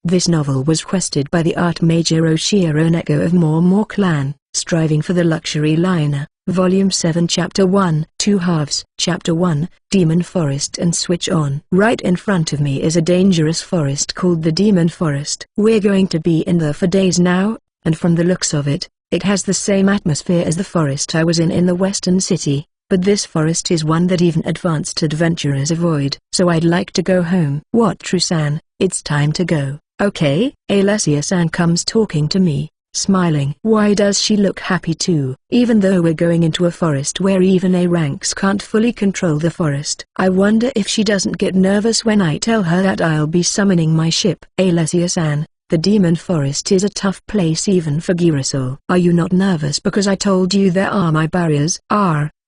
This novel was requested by the art major Oshiro Neko of More Clan, striving for the luxury liner. Volume 7 Chapter 1 2 halves. Chapter 1, Demon Forest and Switch On. Right in front of me is a dangerous forest called the Demon Forest. We're going to be in there for days now, and from the looks of it, it has the same atmosphere as the forest I was in the western city, but this forest is one that even advanced adventurers avoid. So I'd like to go home. What, True-san, it's time to go. Okay, Alessia-san comes talking to me, smiling. Why does she look happy too? Even though we're going into a forest where even A ranks can't fully control the forest. I wonder if she doesn't get nervous when I tell her that I'll be summoning my ship. Alessia-san, the Demon Forest is a tough place even for Girasol. Are you not nervous because I told you there are my barriers?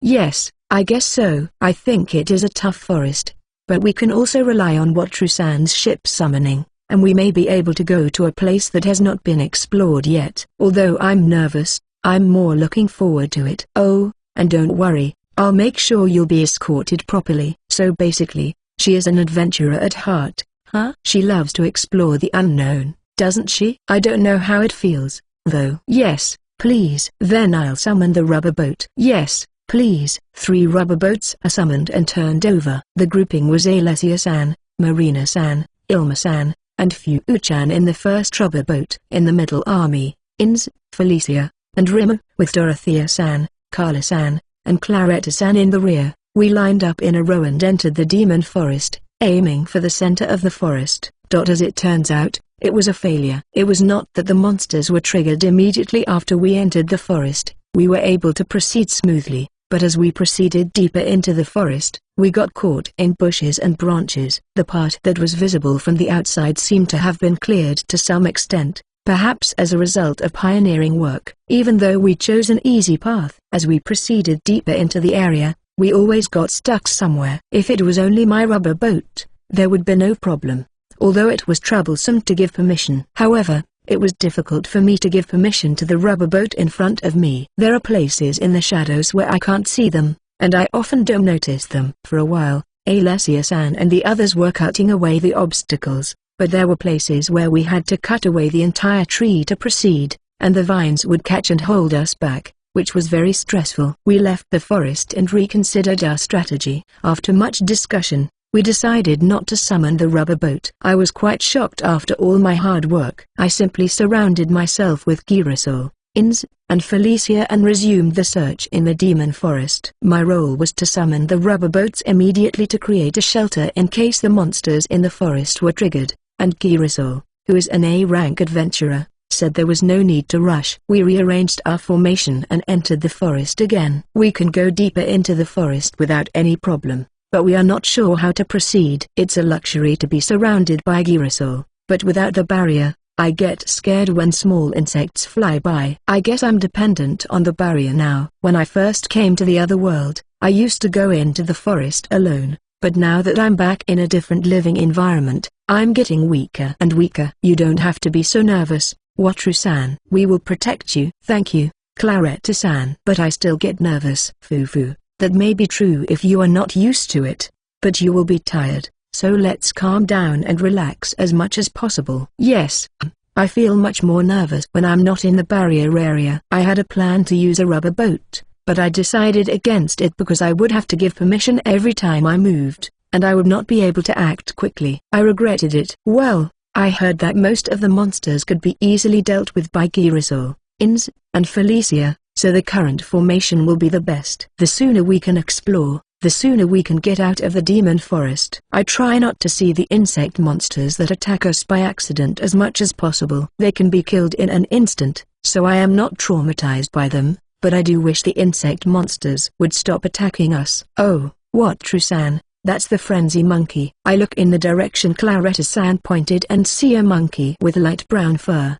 Yes, I guess so. I think it is a tough forest, but we can also rely on what True-san's ship summoning, and we may be able to go to a place that has not been explored yet. Although I'm nervous, I'm more looking forward to it. Oh, and don't worry, I'll make sure you'll be escorted properly. So basically, she is an adventurer at heart, huh? She loves to explore the unknown, doesn't she? I don't know how it feels, though. Yes, please. Then I'll summon the rubber boat. Yes, please. 3 rubber boats are summoned and turned over. The grouping was Alessia-san, Marina-san, Ilma-san, and Fu-chan in the first rubber boat. In the middle Army, Ins, Felicia, and Rim, with Dorothea-san, Carla-san, and Claretta-san in the rear. We lined up in a row and entered the Demon Forest, aiming for the center of the forest. As it turns out, it was a failure. It was not that the monsters were triggered immediately after we entered the forest. We were able to proceed smoothly, but as we proceeded deeper into the forest, we got caught in bushes and branches. The part that was visible from the outside seemed to have been cleared to some extent, perhaps as a result of pioneering work. Even though we chose an easy path, as we proceeded deeper into the area, we always got stuck somewhere. If it was only my rubber boat, there would be no problem, although it was troublesome to give permission. However, it was difficult for me to give permission to the rubber boat in front of me. There are places in the shadows where I can't see them, and I often don't notice them. For a while, Alessia-san and the others were cutting away the obstacles, but there were places where we had to cut away the entire tree to proceed, and the vines would catch and hold us back, which was very stressful. We left the forest and reconsidered our strategy. After much discussion, we decided not to summon the rubber boat. I was quite shocked after all my hard work. I simply surrounded myself with Girasol, Ins, and Felicia and resumed the search in the Demon Forest. My role was to summon the rubber boats immediately to create a shelter in case the monsters in the forest were triggered, and Girasol, who is an A-rank adventurer, said there was no need to rush. We rearranged our formation and entered the forest again. We can go deeper into the forest without any problem, but we are not sure how to proceed. It's a luxury to be surrounded by Girasol, but without the barrier, I get scared when small insects fly by. I guess I'm dependent on the barrier now. When I first came to the other world, I used to go into the forest alone, but now that I'm back in a different living environment, I'm getting weaker and weaker. You don't have to be so nervous, Wataru-san. We will protect you. Thank you, Claretta-san. But I still get nervous. Fufu. That may be true if you are not used to it, but you will be tired, so let's calm down and relax as much as possible. Yes, I feel much more nervous when I'm not in the barrier area. I had a plan to use a rubber boat, but I decided against it because I would have to give permission every time I moved, and I would not be able to act quickly. I regretted it. Well, I heard that most of the monsters could be easily dealt with by Girasol, Ins, and Felicia, so the current formation will be the best. The sooner we can explore, the sooner we can get out of the Demon Forest. I try not to see the insect monsters that attack us by accident as much as possible. They can be killed in an instant, so I am not traumatized by them, but I do wish the insect monsters would stop attacking us. Oh, Wataru-san, that's the frenzy monkey. I look in the direction Claretta-san pointed and see a monkey with light brown fur,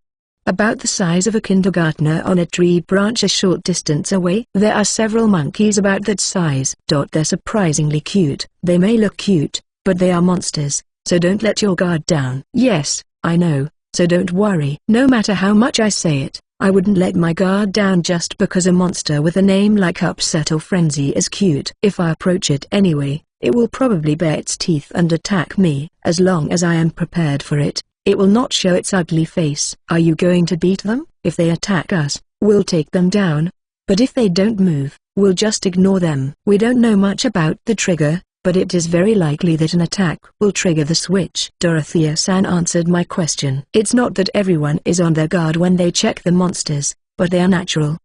about the size of a kindergartner on a tree branch a short distance away. There are several monkeys about that size. They're surprisingly cute. They may look cute, but they are monsters, so don't let your guard down. Yes, I know, so don't worry. No matter how much I say it, I wouldn't let my guard down just because a monster with a name like Upset or Frenzy is cute. If I approach it anyway, it will probably bare its teeth and attack me. As long as I am prepared for it, it will not show its ugly face. Are you going to beat them? If they attack us, we'll take them down. But if they don't move, we'll just ignore them. We don't know much about the trigger, but it is very likely that an attack will trigger the switch. Dorothea-san answered my question. It's not that everyone is on their guard when they check the monsters, but they are natural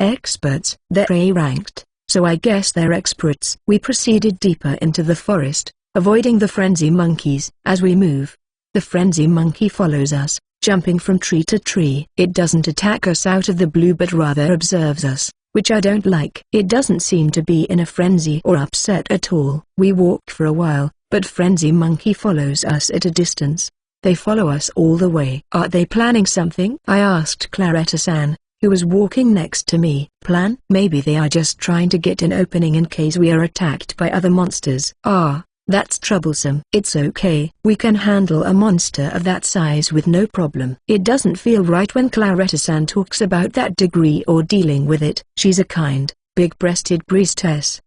experts. They're A-ranked, so I guess they're experts. We proceeded deeper into the forest, avoiding the frenzy monkeys. As we move, the frenzy monkey follows us, jumping from tree to tree. It doesn't attack us out of the blue but rather observes us, which I don't like. It doesn't seem to be in a frenzy or upset at all. We walk for a while, but frenzy monkey follows us at a distance. They follow us all the way. Are they planning something? I asked Claretta-san, who was walking next to me. Plan? Maybe they are just trying to get an opening in case we are attacked by other monsters. That's troublesome. It's okay. We can handle a monster of that size with no problem. It doesn't feel right when Claretta-san talks about that degree or dealing with it. She's a kind, big-breasted priestess.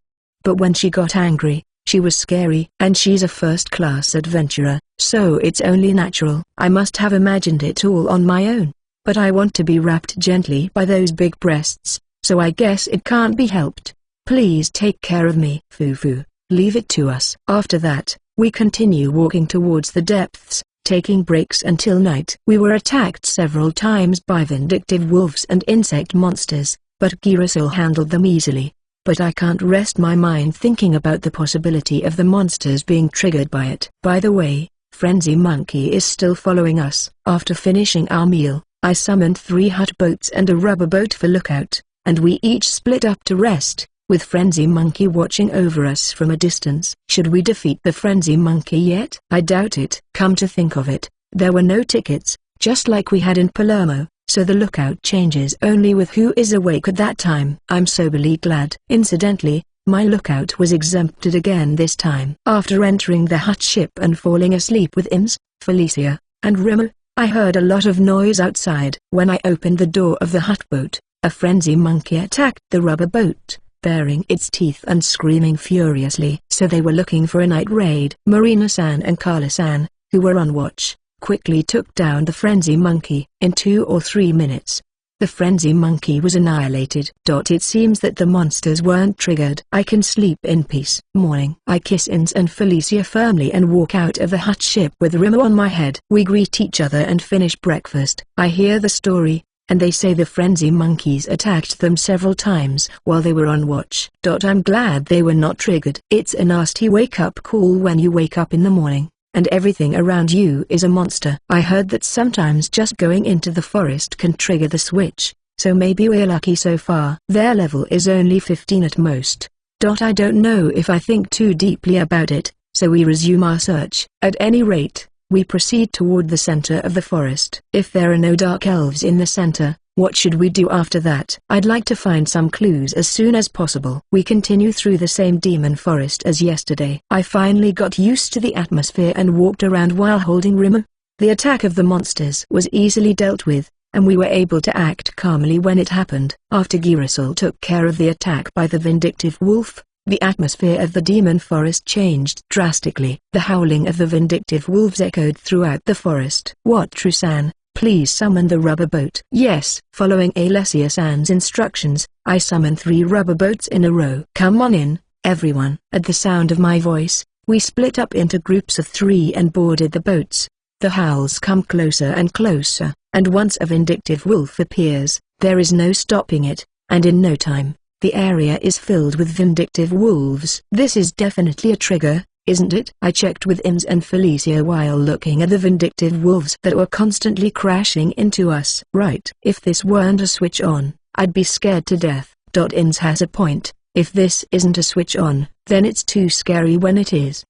But when she got angry, she was scary. And she's a first-class adventurer, so it's only natural. I must have imagined it all on my own. But I want to be wrapped gently by those big breasts, so I guess it can't be helped. Please take care of me. Fufu. Leave it to us. After that, we continue walking towards the depths, taking breaks until night. We were attacked several times by vindictive wolves and insect monsters, but Girasol handled them easily. But I can't rest my mind thinking about the possibility of the monsters being triggered by it. By the way, Frenzy Monkey is still following us. After finishing our meal, I summoned 3 hut boats and a rubber boat for lookout, and we each split up to rest, with Frenzy Monkey watching over us from a distance. Should we defeat the Frenzy Monkey yet? I doubt it. Come to think of it, there were no tickets, just like we had in Palermo, so the lookout changes only with who is awake at that time. I'm soberly glad. Incidentally, my lookout was exempted again this time. After entering the hut ship and falling asleep with Ims, Felicia, and Remo, I heard a lot of noise outside. When I opened the door of the hut boat, a Frenzy Monkey attacked the rubber boat, baring its teeth and screaming furiously. So they were looking for a night raid. Marina-san and Carla-san, who were on watch, quickly took down the Frenzy Monkey. In 2 or 3 minutes, the Frenzy Monkey was annihilated. It seems that the monsters weren't triggered. I can sleep in peace. Morning. I kiss Ins and Felicia firmly and walk out of the hut ship with Rimo on my head. We greet each other and finish breakfast. I hear the story, and they say the Frenzy Monkeys attacked them several times while they were on watch. I'm glad they were not triggered. It's a nasty wake-up call when you wake up in the morning, and everything around you is a monster. I heard that sometimes just going into the forest can trigger the switch, so maybe we're lucky so far. Their level is only 15 at most. I don't know if I think too deeply about it, so we resume our search. At any rate, we proceed toward the center of the forest. If there are no dark elves in the center, what should we do after that? I'd like to find some clues as soon as possible. We continue through the same demon forest as yesterday. I finally got used to the atmosphere and walked around while holding Rimo. The attack of the monsters was easily dealt with, and we were able to act calmly when it happened. After Girasol took care of the attack by the vindictive wolf, the atmosphere of the demon forest changed drastically. The howling of the vindictive wolves echoed throughout the forest. What, Trusan? Please summon the rubber boat. Yes. Following Alessia-san's instructions, I summoned 3 rubber boats in a row. Come on in, everyone. At the sound of my voice, we split up into groups of 3 and boarded the boats. The howls come closer and closer, and once a vindictive wolf appears, there is no stopping it, and in no time, the area is filled with vindictive wolves. This is definitely a trigger, isn't it? I checked with Ims and Felicia while looking at the vindictive wolves that were constantly crashing into us. Right. If this weren't a switch on, I'd be scared to death. Ims has a point. If this isn't a switch on, then it's too scary when it is.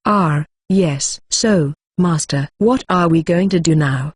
Yes. So, Master, what are we going to do now?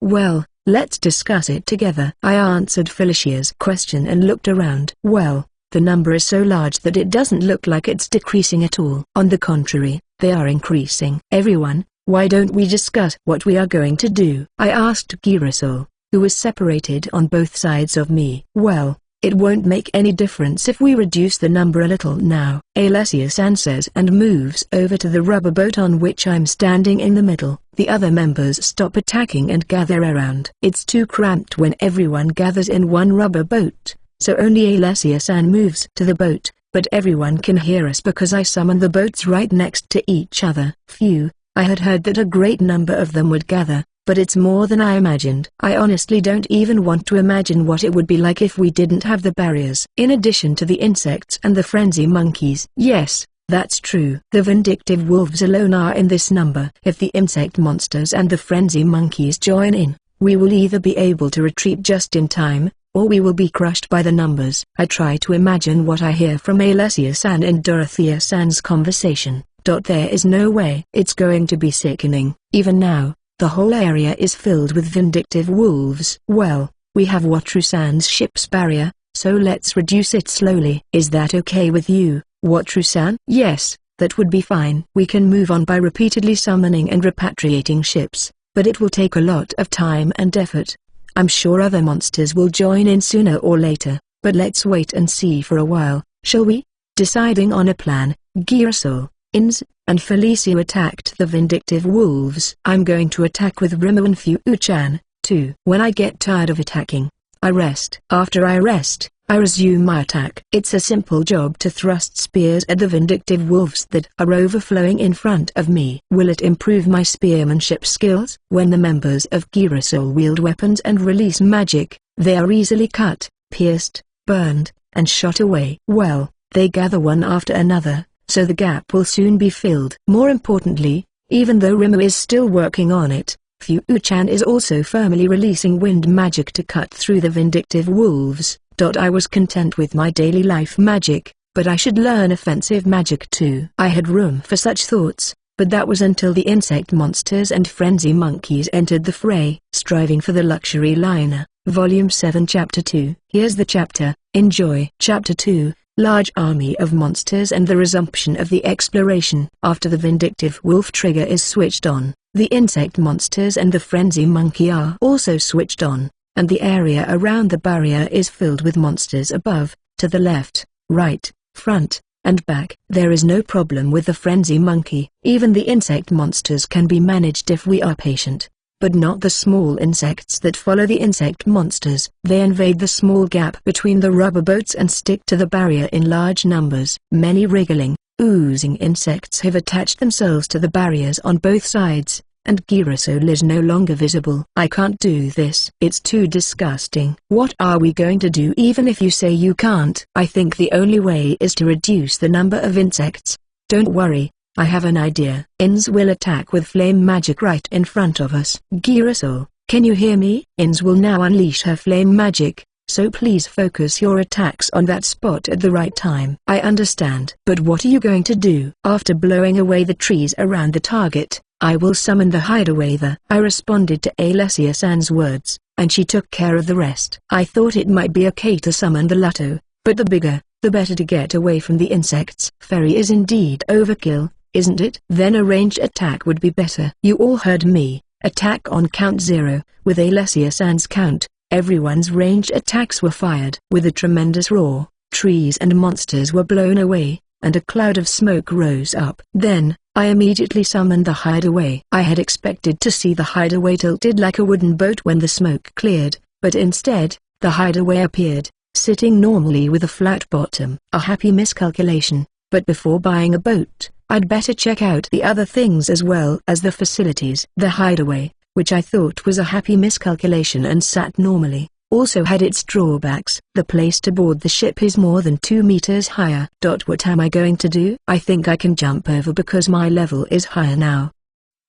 Well, let's discuss it together. I answered Felicia's question and looked around. Well, the number is so large that it doesn't look like it's decreasing at all. On the contrary, they are increasing. Everyone, why don't we discuss what we are going to do? I asked Girasol, who was separated on both sides of me. Well, It won't make any difference if we reduce the number a little now, Alessia-san says and moves over to the rubber boat on which I'm standing in the middle. The other members stop attacking and gather around. It's too cramped when everyone gathers in one rubber boat, so only Alessia-san moves to the boat, but everyone can hear us because I summon the boats right next to each other. Phew, I had heard that a great number of them would gather, but it's more than I imagined. I honestly don't even want to imagine what it would be like if we didn't have the barriers. In addition to the insects and the frenzy monkeys. Yes, that's true. The vindictive wolves alone are in this number. If the insect monsters and the frenzy monkeys join in, we will either be able to retreat just in time, or we will be crushed by the numbers. I try to imagine what I hear from Alessia-san and Dorothea-san's conversation. There is no way. It's going to be sickening. Even now, the whole area is filled with vindictive wolves. Well, we have Wataru-san's ship's barrier, so let's reduce it slowly. Is that okay with you, Wataru-san? Yes, that would be fine. We can move on by repeatedly summoning and repatriating ships, but it will take a lot of time and effort. I'm sure other monsters will join in sooner or later, but let's wait and see for a while, shall we? Deciding on a plan, Girasol, Ins, and Felicio attacked the vindictive wolves. I'm going to attack with Rimmer and Fu-chan, too. When I get tired of attacking, I rest. After I rest, I resume my attack. It's a simple job to thrust spears at the vindictive wolves that are overflowing in front of me. Will it improve my spearmanship skills? When the members of Girasol wield weapons and release magic, they are easily cut, pierced, burned, and shot away. Well, they gather one after another, so the gap will soon be filled. More importantly, even though Rimmer is still working on it, Fu-chan is also firmly releasing wind magic to cut through the vindictive wolves. I was content with my daily life magic, but I should learn offensive magic too. I had room for such thoughts, but that was until the insect monsters and frenzy monkeys entered the fray. Striving for the luxury liner, Volume 7 Chapter 2. Here's the chapter, enjoy. Chapter 2. Large army of monsters and the resumption of the exploration. After the vindictive wolf trigger is switched on, the insect monsters and the frenzy monkey are also switched on, and the area around the barrier is filled with monsters above, to the left, right, front, and back. There is no problem with the frenzy monkey. Even the insect monsters can be managed if we are patient, but not the small insects that follow the insect monsters. They invade the small gap between the rubber boats and stick to the barrier in large numbers. Many wriggling, oozing insects have attached themselves to the barriers on both sides, and Girasol is no longer visible. I can't do this. It's too disgusting. What are we going to do even if you say you can't? I think the only way is to reduce the number of insects. Don't worry, I have an idea. Ins will attack with flame magic right in front of us. Girasol, can you hear me? Ins will now unleash her flame magic, so please focus your attacks on that spot at the right time. I understand. But what are you going to do? After blowing away the trees around the target, I will summon the hideaway there. I responded to Alessia-san's words, and she took care of the rest. I thought it might be okay to summon the Lutto, but the bigger, the better to get away from the insects. Fairy is indeed overkill, isn't it? Then a ranged attack would be better. You all heard me. Attack on count 0. With Alessia-san's count, everyone's ranged attacks were fired. With a tremendous roar, trees and monsters were blown away, and a cloud of smoke rose up. Then, I immediately summoned the hideaway. I had expected to see the hideaway tilted like a wooden boat when the smoke cleared, but instead, the hideaway appeared, sitting normally with a flat bottom. A happy miscalculation, but before buying a boat, I'd better check out the other things as well as the facilities. The hideaway, which I thought was a happy miscalculation and sat normally, also had its drawbacks. The place to board the ship is more than 2 meters higher. What am I going to do? I think I can jump over because my level is higher now.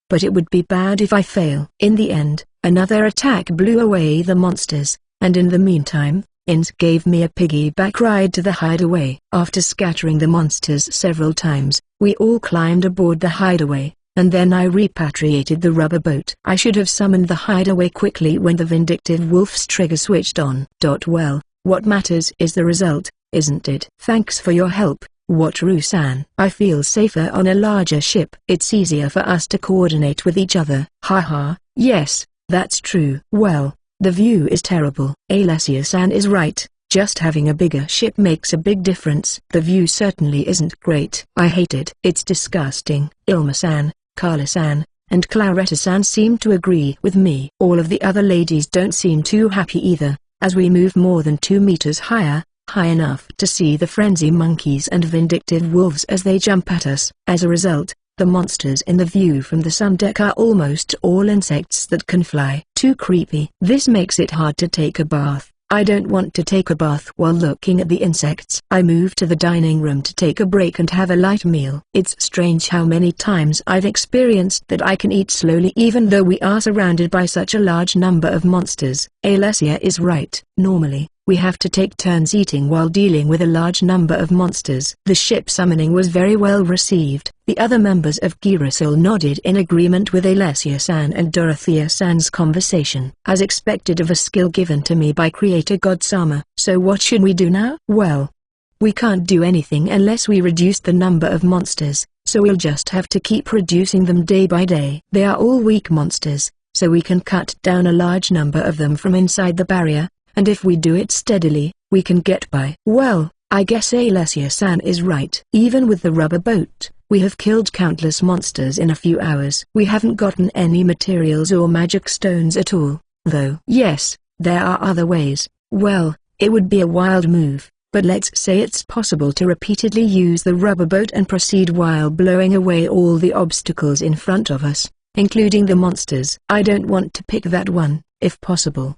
But it would be bad if I fail. In the end, another attack blew away the monsters, and in the meantime, Ins gave me a piggyback ride to the hideaway. After scattering the monsters several times, we all climbed aboard the hideaway, and then I repatriated the rubber boat. I should have summoned the hideaway quickly when the vindictive wolf's trigger switched on. Well, what matters is the result, isn't it? Thanks for your help, Wataru-san. I feel safer on a larger ship. It's easier for us to coordinate with each other. Haha, yes, that's true. Well, the view is terrible. Alessia-san is right, Just having a bigger ship makes a big difference. The view certainly isn't great. I hate it. It's disgusting. Ilma-san, Carla-san, and Claretta-san seem to agree with me. All of the other ladies don't seem too happy either. As we move more than 2 meters higher, high enough to see the frenzy monkeys and vindictive wolves as they jump at us. As a result, the monsters in the view from the sun deck are almost all insects that can fly. Too creepy. This makes it hard to take a bath. I don't want to take a bath while looking at the insects. I move to the dining room to take a break and have a light meal. It's strange how many times I've experienced that I can eat slowly even though we are surrounded by such a large number of monsters. Alessia is right. Normally, we have to take turns eating while dealing with a large number of monsters. The ship summoning was very well received. The other members of Girasol nodded in agreement with Alessia-san and Dorothea-san's conversation. As expected of a skill given to me by Creator God Sama. So what should we do now? Well, we can't do anything unless we reduce the number of monsters, so we'll just have to keep reducing them day by day. They are all weak monsters, so we can cut down a large number of them from inside the barrier, and if we do it steadily, we can get by. Well, I guess Alessia-san is right. Even with the rubber boat, we have killed countless monsters in a few hours. We haven't gotten any materials or magic stones at all, though. Yes, there are other ways. Well, it would be a wild move, but let's say it's possible to repeatedly use the rubber boat and proceed while blowing away all the obstacles in front of us, including the monsters. I don't want to pick that one, if possible.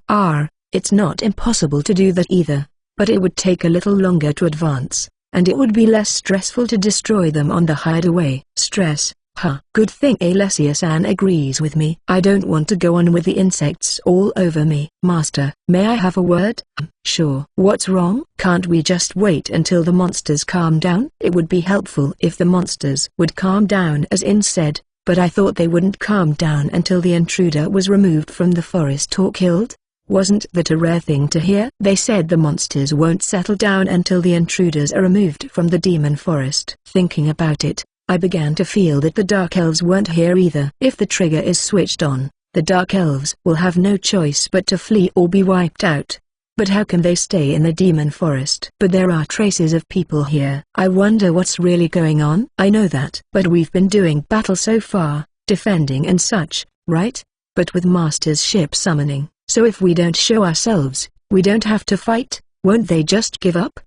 It's not impossible to do that either, but it would take a little longer to advance, and it would be less stressful to destroy them on the hideaway. Stress, huh? Good thing Alessia-san agrees with me. I don't want to go on with the insects all over me. Master, may I have a word? Sure. What's wrong? Can't we just wait until the monsters calm down? It would be helpful if the monsters would calm down as In said, but I thought they wouldn't calm down until the intruder was removed from the forest or killed. Wasn't that a rare thing to hear? They said the monsters won't settle down until the intruders are removed from the demon forest. Thinking about it, I began to feel that the Dark Elves weren't here either. If the trigger is switched on, the Dark Elves will have no choice but to flee or be wiped out. But how can they stay in the demon forest? But there are traces of people here. I wonder what's really going on. I know that. But we've been doing battle so far, defending and such, right? But with Master's ship summoning. So if we don't show ourselves, we don't have to fight, won't they just give up?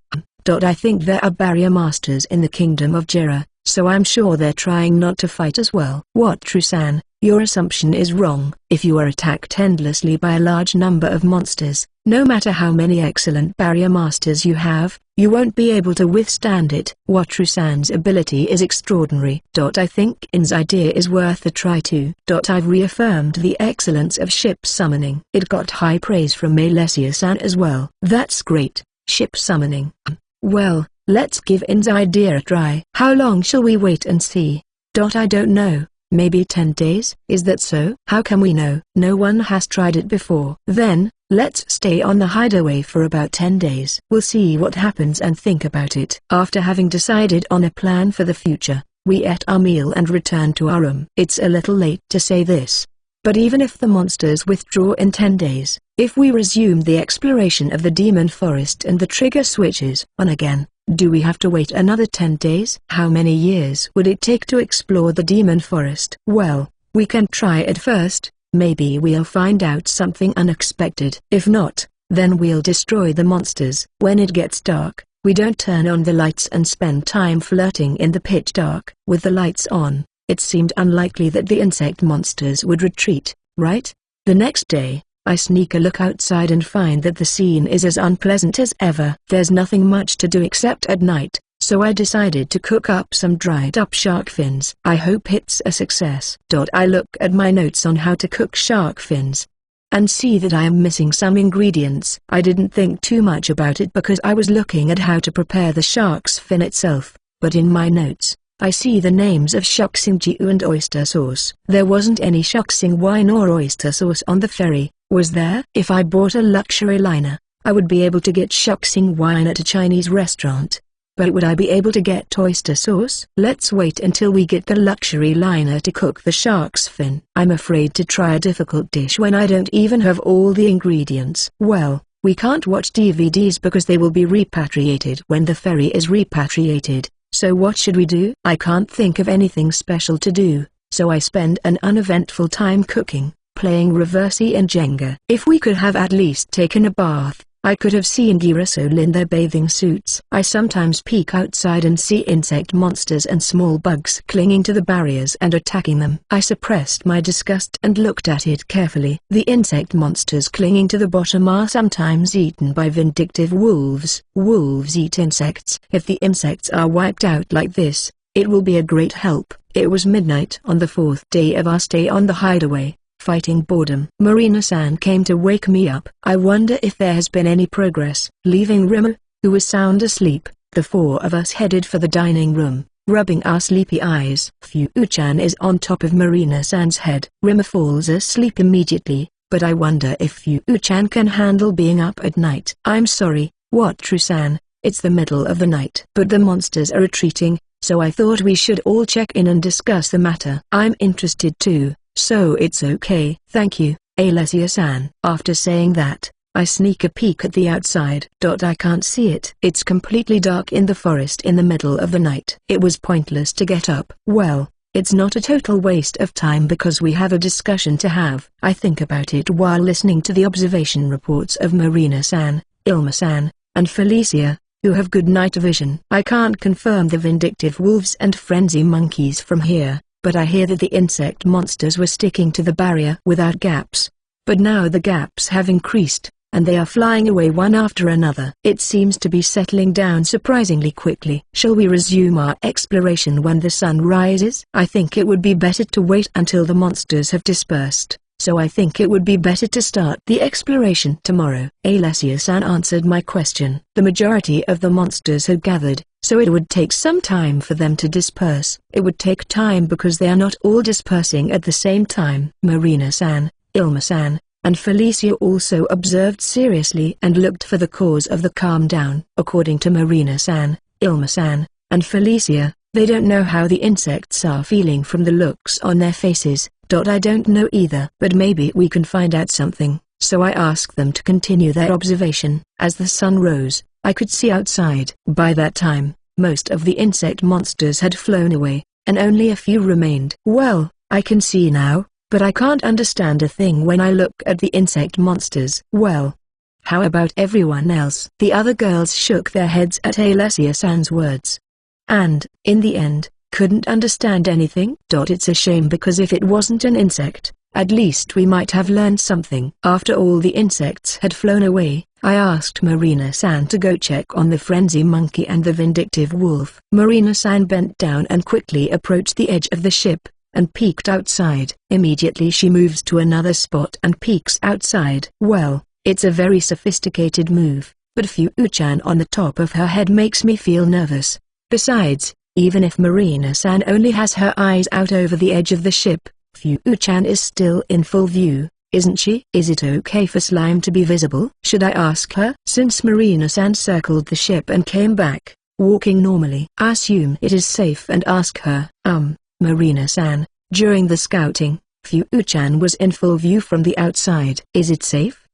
I think there are barrier masters in the kingdom of Jira, so I'm sure they're trying not to fight as well. What, Trusan? Your assumption is wrong. If you are attacked endlessly by a large number of monsters, no matter how many excellent barrier masters you have, you won't be able to withstand it. What Trusan's ability is extraordinary. I think In's idea is worth a try too. I've reaffirmed the excellence of ship summoning. It got high praise from Alessia-san as well. That's great. Ship summoning. Well, let's give In's idea a try. How long shall we wait and see? I don't know. Maybe 10 days? Is that so? How can we know? No one has tried it before. Then, let's stay on the hideaway for about 10 days. We'll see what happens and think about it. After having decided on a plan for the future, we ate our meal and returned to our room. It's a little late to say this, but even if the monsters withdraw in 10 days, if we resume the exploration of the demon forest and the trigger switches on again, do we have to wait another 10 days? How many years would it take to explore the demon forest? Well, we can try it first. Maybe we'll find out something unexpected. If not, then we'll destroy the monsters. When it gets dark, we don't turn on the lights and spend time flirting in the pitch dark. With the lights on, it seemed unlikely that the insect monsters would retreat, right? The next day, I sneak a look outside and find that the scene is as unpleasant as ever. There's nothing much to do except at night, so I decided to cook up some dried up shark fins. I hope it's a success. I look at my notes on how to cook shark fins, and see that I am missing some ingredients. I didn't think too much about it because I was looking at how to prepare the shark's fin itself, but in my notes, I see the names of shoksing jiu and oyster sauce. There wasn't any shoksing wine or oyster sauce on the ferry, was there? If I bought a luxury liner, I would be able to get shoksing wine at a Chinese restaurant. But would I be able to get oyster sauce? Let's wait until we get the luxury liner to cook the shark's fin. I'm afraid to try a difficult dish when I don't even have all the ingredients. Well, We can't watch DVDs because they will be repatriated when the ferry is repatriated, so what should we do? I can't think of anything special to do, so I spend an uneventful time cooking, playing Reversi and Jenga. If we could have at least taken a bath, I could have seen Girasol in their bathing suits. I sometimes peek outside and see insect monsters and small bugs clinging to the barriers and attacking them. I suppressed my disgust and looked at it carefully. The insect monsters clinging to the bottom are sometimes eaten by vindictive wolves. Wolves eat insects. If the insects are wiped out like this, it will be a great help. It was midnight on the 4th day of our stay on the hideaway. Fighting boredom. Marina-san came to wake me up. I wonder if there has been any progress. Leaving Rima, who was sound asleep, the four of us headed for the dining room, rubbing our sleepy eyes. Fu-chan is on top of Marina-san's head. Rima falls asleep immediately, but I wonder if Fu-chan can handle being up at night. I'm sorry, what True-san? It's the middle of the night. But the monsters are retreating, so I thought we should all check in and discuss the matter. I'm interested too. So it's okay. Thank you, Alessia-san. After saying that, I sneak a peek at the outside. I can't see it. It's completely dark in the forest in the middle of the night. It was pointless to get up. Well, it's not a total waste of time because we have a discussion to have. I think about it while listening to the observation reports of Marina-san, Ilma-san, and Felicia, who have good night vision. I can't confirm the vindictive wolves and frenzy monkeys from here, but I hear that the insect monsters were sticking to the barrier without gaps. But now the gaps have increased, and they are flying away one after another. It seems to be settling down surprisingly quickly. Shall we resume our exploration when the sun rises? I think it would be better to wait until the monsters have dispersed, so I think it would be better to start the exploration tomorrow. Alessia-san answered my question. The majority of the monsters had gathered, so it would take some time for them to disperse. It would take time because they are not all dispersing at the same time. Marina-san, Ilma-san, and Felicia also observed seriously and looked for the cause of the calm down. According to Marina-san, Ilma-san, and Felicia, they don't know how the insects are feeling from the looks on their faces. I don't know either. But maybe we can find out something, so I asked them to continue their observation. As the sun rose, I could see outside. By that time, most of the insect monsters had flown away, and only a few remained. Well, I can see now, but I can't understand a thing when I look at the insect monsters. Well, how about everyone else? The other girls shook their heads at Alessia-san's words. And, in the end, couldn't understand anything. It's a shame because if it wasn't an insect, at least we might have learned something. After all the insects had flown away, I asked Marina-san to go check on the frenzy monkey and the vindictive wolf. Marina-san bent down and quickly approached the edge of the ship, and peeked outside. Immediately she moves to another spot and peeks outside. Well, it's a very sophisticated move, but Fu-chan on the top of her head makes me feel nervous. Besides, even if Marina-san only has her eyes out over the edge of the ship, Fu-chan is still in full view, isn't she? Is it okay for slime to be visible? Should I ask her? Since Marina-san circled the ship and came back, walking normally, I assume it is safe and ask her. Marina-san, during the scouting, Fu-chan was in full view from the outside. Is it safe?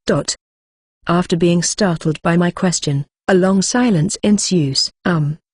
After being startled by my question, a long silence ensues.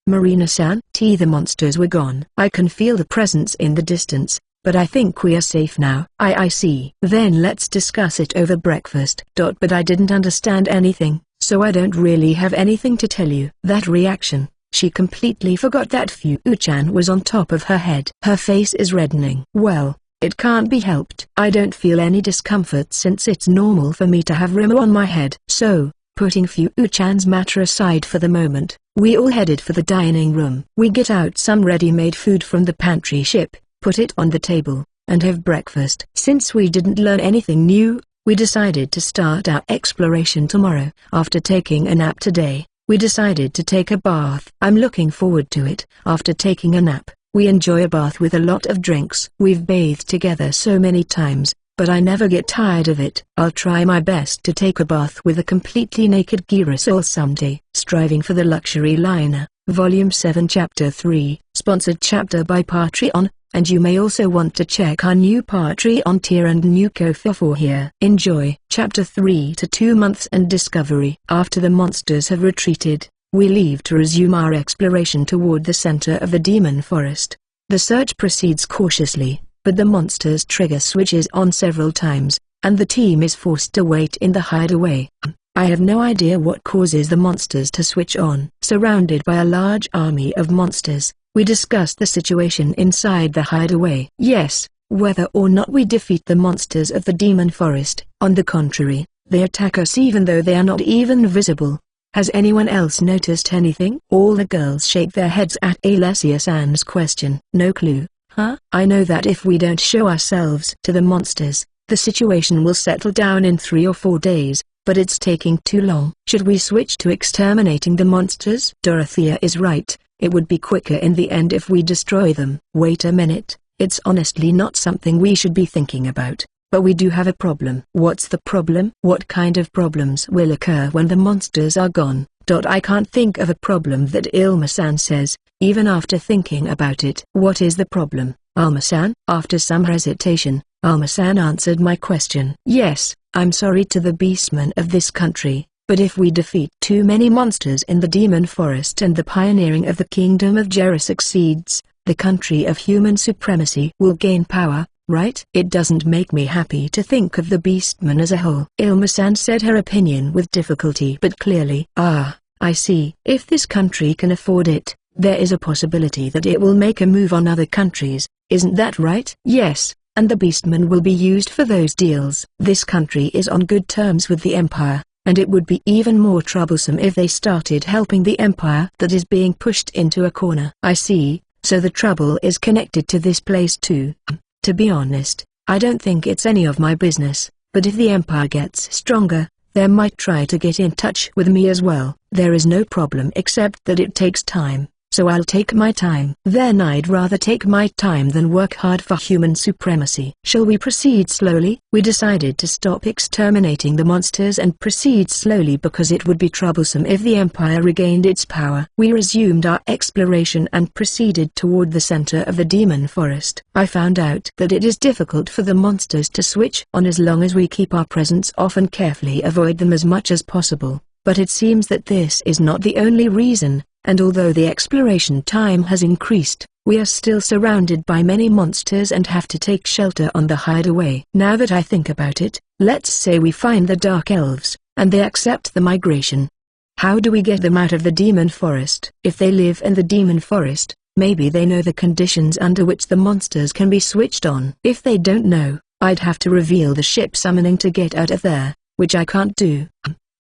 Marina-san? The monsters were gone. I can feel the presence in the distance, but I think we are safe now. I see. Then let's discuss it over breakfast. But I didn't understand anything, so I don't really have anything to tell you. That reaction, she completely forgot that Fu-chan was on top of her head. Her face is reddening. Well, it can't be helped. I don't feel any discomfort since it's normal for me to have Rima on my head. So, putting Fu-chan's matter aside for the moment, we all headed for the dining room. We get out some ready-made food from the pantry ship, put it on the table, and have breakfast. Since we didn't learn anything new, we decided to start our exploration tomorrow. After taking a nap today, we decided to take a bath. I'm looking forward to it. After taking a nap, we enjoy a bath with a lot of drinks. We've bathed together so many times, but I never get tired of it. I'll try my best to take a bath with a completely naked Girasol someday. Striving for the Luxury Liner, Volume 7 Chapter 3, sponsored chapter by Patreon. And you may also want to check our new Patreon tier and new Ko-fi for here. Enjoy. Chapter 3 to 2 months and discovery. After the monsters have retreated, we leave to resume our exploration toward the center of the demon forest. The search proceeds cautiously, but the monsters trigger switches on several times, and the team is forced to wait in the hideaway. I have no idea what causes the monsters to switch on. Surrounded by a large army of monsters, we discuss the situation inside the hideaway. Yes, whether or not we defeat the monsters of the demon forest, on the contrary, they attack us even though they are not even visible. Has anyone else noticed anything? All the girls shake their heads at Alessia-san's question. No clue, huh? I know that if we don't show ourselves to the monsters, the situation will settle down in 3 or 4 days. But it's taking too long. Should we switch to exterminating the monsters? Dorothea is right, it would be quicker in the end if we destroy them. Wait a minute, it's honestly not something we should be thinking about, but we do have a problem. What's the problem? What kind of problems will occur when the monsters are gone? I can't think of a problem that Ilma-san says, even after thinking about it. What is the problem, Alma-san? After some hesitation, Alma-san answered my question. Yes, I'm sorry to the beastmen of this country, but if we defeat too many monsters in the demon forest and the pioneering of the kingdom of Jera succeeds, the country of human supremacy will gain power, right? It doesn't make me happy to think of the beastmen as a whole. Ilma-san said her opinion with difficulty but clearly. Ah, I see. If this country can afford it, there is a possibility that it will make a move on other countries, isn't that right? Yes. And the beastmen will be used for those deals. This country is on good terms with the Empire, and it would be even more troublesome if they started helping the Empire that is being pushed into a corner. I see, so the trouble is connected to this place too. To be honest, I don't think it's any of my business, but if the Empire gets stronger, they might try to get in touch with me as well. There is no problem except that it takes time. So I'll take my time. Then I'd rather take my time than work hard for human supremacy. Shall we proceed slowly? We decided to stop exterminating the monsters and proceed slowly because it would be troublesome if the Empire regained its power. We resumed our exploration and proceeded toward the center of the demon forest. I found out that it is difficult for the monsters to switch on as long as we keep our presence off and carefully avoid them as much as possible. But it seems that this is not the only reason. And although the exploration time has increased, we are still surrounded by many monsters and have to take shelter on the hideaway. Now that I think about it, let's say we find the Dark Elves, and they accept the migration. How do we get them out of the demon forest? If they live in the demon forest, maybe they know the conditions under which the monsters can be switched on. If they don't know, I'd have to reveal the ship summoning to get out of there, which I can't do.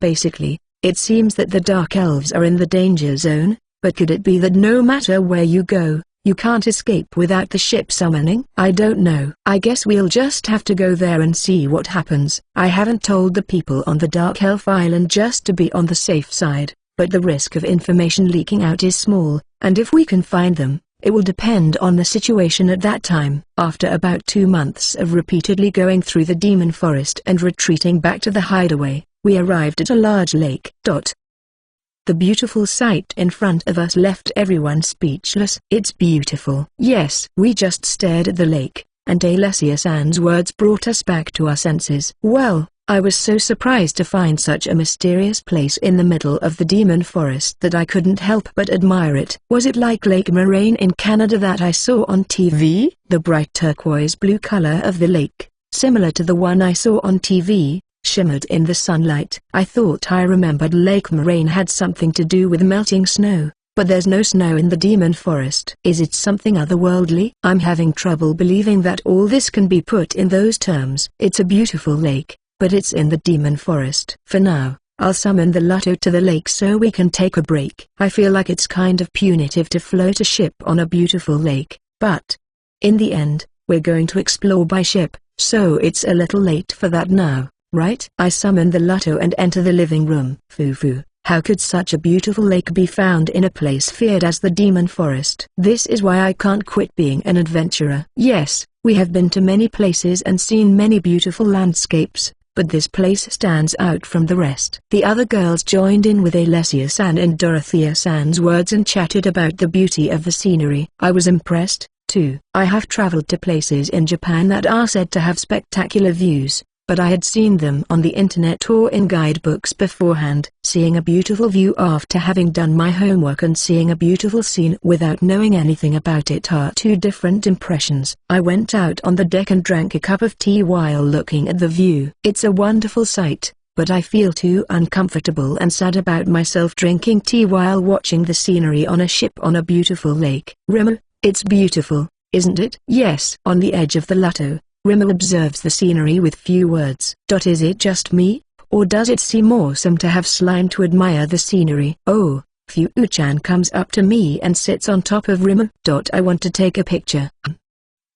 Basically, it seems that the Dark Elves are in the danger zone, but could it be that no matter where you go, you can't escape without the ship summoning? I don't know. I guess we'll just have to go there and see what happens. I haven't told the people on the Dark Elf Island just to be on the safe side, but the risk of information leaking out is small, and if we can find them, it will depend on the situation at that time. After about 2 months of repeatedly going through the demon forest and retreating back to the hideaway, we arrived at a large lake. The beautiful sight in front of us left everyone speechless. It's beautiful. Yes, we just stared at the lake, and Alessia-san's words brought us back to our senses. Well, I was so surprised to find such a mysterious place in the middle of the demon forest that I couldn't help but admire it. Was it like Lake Moraine in Canada that I saw on TV? The bright turquoise blue color of the lake, similar to the one I saw on TV, shimmered in the sunlight. I thought I remembered Lake Moraine had something to do with melting snow, but there's no snow in the demon forest. Is it something otherworldly? I'm having trouble believing that all this can be put in those terms. It's a beautiful lake, but it's in the demon forest. For now, I'll summon the Lotto to the lake so we can take a break. I feel like it's kind of punitive to float a ship on a beautiful lake, but in the end, we're going to explore by ship, so it's a little late for that now. Right? I summon the Lotto and enter the living room. Foo-foo, how could such a beautiful lake be found in a place feared as the demon forest? This is why I can't quit being an adventurer. Yes, we have been to many places and seen many beautiful landscapes, but this place stands out from the rest. The other girls joined in with Alessia-san and Dorothea-san's words and chatted about the beauty of the scenery. I was impressed, too. I have traveled to places in Japan that are said to have spectacular views, but I had seen them on the internet or in guidebooks beforehand. Seeing a beautiful view after having done my homework and seeing a beautiful scene without knowing anything about it are two different impressions. I went out on the deck and drank a cup of tea while looking at the view. It's a wonderful sight, but I feel too uncomfortable and sad about myself drinking tea while watching the scenery on a ship on a beautiful lake. Rimmer, it's beautiful, isn't it? Yes. On the edge of the Lotto, Rimmer observes the scenery with few words. Is it just me, or does it seem awesome to have slime to admire the scenery? Oh, Fu-chan comes up to me and sits on top of Rimmer. I want to take a picture.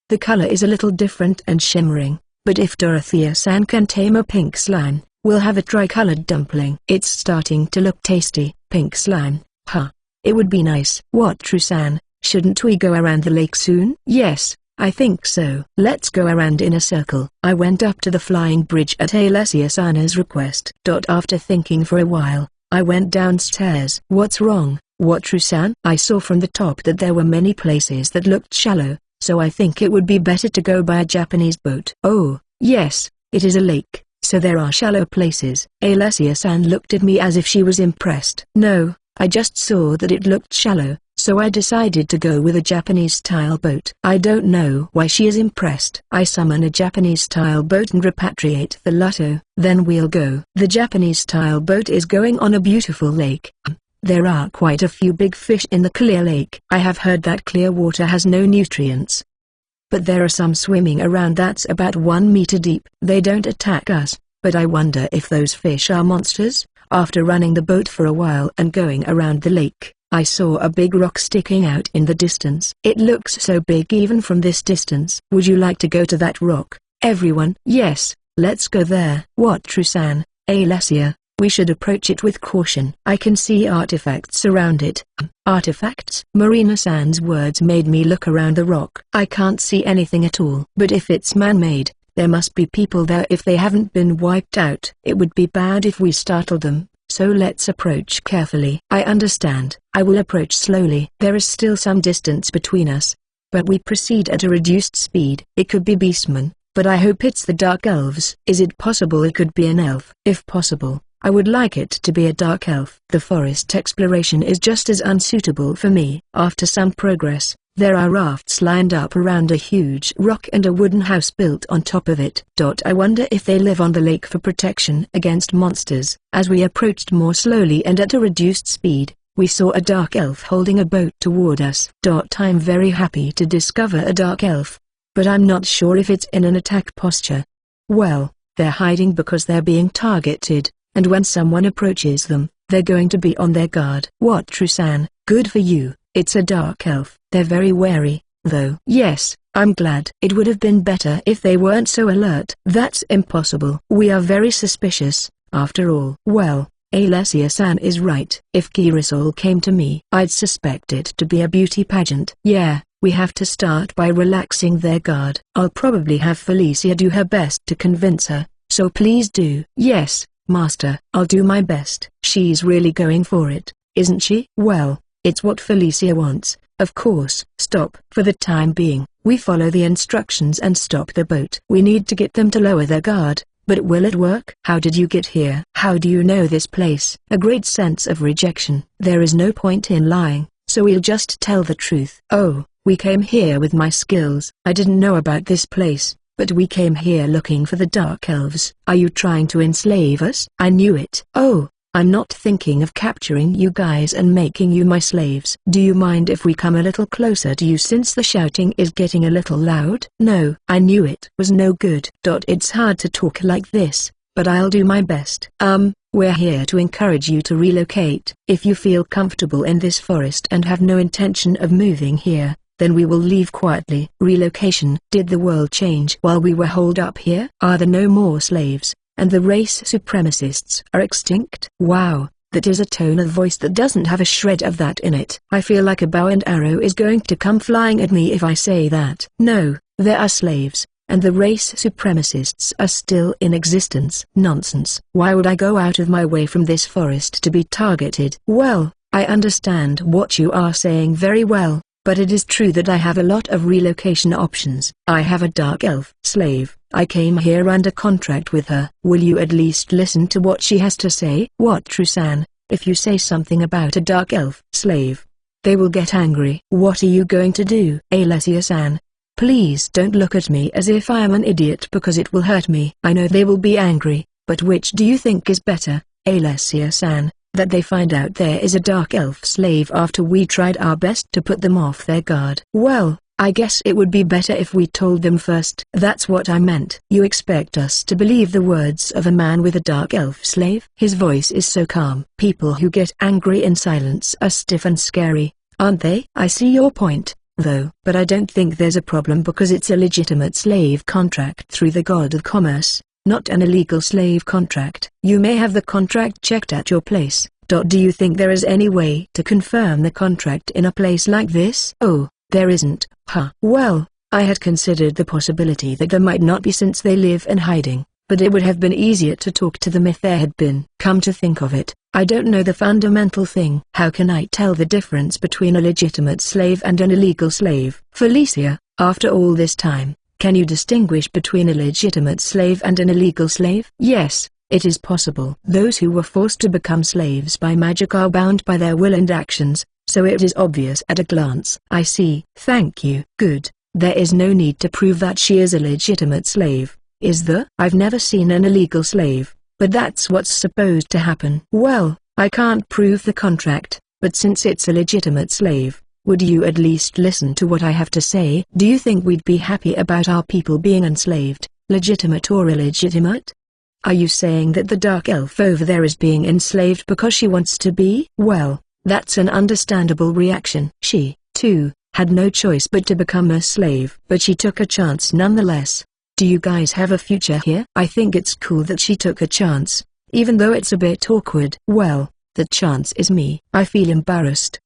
The color is a little different and shimmering, but if Dorothea-san can tame a pink slime, we'll have a tri-colored dumpling. It's starting to look tasty. Pink slime, huh? It would be nice. What, True-san, shouldn't we go around the lake soon? Yes, I think so. Let's go around in a circle. I went up to the flying bridge at Alessia-sana's request. After thinking for a while, I went downstairs. What's wrong? What, True-san? I saw from the top that there were many places that looked shallow, so I think it would be better to go by a Japanese boat. Oh, yes, it is a lake, so there are shallow places. Alessia-san looked at me as if she was impressed. No, I just saw that it looked shallow, so I decided to go with a Japanese-style boat. I don't know why she is impressed. I summon a Japanese-style boat and repatriate the Lotto, then we'll go. The Japanese-style boat is going on a beautiful lake. There are quite a few big fish in the clear lake. I have heard that clear water has no nutrients, but there are some swimming around that's about 1 meter deep. They don't attack us, but I wonder if those fish are monsters. After running the boat for a while and going around the lake, I saw a big rock sticking out in the distance. It looks so big even from this distance. Would you like to go to that rock, everyone? Yes, let's go there. What, True-san? Alessia, we should approach it with caution. I can see artifacts around it. Artifacts? Marina-san's words made me look around the rock. I can't see anything at all. But if it's man-made, there must be people there if they haven't been wiped out. It would be bad if we startled them, so let's approach carefully. I understand. I will approach slowly. There is still some distance between us, but we proceed at a reduced speed. It could be beastmen, but I hope it's the dark elves. Is it possible it could be an elf? If possible, I would like it to be a dark elf. The forest exploration is just as unsuitable for me. After some progress, there are rafts lined up around a huge rock and a wooden house built on top of it. I wonder if they live on the lake for protection against monsters. As we approached more slowly and at a reduced speed, we saw a dark elf holding a boat toward us. I'm very happy to discover a dark elf, but I'm not sure if it's in an attack posture. Well, they're hiding because they're being targeted, and when someone approaches them, they're going to be on their guard. What, True-san? Good for you. It's a dark elf. They're very wary, though. Yes, I'm glad. It would have been better if they weren't so alert. That's impossible. We are very suspicious, after all. Well, Alessia-san is right. If Kirasol came to me, I'd suspect it to be a beauty pageant. Yeah, we have to start by relaxing their guard. I'll probably have Felicia do her best to convince her, so please do. Yes, Master. I'll do my best. She's really going for it, isn't she? Well, it's what Felicia wants, of course. Stop. For the time being, we follow the instructions and stop the boat. We need to get them to lower their guard, but will it work? How did you get here? How do you know this place? A great sense of rejection. There is no point in lying, so we'll just tell the truth. Oh, we came here with my skills. I didn't know about this place, but we came here looking for the Dark Elves. Are you trying to enslave us? I knew it. Oh, I'm not thinking of capturing you guys and making you my slaves. Do you mind if we come a little closer to you since the shouting is getting a little loud? No, I knew it was no good. It's hard to talk like this, but I'll do my best. We're here to encourage you to relocate. If you feel comfortable in this forest and have no intention of moving here, then we will leave quietly. Relocation. Did the world change while we were holed up here? Are there no more slaves, and the race supremacists are extinct? Wow, that is a tone of voice that doesn't have a shred of that in it. I feel like a bow and arrow is going to come flying at me if I say that. No, there are slaves, and the race supremacists are still in existence. Nonsense. Why would I go out of my way from this forest to be targeted? Well, I understand what you are saying very well, but it is true that I have a lot of relocation options. I have a dark elf slave. I came here under contract with her. Will you at least listen to what she has to say? What, Trusan? If you say something about a dark elf slave, they will get angry. What are you going to do? Alessia-san, please don't look at me as if I am an idiot because it will hurt me. I know they will be angry, but which do you think is better, Alessia-san? That they find out there is a dark elf slave after we tried our best to put them off their guard? Well, I guess it would be better if we told them first. That's what I meant. You expect us to believe the words of a man with a dark elf slave? His voice is so calm. People who get angry in silence are stiff and scary, aren't they? I see your point, though. But I don't think there's a problem because it's a legitimate slave contract through the God of Commerce, not an illegal slave contract. You may have the contract checked at your place. Do you think there is any way to confirm the contract in a place like this? Oh, there isn't, huh? Well, I had considered the possibility that there might not be since they live in hiding, but it would have been easier to talk to them if there had been. Come to think of it, I don't know the fundamental thing. How can I tell the difference between a legitimate slave and an illegal slave? Felicia, after all this time, can you distinguish between a legitimate slave and an illegal slave? Yes, it is possible. Those who were forced to become slaves by magic are bound by their will and actions, so it is obvious at a glance. I see. Thank you. Good. There is no need to prove that she is a legitimate slave, is there? I've never seen an illegal slave, but that's what's supposed to happen. Well, I can't prove the contract, but since it's a legitimate slave, would you at least listen to what I have to say? Do you think we'd be happy about our people being enslaved, legitimate or illegitimate? Are you saying that the dark elf over there is being enslaved because she wants to be? Well, that's an understandable reaction. She, too, had no choice but to become a slave. But she took a chance nonetheless. Do you guys have a future here? I think it's cool that she took a chance, even though it's a bit awkward. Well, the chance is me. I feel embarrassed.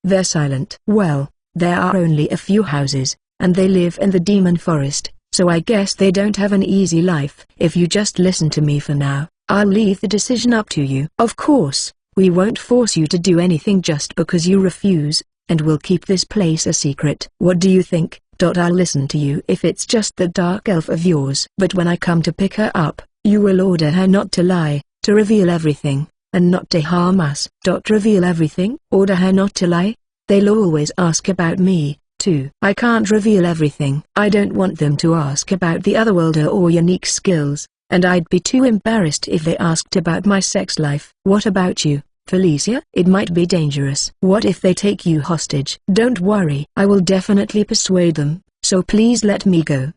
They're silent. Well, there are only a few houses, and they live in the demon forest, so I guess they don't have an easy life. If you just listen to me for now, I'll leave the decision up to you. Of course, we won't force you to do anything just because you refuse, and we'll keep this place a secret. What do you think? I'll listen to you if it's just the dark elf of yours. But when I come to pick her up, you will order her not to lie, to reveal everything, and not to harm us. Reveal everything? Order her not to lie? They'll always ask about me, too. I can't reveal everything. I don't want them to ask about the otherworlder or unique skills, and I'd be too embarrassed if they asked about my sex life. What about you, Felicia? It might be dangerous. What if they take you hostage? Don't worry. I will definitely persuade them, so please let me go.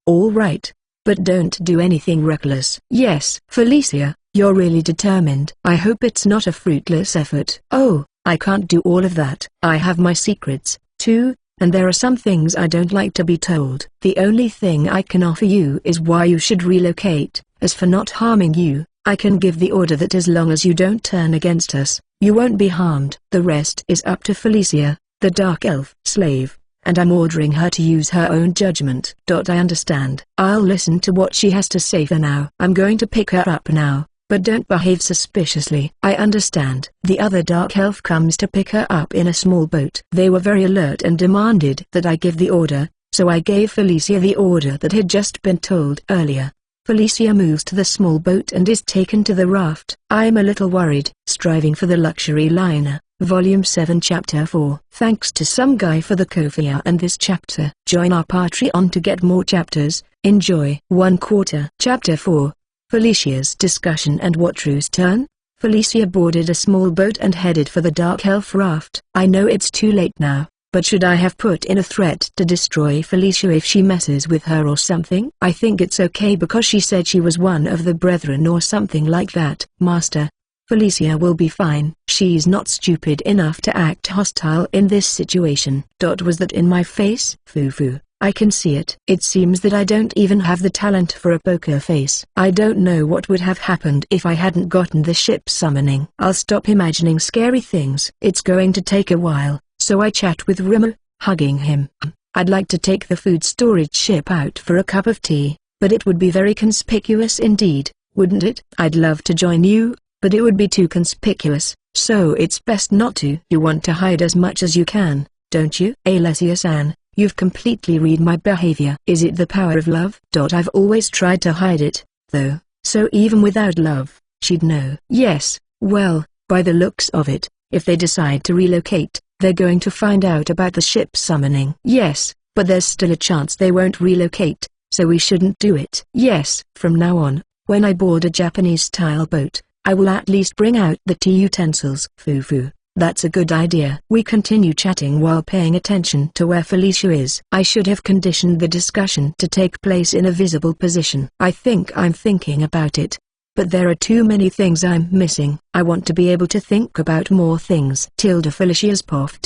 All right. But don't do anything reckless. Yes, Felicia, you're really determined. I hope it's not a fruitless effort. Oh, I can't do all of that. I have my secrets, too, and there are some things I don't like to be told. The only thing I can offer you is why you should relocate. As for not harming you, I can give the order that as long as you don't turn against us, you won't be harmed. The rest is up to Felicia, the dark elf slave, and I'm ordering her to use her own judgment. I understand. I'll listen to what she has to say for now. I'm going to pick her up now, but don't behave suspiciously. I understand. The other dark elf comes to pick her up in a small boat. They were very alert and demanded that I give the order, so I gave Felicia the order that had just been told earlier. Felicia moves to the small boat and is taken to the raft. I'm a little worried. Striving for the Luxury Liner, Volume 7 Chapter 4. Thanks to some guy for the Ko-fi and this chapter. Join our Patreon to get more chapters. Enjoy. 1/4. Chapter 4. Felicia's discussion and Watru's turn. Felicia boarded a small boat and headed for the Dark Elf raft. I know it's too late now, but should I have put in a threat to destroy Felicia if she messes with her or something? I think it's okay because she said she was one of the brethren or something like that. Master, Felicia will be fine. She's not stupid enough to act hostile in this situation. Was that in my face? Foo-foo. I can see it. It seems that I don't even have the talent for a poker face. I don't know what would have happened if I hadn't gotten the ship summoning. I'll stop imagining scary things. It's going to take a while, so I chat with Rimmer, hugging him. I'd like to take the food storage ship out for a cup of tea, but it would be very conspicuous indeed, wouldn't it? I'd love to join you, but it would be too conspicuous, so it's best not to. You want to hide as much as you can, don't you? Alessia-san, you've completely read my behavior. Is it the power of love? I've always tried to hide it, though, so even without love, she'd know. Yes, well, by the looks of it, if they decide to relocate, they're going to find out about the ship summoning. Yes, but there's still a chance they won't relocate, so we shouldn't do it. Yes, from now on, when I board a Japanese-style boat, I will at least bring out the tea utensils. Fufu, that's a good idea. We continue chatting while paying attention to where Felicia is. I should have conditioned the discussion to take place in a visible position. I think I'm thinking about it. But there are too many things I'm missing. I want to be able to think about more things. Felicia's pof.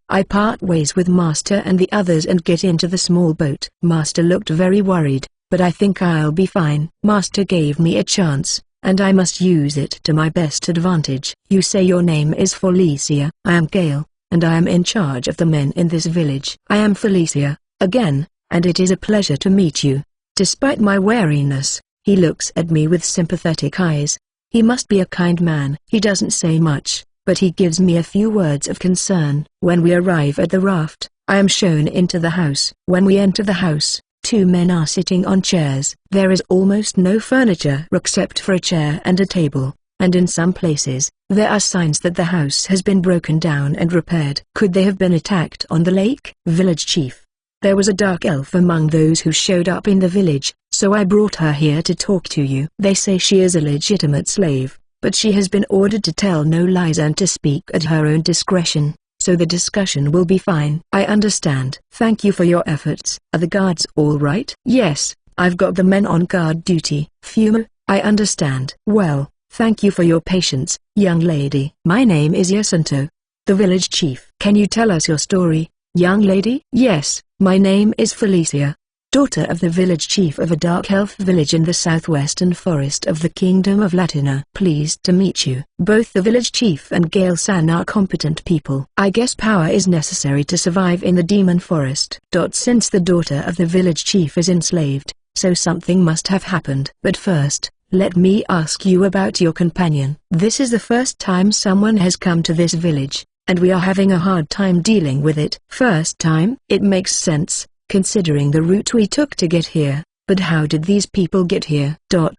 I part ways with Master and the others and get into the small boat. Master looked very worried, but I think I'll be fine. Master gave me a chance, and I must use it to my best advantage. You say your name is Felicia. I am Gale, and I am in charge of the men in this village. I am Felicia, again, and it is a pleasure to meet you. Despite my wariness, he looks at me with sympathetic eyes. He must be a kind man. He doesn't say much, but he gives me a few words of concern. When we arrive at the raft, I am shown into the house. When we enter the house, two men are sitting on chairs. There is almost no furniture except for a chair and a table, and in some places, there are signs that the house has been broken down and repaired. Could they have been attacked on the lake? Village chief. There was a dark elf among those who showed up in the village, so I brought her here to talk to you. They say she is a legitimate slave, but she has been ordered to tell no lies and to speak at her own discretion, so the discussion will be fine. I understand. Thank you for your efforts. Are the guards all right? Yes, I've got the men on guard duty. Fumo, I understand. Well, thank you for your patience, young lady. My name is Yasunto, the village chief. Can you tell us your story, young lady? Yes, my name is Felicia, daughter of the village chief of a dark elf village in the southwestern forest of the Kingdom of Latina. Pleased to meet you. Both the village chief and Gale-san are competent people. I guess power is necessary to survive in the demon forest. Since the daughter of the village chief is enslaved, so something must have happened. But first, let me ask you about your companion. This is the first time someone has come to this village, and we are having a hard time dealing with it. First time? It makes sense, considering the route we took to get here, but how did these people get here?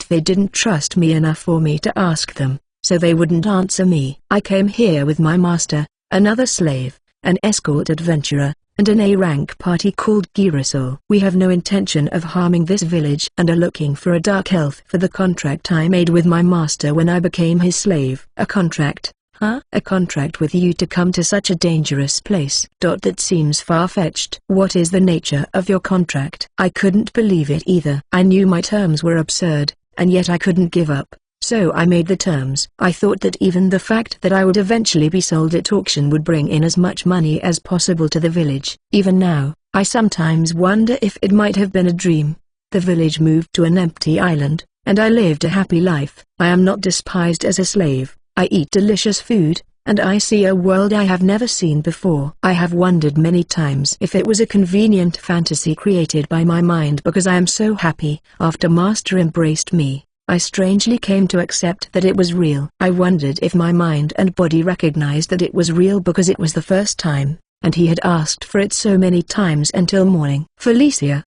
They didn't trust me enough for me to ask them, so they wouldn't answer me. I came here with my master, another slave, an escort adventurer, and an A-rank party called Girasol. We have no intention of harming this village and are looking for a dark elf for the contract I made with my master when I became his slave. A contract? Huh? A contract with you to come to such a dangerous place? That seems far-fetched. What is the nature of your contract? I couldn't believe it either. I knew my terms were absurd, and yet I couldn't give up, so I made the terms. I thought that even the fact that I would eventually be sold at auction would bring in as much money as possible to the village. Even now, I sometimes wonder if it might have been a dream. The village moved to an empty island, and I lived a happy life. I am not despised as a slave. I eat delicious food, and I see a world I have never seen before. I have wondered many times if it was a convenient fantasy created by my mind because I am so happy. After Master embraced me, I strangely came to accept that it was real. I wondered if my mind and body recognized that it was real because it was the first time, and he had asked for it so many times until morning. Felicia,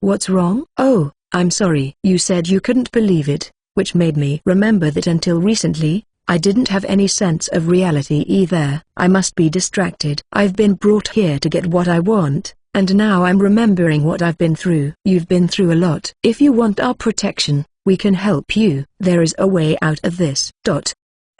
what's wrong? Oh, I'm sorry. You said you couldn't believe it, which made me remember that until recently, I didn't have any sense of reality either. I must be distracted. I've been brought here to get what I want, and now I'm remembering what I've been through. You've been through a lot. If you want our protection, we can help you. There is a way out of this.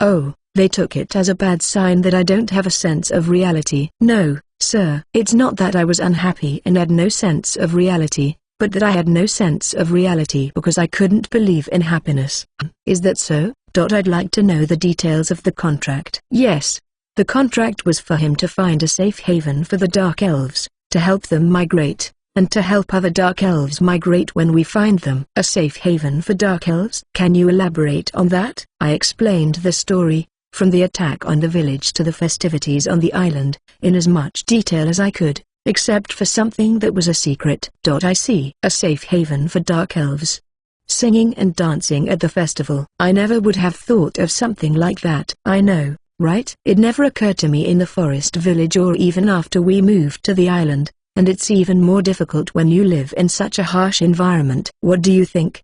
Oh, they took it as a bad sign that I don't have a sense of reality. No, sir. It's not that I was unhappy and had no sense of reality, but that I had no sense of reality because I couldn't believe in happiness. Is that so? I'd like to know the details of the contract. Yes. The contract was for him to find a safe haven for the Dark Elves, to help them migrate, and to help other Dark Elves migrate when we find them. A safe haven for Dark Elves? Can you elaborate on that? I explained the story, from the attack on the village to the festivities on the island, in as much detail as I could, except for something that was a secret. I see. A safe haven for Dark Elves. Singing and dancing at the festival. I never would have thought of something like that. I know, right? It never occurred to me in the forest village or even after we moved to the island, and it's even more difficult when you live in such a harsh environment. What do you think?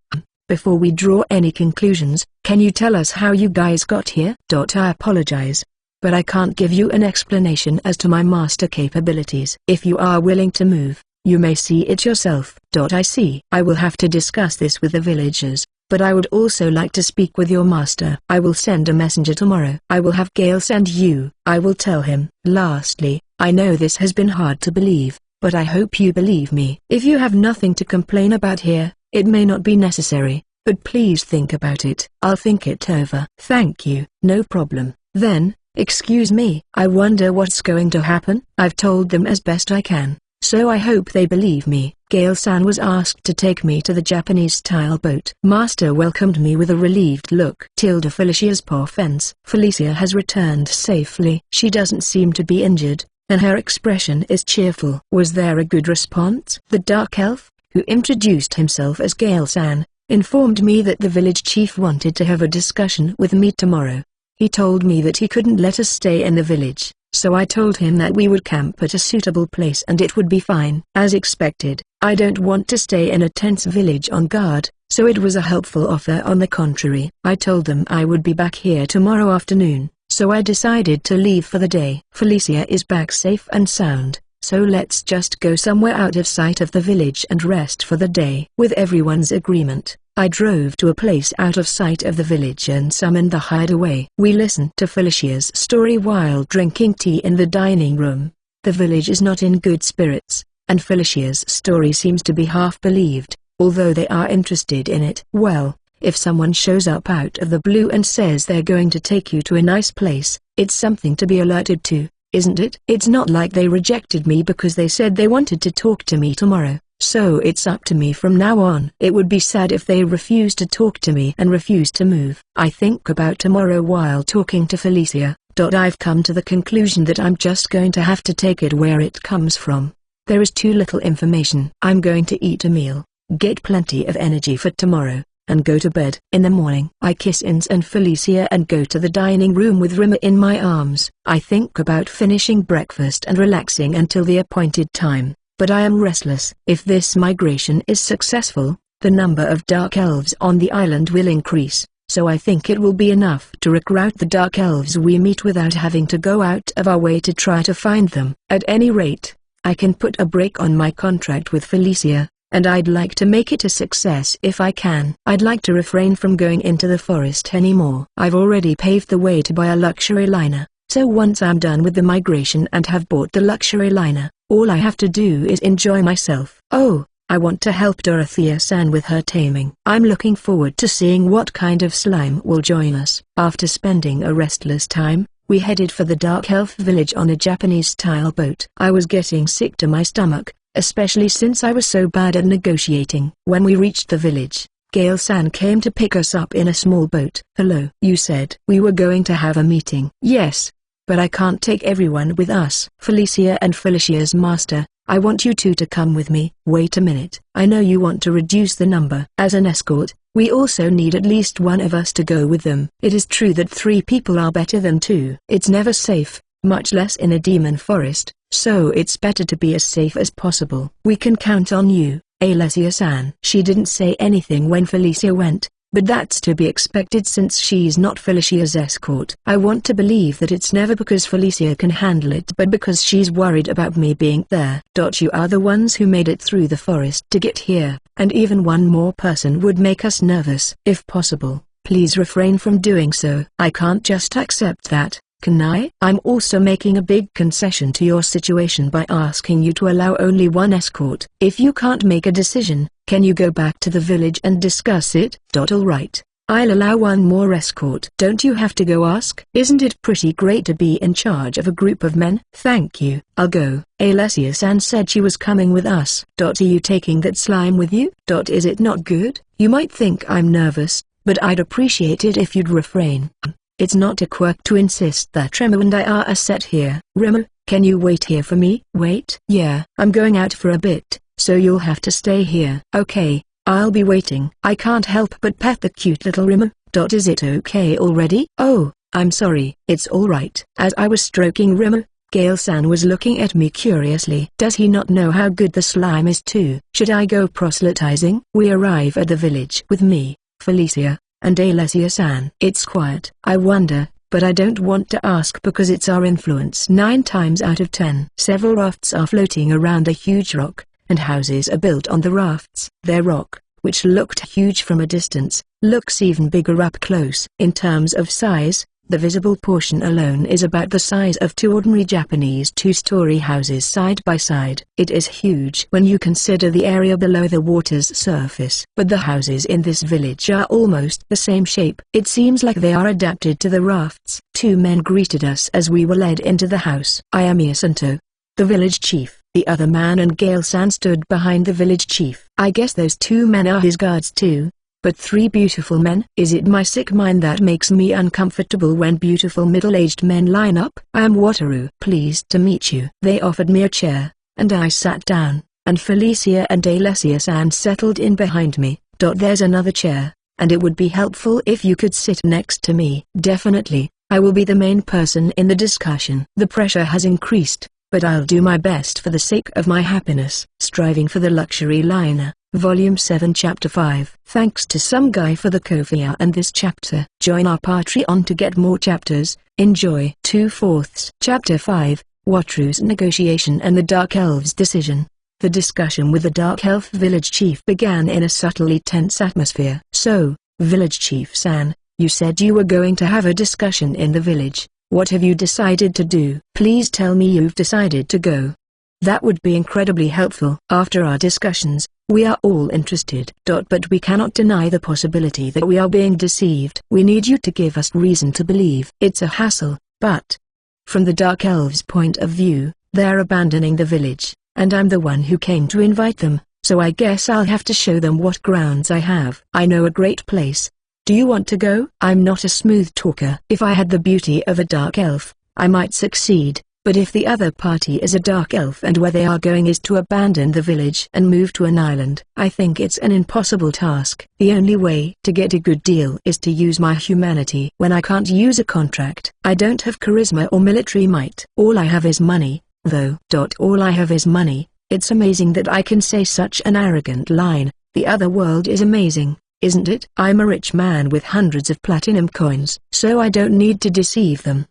Before we draw any conclusions, can you tell us how you guys got here? I apologize, but I can't give you an explanation as to my master capabilities. If you are willing to move, you may see it yourself. I see. I will have to discuss this with the villagers, but I would also like to speak with your master. I will send a messenger tomorrow. I will have Gale send you. I will tell him. Lastly, I know this has been hard to believe, but I hope you believe me. If you have nothing to complain about here, it may not be necessary, but please think about it. I'll think it over. Thank you. No problem. Then, excuse me. I wonder what's going to happen. I've told them as best I can, so I hope they believe me. Gale-san was asked to take me to the Japanese-style boat. Master welcomed me with a relieved look. Felicia's paw fence. Felicia has returned safely. She doesn't seem to be injured, and her expression is cheerful. Was there a good response? The dark elf, who introduced himself as Gale-san, informed me that the village chief wanted to have a discussion with me tomorrow. He told me that he couldn't let us stay in the village, so I told him that we would camp at a suitable place and it would be fine. As expected, I don't want to stay in a tense village on guard, so it was a helpful offer. On the contrary, I told them I would be back here tomorrow afternoon, so I decided to leave for the day. Felicia is back safe and sound, so let's just go somewhere out of sight of the village and rest for the day. With everyone's agreement, I drove to a place out of sight of the village and summoned the hideaway. We listened to Felicia's story while drinking tea in the dining room. The village is not in good spirits, and Felicia's story seems to be half believed, although they are interested in it. Well, if someone shows up out of the blue and says they're going to take you to a nice place, it's something to be alerted to, isn't it? It's not like they rejected me because they said they wanted to talk to me tomorrow, so it's up to me from now on. It would be sad if they refused to talk to me and refused to move. I think about tomorrow while talking to Felicia. I've come to the conclusion that I'm just going to have to take it where it comes from. There is too little information. I'm going to eat a meal, get plenty of energy for tomorrow, and go to bed. In the morning, I kiss Ins and Felicia and go to the dining room with Rimmer in my arms. I think about finishing breakfast and relaxing until the appointed time, but I am restless. If this migration is successful, the number of dark elves on the island will increase, so I think it will be enough to recruit the dark elves we meet without having to go out of our way to try to find them. At any rate, I can put a break on my contract with Felicia, and I'd like to make it a success if I can. I'd like to refrain from going into the forest anymore. I've already paved the way to buy a luxury liner, so once I'm done with the migration and have bought the luxury liner, all I have to do is enjoy myself. Oh, I want to help Dorothea-san with her taming. I'm looking forward to seeing what kind of slime will join us. After spending a restless time, we headed for the Dark Elf village on a Japanese-style boat. I was getting sick to my stomach, especially since I was so bad at negotiating. When we reached the village, Gale-san came to pick us up in a small boat. Hello. You said we were going to have a meeting. Yes, but I can't take everyone with us. Felicia and Felicia's master, I want you two to come with me. Wait a minute. I know you want to reduce the number. As an escort, we also need at least one of us to go with them. It is true that 3 people are better than 2. It's never safe, much less in a demon forest, so it's better to be as safe as possible. We can count on you, Alessia-san. She didn't say anything when Felicia went, but that's to be expected since she's not Felicia's escort. I want to believe that it's never because Felicia can handle it but because she's worried about me being there. You are the ones who made it through the forest to get here, and even one more person would make us nervous. If possible, please refrain from doing so. I can't just accept that, can I? I'm also making a big concession to your situation by asking you to allow only one escort. If you can't make a decision, can you go back to the village and discuss it? All right. I'll allow one more escort. Don't you have to go ask? Isn't it pretty great to be in charge of a group of men? Thank you. I'll go. Alessia-san said she was coming with us. Are you taking that slime with you? Is it not good? You might think I'm nervous, but I'd appreciate it if you'd refrain. It's not a quirk to insist that Remo and I are set here. Remo, can you wait here for me? Wait? Yeah, I'm going out for a bit, so you'll have to stay here. Okay, I'll be waiting. I can't help but pet the cute little Remo. Is it okay already? Oh, I'm sorry. It's alright. As I was stroking Rimmer, Gale-san was looking at me curiously. Does he not know how good the slime is too? Should I go proselytizing? We arrive at the village with me, Felicia, and Alessia-san. It's quiet. I wonder, but I don't want to ask because it's our influence 9 times out of 10. Several rafts are floating around a huge rock, and houses are built on the rafts. Their rock, which looked huge from a distance, looks even bigger up close. In terms of size, the visible portion alone is about the size of 2 ordinary Japanese 2-story houses side by side. It is huge when you consider the area below the water's surface. But the houses in this village are almost the same shape. It seems like they are adapted to the rafts. 2 men greeted us as we were led into the house. I am Iasanto, the village chief. The other man and Gale-san stood behind the village chief. I guess those 2 men are his guards too. But 3 beautiful men? Is it my sick mind that makes me uncomfortable when beautiful middle-aged men line up? I am Wataru. Pleased to meet you. They offered me a chair, and I sat down, and Felicia and Alessia-san settled in behind me. There's another chair, and it would be helpful if you could sit next to me. Definitely, I will be the main person in the discussion. The pressure has increased, but I'll do my best for the sake of my happiness. Striving for the Luxury Liner. Volume 7 Chapter 5. Thanks to some guy for the coffee and this chapter. Join our Patreon to get more chapters. Enjoy. 2/4. Chapter 5, Wataru's Negotiation and the Dark Elf's Decision. The discussion with the Dark Elf village chief began in a subtly tense atmosphere. So, village chief-san, you said you were going to have a discussion in the village. What have you decided to do? Please tell me you've decided to go. That would be incredibly helpful. After our discussions, we are all interested. But we cannot deny the possibility that we are being deceived. We need you to give us reason to believe. It's a hassle, but from the Dark Elves' point of view, they're abandoning the village, and I'm the one who came to invite them, so I guess I'll have to show them what grounds I have. I know a great place. Do you want to go? I'm not a smooth talker. If I had the beauty of a Dark Elf, I might succeed. But if the other party is a Dark Elf and where they are going is to abandon the village and move to an island, I think it's an impossible task. The only way to get a good deal is to use my humanity. When I can't use a contract, I don't have charisma or military might. All I have is money, though. All I have is money. It's amazing that I can say such an arrogant line. The other world is amazing, isn't it? I'm a rich man with hundreds of platinum coins, so I don't need to deceive them.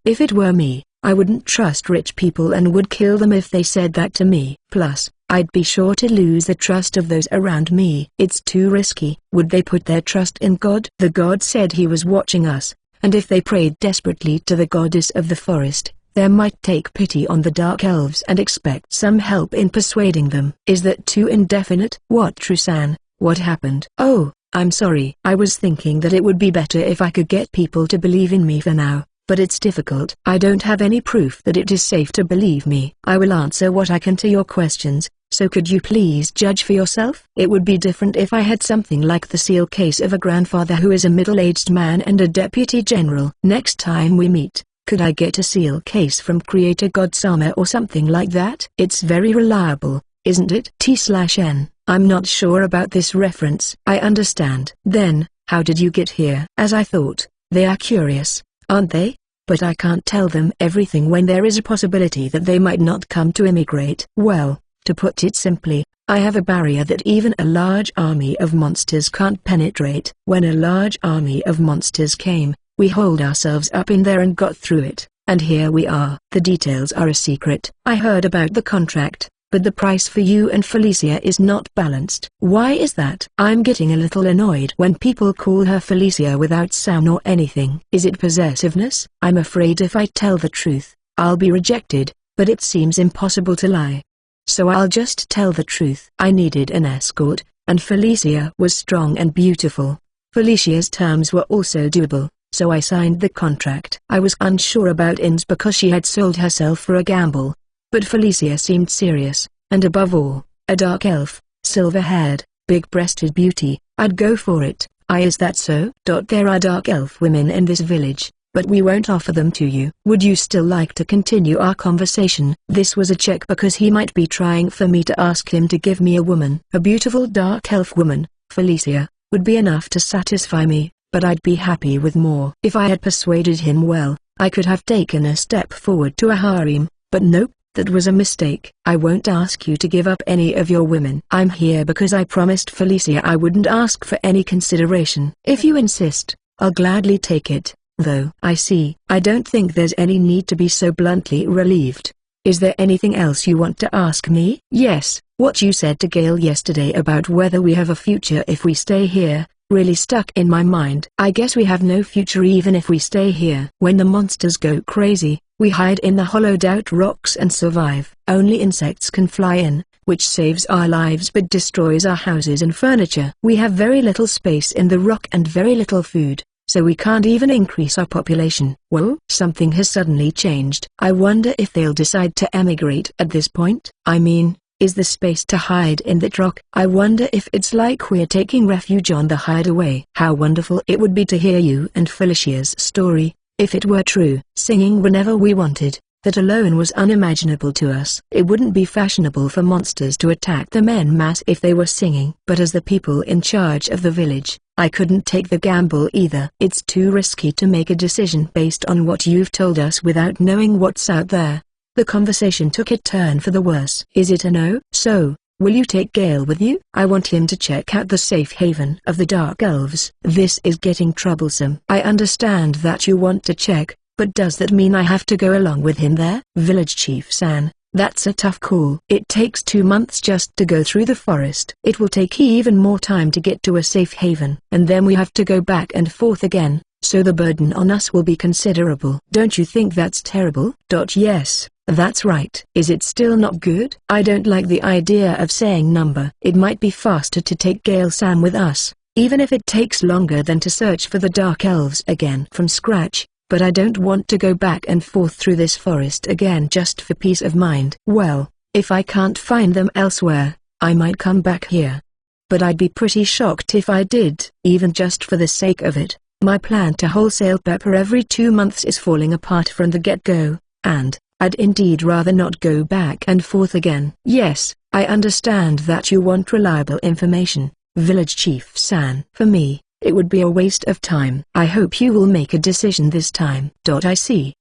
If it were me, I wouldn't trust rich people and would kill them if they said that to me. Plus, I'd be sure to lose the trust of those around me. It's too risky. Would they put their trust in God? The god said he was watching us, and if they prayed desperately to the goddess of the forest, they might take pity on the Dark Elves and expect some help in persuading them. Is that too indefinite? Wataru-san, what happened? Oh, I'm sorry. I was thinking that it would be better if I could get people to believe in me for now. But it's difficult. I don't have any proof that it is safe to believe me. I will answer what I can to your questions, so could you please judge for yourself? It would be different if I had something like the seal case of a grandfather who is a middle-aged man and a deputy general. Next time we meet, could I get a seal case from Creator God Sama or something like that? It's very reliable, isn't it? T/N. I'm not sure about this reference. I understand. Then, how did you get here? As I thought, they are curious, aren't they? But I can't tell them everything when there is a possibility that they might not come to immigrate. Well, to put it simply, I have a barrier that even a large army of monsters can't penetrate. When a large army of monsters came, we holed ourselves up in there and got through it, and here we are. The details are a secret. I heard about the contract, but the price for you and Felicia is not balanced. Why is that? I'm getting a little annoyed when people call her Felicia without sound or anything. Is it possessiveness? I'm afraid if I tell the truth, I'll be rejected, but it seems impossible to lie. So I'll just tell the truth. I needed an escort, and Felicia was strong and beautiful. Felicia's terms were also doable, so I signed the contract. I was unsure about Ins because she had sold herself for a gamble. But Felicia seemed serious, and above all, a dark elf, silver-haired, big-breasted beauty. I'd go for it. Is that so? There are dark elf women in this village, but we won't offer them to you. Would you still like to continue our conversation? This was a check because he might be trying for me to ask him to give me a woman. A beautiful dark elf woman, Felicia, would be enough to satisfy me. but I'd be happy with more. If I had persuaded him well, I could have taken a step forward to a harem, but nope, that was a mistake. I won't ask you to give up any of your women. I'm here because I promised Felicia I wouldn't ask for any consideration. If you insist, I'll gladly take it, though. I see. I don't think there's any need to be so bluntly relieved. Is there anything else you want to ask me? Yes, what you said to Gale yesterday about whether we have a future if we stay here, really stuck in my mind. I guess we have no future even if we stay here. When the monsters go crazy, we hide in the hollowed out rocks and survive. Only insects can fly in, which saves our lives but destroys our houses and furniture. We have very little space in the rock and very little food, so we can't even increase our population. Well, something has suddenly changed. I wonder if they'll decide to emigrate at this point. I mean, is the space to hide in that rock? I wonder if it's like we're taking refuge on the hideaway. How wonderful it would be to hear you and Felicia's story, if it were true. Singing whenever we wanted, that alone was unimaginable to us. It wouldn't be fashionable for monsters to attack them en masse if they were singing. But as the people in charge of the village, I couldn't take the gamble either. It's too risky to make a decision based on what you've told us without knowing what's out there. The conversation took a turn for the worse. Is it a no? So, will you take Gale with you? I want him to check out the safe haven of the Dark Elves. This is getting troublesome. I understand that you want to check, but does that mean I have to go along with him there? Village Chief San, that's a tough call. It takes 2 months just to go through the forest. It will take even more time to get to a safe haven. And then we have to go back and forth again, so the burden on us will be considerable. Don't you think that's terrible? Yes. That's right. Is it still not good? I don't like the idea of saying number. It might be faster to take Gale Sam with us, even if it takes longer than to search for the Dark Elves again from scratch, but I don't want to go back and forth through this forest again just for peace of mind. Well, if I can't find them elsewhere, I might come back here. But I'd be pretty shocked if I did. Even just for the sake of it, my plan to wholesale pepper every 2 months is falling apart from the get-go, and I'd indeed rather not go back and forth again. Yes, I understand that you want reliable information, Village Chief San. For me, it would be a waste of time. I hope you will make a decision this time. I see.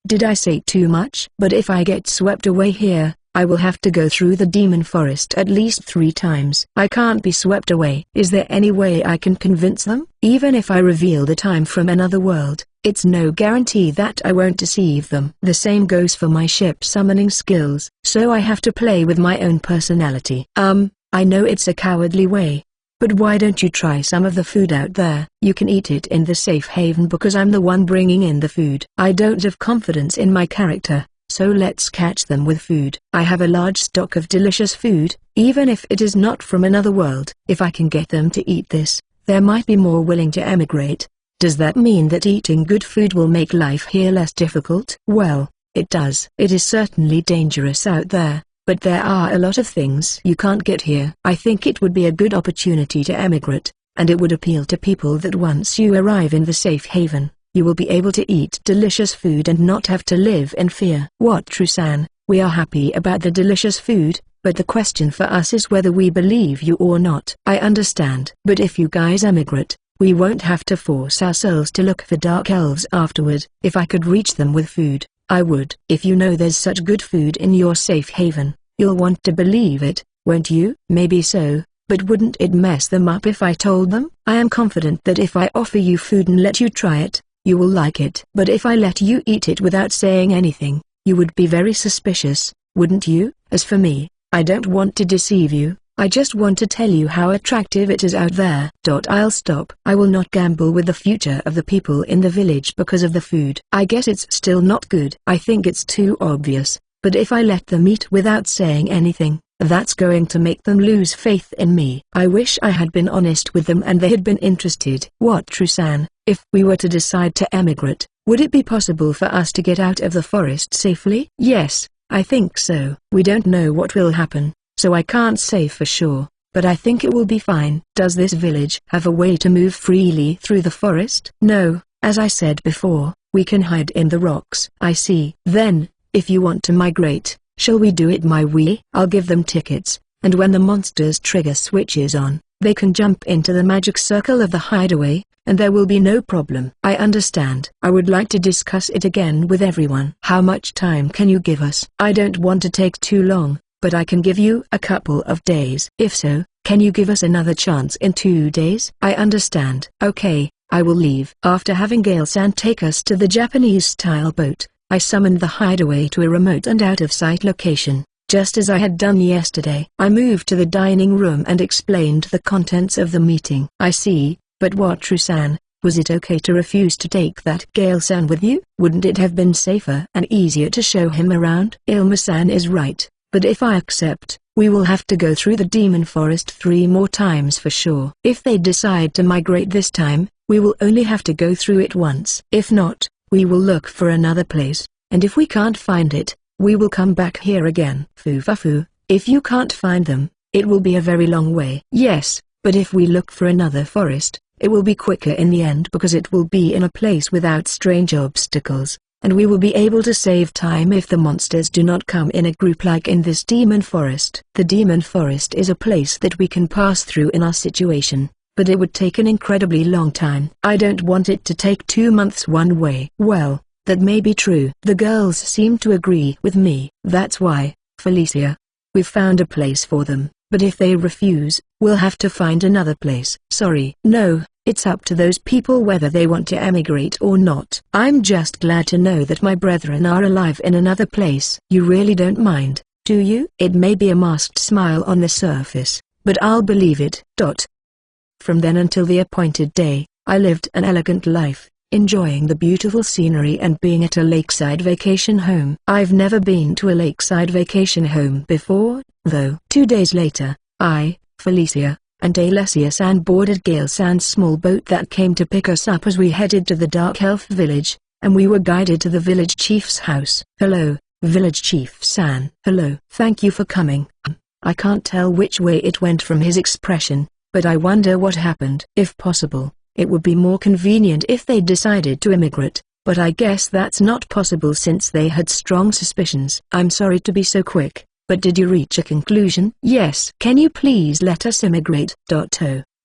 Did I say too much? But if I get swept away here, I will have to go through the demon forest at least 3 times. I can't be swept away. Is there any way I can convince them? Even if I reveal the time from another world, it's no guarantee that I won't deceive them. The same goes for my ship summoning skills, so I have to play with my own personality. I know it's a cowardly way, but why don't you try some of the food out there? You can eat it in the safe haven because I'm the one bringing in the food. I don't have confidence in my character, so let's catch them with food. I have a large stock of delicious food, even if it is not from another world. If I can get them to eat this, they might be more willing to emigrate. Does that mean that eating good food will make life here less difficult? Well, it does. It is certainly dangerous out there, but there are a lot of things you can't get here. I think it would be a good opportunity to emigrate, and it would appeal to people that once you arrive in the safe haven, you will be able to eat delicious food and not have to live in fear. What, Trusan? We are happy about the delicious food, but the question for us is whether we believe you or not. I understand. But if you guys emigrate, we won't have to force ourselves to look for Dark Elves afterward. If I could reach them with food, I would. If you know there's such good food in your safe haven, you'll want to believe it, won't you? Maybe so, but wouldn't it mess them up if I told them? I am confident that if I offer you food and let you try it, you will like it. But if I let you eat it without saying anything, you would be very suspicious, wouldn't you? As for me, I don't want to deceive you. I just want to tell you how attractive it is out there. I'll stop. I will not gamble with the future of the people in the village because of the food. I guess it's still not good. I think it's too obvious, but if I let them eat without saying anything, that's going to make them lose faith in me. I wish I had been honest with them and they had been interested. What, Trusan? If we were to decide to emigrate, would it be possible for us to get out of the forest safely? Yes, I think so. We don't know what will happen, so I can't say for sure, but I think it will be fine. Does this village have a way to move freely through the forest? No, as I said before, we can hide in the rocks. I see. Then, if you want to migrate, shall we do it my way? I'll give them tickets, and when the monsters trigger switches on, they can jump into the magic circle of the hideaway, and there will be no problem. I understand. I would like to discuss it again with everyone. How much time can you give us? I don't want to take too long, but I can give you a couple of days. If so, can you give us another chance in 2 days? I understand. Okay, I will leave. After having Gale-san take us to the Japanese-style boat, I summoned the hideaway to a remote and out-of-sight location. Just as I had done yesterday, I moved to the dining room and explained the contents of the meeting. I see, but what True-san, was it okay to refuse to take that Gale-san with you? Wouldn't it have been safer and easier to show him around? Ilma-san is right, but if I accept, we will have to go through the demon forest 3 more times for sure. If they decide to migrate this time, we will only have to go through it once. If not, we will look for another place, and if we can't find it, we will come back here again. Fufafu, if you can't find them, it will be a very long way. Yes, but if we look for another forest, it will be quicker in the end because it will be in a place without strange obstacles, and we will be able to save time if the monsters do not come in a group like in this demon forest. The demon forest is a place that we can pass through in our situation, but it would take an incredibly long time. I don't want it to take 2 months one way. Well, that may be true. The girls seem to agree with me. That's why, Felicia, we've found a place for them, but if they refuse, we'll have to find another place. Sorry. No, it's up to those people whether they want to emigrate or not. I'm just glad to know that my brethren are alive in another place. You really don't mind, do you? It may be a masked smile on the surface, but I'll believe it. From then until the appointed day, I lived an elegant life, enjoying the beautiful scenery and being at a lakeside vacation home. I've never been to a lakeside vacation home before, though. 2 days later, I, Felicia, and Alessia-san boarded Gale-san's small boat that came to pick us up as we headed to the Dark Elf village, and we were guided to the village chief's house. Hello, village chief-san. Hello. Thank you for coming. I can't tell which way it went from his expression, but I wonder what happened. If possible, it would be more convenient if they decided to immigrate, but I guess that's not possible since they had strong suspicions. I'm sorry to be so quick, but did you reach a conclusion? Yes. Can you please let us immigrate?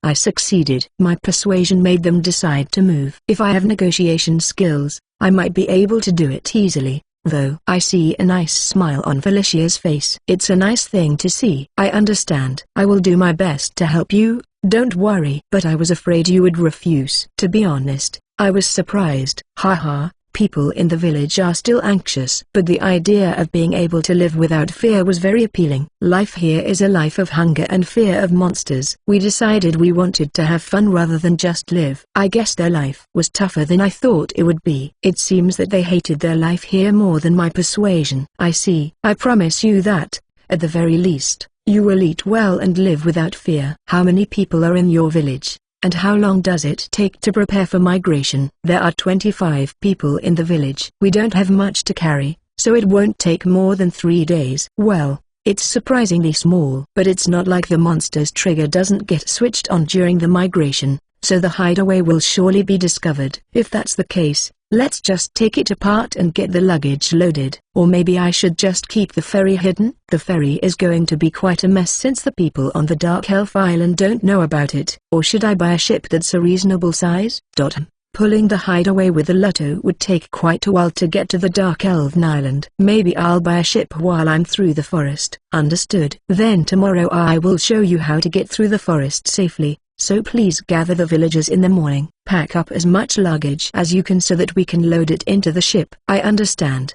I succeeded. My persuasion made them decide to move. If I have negotiation skills, I might be able to do it easily, though. I see a nice smile on Felicia's face. It's a nice thing to see. I understand. I will do my best to help you. Don't worry. But I was afraid you would refuse. To be honest, I was surprised. Haha, people in the village are still anxious. But the idea of being able to live without fear was very appealing. Life here is a life of hunger and fear of monsters. We decided we wanted to have fun rather than just live. I guess their life was tougher than I thought it would be. It seems that they hated their life here more than my persuasion. I see. I promise you that, at the very least, you will eat well and live without fear. How many people are in your village, and how long does it take to prepare for migration? There are 25 people in the village. We don't have much to carry, so it won't take more than 3 days. Well, it's surprisingly small. But it's not like the monster's trigger doesn't get switched on during the migration, so the hideaway will surely be discovered. If that's the case, let's just take it apart and get the luggage loaded. Or maybe I should just keep the ferry hidden? The ferry is going to be quite a mess since the people on the Dark Elf Island don't know about it. Or should I buy a ship that's a reasonable size? Pulling the hideaway with the Lotto would take quite a while to get to the Dark Elven Island. Maybe I'll buy a ship while I'm through the forest. Understood. Then tomorrow I will show you how to get through the forest safely. So please gather the villagers in the morning. Pack up as much luggage as you can so that we can load it into the ship. I understand.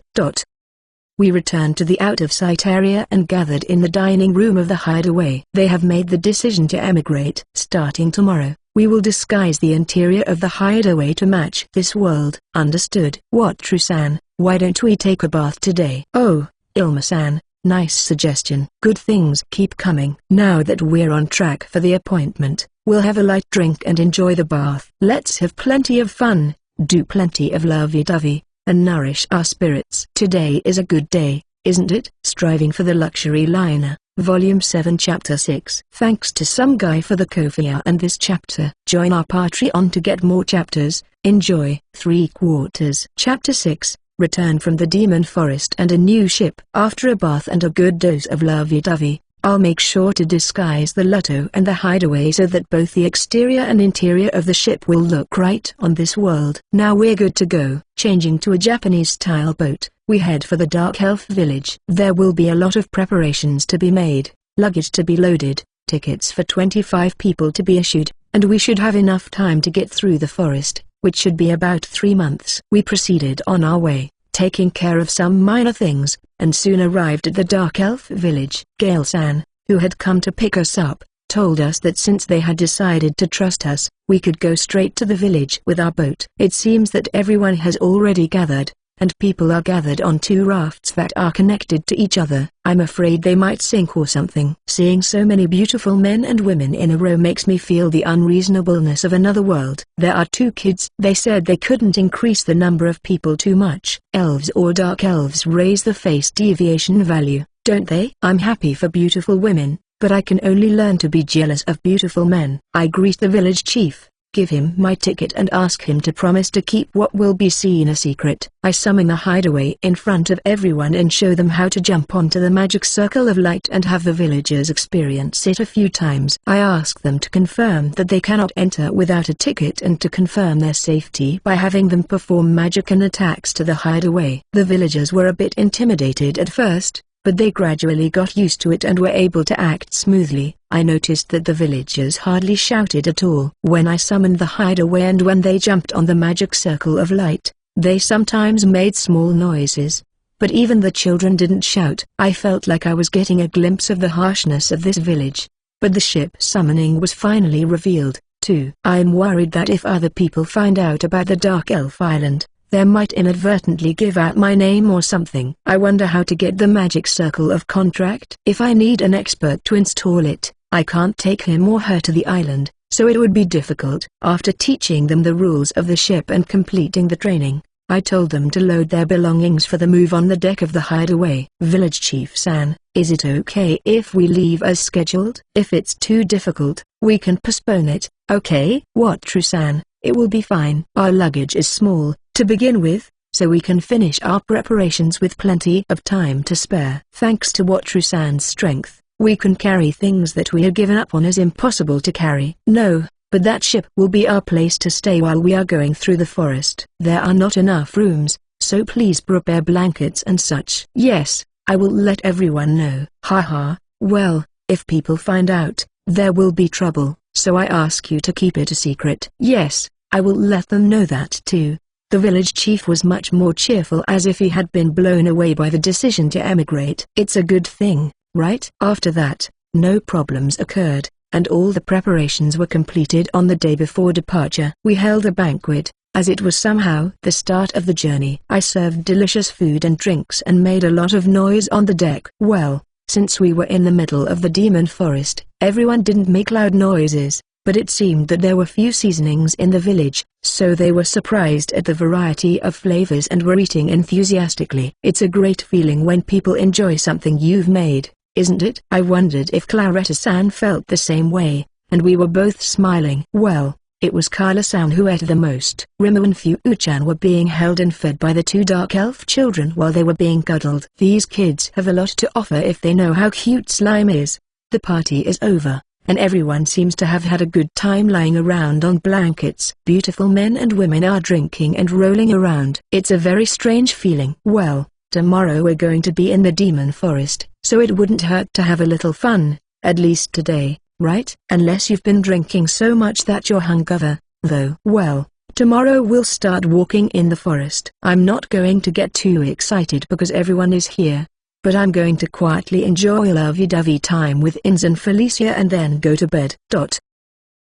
We returned to the out-of-sight area and gathered in the dining room of the hideaway. They have made the decision to emigrate. Starting tomorrow, we will disguise the interior of the hideaway to match this world. Understood. What, True-san, why don't we take a bath today? Oh, Ilma-san, nice suggestion. Good things keep coming. Now that we're on track for the appointment, we'll have a light drink and enjoy the bath. Let's have plenty of fun, do plenty of lovey-dovey, and nourish our spirits. Today is a good day, isn't it? Striving for the Luxury Liner, Volume 7 Chapter 6. Thanks to some guy for the Ko-fi and this chapter. Join our Patreon to get more chapters. Enjoy. 3/4. Chapter 6. Return from the Demon Forest and a new ship. After a bath and a good dose of lovey-dovey, I'll make sure to disguise the Lotto and the hideaway so that both the exterior and interior of the ship will look right on this world. Now we're good to go. Changing to a Japanese-style boat, we head for the Dark Elf village. There will be a lot of preparations to be made, luggage to be loaded, tickets for 25 people to be issued, and we should have enough time to get through the forest, which should be about 3 months. We proceeded on our way, taking care of some minor things, and soon arrived at the Dark Elf village. Gale-san, who had come to pick us up, told us that since they had decided to trust us, we could go straight to the village with our boat. It seems that everyone has already gathered, and people are gathered on 2 rafts that are connected to each other. I'm afraid they might sink or something. Seeing so many beautiful men and women in a row makes me feel the unreasonableness of another world. There are 2 kids. They said they couldn't increase the number of people too much. Elves or dark elves raise the face deviation value, don't they? I'm happy for beautiful women, but I can only learn to be jealous of beautiful men. I greet the village chief, give him my ticket and ask him to promise to keep what will be seen a secret. I summon the hideaway in front of everyone and show them how to jump onto the magic circle of light and have the villagers experience it a few times. I ask them to confirm that they cannot enter without a ticket and to confirm their safety by having them perform magic and attacks to the hideaway. The villagers were a bit intimidated at first, but they gradually got used to it and were able to act smoothly. I noticed that the villagers hardly shouted at all when I summoned the hideaway, and when they jumped on the magic circle of light, they sometimes made small noises. But even the children didn't shout. I felt like I was getting a glimpse of the harshness of this village. But the ship summoning was finally revealed, too. I'm worried that if other people find out about the Dark Elf Island, they might inadvertently give out my name or something. I wonder how to get the magic circle of contract. If I need an expert to install it, I can't take him or her to the island, so it would be difficult. After teaching them the rules of the ship and completing the training, I told them to load their belongings for the move on the deck of the hideaway. Village Chief San, is it okay if we leave as scheduled? If it's too difficult, we can postpone it, okay? What True-san, it will be fine. Our luggage is small, to begin with, so we can finish our preparations with plenty of time to spare. Thanks to what True-san's strength, we can carry things that we had given up on as impossible to carry. No, but that ship will be our place to stay while we are going through the forest. There are not enough rooms, so please prepare blankets and such. Yes, I will let everyone know. Haha, well, if people find out, there will be trouble, so I ask you to keep it a secret. Yes, I will let them know that too. The village chief was much more cheerful, as if he had been blown away by the decision to emigrate. It's a good thing, right? After that, no problems occurred, and all the preparations were completed on the day before departure. We held a banquet, as it was somehow the start of the journey. I served delicious food and drinks and made a lot of noise on the deck. Well, since we were in the middle of the demon forest, everyone didn't make loud noises. But it seemed that there were few seasonings in the village, so they were surprised at the variety of flavors and were eating enthusiastically. It's a great feeling when people enjoy something you've made, isn't it? I wondered if Claretta-san felt the same way, and we were both smiling. Well, it was Carla-san who ate the most. Rimu and Fu-chan were being held and fed by the 2 dark elf children while they were being cuddled. These kids have a lot to offer if they know how cute slime is. The party is over, and everyone seems to have had a good time lying around on blankets. Beautiful men and women are drinking and rolling around. It's a very strange feeling. Well, tomorrow we're going to be in the demon forest, so it wouldn't hurt to have a little fun, at least today, right? Unless you've been drinking so much that you're hungover, though. Well, tomorrow we'll start walking in the forest. I'm not going to get too excited because everyone is here, but I'm going to quietly enjoy lovey-dovey time with Inz and Felicia and then go to bed.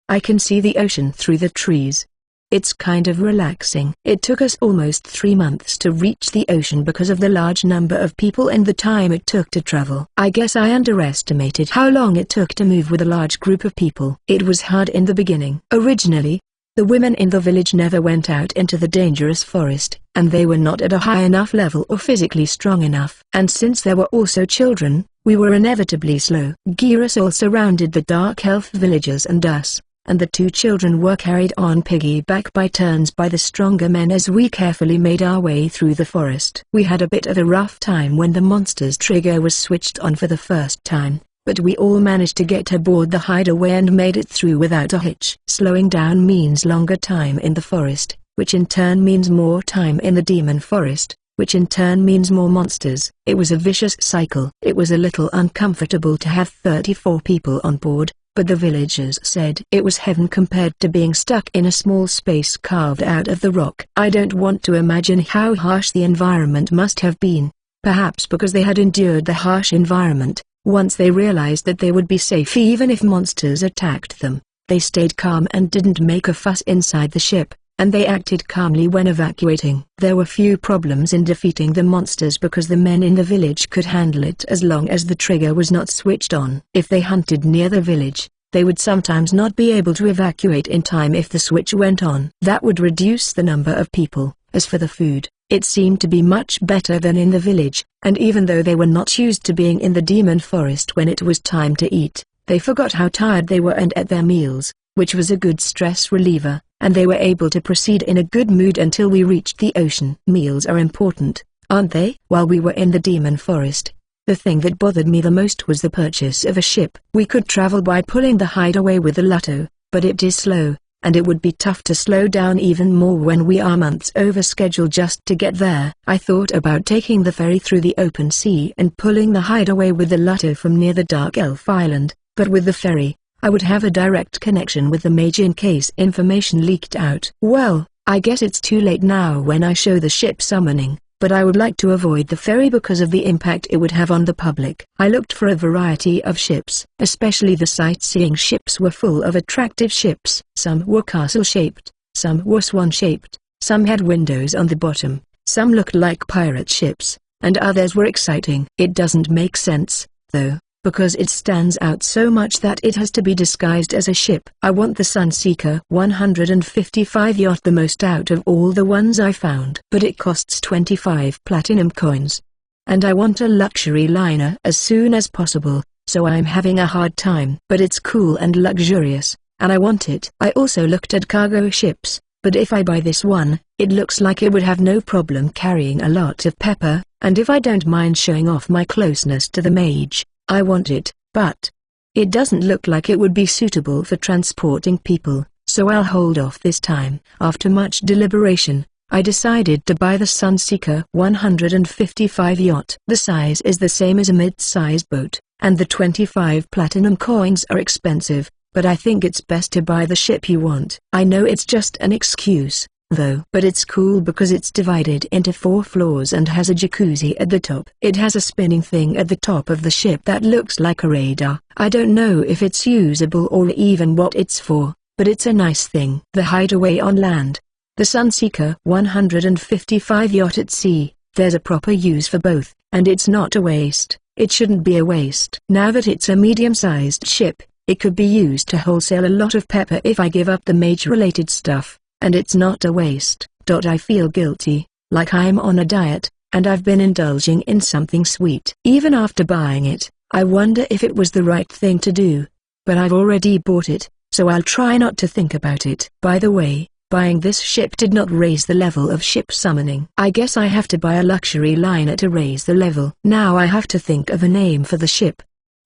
I can see the ocean through the trees. It's kind of relaxing. It took us almost 3 months to reach the ocean because of the large number of people and the time it took to travel. I guess I underestimated how long it took to move with a large group of people. It was hard in the beginning. Originally, the women in the village never went out into the dangerous forest, and they were not at a high enough level or physically strong enough. And since there were also children, we were inevitably slow. Girasol surrounded the dark elf villagers and us, and the 2 children were carried on piggyback by turns by the stronger men as we carefully made our way through the forest. We had a bit of a rough time when the monster's trigger was switched on for the first time. but we all managed to get aboard the hideaway and made it through without a hitch. Slowing down means longer time in the forest, which in turn means more time in the demon forest, which in turn means more monsters. It was a vicious cycle. It was a little uncomfortable to have 34 people on board, but the villagers said it was heaven compared to being stuck in a small space carved out of the rock. I don't want to imagine how harsh the environment must have been. Perhaps because they had endured the harsh environment, once they realized that they would be safe even if monsters attacked them, they stayed calm and didn't make a fuss inside the ship, and they acted calmly when evacuating. There were few problems in defeating the monsters because the men in the village could handle it as long as the trigger was not switched on. If they hunted near the village, they would sometimes not be able to evacuate in time if the switch went on. That would reduce the number of people. As for the food, it seemed to be much better than in the village, and even though they were not used to being in the demon forest when it was time to eat, they forgot how tired they were and ate their meals, which was a good stress reliever, and they were able to proceed in a good mood until we reached the ocean. Meals are important, aren't they? While we were in the demon forest, the thing that bothered me the most was the purchase of a ship. We could travel by pulling the hideaway with the Lotto, but it is slow, and it would be tough to slow down even more when we are months over schedule just to get there. I thought about taking the ferry through the open sea and pulling the hideaway with the Lotto from near the Dark Elf Island, but with the ferry, I would have a direct connection with the Mage in case information leaked out. Well, I guess it's too late now when I show the ship summoning, but I would like to avoid the ferry because of the impact it would have on the public. I looked for a variety of ships, especially the sightseeing ships were full of attractive ships. Some were castle-shaped, some were swan-shaped, some had windows on the bottom, some looked like pirate ships, and others were exciting. It doesn't make sense, though, because it stands out so much that it has to be disguised as a ship. I want the Sunseeker 155 yacht the most out of all the ones I found, but it costs 25 platinum coins. And I want a luxury liner as soon as possible, so I'm having a hard time. But it's cool and luxurious, and I want it. I also looked at cargo ships, but if I buy this one, it looks like it would have no problem carrying a lot of pepper, and if I don't mind showing off my closeness to the mage, I want it, but it doesn't look like it would be suitable for transporting people, so I'll hold off this time. After much deliberation, I decided to buy the Sunseeker 155 yacht. The size is the same as a mid-sized boat, and the 25 platinum coins are expensive, but I think it's best to buy the ship you want. I know it's just an excuse, though, but it's cool because it's divided into 4 floors and has a jacuzzi at the top. It has a spinning thing at the top of the ship that looks like a radar. I don't know if it's usable or even what it's for, but it's a nice thing. The hideaway on land. The Sunseeker 155 yacht at sea. There's a proper use for both, and it's not a waste. It shouldn't be a waste. Now that it's a medium-sized ship, it could be used to wholesale a lot of pepper if I give up the mage-related stuff. And it's not a waste. I feel guilty, like I'm on a diet, and I've been indulging in something sweet. Even after buying it, I wonder if it was the right thing to do. But I've already bought it, so I'll try not to think about it. By the way, buying this ship did not raise the level of ship summoning. I guess I have to buy a luxury liner to raise the level. Now I have to think of a name for the ship,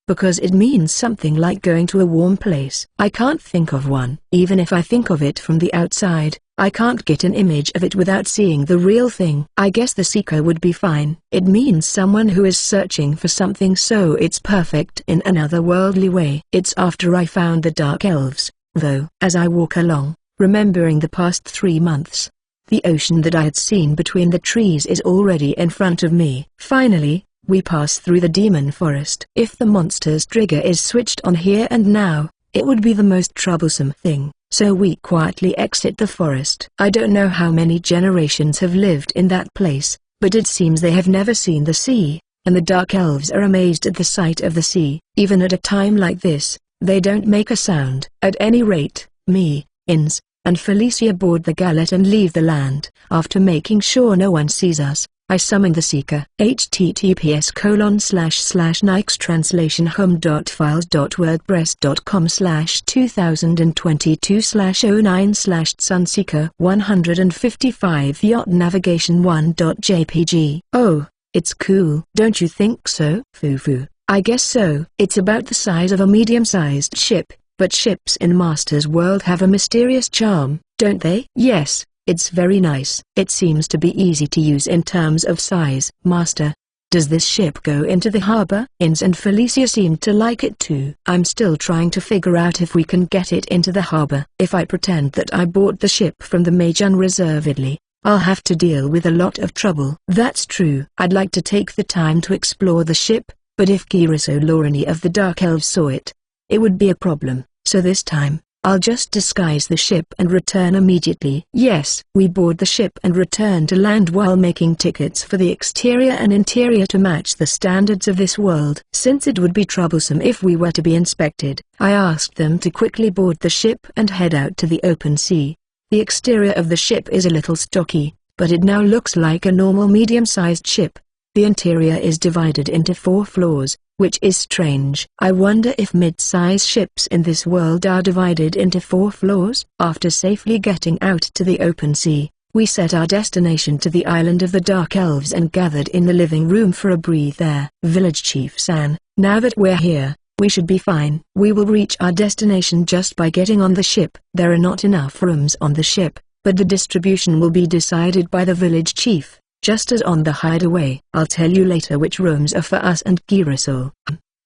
because it means something like going to a warm place. I can't think of one. Even if I think of it from the outside, I can't get an image of it without seeing the real thing. I guess the Seeker would be fine. It means someone who is searching for something, so it's perfect in an otherworldly way. It's after I found the Dark Elves, though. As I walk along, remembering the past 3 months, the ocean that I had seen between the trees is already in front of me. Finally, we pass through the demon forest. If the monster's trigger is switched on here and now, it would be the most troublesome thing, so we quietly exit the forest. I don't know how many generations have lived in that place, but it seems they have never seen the sea, and the Dark Elves are amazed at the sight of the sea. Even at a time like this, they don't make a sound. At any rate, me, Ins, and Felicia board the gallet and leave the land. After making sure no one sees us, I summon the Seeker. https://nikestranslation.wordpress.com/2022/09/Sunseeker 155 yacht navigation 1.jpg. Oh, it's cool. Don't you think so? Foo-foo. I guess so. It's about the size of a medium-sized ship, but ships in Master's world have a mysterious charm, don't they? Yes, it's very nice. It seems to be easy to use in terms of size. Master, does this ship go into the harbor? Ins and Felicia seem to like it too. I'm still trying to figure out if we can get it into the harbor. If I pretend that I bought the ship from the mage unreservedly, I'll have to deal with a lot of trouble. That's true. I'd like to take the time to explore the ship, but if Kiriso Lorani of the Dark Elves saw it, it would be a problem. So this time, I'll just disguise the ship and return immediately. Yes, we board the ship and return to land while making tickets for the exterior and interior to match the standards of this world. Since it would be troublesome if we were to be inspected, I asked them to quickly board the ship and head out to the open sea. The exterior of the ship is a little stocky, but it now looks like a normal medium-sized ship. The interior is divided into 4 floors, which is strange. I wonder if mid-size ships in this world are divided into 4 floors. After safely getting out to the open sea, we set our destination to the island of the Dark Elves and gathered in the living room for a breathe there. Village Chief San, now that we're here, we should be fine. We will reach our destination just by getting on the ship. There are not enough rooms on the ship, but the distribution will be decided by the village chief, just as on the hideaway. I'll tell you later which rooms are for us and Kiriso.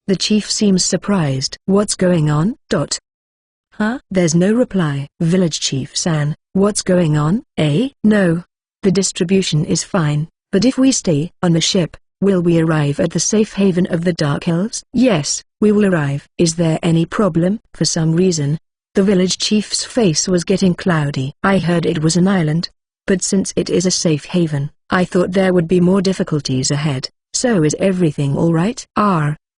The chief seems surprised. What's going on? Huh? There's no reply. Village Chief San, what's going on? No. The distribution is fine, but if we stay on the ship, will we arrive at the safe haven of the Dark Elves? Yes, we will arrive. Is there any problem? For some reason, the village chief's face was getting cloudy. I heard it was an island, but since it is a safe haven, I thought there would be more difficulties ahead. So is everything alright?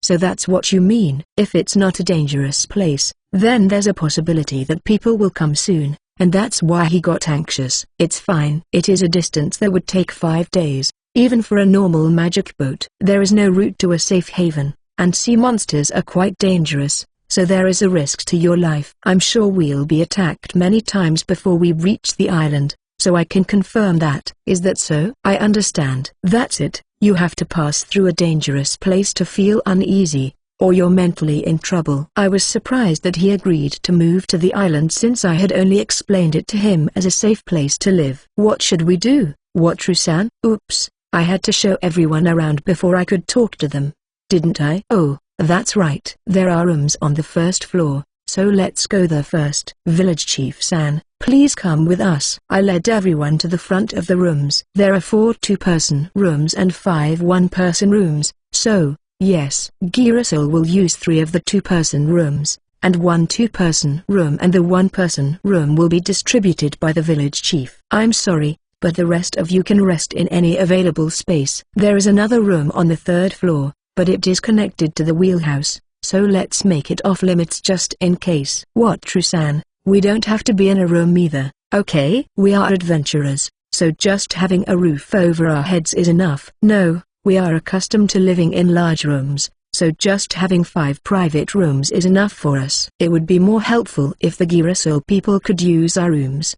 So that's what you mean. If it's not a dangerous place, then there's a possibility that people will come soon, and that's why he got anxious. It's fine. It is a distance that would take 5 days, even for a normal magic boat. There is no route to a safe haven, and sea monsters are quite dangerous, so there is a risk to your life. I'm sure we'll be attacked many times before we reach the island, so I can confirm that. Is that so? I understand. That's it. You have to pass through a dangerous place to feel uneasy, or you're mentally in trouble. I was surprised that he agreed to move to the island since I had only explained it to him as a safe place to live. What should we do? What, Trusan? Oops, I had to show everyone around before I could talk to them, didn't I? Oh, that's right. There are rooms on the first floor, so let's go there first. Village Chief San, please come with us. I led everyone to the front of the rooms. There are 4 two-person rooms and 5 one-person rooms, so, yes, Girasol will use 3 of the two-person rooms, and 1 two-person room, and the one-person room will be distributed by the village chief. I'm sorry, but the rest of you can rest in any available space. There is another room on the 3rd floor, but it is connected to the wheelhouse, so let's make it off limits just in case. What, Trusan? We don't have to be in a room either, okay? We are adventurers, so just having a roof over our heads is enough. No, we are accustomed to living in large rooms, so just having 5 private rooms is enough for us. It would be more helpful if the Girasol people could use our rooms.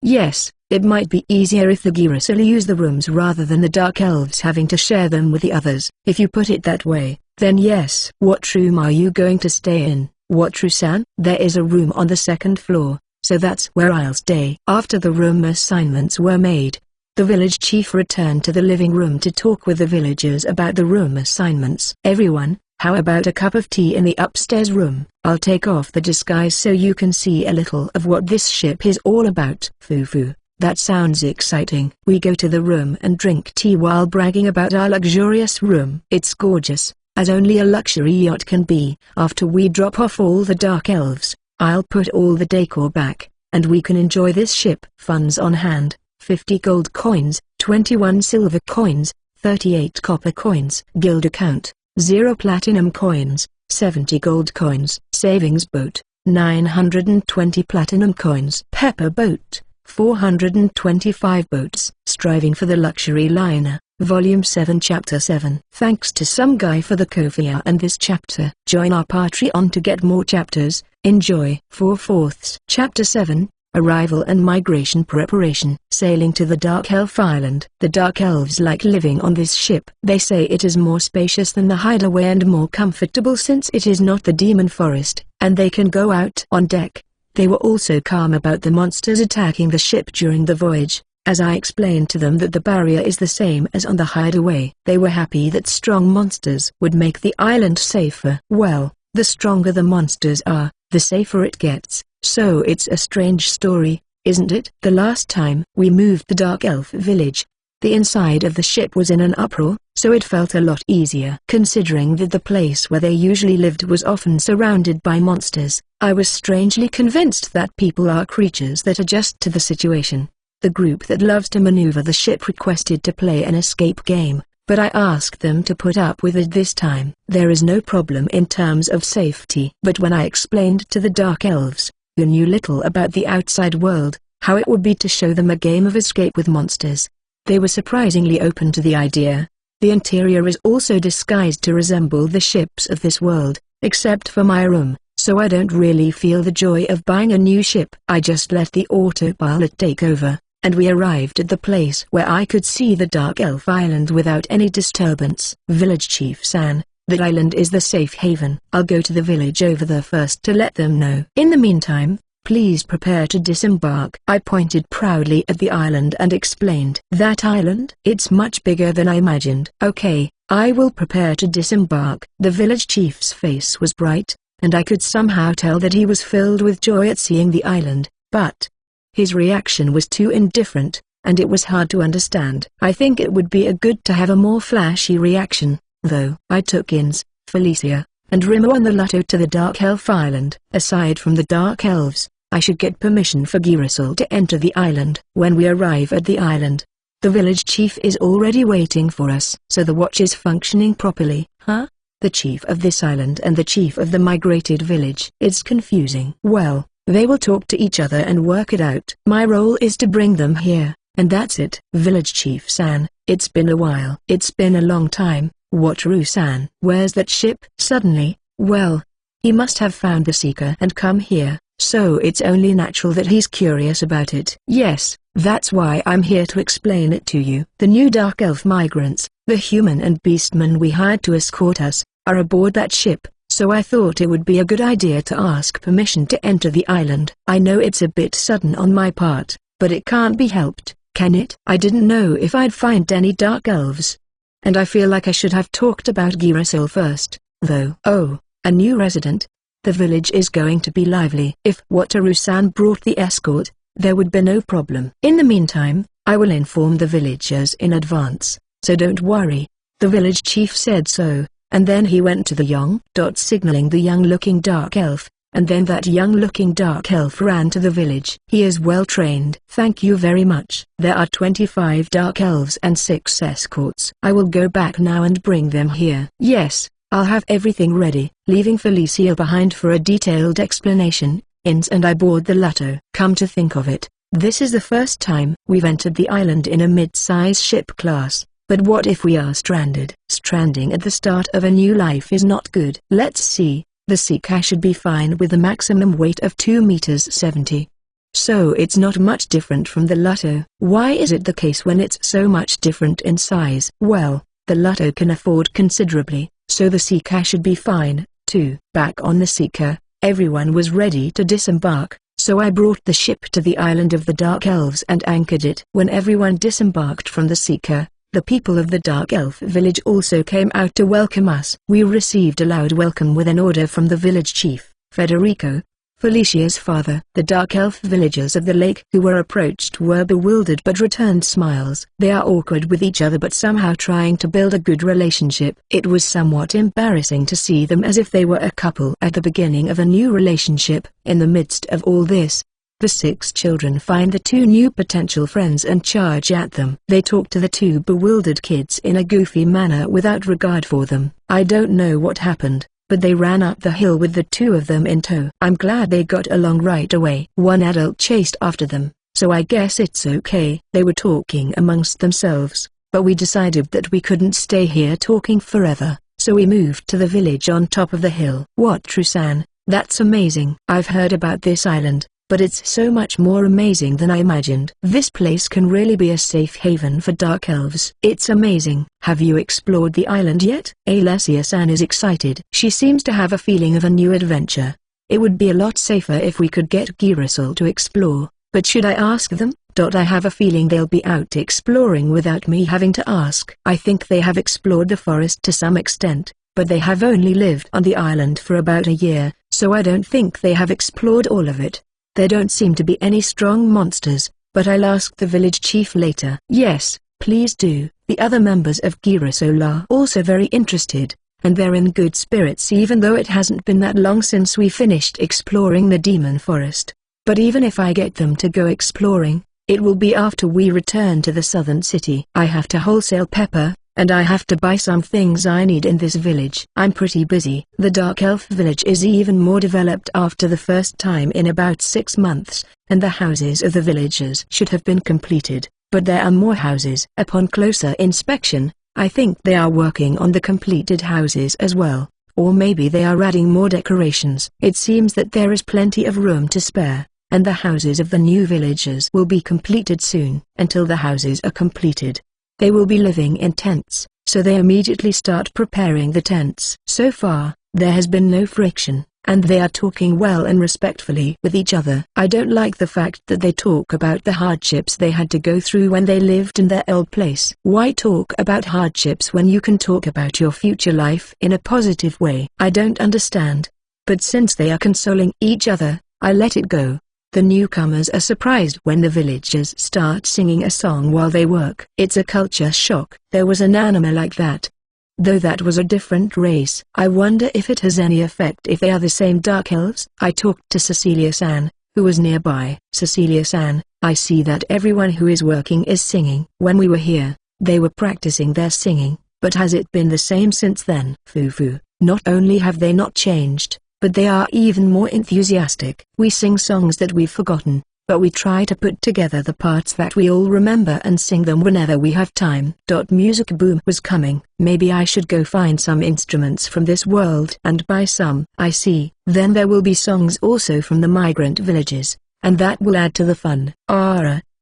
Yes, it might be easier if the Girasol use the rooms rather than the Dark Elves having to share them with the others. If you put it that way, then yes. What room are you going to stay in? What, Trusan? There is a room on the 2nd floor, so that's where I'll stay. After the room assignments were made, the village chief returned to the living room to talk with the villagers about the room assignments. Everyone, how about a cup of tea in the upstairs room? I'll take off the disguise so you can see a little of what this ship is all about. Foo-foo, that sounds exciting. We go to the room and drink tea while bragging about our luxurious room. It's gorgeous, as only a luxury yacht can be. After we drop off all the Dark Elves, I'll put all the decor back, and we can enjoy this ship. Funds on hand: 50 gold coins, 21 silver coins, 38 copper coins. Guild account: 0 platinum coins, 70 gold coins. Savings boat: 920 platinum coins. Pepper boat: 425 boats. Striving for the luxury liner. Volume 7 Chapter 7. Thanks to some guy for the Ko-fi and this chapter. Join our Patreon to get more chapters. Enjoy. 4/4. Chapter 7. Arrival and migration preparation. Sailing to the Dark Elf Island. The Dark Elves like living on this ship. They say it is more spacious than the hideaway and more comfortable since it is not the demon forest, and they can go out on deck. They were also calm about the monsters attacking the ship during the voyage, as I explained to them that the barrier is the same as on the hideaway. They were happy that strong monsters would make the island safer. Well, the stronger the monsters are, the safer it gets, so it's a strange story, isn't it? The last time we moved the Dark Elf village, the inside of the ship was in an uproar, so it felt a lot easier. Considering that the place where they usually lived was often surrounded by monsters, I was strangely convinced that people are creatures that adjust to the situation. The group that loves to maneuver the ship requested to play an escape game, but I asked them to put up with it this time. There is no problem in terms of safety. But when I explained to the Dark Elves, who knew little about the outside world, how it would be to show them a game of escape with monsters, they were surprisingly open to the idea. The interior is also disguised to resemble the ships of this world, except for my room, so I don't really feel the joy of buying a new ship. I just let the autopilot take over, and we arrived at the place where I could see the Dark Elf Island without any disturbance. Village Chief San, that island is the safe haven. I'll go to the village over there first to let them know. In the meantime, please prepare to disembark. I pointed proudly at the island and explained. That island? It's much bigger than I imagined. Okay, I will prepare to disembark. The village chief's face was bright, and I could somehow tell that he was filled with joy at seeing the island, but his reaction was too indifferent, and it was hard to understand. I think it would be good to have a more flashy reaction, though. I took Ins, Felicia, and Rimo on the Lotto to the Dark Elf Island. Aside from the Dark Elves, I should get permission for Girasol to enter the island. When we arrive at the island, the village chief is already waiting for us. So the watch is functioning properly, huh? The chief of this island and the chief of the migrated village. It's confusing. Well, they will talk to each other and work it out. My role is to bring them here, and that's it. Village Chief San, it's been a while. It's been a long time. Wataru-san. Where's that ship? Suddenly, well, he must have found the seeker and come here, so it's only natural that he's curious about it. Yes, that's why I'm here to explain it to you. The new Dark Elf migrants, the human and beastmen we hired to escort us, are aboard that ship, so I thought it would be a good idea to ask permission to enter the island. I know it's a bit sudden on my part, but it can't be helped, can it? I didn't know if I'd find any Dark Elves, and I feel like I should have talked about Girasol first, though. Oh, a new resident? The village is going to be lively. If Wataru-san brought the escort, there would be no problem. In the meantime, I will inform the villagers in advance, so don't worry. The village chief said so, and then he went to the signaling the young-looking Dark Elf, and then that young-looking Dark Elf ran to the village. He is well trained. Thank you very much. There are 25 Dark Elves and 6 escorts. I will go back now and bring them here. Yes, I'll have everything ready. Leaving Felicia behind for a detailed explanation, Ins and I board the Lotto. Come to think of it, this is the first time we've entered the island in a mid-size ship class. But what if we are stranded? Stranding at the start of a new life is not good. Let's see. The Isekai should be fine with a maximum weight of 2 meters 70. So it's not much different from the Lotto. Why is it the case when it's so much different in size? Well, the Lotto can afford considerably, so the Isekai should be fine, too. Back on the Isekai, everyone was ready to disembark, so I brought the ship to the island of the Dark Elves and anchored it. When everyone disembarked from the Isekai, the people of the Dark Elf village also came out to welcome us. We received a loud welcome with an order from the village chief, Federico, Felicia's father. The Dark Elf villagers of the lake who were approached were bewildered but returned smiles. They are awkward with each other but somehow trying to build a good relationship. It was somewhat embarrassing to see them as if they were a couple at the beginning of a new relationship. In the midst of all this, the 6 children find the 2 new potential friends and charge at them. They talk to the 2 bewildered kids in a goofy manner without regard for them. I don't know what happened, but they ran up the hill with the 2 of them in tow. I'm glad they got along right away. One adult chased after them, so I guess it's okay. They were talking amongst themselves, but we decided that we couldn't stay here talking forever, so we moved to the village on top of the hill. Wataru-san, that's amazing. I've heard about this island, but it's so much more amazing than I imagined. This place can really be a safe haven for dark elves. It's amazing. Have you explored the island yet? Alessia-san is excited. She seems to have a feeling of a new adventure. It would be a lot safer if we could get Girasol to explore, but should I ask them? I have a feeling they'll be out exploring without me having to ask. I think they have explored the forest to some extent, but they have only lived on the island for about a year, so I don't think they have explored all of it. There don't seem to be any strong monsters, but I'll ask the village chief later. Yes, please do. The other members of Girasol are also very interested, and they're in good spirits even though it hasn't been that long since we finished exploring the demon forest. But even if I get them to go exploring, it will be after we return to the southern city. I have to wholesale pepper, and I have to buy some things I need in this village. I'm pretty busy. The Dark Elf village is even more developed after the first time in about 6 months, and the houses of the villagers should have been completed, but there are more houses. Upon closer inspection, I think they are working on the completed houses as well, or maybe they are adding more decorations. It seems that there is plenty of room to spare, and the houses of the new villagers will be completed soon. Until the houses are completed, they will be living in tents, so they immediately start preparing the tents. So far, there has been no friction, and they are talking well and respectfully with each other. I don't like the fact that they talk about the hardships they had to go through when they lived in their old place. Why talk about hardships when you can talk about your future life in a positive way? I don't understand. But since they are consoling each other, I let it go. The newcomers are surprised when the villagers start singing a song while they work. It's a culture shock. There was an anime like that, though that was a different race. I wonder if it has any effect if they are the same dark elves. I talked to Cecilia-san, who was nearby. Cecilia-san, I see that everyone who is working is singing. When we were here, they were practicing their singing, but has it been the same since then? Fufu, not only have they not changed, but they are even more enthusiastic. We sing songs that we've forgotten, but we try to put together the parts that we all remember and sing them whenever we have time. Music boom was coming. Maybe I should go find some instruments from this world and buy some. I see. Then there will be songs also from the migrant villages, and that will add to the fun.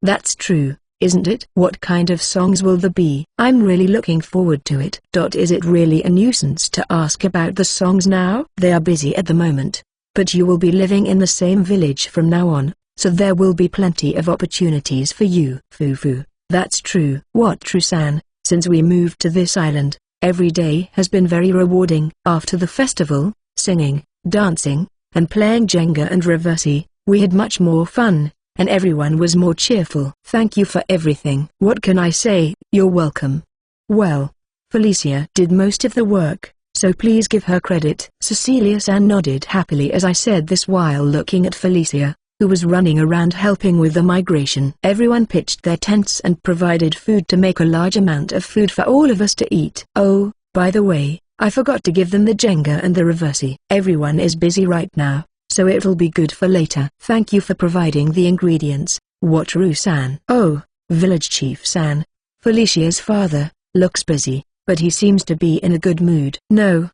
That's true, isn't it? What kind of songs will there be? I'm really looking forward to it. Is it really a nuisance to ask about the songs now? They are busy at the moment, but you will be living in the same village from now on, so there will be plenty of opportunities for you. Fufu, that's true. What true-san? Since we moved to this island, every day has been very rewarding. After the festival, singing, dancing, and playing Jenga and Reversi, we had much more fun, and everyone was more cheerful. Thank you for everything. What can I say? You're welcome. Well, Felicia did most of the work, so please give her credit. Cecilia-san nodded happily as I said this while looking at Felicia, who was running around helping with the migration. Everyone pitched their tents and provided food to make a large amount of food for all of us to eat. Oh, by the way, I forgot to give them the Jenga and the Reversi. Everyone is busy right now, so it'll be good for later. Thank you for providing the ingredients, Wataru-san. Oh, Village Chief-san. Felicia's father looks busy, but he seems to be in a good mood. No,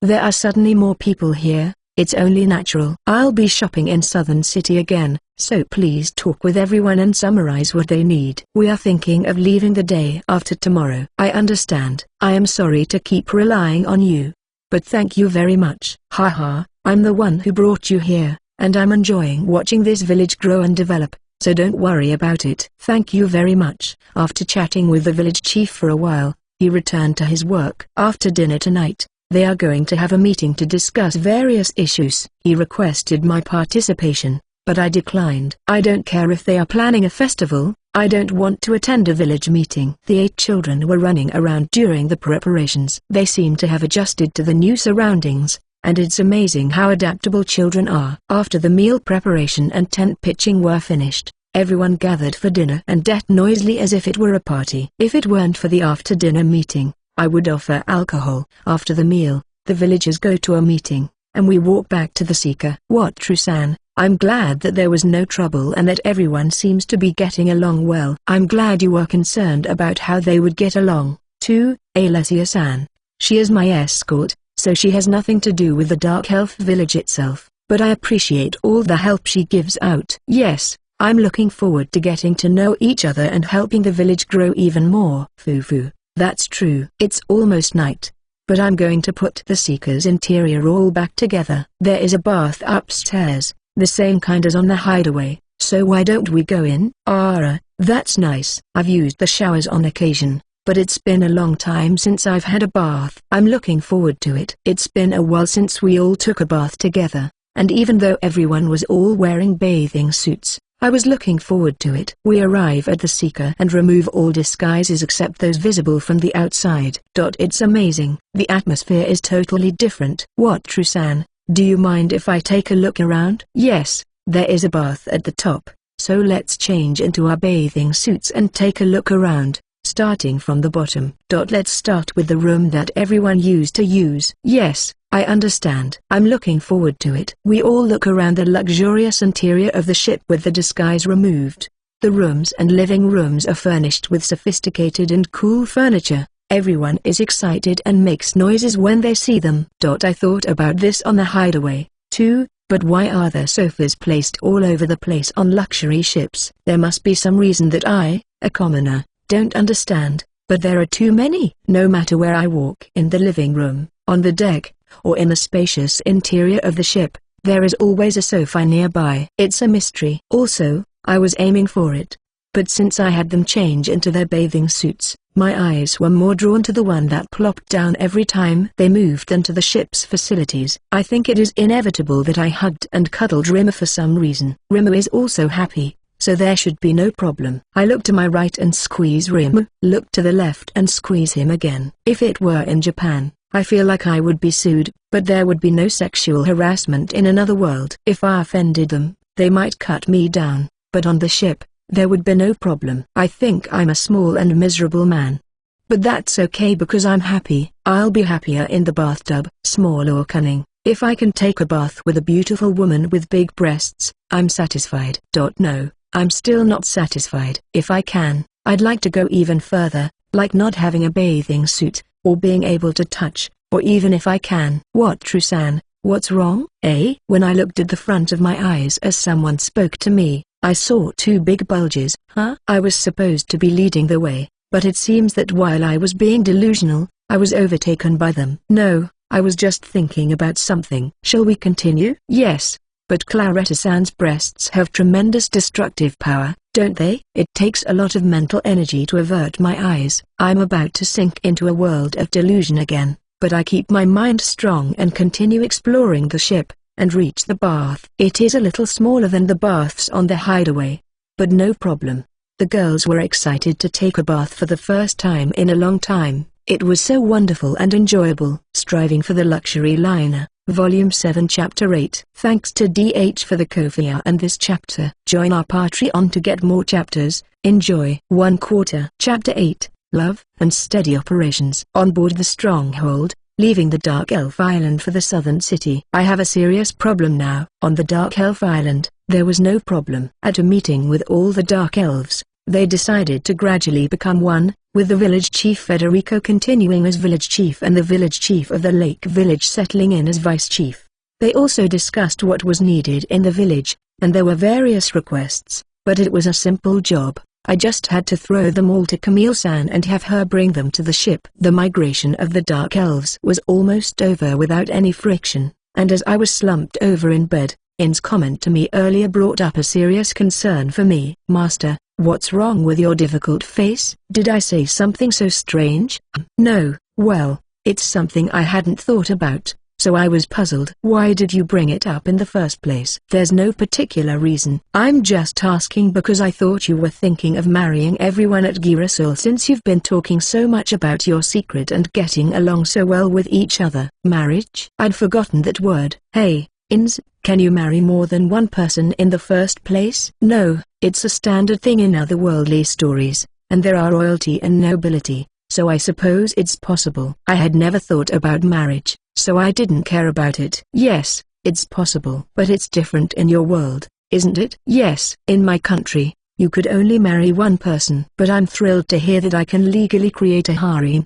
there are suddenly more people here. It's only natural. I'll be shopping in Southern City again, so please talk with everyone and summarize what they need. We are thinking of leaving the day after tomorrow. I understand. I am sorry to keep relying on you, but thank you very much. Haha, I'm the one who brought you here, and I'm enjoying watching this village grow and develop, so don't worry about it. Thank you very much. After chatting with the village chief for a while, he returned to his work. After dinner tonight, they are going to have a meeting to discuss various issues. He requested my participation, but I declined. I don't care if they are planning a festival, I don't want to attend a village meeting. The 8 children were running around during the preparations. They seem to have adjusted to the new surroundings, and it's amazing how adaptable children are. After the meal preparation and tent pitching were finished, everyone gathered for dinner and ate noisily as if it were a party. If it weren't for the after-dinner meeting, I would offer alcohol. After the meal, the villagers go to a meeting, and we walk back to the seeker. What Trusan, I'm glad that there was no trouble and that everyone seems to be getting along well. I'm glad you were concerned about how they would get along, too, Alessia-san. She is my escort, so she has nothing to do with the Dark Elf village itself, but I appreciate all the help she gives out. Yes, I'm looking forward to getting to know each other and helping the village grow even more. Fufu, that's true. It's almost night, but I'm going to put the Seeker's interior all back together. There is a bath upstairs, the same kind as on the hideaway, so why don't we go in? That's nice. I've used the showers on occasion, but it's been a long time since I've had a bath. I'm looking forward to it. It's been a while since we all took a bath together, and even though everyone was all wearing bathing suits, I was looking forward to it. We arrive at the Seeker and remove all disguises except those visible from the outside. It's amazing. The atmosphere is totally different. What, Trusan, do you mind if I take a look around? Yes, there is a bath at the top, so let's change into our bathing suits and take a look around, starting from the bottom. Let's start with the room that everyone used to use. Yes, I understand. I'm looking forward to it. We all look around the luxurious interior of the ship with the disguise removed. The rooms and living rooms are furnished with sophisticated and cool furniture. Everyone is excited and makes noises when they see them. I thought about this on the hideaway, too, but why are there sofas placed all over the place on luxury ships? There must be some reason that I, a commoner, don't understand, but there are too many. No matter where I walk, in the living room, on the deck, or in the spacious interior of the ship, there is always a sofa nearby. It's a mystery. Also, I was aiming for it, but since I had them change into their bathing suits, my eyes were more drawn to the one that plopped down every time they moved into the ship's facilities. I think it is inevitable that I hugged and cuddled Rimmer for some reason. Rimmer is also happy, so there should be no problem. I look to my right and squeeze Rimmer, look to the left and squeeze him again. If it were in Japan, I feel like I would be sued, but there would be no sexual harassment in another world. If I offended them, they might cut me down, but on the ship, there would be no problem. I think I'm a small and miserable man. But that's okay because I'm happy. I'll be happier in the bathtub, small or cunning. If I can take a bath with a beautiful woman with big breasts, I'm satisfied. No, I'm still not satisfied. If I can, I'd like to go even further, like not having a bathing suit, or being able to touch, or even if I can. What, Trusan, what's wrong? When I looked at the front of my eyes as someone spoke to me, I saw two big bulges. I was supposed to be leading the way, but it seems that while I was being delusional, I was overtaken by them. No, I was just thinking about something. Shall we continue? Yes, but Claretta-san's breasts have tremendous destructive power, don't they? It takes a lot of mental energy to avert my eyes. I'm about to sink into a world of delusion again, but I keep my mind strong and continue exploring the ship, and reach the bath. It is a little smaller than the baths on the hideaway, but no problem. The girls were excited to take a bath for the first time in a long time. It was so wonderful and enjoyable. Striving for the Luxury Liner, Volume 7 Chapter 8. Thanks to DH for the Ko-fi and this chapter. Join our Patreon to get more chapters. Enjoy. 1/4. Chapter 8, Love and Steady Operations. On board the Stronghold, leaving the Dark Elf Island for the southern city. I have a serious problem now. On the Dark Elf Island, there was no problem. At a meeting with all the Dark Elves, they decided to gradually become one, with the village chief Federico continuing as village chief and the village chief of the Lake Village settling in as vice chief. They also discussed what was needed in the village, and there were various requests, but it was a simple job. I just had to throw them all to Camille-san and have her bring them to the ship. The migration of the Dark Elves was almost over without any friction, and as I was slumped over in bed, In's comment to me earlier brought up a serious concern for me. Master, what's wrong with your difficult face? Did I say something so strange? No, well, it's something I hadn't thought about, so I was puzzled. Why did you bring it up in the first place? There's no particular reason. I'm just asking because I thought you were thinking of marrying everyone at Girasol since you've been talking so much about your secret and getting along so well with each other. Marriage? I'd forgotten that word. Hey, Ins, can you marry more than one person in the first place? No, it's a standard thing in otherworldly stories, and there are royalty and nobility, so I suppose it's possible. I had never thought about marriage, so I didn't care about it. Yes, it's possible. But it's different in your world, isn't it? Yes. In my country, you could only marry one person. But I'm thrilled to hear that I can legally create a harem.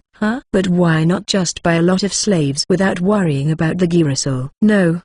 But why not just buy a lot of slaves without worrying about the Girasol? No,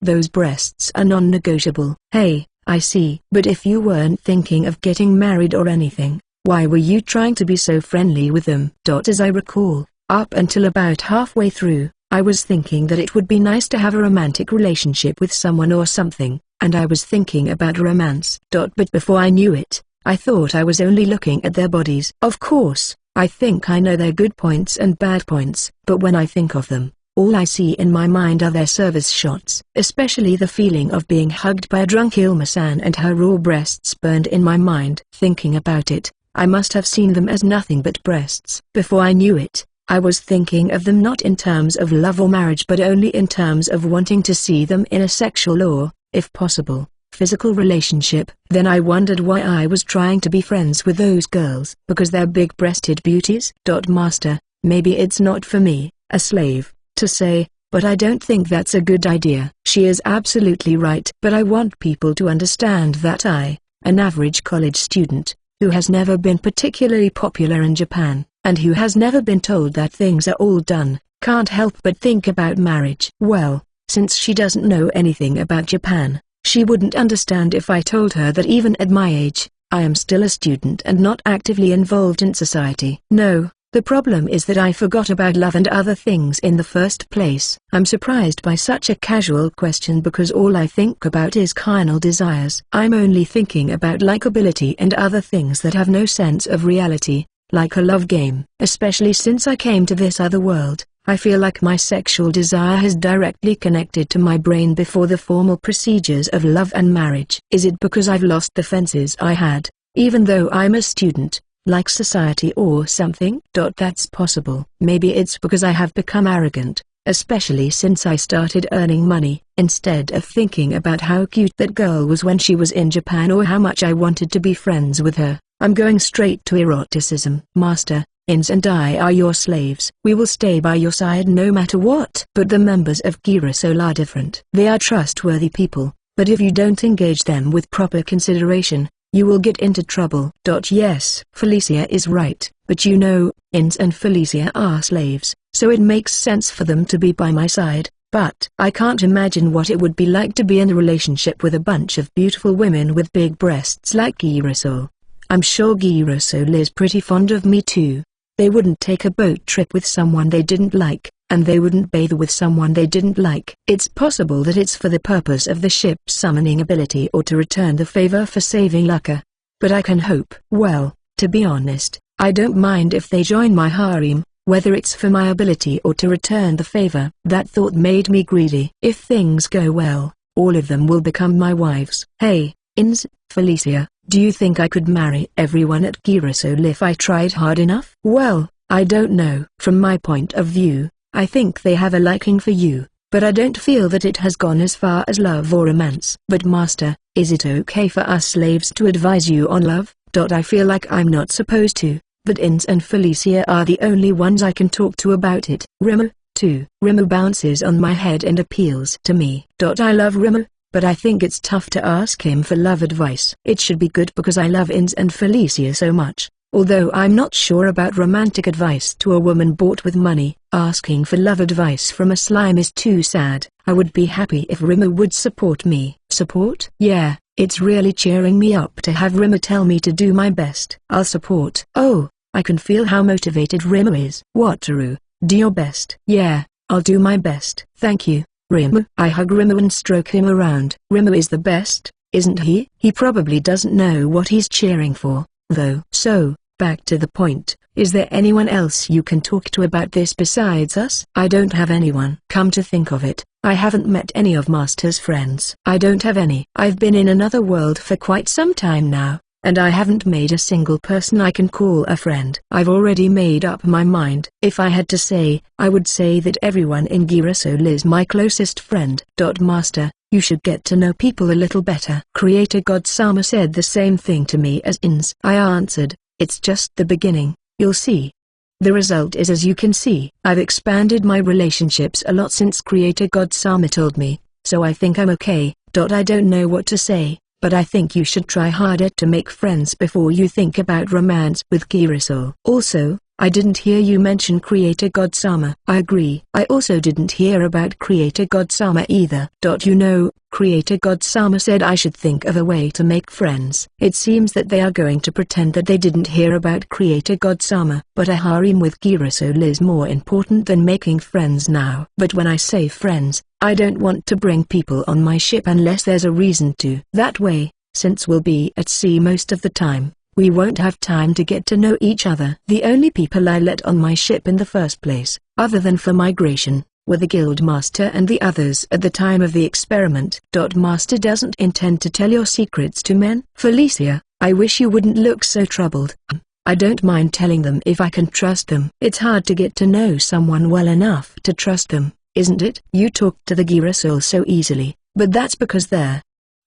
Those breasts are non-negotiable. Hey, I see. But if you weren't thinking of getting married or anything, why were you trying to be so friendly with them? As I recall, up until about halfway through, I was thinking that it would be nice to have a romantic relationship with someone or something, and I was thinking about romance. But before I knew it, I thought I was only looking at their bodies. Of course, I think I know their good points and bad points, but when I think of them, all I see in my mind are their service shots. Especially the feeling of being hugged by a drunk Ilma-san and her raw breasts burned in my mind. Thinking about it, I must have seen them as nothing but breasts. Before I knew it, I was thinking of them not in terms of love or marriage but only in terms of wanting to see them in a sexual or, if possible, physical relationship. Then I wondered why I was trying to be friends with those girls. Because they're big-breasted beauties? Master, maybe it's not for me, a slave, to say, but I don't think that's a good idea. She is absolutely right. But I want people to understand that I, an average college student, who has never been particularly popular in Japan, and who has never been told that things are all done, can't help but think about marriage. Well, since she doesn't know anything about Japan, she wouldn't understand if I told her that even at my age, I am still a student and not actively involved in society. No, the problem is that I forgot about love and other things in the first place. I'm surprised by such a casual question because all I think about is carnal desires. I'm only thinking about likability and other things that have no sense of reality, like a love game. Especially since I came to this other world, I feel like my sexual desire has directly connected to my brain before the formal procedures of love and marriage. Is it because I've lost the fences I had, even though I'm a student, like society or something? That's possible. Maybe it's because I have become arrogant, especially since I started earning money. Instead of thinking about how cute that girl was when she was in Japan or how much I wanted to be friends with her, I'm going straight to eroticism. Master, Ins and I are your slaves. We will stay by your side no matter what. But the members of Girasol are different. They are trustworthy people, but if you don't engage them with proper consideration, you will get into trouble. Yes, Felicia is right, but you know, Ins and Felicia are slaves, so it makes sense for them to be by my side, but I can't imagine what it would be like to be in a relationship with a bunch of beautiful women with big breasts like Girasol. I'm sure Girasol is pretty fond of me too. They wouldn't take a boat trip with someone they didn't like, and they wouldn't bathe with someone they didn't like. It's possible that it's for the purpose of the ship's summoning ability or to return the favor for saving Lucca. But I can hope. Well, to be honest, I don't mind if they join my harem, whether it's for my ability or to return the favor. That thought made me greedy. If things go well, all of them will become my wives. Hey, Ins, Felicia, do you think I could marry everyone at Girasol if I tried hard enough? Well, I don't know. From my point of view, I think they have a liking for you, but I don't feel that it has gone as far as love or romance. But Master, is it okay for us slaves to advise you on love? I feel like I'm not supposed to, but Ins and Felicia are the only ones I can talk to about it. Rimu, too. Rimu bounces on my head and appeals to me. I love Rimu, but I think it's tough to ask him for love advice. It should be good because I love Ins and Felicia so much. Although I'm not sure about romantic advice to a woman bought with money, asking for love advice from a slime is too sad. I would be happy if Rimu would support me. Support? Yeah, it's really cheering me up to have Rimu tell me to do my best. I'll support. Oh, I can feel how motivated Rimu is. Wataru, do your best. Yeah, I'll do my best. Thank you, Rimu. I hug Rimu and stroke him around. Rimu is the best, isn't he? He probably doesn't know what he's cheering for, though. So, back to the point, is there anyone else you can talk to about this besides us? I don't have anyone. Come to think of it, I haven't met any of Master's friends. I don't have any. I've been in another world for quite some time now, and I haven't made a single person I can call a friend. I've already made up my mind. If I had to say, I would say that everyone in Girasol is my closest friend. Master, you should get to know people a little better. Creator God Sama said the same thing to me as Ins. I answered, it's just the beginning, you'll see. The result is as you can see. I've expanded my relationships a lot since Creator God Sama told me, so I think I'm okay. I don't know what to say, but I think you should try harder to make friends before you think about romance with Girasol. Also, I didn't hear you mention Creator God Sama. I agree. I also didn't hear about Creator God Sama either. You know, Creator God Sama said I should think of a way to make friends. It seems that they are going to pretend that they didn't hear about Creator God Sama. But a harem with Girasol is more important than making friends now. But when I say friends, I don't want to bring people on my ship unless there's a reason to. That way, since we'll be at sea most of the time, we won't have time to get to know each other. The only people I let on my ship in the first place, other than for migration, were the guild master and the others at the time of the experiment. Master doesn't intend to tell your secrets to men? Felicia, I wish you wouldn't look so troubled. I don't mind telling them if I can trust them. It's hard to get to know someone well enough to trust them, isn't it? You talk to the Girasol so easily, but that's because they're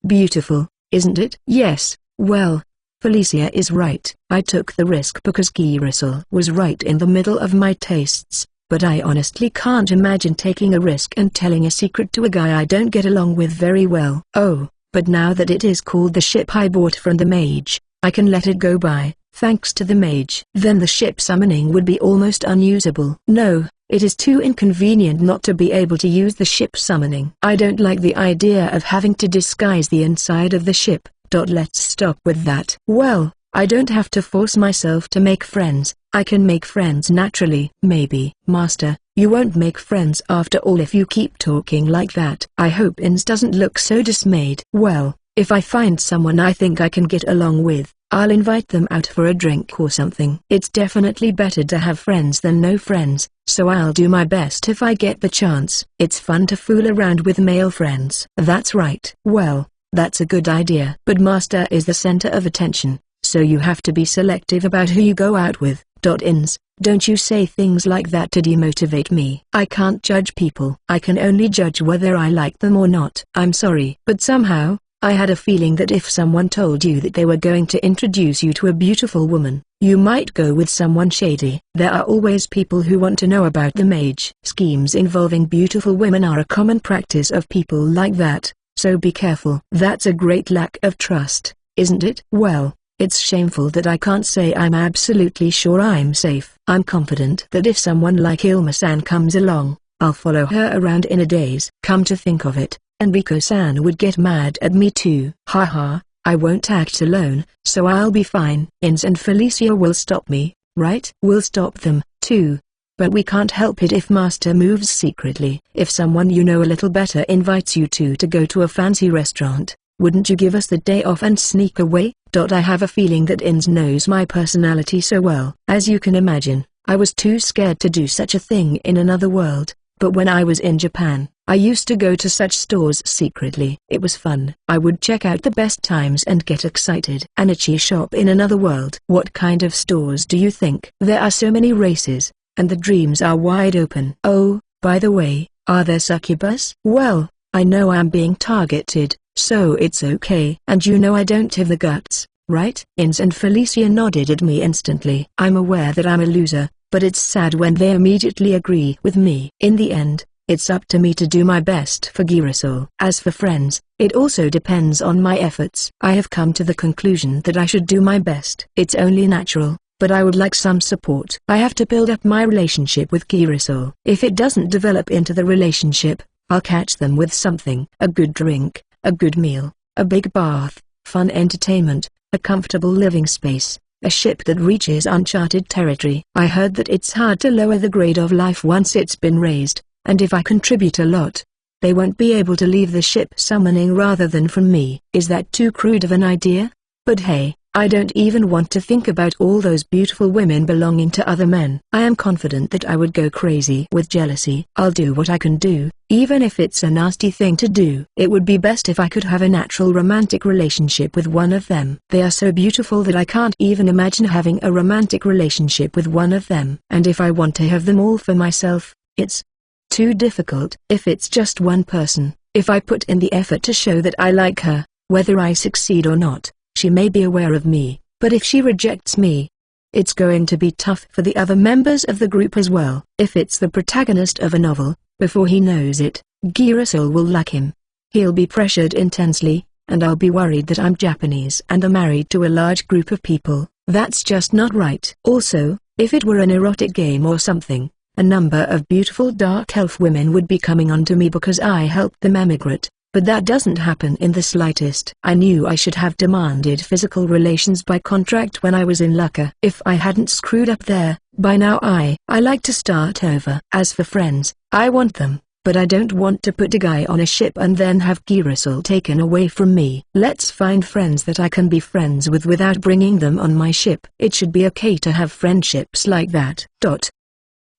beautiful, isn't it? Yes, well, Felicia is right. I took the risk because Girasol was right in the middle of my tastes, but I honestly can't imagine taking a risk and telling a secret to a guy I don't get along with very well. Oh, but now that it is called the ship I bought from the mage, I can let it go by, thanks to the mage. Then the ship summoning would be almost unusable. No, it is too inconvenient not to be able to use the ship summoning. I don't like the idea of having to disguise the inside of the ship. Let's stop with that. Well, I don't have to force myself to make friends, I can make friends naturally. Maybe. Master, you won't make friends after all if you keep talking like that. I hope Ins doesn't look so dismayed. Well, if I find someone I think I can get along with, I'll invite them out for a drink or something. It's definitely better to have friends than no friends, so I'll do my best if I get the chance. It's fun to fool around with male friends. That's right. Well, that's a good idea. But Master is the center of attention, so you have to be selective about who you go out with. Ins, don't you say things like that to demotivate me. I can't judge people. I can only judge whether I like them or not. I'm sorry. But somehow, I had a feeling that if someone told you that they were going to introduce you to a beautiful woman, you might go with someone shady. There are always people who want to know about the mage. Schemes involving beautiful women are a common practice of people like that. So be careful. That's a great lack of trust, isn't it? Well, it's shameful that I can't say I'm absolutely sure I'm safe. I'm confident that if someone like Ilma-san comes along, I'll follow her around in a daze. Come to think of it, Enrico-san would get mad at me too. Haha, I won't act alone, so I'll be fine. Ins and Felicia will stop me, right? We'll stop them, too. But we can't help it if Master moves secretly. If someone you know a little better invites you two to go to a fancy restaurant, wouldn't you give us the day off and sneak away? I have a feeling that Ins knows my personality so well. As you can imagine, I was too scared to do such a thing in another world, but when I was in Japan, I used to go to such stores secretly. It was fun. I would check out the best times and get excited. Anichi shop in another world. What kind of stores do you think? There are so many races, and the dreams are wide open. Oh, by the way, are there succubus? Well, I know I'm being targeted, so it's okay. And you know I don't have the guts, right? Ins and Felicia nodded at me instantly. I'm aware that I'm a loser, but it's sad when they immediately agree with me. In the end, it's up to me to do my best for Girasol. As for friends, it also depends on my efforts. I have come to the conclusion that I should do my best. It's only natural, but I would like some support. I have to build up my relationship with Girasol. If it doesn't develop into the relationship, I'll catch them with something. A good drink, a good meal, a big bath, fun entertainment, a comfortable living space, a ship that reaches uncharted territory. I heard that it's hard to lower the grade of life once it's been raised, and if I contribute a lot, they won't be able to leave the ship summoning rather than from me. Is that too crude of an idea? But hey, I don't even want to think about all those beautiful women belonging to other men. I am confident that I would go crazy with jealousy. I'll do what I can do, even if it's a nasty thing to do. It would be best if I could have a natural romantic relationship with one of them. They are so beautiful that I can't even imagine having a romantic relationship with one of them. And if I want to have them all for myself, it's too difficult. If it's just one person, if I put in the effort to show that I like her, whether I succeed or not, she may be aware of me, but if she rejects me, it's going to be tough for the other members of the group as well. If it's the protagonist of a novel, before he knows it, Girasol will like him. He'll be pressured intensely, and I'll be worried that I'm Japanese and am married to a large group of people. That's just not right. Also, If it were an erotic game or something, a number of beautiful dark elf women would be coming on to me because I helped them emigrate, but that doesn't happen in the slightest. I knew I should have demanded physical relations by contract when I was in Lucca. If I hadn't screwed up there, by now I like to start over. As for friends, I want them, but I don't want to put a guy on a ship and then have Girasol taken away from me. Let's find friends that I can be friends with without bringing them on my ship. It should be okay to have friendships like that.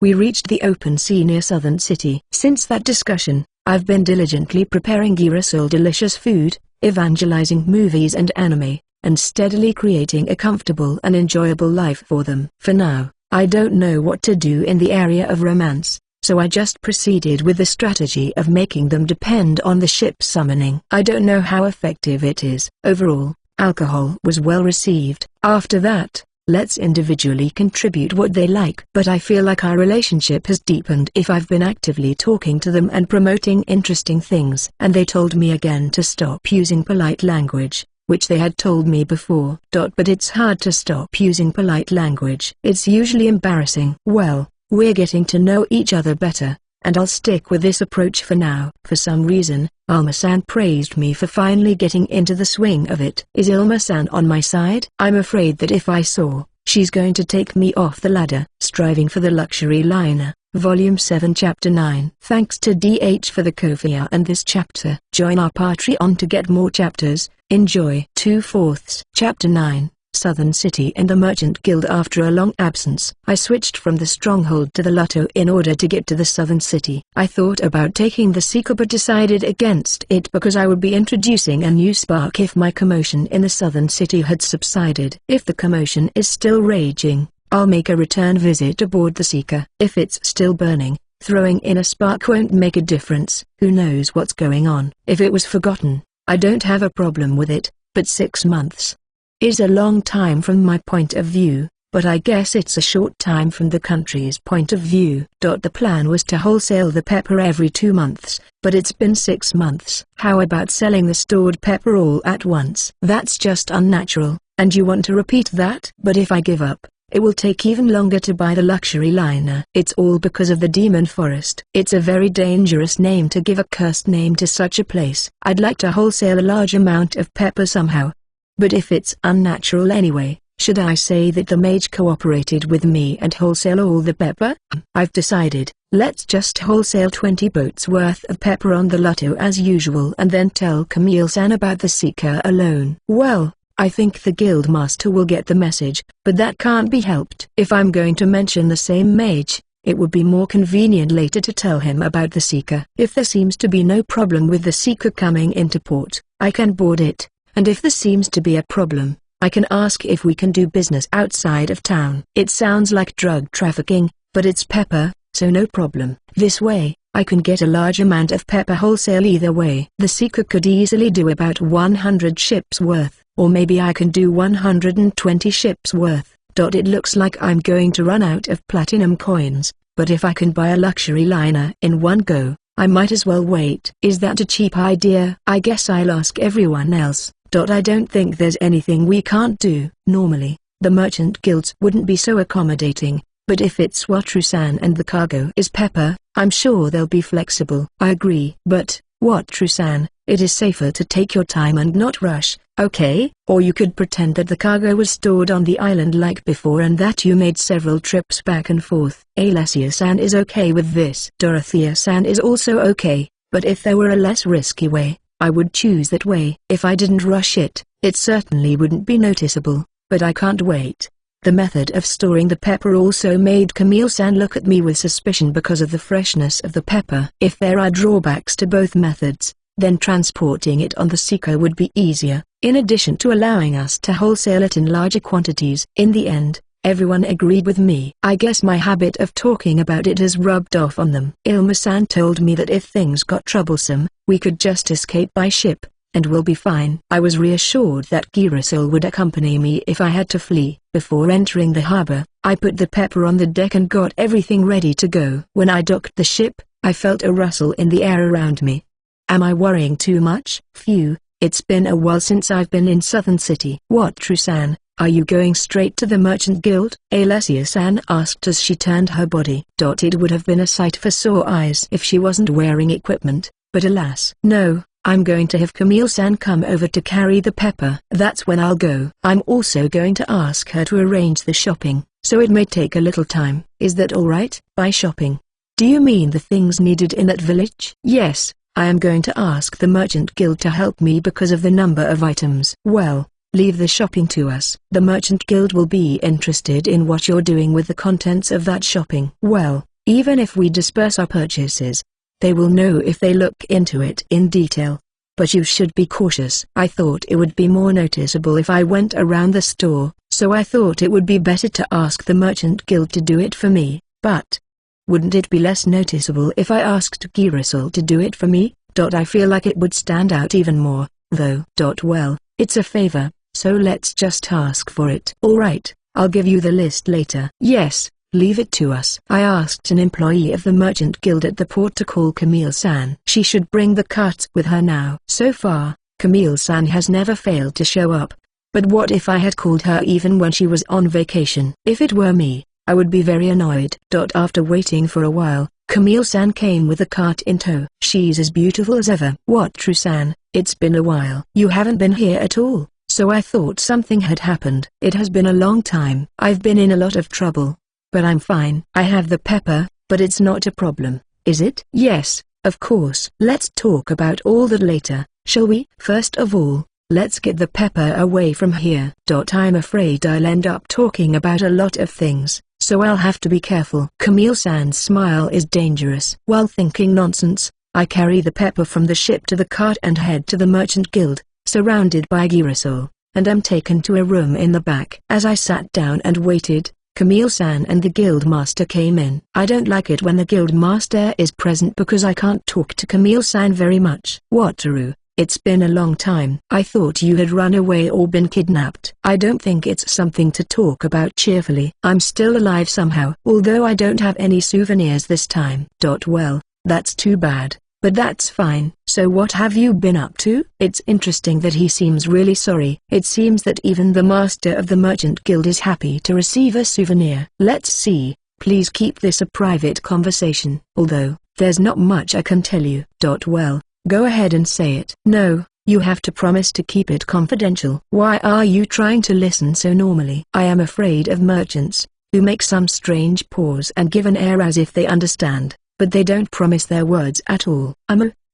We reached the open sea near Southern City. Since that discussion, I've been diligently preparing Girasol delicious food, evangelizing movies and anime, and steadily creating a comfortable and enjoyable life for them. For now, I don't know what to do in the area of romance, so I just proceeded with the strategy of making them depend on the ship summoning. I don't know how effective it is. Overall, alcohol was well received. After that, let's individually contribute what they like. But I feel like our relationship has deepened if I've been actively talking to them and promoting interesting things. And they told me again to stop using polite language, which they had told me before. But it's hard to stop using polite language. It's usually embarrassing. Well, we're getting to know each other better, and I'll stick with this approach for now. For some reason, Ilma-san praised me for finally getting into the swing of it. Is Ilma-san on my side? I'm afraid that if I saw, she's going to take me off the ladder. Striving for the Luxury Liner, Volume 7 Chapter 9. Thanks to DH for the Ko-fi and this chapter. Join our Patreon to get more chapters. Enjoy. 2/4. Chapter 9. Southern City and the Merchant Guild. After a long absence, I switched from the stronghold to the Lotto in order to get to the Southern City. I thought about taking the Seeker but decided against it because I would be introducing a new spark if my commotion in the Southern City had subsided. If the commotion is still raging, I'll make a return visit aboard the Seeker. If it's still burning, throwing in a spark won't make a difference. Who knows what's going on? If it was forgotten, I don't have a problem with it, but 6 months is a long time from my point of view, but I guess it's a short time from the country's point of view. The plan was to wholesale the pepper every 2 months, but it's been 6 months. How about selling the stored pepper all at once? That's just unnatural, and you want to repeat that? But if I give up, it will take even longer to buy the luxury liner. It's all because of the Demon Forest. It's a very dangerous name to give a cursed name to such a place. I'd like to wholesale a large amount of pepper somehow. But if it's unnatural anyway, should I say that the mage cooperated with me and wholesale all the pepper? I've decided, let's just wholesale 20 boats worth of pepper on the Lotto as usual and then tell Camille-san about the Seeker alone. Well, I think the guild master will get the message, but that can't be helped. If I'm going to mention the same mage, it would be more convenient later to tell him about the Seeker. If there seems to be no problem with the Seeker coming into port, I can board it. And if there seems to be a problem, I can ask if we can do business outside of town. It sounds like drug trafficking, but it's pepper, so no problem. This way, I can get a large amount of pepper wholesale either way. The Seeker could easily do about 100 ships worth, or maybe I can do 120 ships worth. It looks like I'm going to run out of platinum coins, but if I can buy a luxury liner in one go, I might as well wait. Is that a cheap idea? I guess I'll ask everyone else. I don't think there's anything we can't do. Normally, the merchant guilds wouldn't be so accommodating, but if it's Watru-san and the cargo is pepper, I'm sure they'll be flexible. I agree. But, Watru-san, it is safer to take your time and not rush, okay? Or you could pretend that the cargo was stored on the island like before and that you made several trips back and forth. Alessia-san is okay with this. Dorothea-san is also okay, but if there were a less risky way, I would choose that way. If I didn't rush it, it certainly wouldn't be noticeable, but I can't wait. The method of storing the pepper also made Camille-san look at me with suspicion because of the freshness of the pepper. If there are drawbacks to both methods, then transporting it on the Seeker would be easier, in addition to allowing us to wholesale it in larger quantities. In the end, everyone agreed with me. I guess my habit of talking about it has rubbed off on them. Ilma-san told me that if things got troublesome, we could just escape by ship, and we'll be fine. I was reassured that Girasol would accompany me if I had to flee. Before entering the harbor, I put the pepper on the deck and got everything ready to go. When I docked the ship, I felt a rustle in the air around me. Am I worrying too much? Phew, it's been a while since I've been in Southern City. Watru-san, Are you going straight to the Merchant Guild? Alessia-san asked as she turned her body. It would have been a sight for sore eyes if she wasn't wearing equipment, but alas. No, I'm going to have Camille-san come over to carry the pepper. That's when I'll go. I'm also going to ask her to arrange the shopping, so it may take a little time. Is that alright? By shopping, do you mean the things needed in that village? Yes, I am going to ask the Merchant Guild to help me because of the number of items. Well, leave the shopping to us. The Merchant Guild will be interested in what you're doing with the contents of that shopping. Well, even if we disperse our purchases, they will know if they look into it in detail. But you should be cautious. I thought it would be more noticeable if I went around the store, so I thought it would be better to ask the Merchant Guild to do it for me. But wouldn't it be less noticeable if I asked Girasol to do it for me? I feel like it would stand out even more, though. Well, it's a favor, so let's just ask for it. Alright, I'll give you the list later. Yes, leave it to us. I asked an employee of the Merchant Guild at the port to call Camille-san. She should bring the carts with her now. So far, Camille-san has never failed to show up. But what if I had called her even when she was on vacation? If it were me, I would be very annoyed. After waiting for a while, Camille-san came with a cart in tow. She's as beautiful as ever. What, True-san? It's been a while. You haven't been here at all, so I thought something had happened. It has been a long time. I've been in a lot of trouble. But I'm fine. I have the pepper, but it's not a problem, is it? Yes, of course. Let's talk about all that later, shall we? First of all, let's get the pepper away from here. I'm afraid I'll end up talking about a lot of things, so I'll have to be careful. Camille-san's smile is dangerous. While thinking nonsense, I carry the pepper from the ship to the cart and head to the Merchant Guild, surrounded by Girasol, and am taken to a room in the back. As I sat down and waited, Camille-san and the guild master came in. I don't like it when the guild master is present because I can't talk to Camille-san very much. Wataru, it's been a long time. I thought you had run away or been kidnapped. I don't think it's something to talk about cheerfully. I'm still alive somehow, although I don't have any souvenirs this time. Well, that's too bad. But that's fine. So what have you been up to? It's interesting that he seems really sorry. It seems that even the master of the Merchant Guild is happy to receive a souvenir. Let's see, please keep this a private conversation. Although, there's not much I can tell you. Well, go ahead and say it. No, you have to promise to keep it confidential. Why are you trying to listen so normally? I am afraid of merchants, who make some strange pause and give an air as if they understand, but they don't promise their words at all.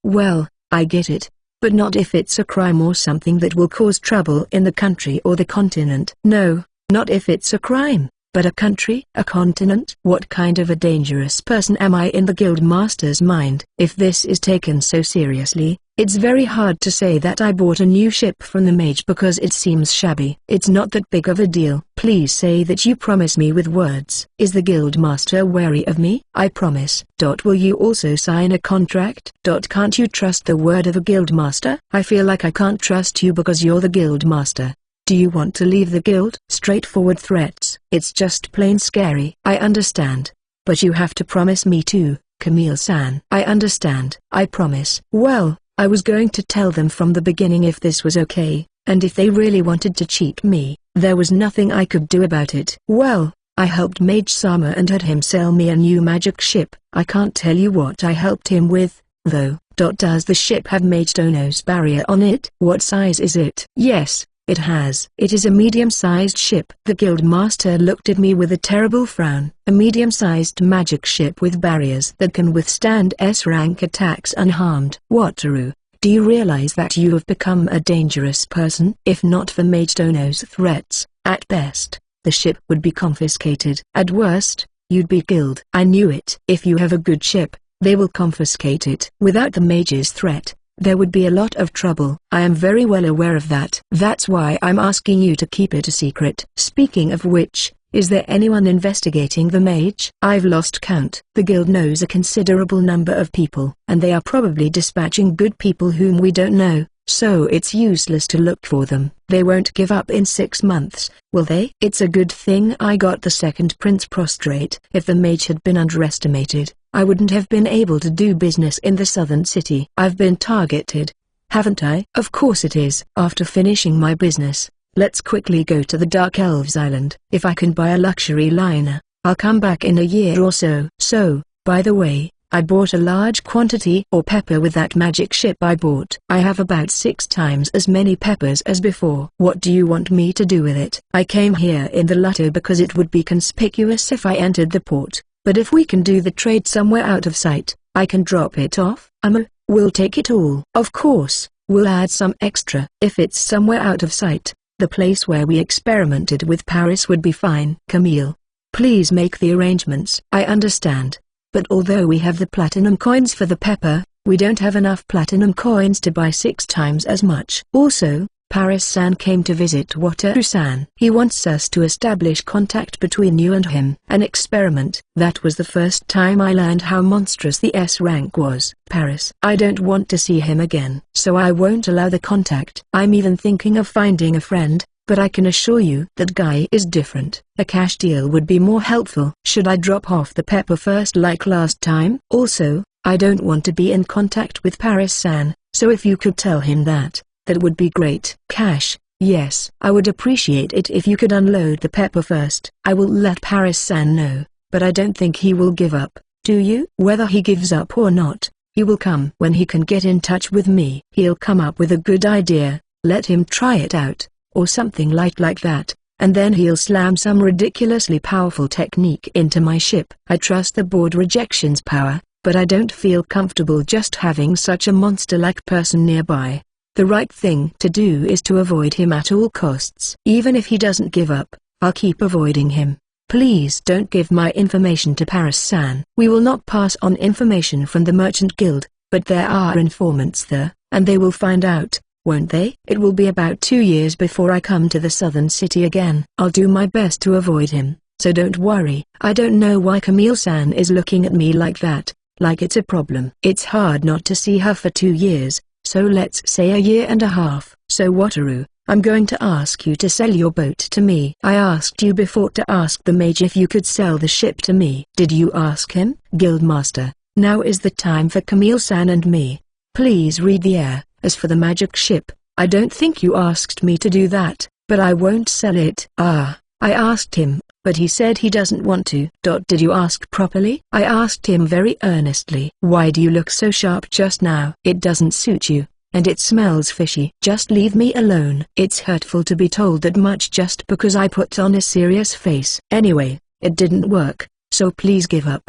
Well, I get it, but not if it's a crime or something that will cause trouble in the country or the continent. No, not if it's a crime, but a country, a continent. What kind of a dangerous person am I in the guild master's mind? If this is taken so seriously, it's very hard to say that I bought a new ship from the mage because it seems shabby. It's not that big of a deal. Please say that you promise me with words. Is the guild master wary of me? I promise. Will you also sign a contract? Can't you trust the word of a guild master? I feel like I can't trust you because you're the guild master. Do you want to leave the guild? Straightforward threats. It's just plain scary. I understand. But you have to promise me too, Camille-san. I understand. I promise. Well, I was going to tell them from the beginning if this was okay, and if they really wanted to cheat me, there was nothing I could do about it. Well, I helped Mage Sama and had him sell me a new magic ship. I can't tell you what I helped him with, though. Does the ship have Mage Dono's barrier on it? What size is it? Yes, it has. It is a medium-sized ship. The guild master looked at me with a terrible frown. A medium-sized magic ship with barriers that can withstand S-rank attacks unharmed. Wataru, do you realize that you have become a dangerous person? If not for Mage Dono's threats, at best, the ship would be confiscated. At worst, you'd be killed. I knew it. If you have a good ship, they will confiscate it. Without the mage's threat, there would be a lot of trouble. I am very well aware of that. That's why I'm asking you to keep it a secret. Speaking of which, is there anyone investigating the mage? I've lost count. The guild knows a considerable number of people, and they are probably dispatching good people whom we don't know, so it's useless to look for them. They won't give up in 6 months, will they? It's a good thing I got the second prince prostrate. If the mage had been underestimated, I wouldn't have been able to do business in the southern city. I've been targeted, haven't I? Of course it is. After finishing my business, Let's quickly go to the Dark Elves Island. If I can buy a luxury liner, I'll come back in a year or so. So, by the way, I bought a large quantity of pepper with that magic ship I bought. I have about 6 times as many peppers as before. What do you want me to do with it? I came here in the Lotto because it would be conspicuous if I entered the port, but if we can do the trade somewhere out of sight, I can drop it off. We'll take it all. Of course, we'll add some extra. If it's somewhere out of sight, the place where we experimented with Paris would be fine. Camille, please make the arrangements. I understand. But although we have the platinum coins for the pepper, we don't have enough platinum coins to buy 6 times as much. Also, Paris-san came to visit Wataru-san. He wants us to establish contact between you and him. An experiment. That was the first time I learned how monstrous the S rank was. Paris. I don't want to see him again. So I won't allow the contact. I'm even thinking of finding a friend. But I can assure you that guy is different. A cash deal would be more helpful. Should I drop off the pepper first like last time? Also, I don't want to be in contact with Paris-san, so if you could tell him that would be great. Cash, yes. I would appreciate it if you could unload the pepper first. I will let Paris-san know, but I don't think he will give up, do you? Whether he gives up or not, he will come. When he can get in touch with me, he'll come up with a good idea. Let him try it out. Or something like that, and then he'll slam some ridiculously powerful technique into my ship. I trust the board rejection's power, but I don't feel comfortable just having such a monster-like person nearby. The right thing to do is to avoid him at all costs. Even if he doesn't give up, I'll keep avoiding him. Please don't give my information to Paris-san. We will not pass on information from the Merchant Guild, but there are informants there, and they will find out. Won't they? It will be about 2 years before I come to the southern city again. I'll do my best to avoid him, so don't worry. I don't know why Camille-san is looking at me like that, like it's a problem. It's hard not to see her for 2 years, so let's say a year and a half. So Wataru, I'm going to ask you to sell your boat to me. I asked you before to ask the mage if you could sell the ship to me. Did you ask him? Guildmaster, now is the time for Camille-san and me. Please read the air. As for the magic ship, I don't think you asked me to do that, but I won't sell it. I asked him, but he said he doesn't want to. Did you ask properly? I asked him very earnestly. Why do you look so sharp just now? It doesn't suit you, and it smells fishy. Just leave me alone. It's hurtful to be told that much just because I put on a serious face. Anyway, it didn't work, so please give up.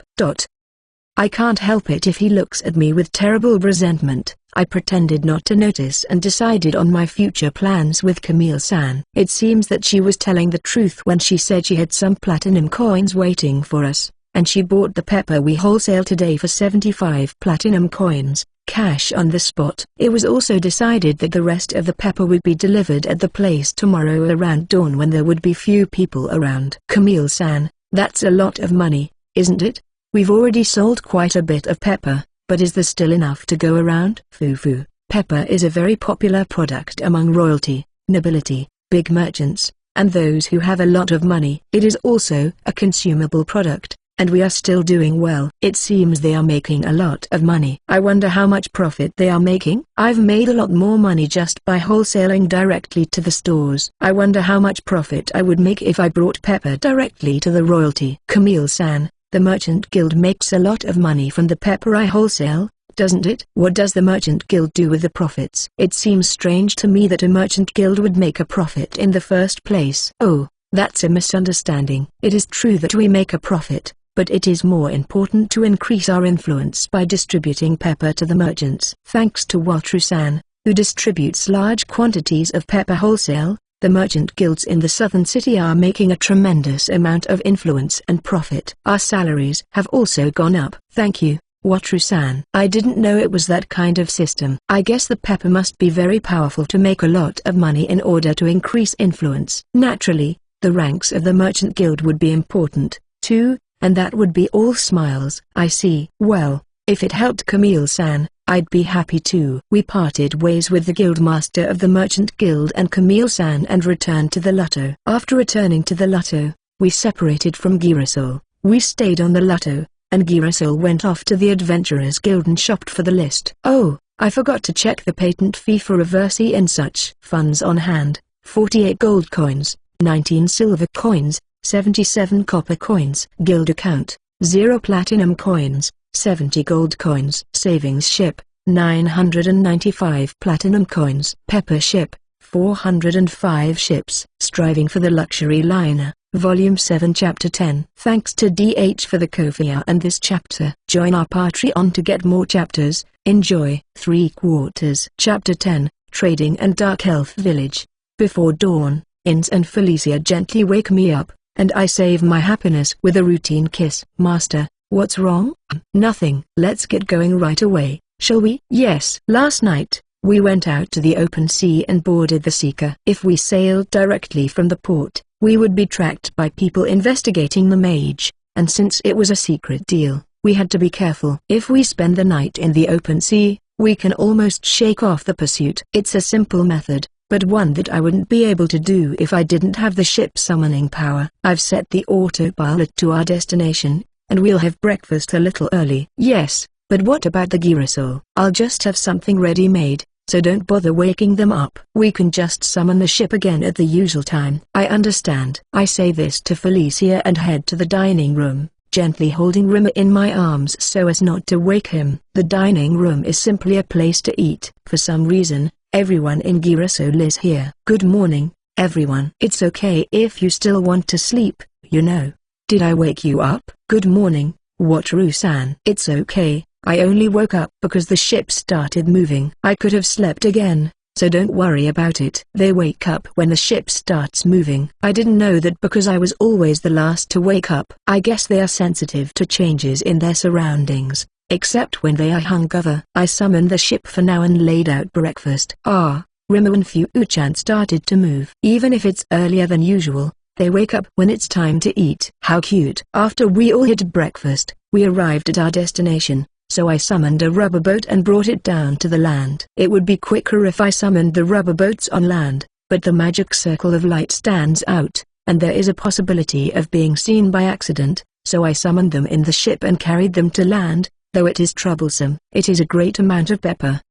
I can't help it if he looks at me with terrible resentment. I pretended not to notice and decided on my future plans with Camille-san. It seems that she was telling the truth when she said she had some platinum coins waiting for us, and she bought the pepper we wholesale today for 75 platinum coins, cash on the spot. It was also decided that the rest of the pepper would be delivered at the place tomorrow around dawn when there would be few people around. Camille-san, that's a lot of money, isn't it? We've already sold quite a bit of pepper. But is there still enough to go around? Foo-foo. Pepper is a very popular product among royalty, nobility, big merchants, and those who have a lot of money. It is also a consumable product, and we are still doing well. It seems they are making a lot of money. I wonder how much profit they are making. I've made a lot more money just by wholesaling directly to the stores. I wonder how much profit I would make if I brought pepper directly to the royalty. Camille-san, the Merchant Guild makes a lot of money from the pepper I wholesale, doesn't it? What does the Merchant Guild do with the profits? It seems strange to me that a Merchant Guild would make a profit in the first place. Oh, that's a misunderstanding. It is true that we make a profit, but it is more important to increase our influence by distributing pepper to the merchants. Thanks to Wataru-san, who distributes large quantities of pepper wholesale, the merchant guilds in the southern city are making a tremendous amount of influence and profit. Our salaries have also gone up. Thank you, Wataru-san. I didn't know it was that kind of system. I guess the pepper must be very powerful to make a lot of money in order to increase influence. Naturally, the ranks of the merchant guild would be important, too, and that would be all smiles. I see. Well, if it helped Camille-san, I'd be happy too. We parted ways with the guildmaster of the Merchant Guild and Camille-san and returned to the Lotto. After returning to the Lotto, we separated from Girasol. We stayed on the Lotto, and Girasol went off to the Adventurers Guild and shopped for the list. Oh, I forgot to check the patent fee for reversi and such. Funds on hand, 48 gold coins, 19 silver coins, 77 copper coins. Guild account, 0 platinum coins, 70 gold coins. Savings ship, 995 platinum coins. Pepper ship, 405 ships. Striving for the luxury liner, Volume 7 Chapter 10. Thanks to DH for the Ko-fi and this chapter. Join our Patreon to get more chapters. Enjoy. 3/4. Chapter 10, Trading and Dark Elf Village. Before dawn, Inns and Felicia gently wake me up, and I save my happiness with a routine kiss. Master, what's wrong? Nothing. Let's get going right away, shall we? Yes. Last night, we went out to the open sea and boarded the Seeker. If we sailed directly from the port, we would be tracked by people investigating the mage, and since it was a secret deal, we had to be careful. If we spend the night in the open sea, we can almost shake off the pursuit. It's a simple method, but one that I wouldn't be able to do if I didn't have the ship summoning power. I've set the autopilot to our destination, and we'll have breakfast a little early. Yes, but what about the Girasol? I'll just have something ready-made, so don't bother waking them up. We can just summon the ship again at the usual time. I understand. I say this to Felicia and head to the dining room, gently holding Rimmer in my arms so as not to wake him. The dining room is simply a place to eat. For some reason, everyone in Girasol is here. Good morning, everyone. It's okay if you still want to sleep, you know. Did I wake you up? Good morning, Wataru-san. It's okay. I only woke up because the ship started moving. I could have slept again, so don't worry about it. They wake up when the ship starts moving. I didn't know that because I was always the last to wake up. I guess they are sensitive to changes in their surroundings, except when they are hungover. I summoned the ship for now and laid out breakfast. Rimmer and Fu-chan started to move. Even if it's earlier than usual, they wake up when it's time to eat. How cute. After we all had breakfast, we arrived at our destination. So I summoned a rubber boat and brought it down to the land. It would be quicker if I summoned the rubber boats on land, but the magic circle of light stands out, and there is a possibility of being seen by accident, so I summoned them in the ship and carried them to land, though it is troublesome. It is a great amount of pepper.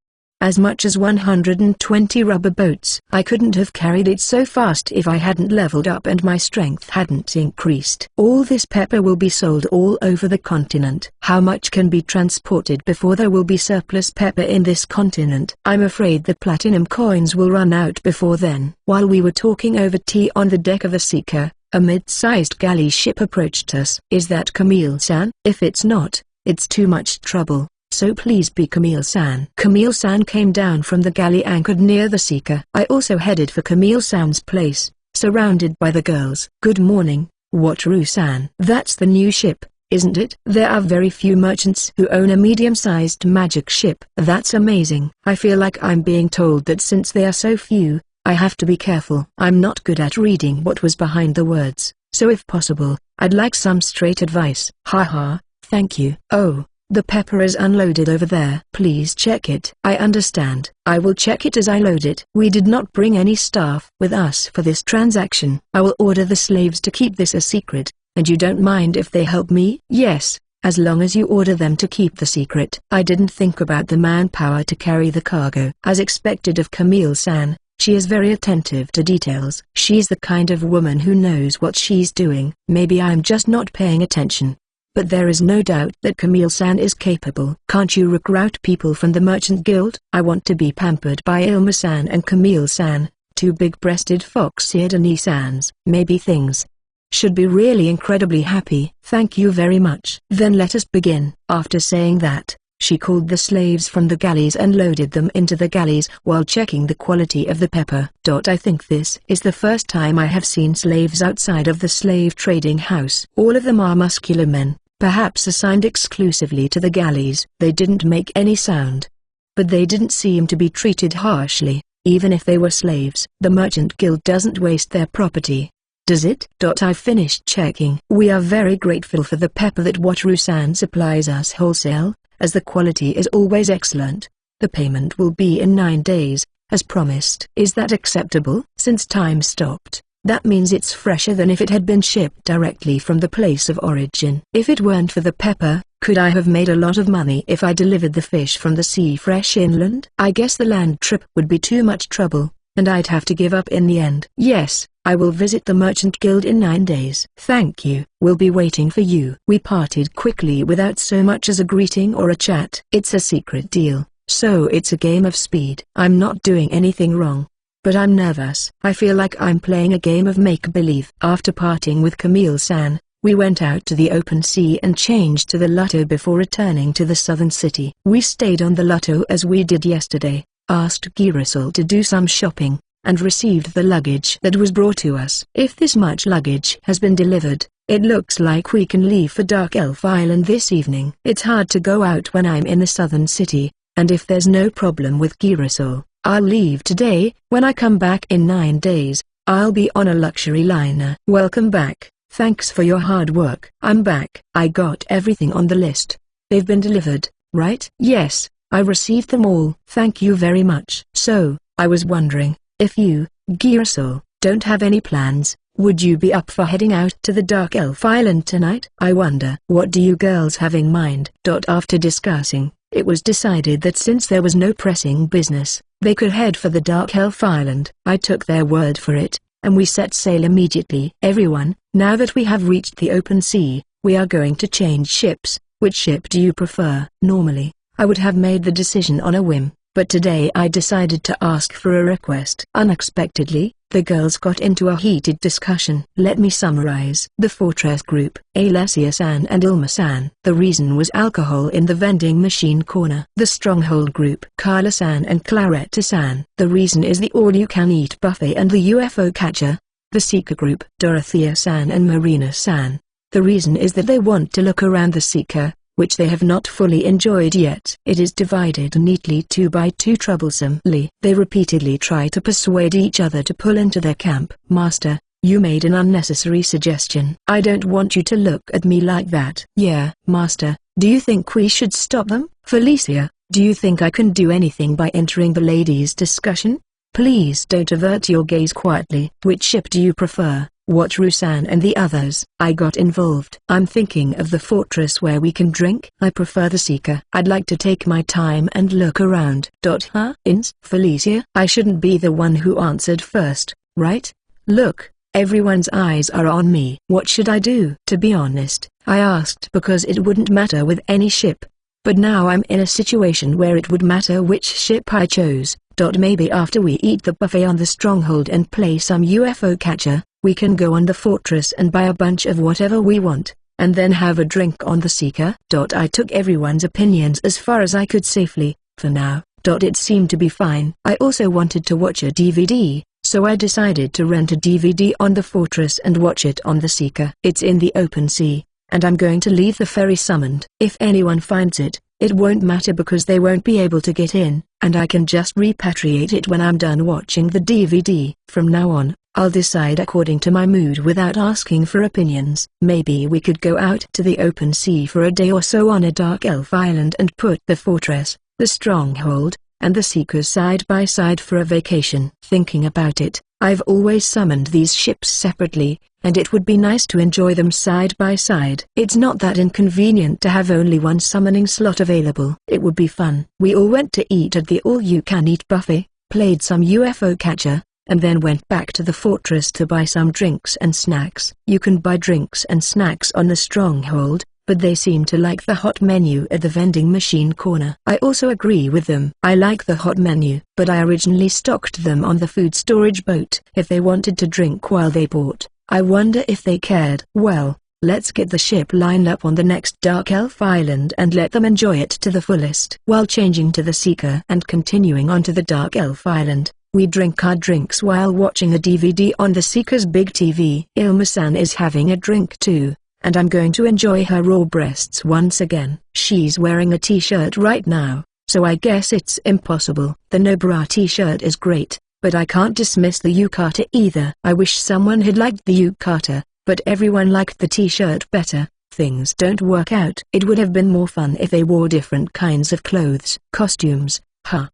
As much as 120 rubber boats. I couldn't have carried it so fast if I hadn't leveled up and my strength hadn't increased. All this pepper will be sold all over the continent. How much can be transported before there will be surplus pepper in this continent? I'm afraid the platinum coins will run out before then. While we were talking over tea on the deck of the Seeker, a mid-sized galley ship approached us. Is that Camille-san? If it's not, it's too much trouble. So please be Camille-san. Camille-san came down from the galley anchored near the Seeker. I also headed for Camille-san's place, surrounded by the girls. Good morning, Wataru-san. That's the new ship, isn't it? There are very few merchants who own a medium-sized magic ship. That's amazing. I feel like I'm being told that since they are so few, I have to be careful. I'm not good at reading what was behind the words, so if possible, I'd like some straight advice. Haha, thank you. Oh. The pepper is unloaded over there. Please check it. I understand. I will check it as I load it. We did not bring any staff with us for this transaction. I will order the slaves to keep this a secret, and you don't mind if they help me? Yes, as long as you order them to keep the secret. I didn't think about the manpower to carry the cargo. As expected of Camille-san, she is very attentive to details. She's the kind of woman who knows what she's doing. Maybe I'm just not paying attention. But there is no doubt that Camille-san is capable. Can't you recruit people from the Merchant Guild? I want to be pampered by Ilma-san and Camille-san, two big-breasted fox-eared Ani-sans. Maybe things should be really incredibly happy. Thank you very much. Then let us begin. After saying that, she called the slaves from the galleys and loaded them into the galleys while checking the quality of the pepper. I think this is the first time I have seen slaves outside of the slave trading house. All of them are muscular men, perhaps assigned exclusively to the galleys. They didn't make any sound. But they didn't seem to be treated harshly, even if they were slaves. The Merchant Guild doesn't waste their property, does it? I finished checking. We are very grateful for the pepper that Wataru-san supplies us wholesale, as the quality is always excellent. The payment will be in 9 days, as promised. Is that acceptable? Since time stopped, that means it's fresher than if it had been shipped directly from the place of origin. If it weren't for the pepper, could I have made a lot of money if I delivered the fish from the sea fresh inland? I guess the land trip would be too much trouble, and I'd have to give up in the end. Yes, I will visit the Merchant Guild in 9 days. Thank you. We'll be waiting for you. We parted quickly without so much as a greeting or a chat. It's a secret deal, so it's a game of speed. I'm not doing anything wrong, but I'm nervous. I feel like I'm playing a game of make-believe. After parting with Camille-san, we went out to the open sea and changed to the Lotto before returning to the southern city. We stayed on the Lotto as we did yesterday, asked Girasol to do some shopping, and received the luggage that was brought to us. If this much luggage has been delivered, it looks like we can leave for Dark Elf Island this evening. It's hard to go out when I'm in the southern city, and if there's no problem with Girasol, I'll leave today. When I come back in 9 days, I'll be on a luxury liner. Welcome back. Thanks for your hard work. I'm back. I got everything on the list. They've been delivered, right? Yes, I received them all. Thank you very much. So, I was wondering, if you, Girasol, don't have any plans, would you be up for heading out to the Dark Elf Island tonight? I wonder. What do you girls have in mind? After discussing, it was decided that since there was no pressing business, they could head for the Dark Elf Island. I took their word for it, and we set sail immediately. Everyone, now that we have reached the open sea, we are going to change ships. Which ship do you prefer? Normally, I would have made the decision on a whim, but today I decided to ask for a request. Unexpectedly, the girls got into a heated discussion. Let me summarize. The Fortress Group, Alessia-san and Ilma-san. The reason was alcohol in the vending machine corner. The Stronghold Group, Carla-san and Claretta-san. The reason is the all-you-can-eat buffet and the UFO catcher. The Seeker Group, Dorothea-san and Marina-san. The reason is that they want to look around the Seeker, which they have not fully enjoyed yet. It is divided neatly 2 by 2 troublesomely. They repeatedly try to persuade each other to pull into their camp. Master, you made an unnecessary suggestion. I don't want you to look at me like that. Yeah, Master, do you think we should stop them? Felicia, do you think I can do anything by entering the ladies' discussion? Please don't avert your gaze quietly. Which ship do you prefer? Watch Rusan and the others. I got involved. I'm thinking of the fortress where we can drink. I prefer the Seeker. I'd like to take my time and look around. Felicia? I shouldn't be the one who answered first, right? Look, everyone's eyes are on me. What should I do? To be honest, I asked because it wouldn't matter with any ship. But now I'm in a situation where it would matter which ship I chose. Maybe after we eat the buffet on the Stronghold and play some UFO catcher, we can go on the fortress and buy a bunch of whatever we want, and then have a drink on the Seeker. I took everyone's opinions as far as I could safely, for now. It seemed to be fine. I also wanted to watch a DVD, so I decided to rent a DVD on the fortress and watch it on the Seeker. It's in the open sea, and I'm going to leave the ferry summoned. If anyone finds it, it won't matter because they won't be able to get in, and I can just repatriate it when I'm done watching the DVD. From now on, I'll decide according to my mood without asking for opinions. Maybe we could go out to the open sea for a day or so on a Dark Elf Island and put the fortress, the Stronghold, and the Seekers side by side for a vacation. Thinking about it, I've always summoned these ships separately, and it would be nice to enjoy them side by side. It's not that inconvenient to have only one summoning slot available. It would be fun. We all went to eat at the all-you-can-eat buffet, played some UFO catcher, and then went back to the fortress to buy some drinks and snacks. You can buy drinks and snacks on the Stronghold, but they seem to like the hot menu at the vending machine corner. I also agree with them. I like the hot menu, but I originally stocked them on the food storage boat. If they wanted to drink while they bought, I wonder if they cared. Well, let's get the ship lined up on the next Dark Elf Island and let them enjoy it to the fullest. While changing to the Seeker and continuing on to the Dark Elf Island, we drink our drinks while watching a DVD on the Seeker's big TV. Ilma-san is having a drink too, and I'm going to enjoy her raw breasts once again. She's wearing a t-shirt right now, so I guess it's impossible. The no bra t-shirt is great, but I can't dismiss the yukata either. I wish someone had liked the yukata, but everyone liked the t-shirt better. Things don't work out. It would have been more fun if they wore different kinds of clothes. Costumes.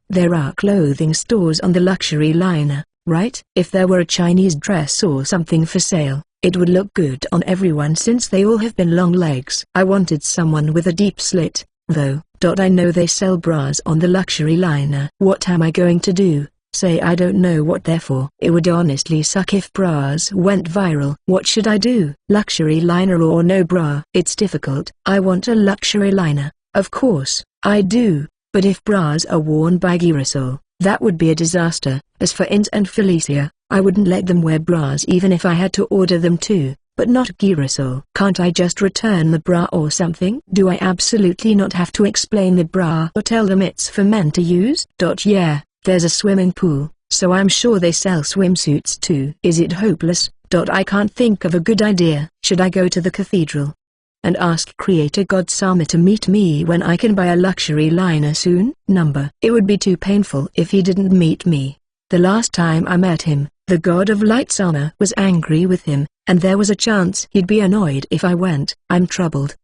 There are clothing stores on the luxury liner, right? If there were a Chinese dress or something for sale, it would look good on everyone since they all have been long legs. I wanted someone with a deep slit, though. I know they sell bras on the luxury liner. What am I going to do? Say I don't know what they're for. It would honestly suck if bras went viral. What should I do? Luxury liner or no bra? It's difficult. I want a luxury liner. Of course, I do. But if bras are worn by Girasol, that would be a disaster. As for Int and Felicia, I wouldn't let them wear bras even if I had to order them to, but not Girasol. Can't I just return the bra or something? Do I absolutely not have to explain the bra or tell them it's for men to use? Yeah, there's a swimming pool, so I'm sure they sell swimsuits too. Is it hopeless? I can't think of a good idea. Should I go to the cathedral and ask Creator God Sama to meet me when I can buy a luxury liner soon? It would be too painful if he didn't meet me. The last time I met him, the God of Light Sama was angry with him, and there was a chance he'd be annoyed if I went. I'm troubled.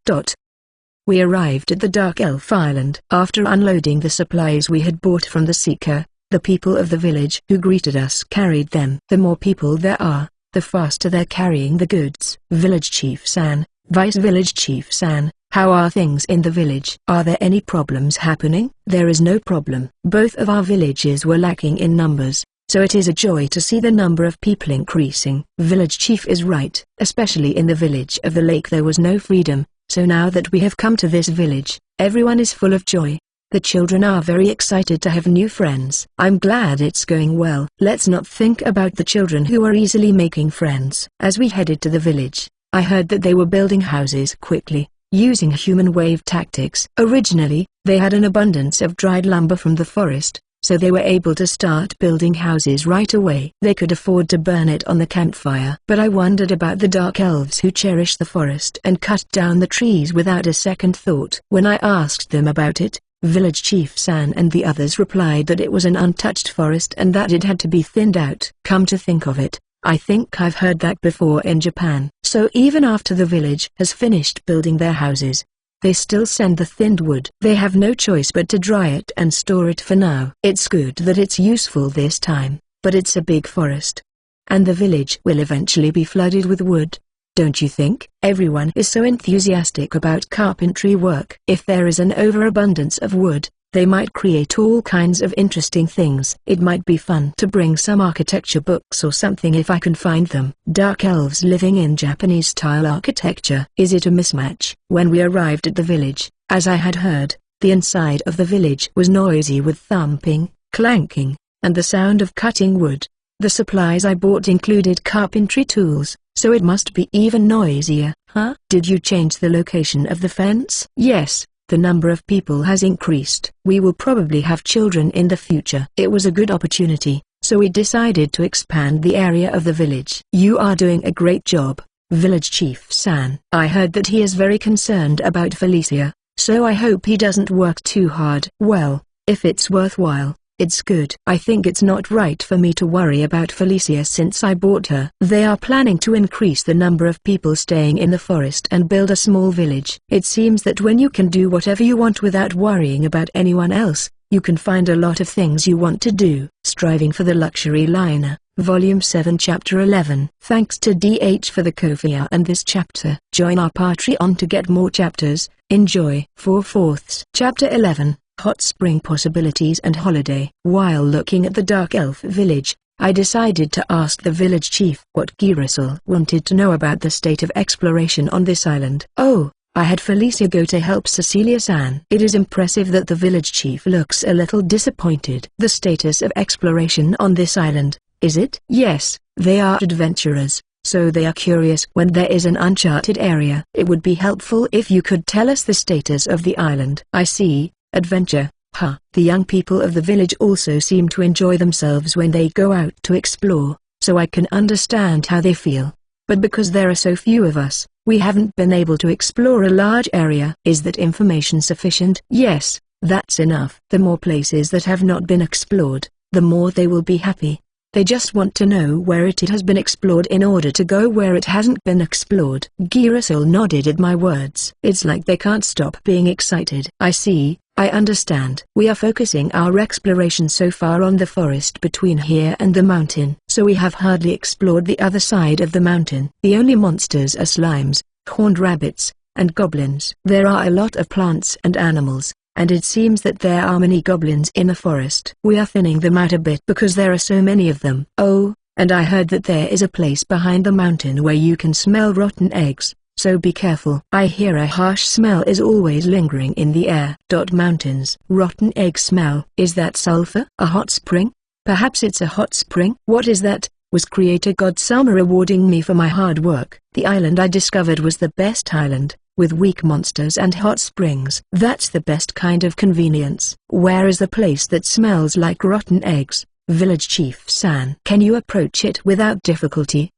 We arrived at the Dark Elf Island. After unloading the supplies we had bought from the Seeker, the people of the village who greeted us carried them. The more people there are, the faster they're carrying the goods. Village Chief San, Vice Village Chief San, how are things in the village? Are there any problems happening? There is no problem. Both of our villages were lacking in numbers, so it is a joy to see the number of people increasing. Village Chief is right. Especially in the village of the lake there was no freedom, so now that we have come to this village, everyone is full of joy. The children are very excited to have new friends. I'm glad it's going well. Let's not think about the children who are easily making friends. As we headed to the village, I heard that they were building houses quickly, using human wave tactics. Originally, they had an abundance of dried lumber from the forest, so they were able to start building houses right away. They could afford to burn it on the campfire. But I wondered about the dark elves who cherish the forest and cut down the trees without a second thought. When I asked them about it, Village Chief San and the others replied that it was an untouched forest and that it had to be thinned out. Come to think of it, I think I've heard that before in Japan. So even after the village has finished building their houses, they still send the thinned wood. They have no choice but to dry it and store it for now. It's good that it's useful this time, but it's a big forest, and the village will eventually be flooded with wood. Don't you think? Everyone is so enthusiastic about carpentry work. If there is an overabundance of wood, they might create all kinds of interesting things. It might be fun to bring some architecture books or something if I can find them. Dark elves living in Japanese-style architecture. Is it a mismatch? When we arrived at the village, as I had heard, the inside of the village was noisy with thumping, clanking, and the sound of cutting wood. The supplies I bought included carpentry tools, so it must be even noisier. Huh? Did you change the location of the fence? Yes. The number of people has increased. We will probably have children in the future. It was a good opportunity, so we decided to expand the area of the village. You are doing a great job, Village Chief San. I heard that he is very concerned about Felicia, so I hope he doesn't work too hard. Well, if it's worthwhile, it's good. I think it's not right for me to worry about Felicia since I bought her. They are planning to increase the number of people staying in the forest and build a small village. It seems that when you can do whatever you want without worrying about anyone else, you can find a lot of things you want to do. Striving for the Luxury Liner, Volume 7 Chapter 11. Thanks to DH for the Ko-fi and this chapter. Join our Patreon to get more chapters. Enjoy. 4/4. Chapter 11. Hot Spring Possibilities and Holiday. While looking at the Dark Elf Village, I decided to ask the village chief what Girasol wanted to know about the state of exploration on this island. Oh, I had Felicia go to help Cecilia-san. It is impressive that the village chief looks a little disappointed. The status of exploration on this island, is it? Yes, they are adventurers, so they are curious when there is an uncharted area. It would be helpful if you could tell us the status of the island. I see. Adventure, huh? The young people of the village also seem to enjoy themselves when they go out to explore, so I can understand how they feel. But because there are so few of us, we haven't been able to explore a large area. Is that information sufficient? Yes, that's enough. The more places that have not been explored, the more they will be happy. They just want to know where it has been explored in order to go where it hasn't been explored. Girasol nodded at my words. It's like they can't stop being excited. I see. I understand. We are focusing our exploration so far on the forest between here and the mountain, so we have hardly explored the other side of the mountain. The only monsters are slimes, horned rabbits, and goblins. There are a lot of plants and animals, and it seems that there are many goblins in the forest. We are thinning them out a bit because there are so many of them. Oh, and I heard that there is a place behind the mountain where you can smell rotten eggs, so be careful. I hear a harsh smell is always lingering in the air. Mountains. Rotten egg smell. Is that sulfur? A hot spring? Perhaps it's a hot spring? What is that? Was Creator God Sama rewarding me for my hard work? The island I discovered was the best island, with weak monsters and hot springs. That's the best kind of convenience. Where is the place that smells like rotten eggs? Village Chief San. Can you approach it without difficulty?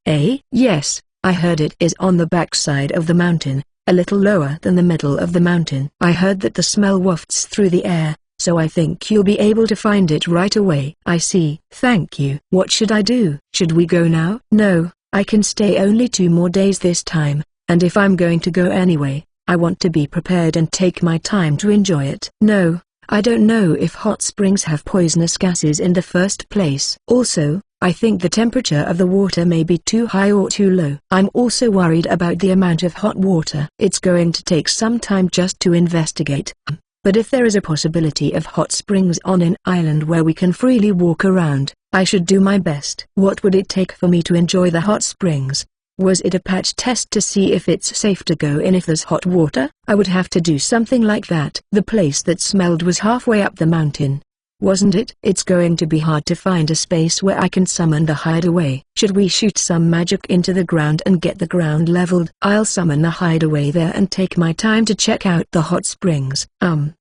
Yes, I heard it is on the backside of the mountain, a little lower than the middle of the mountain. I heard that the smell wafts through the air, so I think you'll be able to find it right away. I see. Thank you. What should I do? Should we go now? No, I can stay only 2 more days this time, and if I'm going to go anyway, I want to be prepared and take my time to enjoy it. No, I don't know if hot springs have poisonous gases in the first place. Also, I think the temperature of the water may be too high or too low. I'm also worried about the amount of hot water. It's going to take some time just to investigate. But if there is a possibility of hot springs on an island where we can freely walk around, I should do my best. What would it take for me to enjoy the hot springs? Was it a patch test to see if it's safe to go in if there's hot water? I would have to do something like that. The place that smelled was halfway up the mountain, wasn't it? It's going to be hard to find a space where I can summon the hideaway. Should we shoot some magic into the ground and get the ground leveled? I'll summon the hideaway there and take my time to check out the hot springs.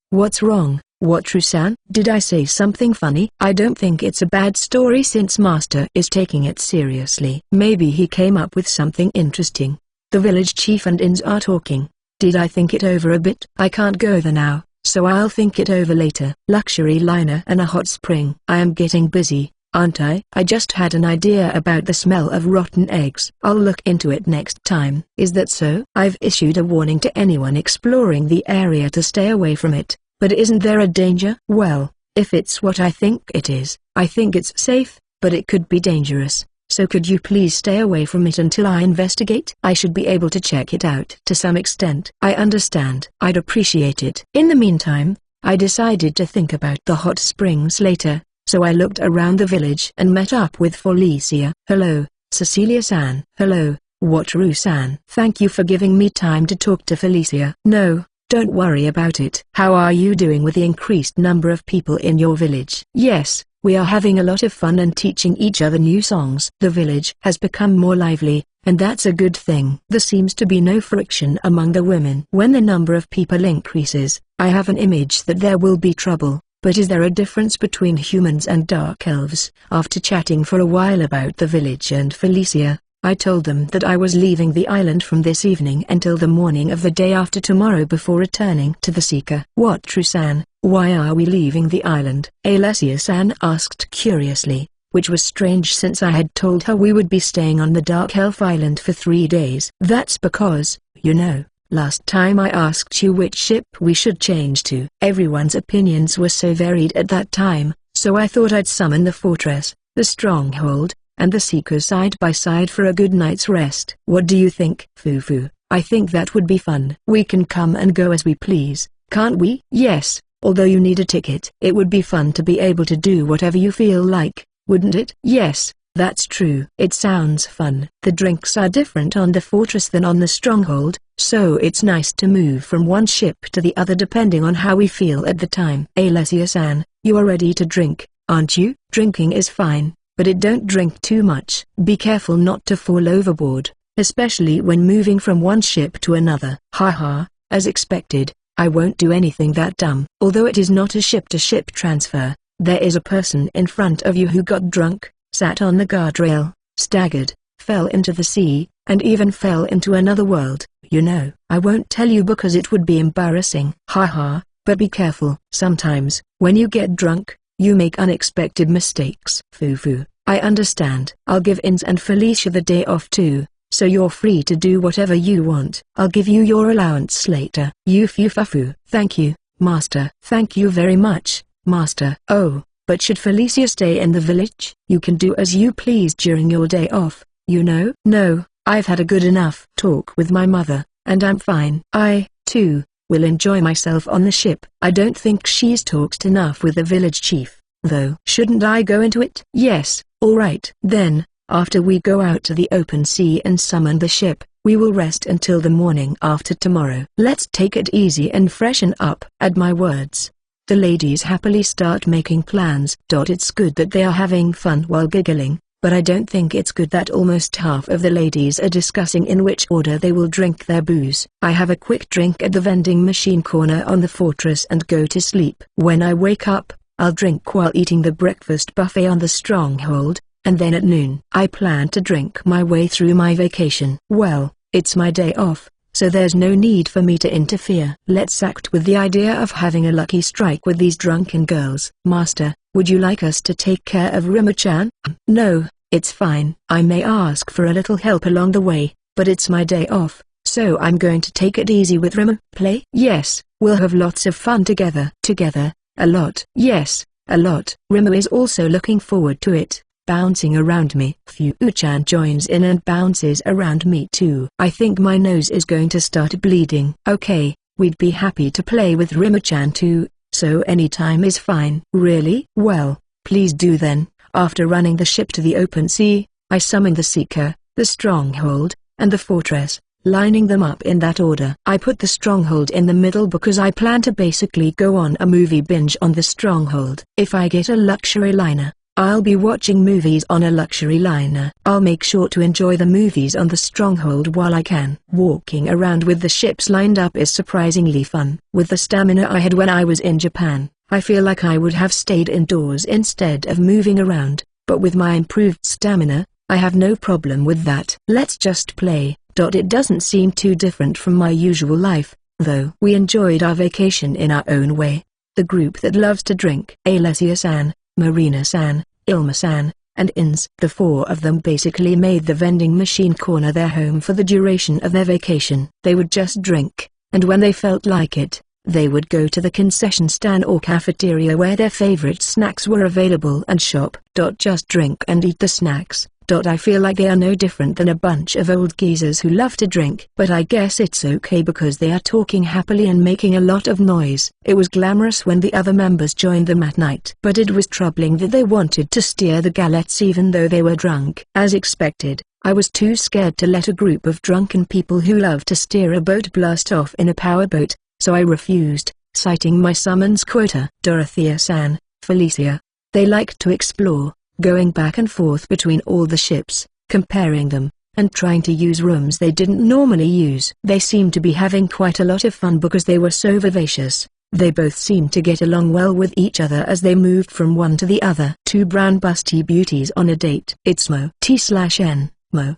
What's wrong? What, Trusan? Did I say something funny? I don't think it's a bad story since Master is taking it seriously. Maybe he came up with something interesting. The village chief and Inns are talking. Did I think it over a bit? I can't go there now, so I'll think it over later. Luxury liner and a hot spring. I am getting busy, aren't I? I just had an idea about the smell of rotten eggs. I'll look into it next time. Is that so? I've issued a warning to anyone exploring the area to stay away from it. But isn't there a danger? Well, if it's what I think it is, I think it's safe, but it could be dangerous. So could you please stay away from it until I investigate? I should be able to check it out to some extent. I understand. I'd appreciate it. In the meantime, I decided to think about the hot springs later, so I looked around the village and met up with Felicia. Hello, Cecilia-san. Hello, Wataru-san. Thank you for giving me time to talk to Felicia. No, don't worry about it. How are you doing with the increased number of people in your village? Yes, we are having a lot of fun and teaching each other new songs. The village has become more lively, and that's a good thing. There seems to be no friction among the women. When the number of people increases, I have an image that there will be trouble. But is there a difference between humans and dark elves? After chatting for a while about the village and Felicia, I told them that I was leaving the island from this evening until the morning of the day after tomorrow before returning to the Seeker. What, Trusan? Why are we leaving the island? Alessia-san asked curiously, which was strange since I had told her we would be staying on the Dark Elf Island for 3 days. That's because, you know, last time I asked you which ship we should change to. Everyone's opinions were so varied at that time, so I thought I'd summon the fortress, the stronghold, and the Seeker side by side for a good night's rest. What do you think? Fufu, I think that would be fun. We can come and go as we please, can't we? Yes, although you need a ticket. It would be fun to be able to do whatever you feel like, wouldn't it? Yes, that's true. It sounds fun. The drinks are different on the fortress than on the stronghold, so it's nice to move from one ship to the other depending on how we feel at the time. Alessia-san, you are ready to drink, aren't you? Drinking is fine, but don't drink too much. Be careful not to fall overboard, especially when moving from one ship to another. Haha, as expected, I won't do anything that dumb. Although it is not a ship-to-ship transfer, there is a person in front of you who got drunk, sat on the guardrail, staggered, fell into the sea, and even fell into another world. You know, I won't tell you because it would be embarrassing. Haha, but be careful. Sometimes, when you get drunk, you make unexpected mistakes. Fufu, I understand. I'll give Inns and Felicia the day off too, so you're free to do whatever you want. I'll give you your allowance later. Fufu. Thank you, Master. Thank you very much, Master. Oh, but should Felicia stay in the village? You can do as you please during your day off, you know. No, I've had a good enough talk with my mother, and I'm fine. I, too, will enjoy myself on the ship. I don't think she's talked enough with the village chief, though. Shouldn't I go into it? Yes, alright. Then, after we go out to the open sea and summon the ship, we will rest until the morning after tomorrow. Let's take it easy and freshen up. At my words, the ladies happily start making plans. It's good that they are having fun while giggling, but I don't think it's good that almost half of the ladies are discussing in which order they will drink their booze. I have a quick drink at the vending machine corner on the fortress and go to sleep. When I wake up, I'll drink while eating the breakfast buffet on the stronghold, and then at noon I plan to drink my way through my vacation. Well, it's my day off, so there's no need for me to interfere. Let's act with the idea of having a lucky strike with these drunken girls. Master, would you like us to take care of Rima-chan? No, it's fine. I may ask for a little help along the way, but it's my day off, so I'm going to take it easy with Rima. Play? Yes, we'll have lots of fun together. Together, a lot. Yes, a lot. Rima is also looking forward to it, bouncing around me. Fu-chan joins in and bounces around me too. I think my nose is going to start bleeding. Okay, we'd be happy to play with Rima-chan too, so any time is fine. Really? Well, please do then. After running the ship to the open sea, I summon the seeker, the stronghold, and the fortress, lining them up in that order. I put the stronghold in the middle because I plan to basically go on a movie binge on the stronghold. If I get a luxury liner, I'll be watching movies on a luxury liner. I'll make sure to enjoy the movies on the stronghold while I can. Walking around with the ships lined up is surprisingly fun. With the stamina I had when I was in Japan, I feel like I would have stayed indoors instead of moving around, but with my improved stamina, I have no problem with that. Let's just play. It doesn't seem too different from my usual life, though. We enjoyed our vacation in our own way. The group that loves to drink. Alessia-san, Marina-san, Ilma-san, and Ins. The four of them basically made the vending machine corner their home for the duration of their vacation. They would just drink, and when they felt like it, they would go to the concession stand or cafeteria where their favorite snacks were available and shop. Just drink and eat the snacks. I feel like they are no different than a bunch of old geezers who love to drink. But I guess it's okay because they are talking happily and making a lot of noise. It was glamorous when the other members joined them at night. But it was troubling that they wanted to steer the galettes even though they were drunk. As expected, I was too scared to let a group of drunken people who love to steer a boat blast off in a powerboat, so I refused, citing my summons quota. Dorothea-san, Felicia. They like to explore, going back and forth between all the ships, comparing them, and trying to use rooms they didn't normally use. They seemed to be having quite a lot of fun because they were so vivacious. They both seemed to get along well with each other as they moved from one to the other. Two brown busty beauties on a date. It's Mo. T/N, Mo,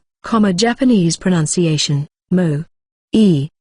Japanese pronunciation, Mo.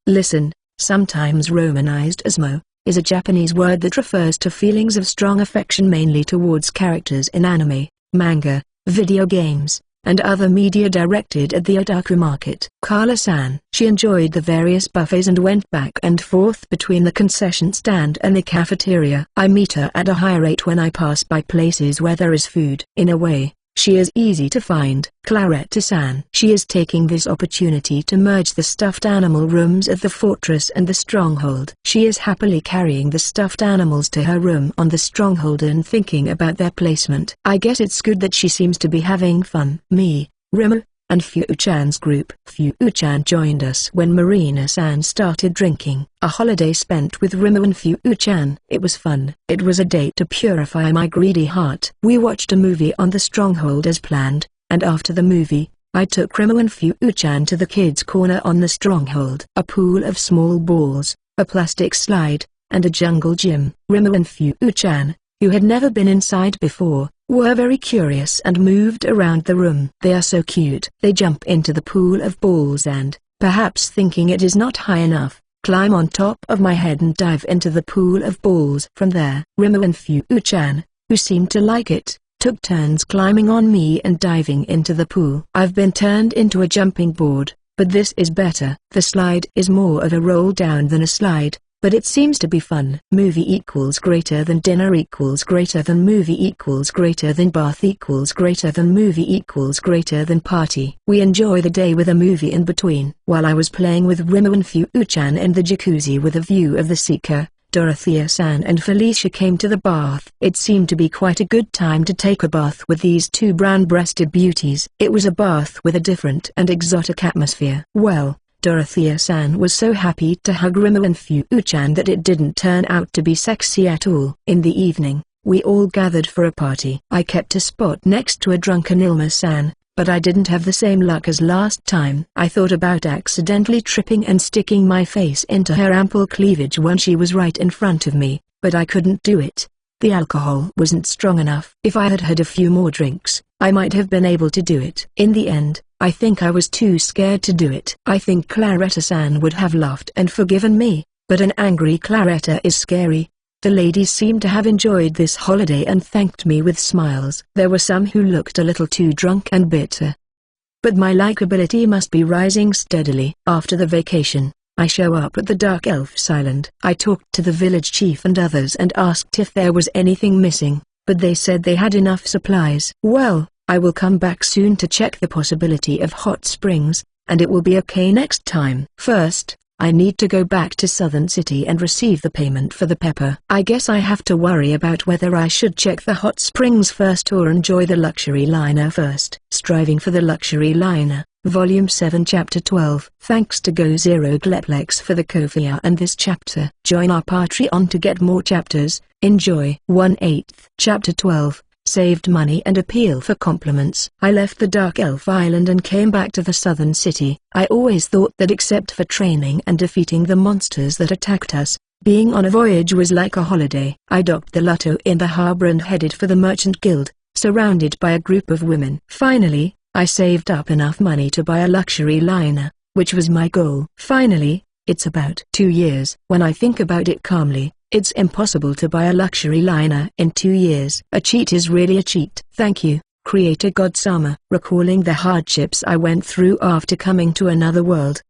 Listen, sometimes romanized as Mo, is a Japanese word that refers to feelings of strong affection mainly towards characters in anime, manga, video games, and other media directed at the otaku market. Carla-san. She enjoyed the various buffets and went back and forth between the concession stand and the cafeteria. I meet her at a high rate when I pass by places where there is food. In a way, she is easy to find. Claretta-san. She is taking this opportunity to merge the stuffed animal rooms at the fortress and the stronghold. She is happily carrying the stuffed animals to her room on the stronghold and thinking about their placement. I guess it's good that she seems to be having fun. Me, Rima, and Fu-chan's group. Fu-chan joined us when Marina-san started drinking. A holiday spent with Rima and Fu-chan. It was fun. It was a date to purify my greedy heart. We watched a movie on the stronghold as planned, and after the movie, I took Rima and Fu-chan to the kids' corner on the stronghold. A pool of small balls, a plastic slide, and a jungle gym. Rima and Fu-chan, who had never been inside before, were very curious and moved around the room. They are so cute. They jump into the pool of balls and, perhaps thinking it is not high enough, climb on top of my head and dive into the pool of balls. From there, Rima and Fu-chan, who seemed to like it, took turns climbing on me and diving into the pool. I've been turned into a jumping board, but this is better. The slide is more of a roll down than a slide, but it seems to be fun. Movie equals greater than dinner equals greater than movie equals greater than bath equals greater than movie equals greater than party. We enjoy the day with a movie in between. While I was playing with Rimmer and Fu-chan in the jacuzzi with a view of the Seeker, Dorothea-san and Felicia came to the bath. It seemed to be quite a good time to take a bath with these two brown-breasted beauties. It was a bath with a different and exotic atmosphere. Well, Dorothea-san was so happy to hug Rimmer and Fu-chan that it didn't turn out to be sexy at all. In the evening, we all gathered for a party. I kept a spot next to a drunken Ilma-san, but I didn't have the same luck as last time. I thought about accidentally tripping and sticking my face into her ample cleavage when she was right in front of me, but I couldn't do it. The alcohol wasn't strong enough. If I had had a few more drinks, I might have been able to do it. In the end, I think I was too scared to do it. I think Claretta-san would have laughed and forgiven me, but an angry Claretta is scary. The ladies seemed to have enjoyed this holiday and thanked me with smiles. There were some who looked a little too drunk and bitter. But my likability must be rising steadily. After the vacation, I show up at the Dark Elf's Island. I talked to the village chief and others and asked if there was anything missing, but they said they had enough supplies. Well, I will come back soon to check the possibility of hot springs, and it will be okay next time. First, I need to go back to Southern City and receive the payment for the pepper. I guess I have to worry about whether I should check the hot springs first or enjoy the luxury liner first. Striving for the luxury liner, Volume 7 Chapter 12. Thanks to Go Zero Gleplex for the Ko-fi and this chapter. Join our Patreon to get more chapters. Enjoy. 1/8. Chapter 12. Saved money and appeal for compliments. I left the Dark Elf Island and came back to the Southern City. I always thought that except for training and defeating the monsters that attacked us, being on a voyage was like a holiday. I docked the Lotto in the harbor and headed for the Merchant Guild, surrounded by a group of women. Finally, I saved up enough money to buy a luxury liner, which was my goal. Finally, it's about 2 years. When I think about it calmly, it's impossible to buy a luxury liner in 2 years. A cheat is really a cheat. Thank you, Creator God Sama. Recalling the hardships I went through after coming to another world.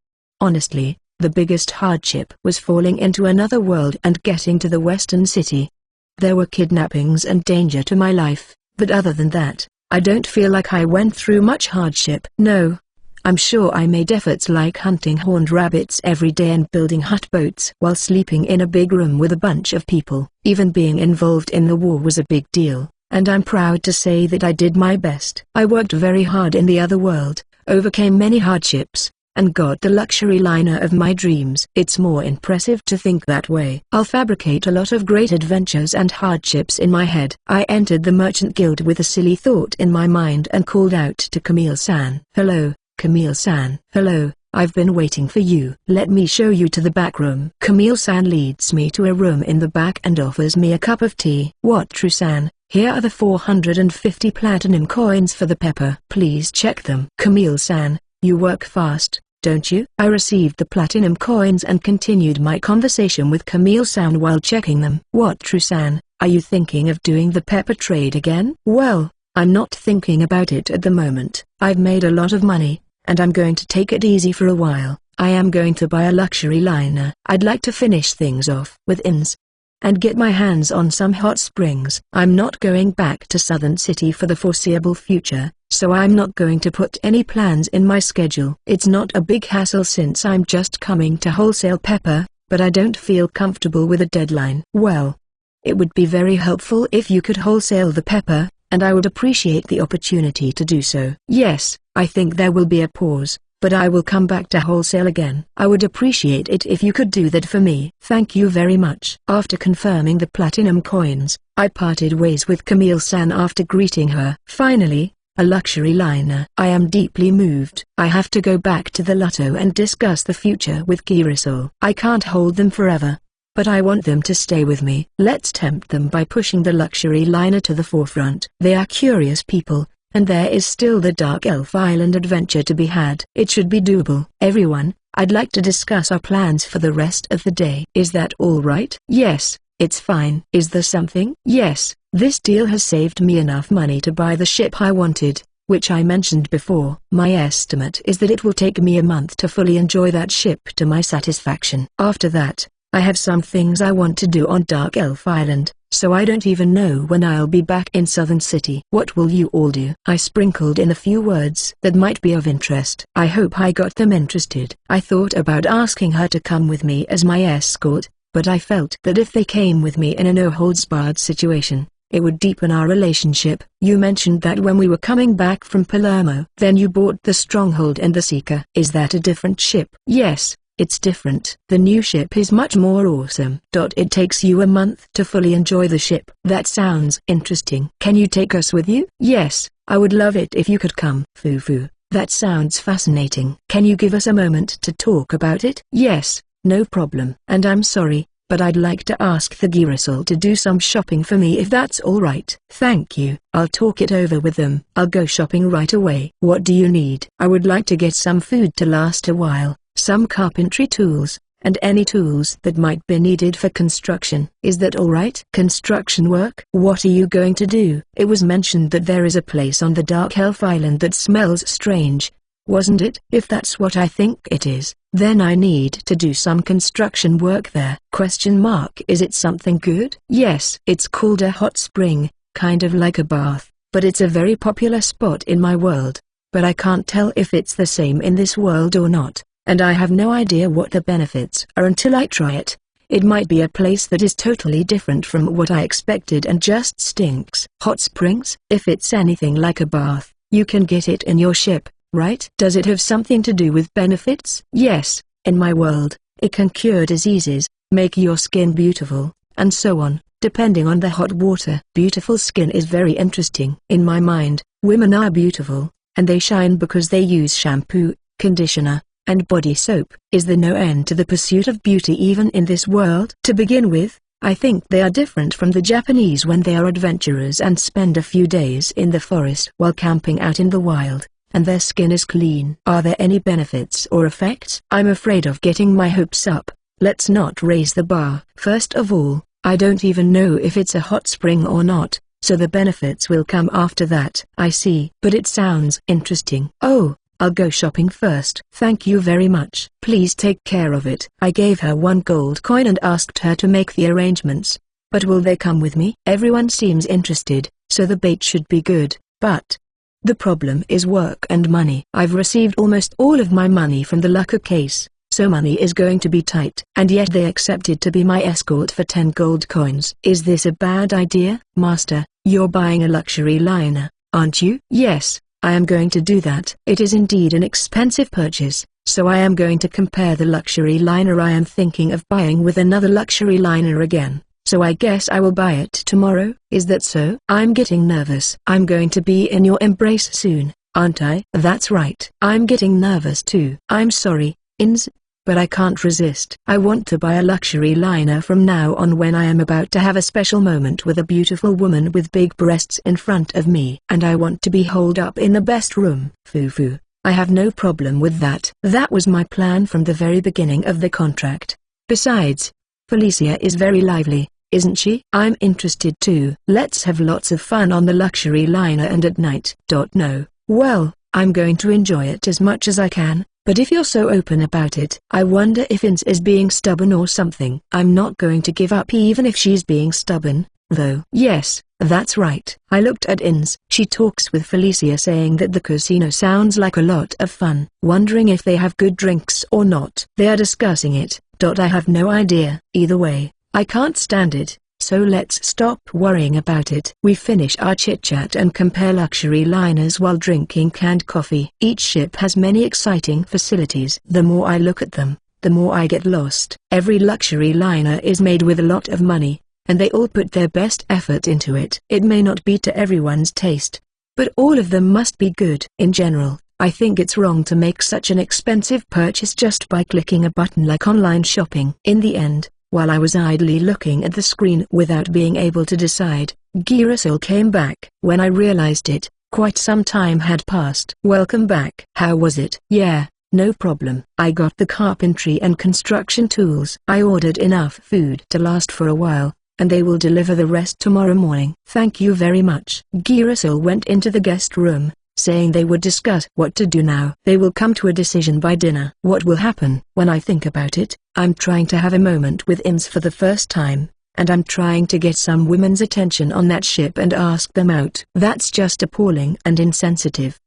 Honestly, the biggest hardship was falling into another world and getting to the Western City. There were kidnappings and danger to my life, but other than that, I don't feel like I went through much hardship. No. I'm sure I made efforts like hunting horned rabbits every day and building hut boats while sleeping in a big room with a bunch of people. Even being involved in the war was a big deal, and I'm proud to say that I did my best. I worked very hard in the other world, overcame many hardships, and got the luxury liner of my dreams. It's more impressive to think that way. I'll fabricate a lot of great adventures and hardships in my head. I entered the Merchant Guild with a silly thought in my mind and called out to Camille-san. Hello. Camille-san. Hello, I've been waiting for you. Let me show you to the back room. Camille-san leads me to a room in the back and offers me a cup of tea. What, True-san? Here are the 450 platinum coins for the pepper. Please check them. Camille-san, you work fast, don't you? I received the platinum coins and continued my conversation with Camille-san while checking them. What, True-san, are you thinking of doing the pepper trade again? Well, I'm not thinking about it at the moment. I've made a lot of money, and I'm going to take it easy for a while. I am going to buy a luxury liner. I'd like to finish things off with inns and get my hands on some hot springs. I'm not going back to Southern City for the foreseeable future, so I'm not going to put any plans in my schedule. It's not a big hassle since I'm just coming to wholesale pepper, but I don't feel comfortable with a deadline. Well, it would be very helpful if you could wholesale the pepper, and I would appreciate the opportunity to do so. Yes, I think there will be a pause, but I will come back to wholesale again. I would appreciate it if you could do that for me. Thank you very much. After confirming the platinum coins, I parted ways with Camille-san after greeting her. Finally, a luxury liner. I am deeply moved. I have to go back to the Lotto and discuss the future with Girasol. I can't hold them forever, but I want them to stay with me. Let's tempt them by pushing the luxury liner to the forefront. They are curious people, and there is still the Dark Elf Island adventure to be had. It should be doable. Everyone, I'd like to discuss our plans for the rest of the day. Is that all right? Yes, it's fine. Is there something? Yes, this deal has saved me enough money to buy the ship I wanted, which I mentioned before. My estimate is that it will take me a month to fully enjoy that ship to my satisfaction. After that, I have some things I want to do on Dark Elf Island, so I don't even know when I'll be back in Southern City. What will you all do? I sprinkled in a few words that might be of interest. I hope I got them interested. I thought about asking her to come with me as my escort, but I felt that if they came with me in a no-holds-barred situation, it would deepen our relationship. You mentioned that when we were coming back from Palermo. Then you bought the Stronghold and the Seeker. Is that a different ship? Yes, it's different. The new ship is much more awesome. It takes you a month to fully enjoy the ship. That sounds interesting. Can you take us with you? Yes, I would love it if you could come. Fufu, that sounds fascinating. Can you give us a moment to talk about it? Yes, no problem. And I'm sorry, but I'd like to ask the Girasol to do some shopping for me if that's alright. Thank you. I'll talk it over with them. I'll go shopping right away. What do you need? I would like to get some food to last a while, some carpentry tools, and any tools that might be needed for construction. Is that alright? Construction work? What are you going to do? It was mentioned that there is a place on the Dark Elf Island that smells strange, wasn't it? If that's what I think it is, then I need to do some construction work there. Is it something good? Yes. It's called a hot spring, kind of like a bath, but it's a very popular spot in my world. But I can't tell if it's the same in this world or not, and I have no idea what the benefits are until I try it. It might be a place that is totally different from what I expected and just stinks. Hot springs? If it's anything like a bath, you can get it in your ship, right? Does it have something to do with benefits? Yes, in my world, it can cure diseases, make your skin beautiful, and so on, depending on the hot water. Beautiful skin is very interesting. In my mind, women are beautiful, and they shine because they use shampoo, conditioner, and body soap. Is there no end to the pursuit of beauty even in this world? To begin with, I think they are different from the Japanese when they are adventurers and spend a few days in the forest while camping out in the wild, and their skin is clean. Are there any benefits or effects? I'm afraid of getting my hopes up. Let's not raise the bar. First of all, I don't even know if it's a hot spring or not, so the benefits will come after that. I see. But it sounds interesting. Oh, I'll go shopping first. Thank you very much. Please take care of it. I gave her 1 gold coin and asked her to make the arrangements. But will they come with me? Everyone seems interested, so the bait should be good, but the problem is work and money. I've received almost all of my money from the lacquer case, so money is going to be tight. And yet they accepted to be my escort for 10 gold coins. Is this a bad idea? Master, you're buying a luxury liner, aren't you? Yes, I am going to do that. It is indeed an expensive purchase, so I am going to compare the luxury liner I am thinking of buying with another luxury liner again. So I guess I will buy it tomorrow. Is that so? I'm getting nervous. I'm going to be in your embrace soon, aren't I? That's right. I'm getting nervous too. I'm sorry, Ins, but I can't resist. I want to buy a luxury liner from now on when I am about to have a special moment with a beautiful woman with big breasts in front of me. And I want to be holed up in the best room. Fufu, I have no problem with that. That was my plan from the very beginning of the contract. Besides, Felicia is very lively, isn't she? I'm interested too. Let's have lots of fun on the luxury liner and at night. No, well, I'm going to enjoy it as much as I can, but if you're so open about it, I wonder if Ins is being stubborn or something. I'm not going to give up even if she's being stubborn, though. Yes, that's right. I looked at Ins. She talks with Felicia saying that the casino sounds like a lot of fun, wondering if they have good drinks or not. They are discussing it. I have no idea. Either way, I can't stand it, so let's stop worrying about it. We finish our chit-chat and compare luxury liners while drinking canned coffee. Each ship has many exciting facilities. The more I look at them, the more I get lost. Every luxury liner is made with a lot of money, and they all put their best effort into it. It may not be to everyone's taste, but all of them must be good. In general, I think it's wrong to make such an expensive purchase just by clicking a button like online shopping. In the end, while I was idly looking at the screen without being able to decide, Girasol came back. When I realized it, quite some time had passed. Welcome back. How was it? Yeah, no problem. I got the carpentry and construction tools. I ordered enough food to last for a while, and they will deliver the rest tomorrow morning. Thank you very much. Girasol went into the guest room, saying they would discuss what to do now. They will come to a decision by dinner. What will happen? When I think about it, I'm trying to have a moment with Ins for the first time, and I'm trying to get some women's attention on that ship and ask them out. That's just appalling and insensitive.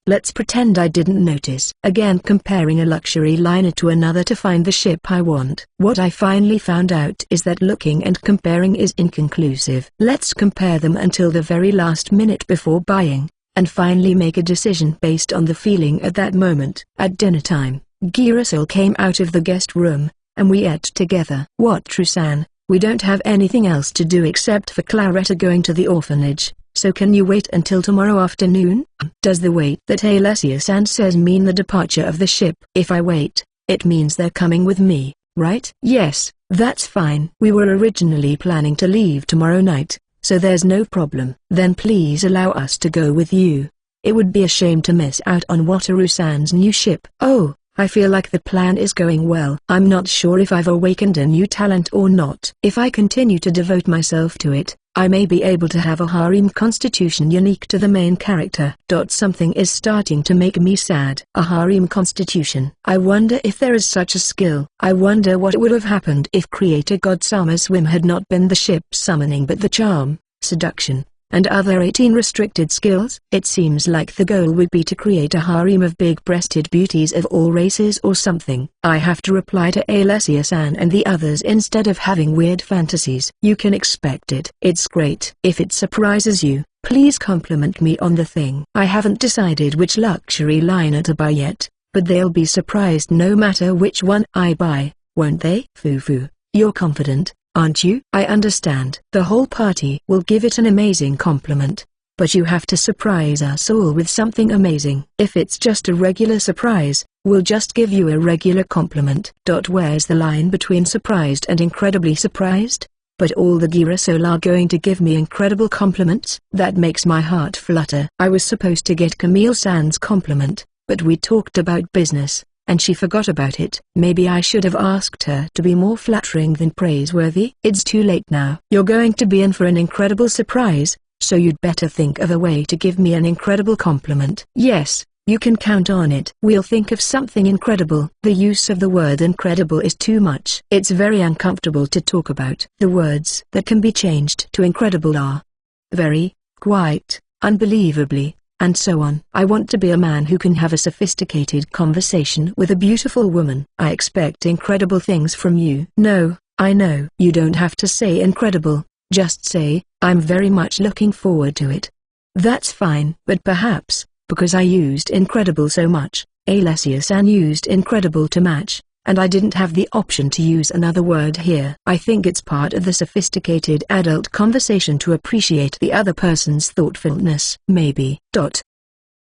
Let's pretend I didn't notice. Again, comparing a luxury liner to another to find the ship I want. What I finally found out is that looking and comparing is inconclusive. Let's compare them until the very last minute before buying, and finally make a decision based on the feeling at that moment. At dinner time, Girasol came out of the guest room, and we ate together. What, Trusan? We don't have anything else to do except for Claretta going to the orphanage. So can you wait until tomorrow afternoon? Does the wait that Alessia-san says mean the departure of the ship? If I wait, it means they're coming with me, right? Yes, that's fine. We were originally planning to leave tomorrow night, so there's no problem. Then please allow us to go with you. It would be a shame to miss out on Wataru-san's new ship. Oh, I feel like the plan is going well. I'm not sure if I've awakened a new talent or not. If I continue to devote myself to it, I may be able to have a harem constitution unique to the main character. Something is starting to make me sad. A harem constitution. I wonder if there is such a skill. I wonder what would have happened if Creator God Summer's whim had not been the ship summoning but the charm, seduction, and other 18 restricted skills. It seems like the goal would be to create a harem of big-breasted beauties of all races or something. I have to reply to Alessia-san and the others instead of having weird fantasies. You can expect it. It's great. If it surprises you, please compliment me on the thing. I haven't decided which luxury liner to buy yet, but they'll be surprised no matter which one I buy, won't they? Fufu, you're confident, aren't you? I understand. The whole party will give it an amazing compliment, but you have to surprise us all with something amazing. If it's just a regular surprise, we'll just give you a regular compliment. Where's the line between surprised and incredibly surprised? But all the Girasol are going to give me incredible compliments? That makes my heart flutter. I was supposed to get Camille-san's compliment, but we talked about business, and she forgot about it. Maybe I should have asked her to be more flattering than praiseworthy. It's too late now. You're going to be in for an incredible surprise, so you'd better think of a way to give me an incredible compliment. Yes, you can count on it. We'll think of something incredible. The use of the word incredible is too much. It's very uncomfortable to talk about. The words that can be changed to incredible are very, quite, unbelievably, and so on. I want to be a man who can have a sophisticated conversation with a beautiful woman. I expect incredible things from you. No, I know. You don't have to say incredible, just say, I'm very much looking forward to it. That's fine. But perhaps, because I used incredible so much, Alessia-san used incredible to match, and I didn't have the option to use another word here. I think it's part of the sophisticated adult conversation to appreciate the other person's thoughtfulness. Maybe.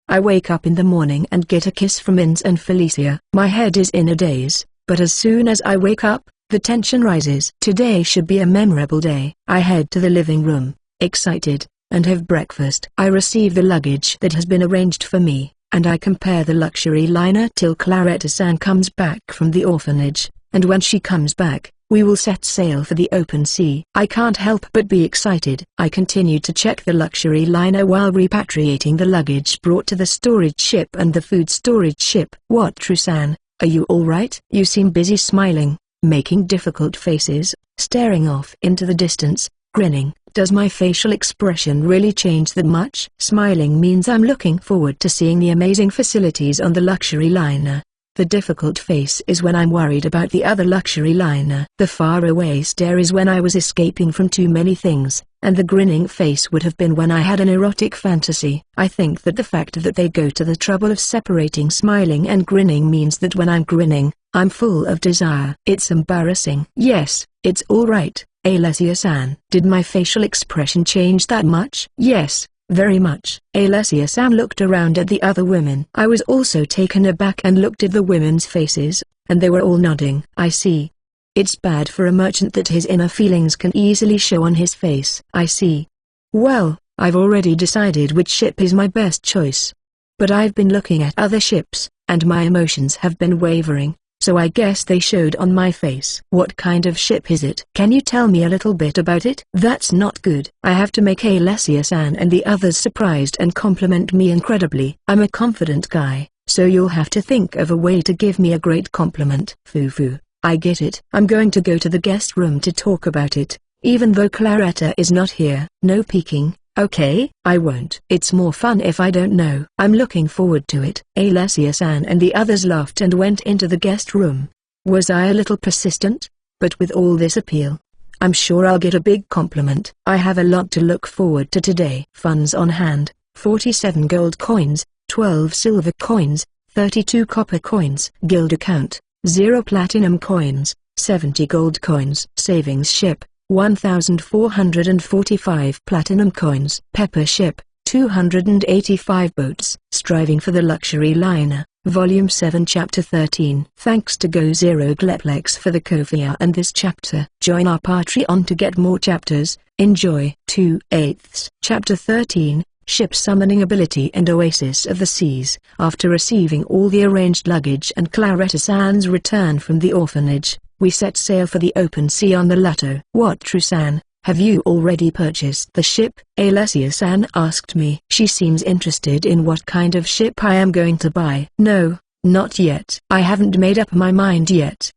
I wake up in the morning and get a kiss from Ins and Felicia. My head is in a daze, but as soon as I wake up, the tension rises. Today should be a memorable day. I head to the living room, excited, and have breakfast. I receive the luggage that has been arranged for me, and I compare the luxury liner till Claretta-san comes back from the orphanage, and when she comes back, we will set sail for the open sea. I can't help but be excited. I continue to check the luxury liner while repatriating the luggage brought to the storage ship and the food storage ship. What, Trusan, are you alright? You seem busy smiling, making difficult faces, staring off into the distance, grinning. Does my facial expression really change that much? Smiling means I'm looking forward to seeing the amazing facilities on the luxury liner. The difficult face is when I'm worried about the other luxury liner. The faraway stare is when I was escaping from too many things, and the grinning face would have been when I had an erotic fantasy. I think that the fact that they go to the trouble of separating smiling and grinning means that when I'm grinning, I'm full of desire. It's embarrassing. Yes, it's alright, Alessia-san. Did my facial expression change that much? Yes, very much. Alessia-san looked around at the other women. I was also taken aback and looked at the women's faces, and they were all nodding. I see. It's bad for a merchant that his inner feelings can easily show on his face. I see. Well, I've already decided which ship is my best choice. But I've been looking at other ships, and my emotions have been wavering. so I guess they showed on my face. What kind of ship is it? Can you tell me a little bit about it? That's not good. I have to make Alessia-san and the others surprised and compliment me incredibly. I'm a confident guy, so you'll have to think of a way to give me a great compliment. Foo. I get it. I'm going to go to the guest room to talk about it, even though Claretta is not here. No peeking, okay? I won't. It's more fun if I don't know. I'm looking forward to it. Alessia-san and the others laughed and went into the guest room. Was I a little persistent? But with all this appeal, I'm sure I'll get a big compliment. I have a lot to look forward to today. Funds on hand, 47 gold coins, 12 silver coins, 32 copper coins. Guild account, 0 platinum coins, 70 gold coins. Savings ship, 1,445 platinum coins. Pepper ship, 285 boats. Striving for the luxury liner, Volume 7 Chapter 13. Thanks to Go0 Gleplex for the Ko-fi and this chapter. Join our Patreon to get more chapters. Enjoy. 2/8. Chapter 13. Ship Summoning Ability and Oasis of the Seas. After receiving all the arranged luggage and Claretta-san's return from the orphanage, we set sail for the open sea on the Lato. What, Trusan, have you already purchased the ship? Alessia-san asked me. She seems interested in what kind of ship I am going to buy. No, not yet. I haven't made up my mind yet.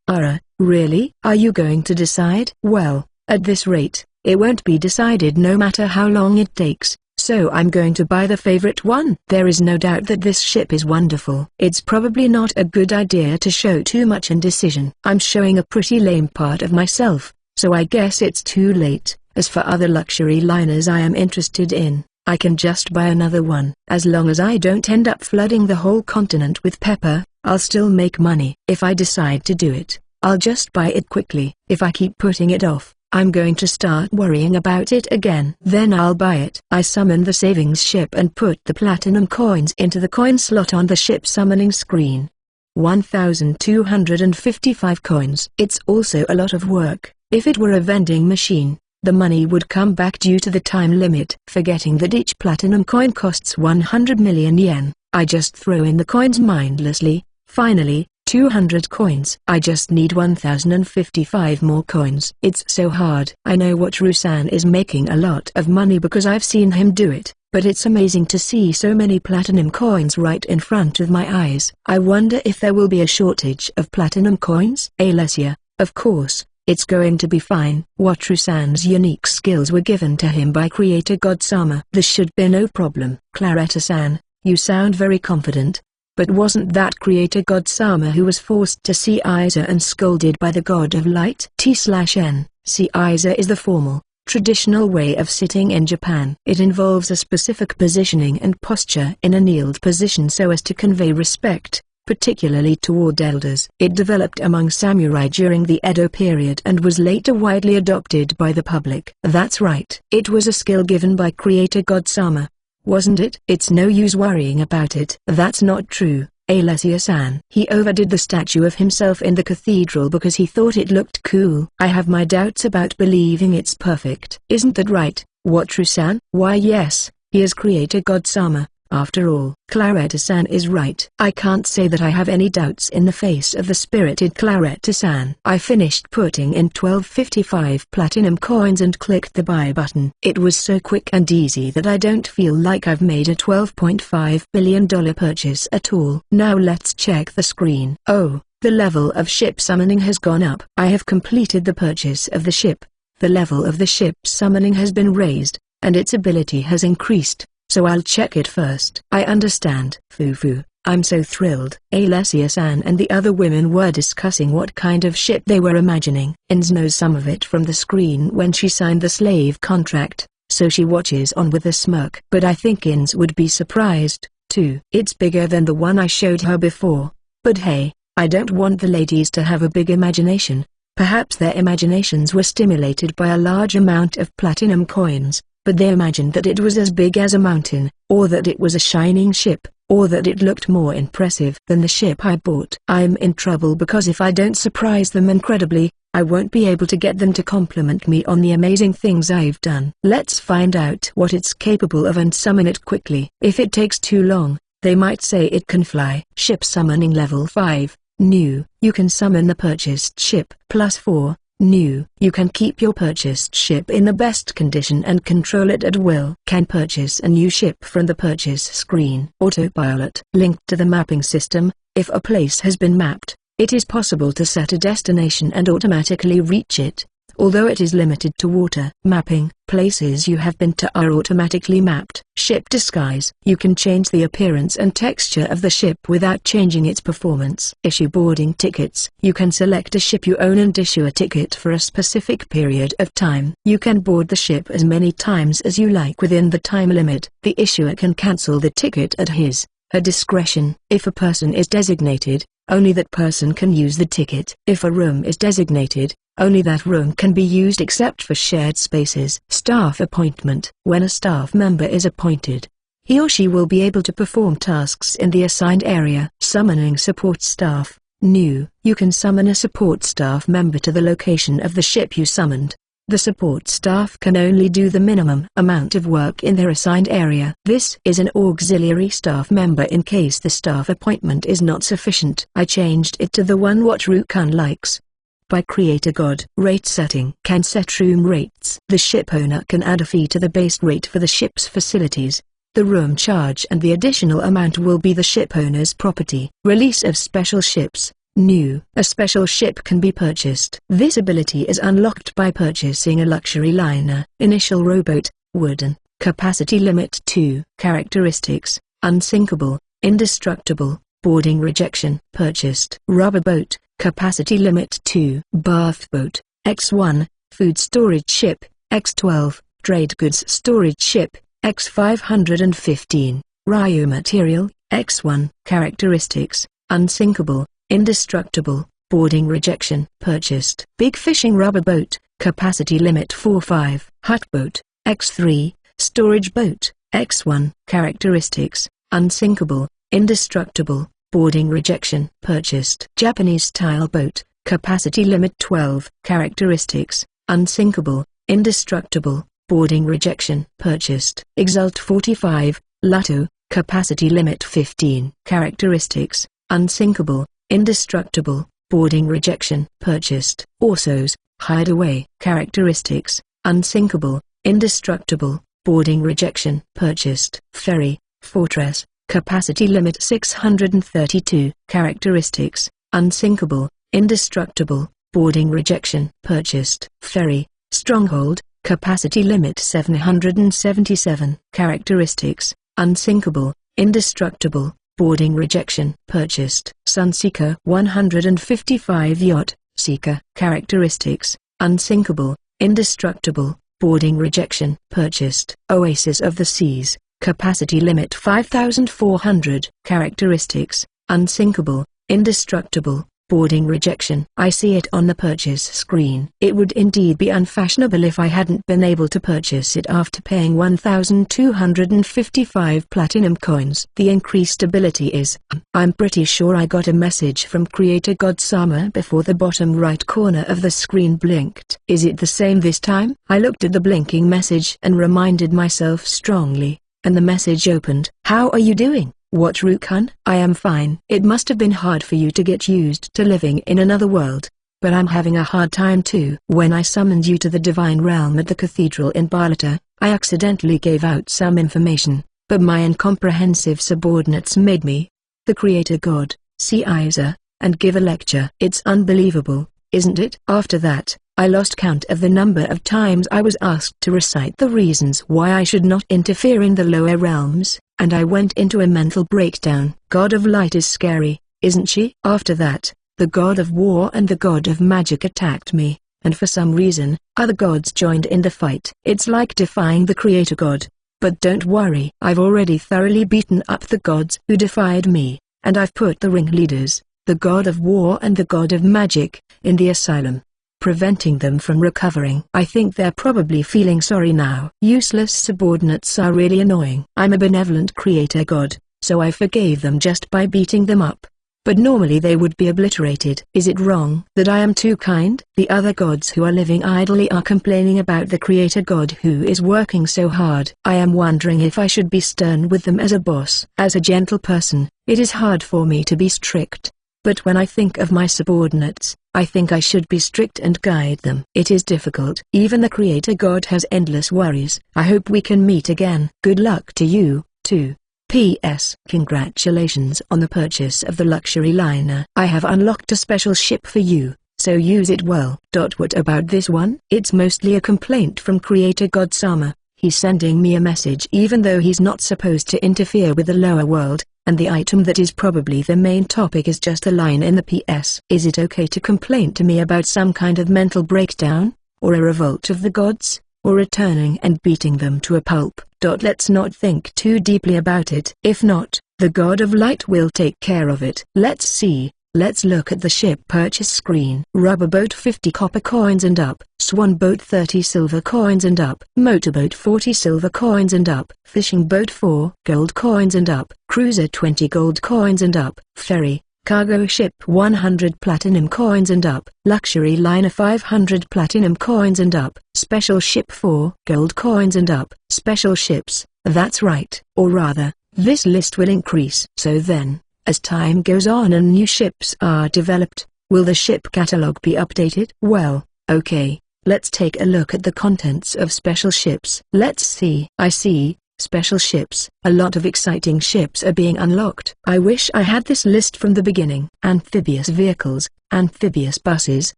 Really? Are you going to decide? Well, at this rate, it won't be decided no matter how long it takes. So I'm going to buy the favorite one. There is no doubt that this ship is wonderful. It's probably not a good idea to show too much indecision. I'm showing a pretty lame part of myself, so I guess it's too late. As for other luxury liners I am interested in, I can just buy another one. As long as I don't end up flooding the whole continent with pepper, I'll still make money. If I decide to do it, I'll just buy it quickly. If I keep putting it off, I'm going to start worrying about it again. Then I'll buy it. I summon the savings ship and put the platinum coins into the coin slot on the ship summoning screen. 1,255 coins. It's also a lot of work. If it were a vending machine, the money would come back due to the time limit. Forgetting that each platinum coin costs 100 million yen, I just throw in the coins mindlessly. Finally, 200 coins. I just need 1,055 more coins. It's so hard. I know what Rusan is making a lot of money because I've seen him do it, but it's amazing to see so many platinum coins right in front of my eyes. I wonder if there will be a shortage of platinum coins? Alessia, of course, it's going to be fine. Watru-san's unique skills were given to him by Creator God Sama. This should be no problem. Claretta-san, you sound very confident. But wasn't that Creator God Sama who was forced to see Isa and scolded by the God of Light? T/N. See Isa is the formal, traditional way of sitting in Japan. It involves a specific positioning and posture in a kneeled position so as to convey respect, particularly toward elders. It developed among samurai during the Edo period and was later widely adopted by the public. That's right. It was a skill given by Creator God Sama. Wasn't it? It's no use worrying about it. That's not true, Alessia-san. He overdid the statue of himself in the cathedral because he thought it looked cool. I have my doubts about believing it's perfect. Isn't that right, Watru-san? Why yes, he is Creator God Sama. After all, Claretta-san is right. I can't say that I have any doubts in the face of the spirited Claretta-san. I finished putting in 1255 platinum coins and clicked the buy button. It was so quick and easy that I don't feel like I've made a $12.5 billion purchase at all. Now let's check the screen. Oh, the level of ship summoning has gone up. I have completed the purchase of the ship. The level of the ship summoning has been raised, and its ability has increased. So I'll check it first. I understand. Foo. I'm so thrilled. Alessia-san and the other women were discussing what kind of ship they were imagining. Ins knows some of it from the screen when she signed the slave contract, so she watches on with a smirk. But I think Ins would be surprised, too. It's bigger than the one I showed her before. But hey, I don't want the ladies to have a big imagination. Perhaps their imaginations were stimulated by a large amount of platinum coins. But they imagined that it was as big as a mountain, or that it was a shining ship, or that it looked more impressive than the ship I bought. I'm in trouble because if I don't surprise them incredibly, I won't be able to get them to compliment me on the amazing things I've done. Let's find out what it's capable of and summon it quickly. If it takes too long, they might say it can fly. Ship summoning level 5. New, you can summon the purchased ship. +4. New, you can keep your purchased ship in the best condition and control it at will. Can purchase a new ship from the purchase screen. Autopilot. Linked to the mapping system, if a place has been mapped, it is possible to set a destination and automatically reach it. Although it is limited to water mapping, places you have been to are automatically mapped. Ship disguise. You can change the appearance and texture of the ship without changing its performance. Issue boarding tickets. You can select a ship you own and issue a ticket for a specific period of time. You can board the ship as many times as you like within the time limit. The issuer can cancel the ticket at her discretion. If a person is designated, only that person can use the ticket. If a room is designated, only that room can be used except for shared spaces. Staff appointment. When a staff member is appointed, he or she will be able to perform tasks in the assigned area. Summoning support staff. New, you can summon a support staff member to the location of the ship you summoned. The support staff can only do the minimum amount of work in their assigned area. This is an auxiliary staff member in case the staff appointment is not sufficient. I changed it to the one what Rukan likes. By Creator God. Rate setting. Can set room rates. The ship owner can add a fee to the base rate for the ship's facilities. The room charge and the additional amount will be the ship owner's property. Release of special ships. New, a special ship can be purchased. This ability is unlocked by purchasing a luxury liner. Initial rowboat, wooden, capacity limit 2. Characteristics, unsinkable, indestructible, boarding rejection. Purchased. Rubber boat, capacity limit 2. Bath boat, X1, food storage ship, X12, trade goods storage ship, X515, Ryu material, X1. Characteristics, unsinkable, indestructible, boarding rejection. Purchased. Big fishing rubber boat, capacity limit 45. Hut boat, X3, storage boat, X1. Characteristics, unsinkable, indestructible, boarding rejection. Purchased. Japanese style boat, capacity limit 12. Characteristics, unsinkable, indestructible, boarding rejection. Purchased. Exalt 45, Lotto, capacity limit 15. Characteristics, unsinkable, indestructible, boarding rejection. Purchased. Orsos, hideaway. Characteristics, unsinkable, indestructible, boarding rejection. Purchased. Ferry, fortress, capacity limit 632. Characteristics, unsinkable, indestructible, boarding rejection. Purchased. Ferry, stronghold, capacity limit 777. Characteristics, unsinkable, indestructible, boarding rejection. Purchased. Sunseeker 155 yacht, seeker. Characteristics, unsinkable, indestructible, boarding rejection. Purchased. Oasis of the seas, capacity limit 5400. Characteristics, unsinkable, indestructible, boarding rejection. I see it on the purchase screen. It would indeed be unfashionable if I hadn't been able to purchase it after paying 1,255 platinum coins. The increased ability is, I'm pretty sure I got a message from Creator God Sama before the bottom right corner of the screen blinked. Is it the same this time? I looked at the blinking message and reminded myself strongly, and the message opened. How are you doing? What, Rukan? I am fine. It must have been hard for you to get used to living in another world, but I'm having a hard time too. When I summoned you to the divine realm at the cathedral in Barletta, I accidentally gave out some information, but my incomprehensive subordinates made me, the Creator God, see Isa, and give a lecture. It's unbelievable, isn't it? After that, I lost count of the number of times I was asked to recite the reasons why I should not interfere in the lower realms, and I went into a mental breakdown. God of Light is scary, isn't she? After that, the God of War and the God of Magic attacked me, and for some reason, other gods joined in the fight. It's like defying the Creator God. But don't worry, I've already thoroughly beaten up the gods who defied me, and I've put the ringleaders, the God of War and the God of Magic, in the asylum, preventing them from recovering. I think they're probably feeling sorry now. Useless subordinates are really annoying. I'm a benevolent Creator God, so I forgave them just by beating them up. But normally they would be obliterated. Is it wrong that I am too kind? The other gods who are living idly are complaining about the Creator God who is working so hard. I am wondering if I should be stern with them as a boss. As a gentle person, it is hard for me to be strict. but when I think of my subordinates, I think I should be strict and guide them. It is difficult. Even the Creator God has endless worries. I hope we can meet again. Good luck to you, too. P.S. Congratulations on the purchase of the luxury liner. I have unlocked a special ship for you, so use it well. What about this one? It's mostly a complaint from Creator God Sama. He's sending me a message even though he's not supposed to interfere with the lower world, and the item that is probably the main topic is just a line in the PS. Is it okay to complain to me about some kind of mental breakdown, or a revolt of the gods, or returning and beating them to a pulp? Let's not think too deeply about it. If not, the God of Light will take care of it. Let's see. Let's look at the ship purchase screen. Rubber boat 50 copper coins and up. Swan boat 30 silver coins and up. Motorboat 40 silver coins and up. Fishing boat 4 gold coins and up. Cruiser 20 gold coins and up. Ferry, cargo ship 100 platinum coins and up. Luxury liner 500 platinum coins and up. Special ship 4 gold coins and up. Special ships, that's right. Or rather, this list will increase. So then, as time goes on and new ships are developed, will the ship catalog be updated? Well, okay, let's take a look at the contents of special ships. Let's see. I see, special ships. A lot of exciting ships are being unlocked. I wish I had this list from the beginning. Amphibious vehicles, amphibious buses,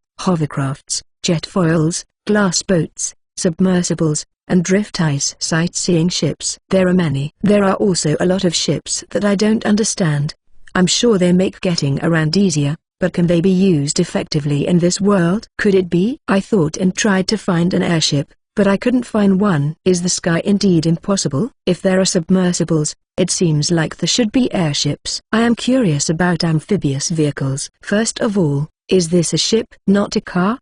hovercrafts, jet foils, glass boats, submersibles, and drift ice sightseeing ships. There are many. There are also a lot of ships that I don't understand. I'm sure they make getting around easier, but can they be used effectively in this world? Could it be? I thought and tried to find an airship, but I couldn't find one. Is the sky indeed impossible? If there are submersibles, it seems like there should be airships. I am curious about amphibious vehicles. First of all, is this a ship, not a car?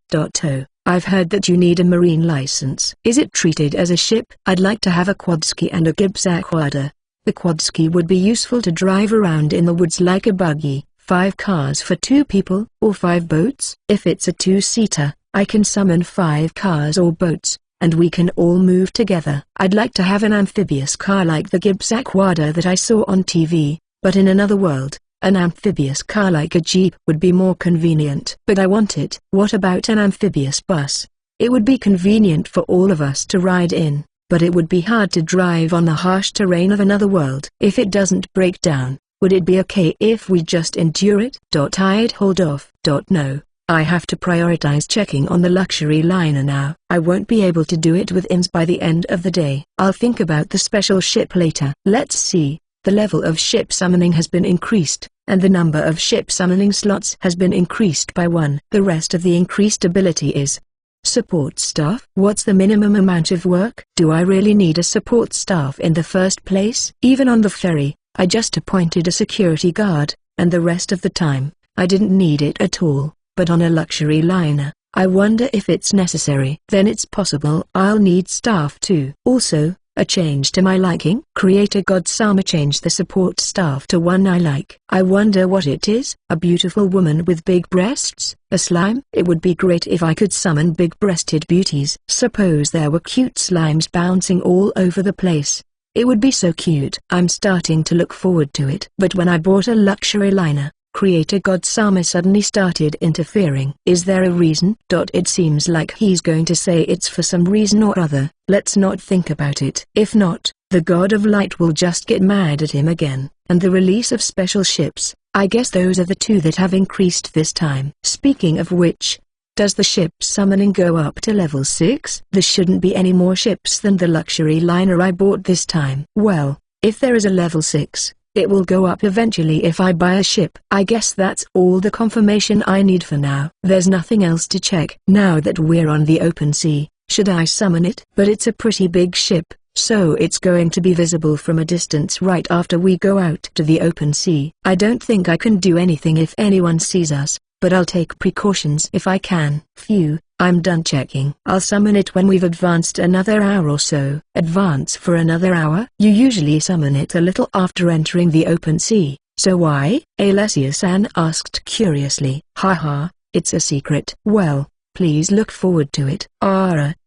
I've heard that you need a marine license. Is it treated as a ship? I'd like to have a quadski and a gibsaquada. The quadski would be useful to drive around in the woods like a buggy. 5 cars for 2 people, or 5 boats? If it's a 2-seater, I can summon 5 cars or boats, and we can all move together. I'd like to have an amphibious car like the gibsaquada that I saw on TV, but in another world. An amphibious car like a jeep would be more convenient. But I want it. What about an amphibious bus? It would be convenient for all of us to ride in, but it would be hard to drive on the harsh terrain of another world. If it doesn't break down, would it be okay if we just endure it? I'd hold off. No, I have to prioritize checking on the luxury liner now. I won't be able to do it with IMS by the end of the day. I'll think about the special ship later. Let's see. The level of ship summoning has been increased, and the number of ship summoning slots has been increased by 1. The rest of the increased ability is support staff. What's the minimum amount of work? Do I really need a support staff in the first place? Even on the ferry, I just appointed a security guard, and the rest of the time, I didn't need it at all. But on a luxury liner, I wonder if it's necessary. Then it's possible I'll need staff too. Also, a change to my liking. Creator God Sama changed the support staff to one I like. I wonder what it is. A beautiful woman with big breasts? A slime? It would be great if I could summon big-breasted beauties. Suppose there were cute slimes bouncing all over the place. It would be so cute. I'm starting to look forward to it. But when I bought a luxury liner, Creator God Sama suddenly started interfering. Is there a reason? It seems like he's going to say it's for some reason or other. Let's not think about it. If not, the God of Light will just get mad at him again. And the release of special ships, I guess those are the 2 that have increased this time. Speaking of which, does the ship summoning go up to level 6? There shouldn't be any more ships than the luxury liner I bought this time. Well, if there is a level 6, it will go up eventually if I buy a ship. I guess that's all the confirmation I need for now. There's nothing else to check. Now that we're on the open sea, should I summon it? But it's a pretty big ship, so it's going to be visible from a distance right after we go out to the open sea. I don't think I can do anything if anyone sees us, but I'll take precautions if I can. Phew, I'm done checking. I'll summon it when we've advanced another hour or so. Advance for another hour? You usually summon it a little after entering the open sea, so why? Alessia-san asked curiously. Haha, it's a secret. Well, please look forward to it.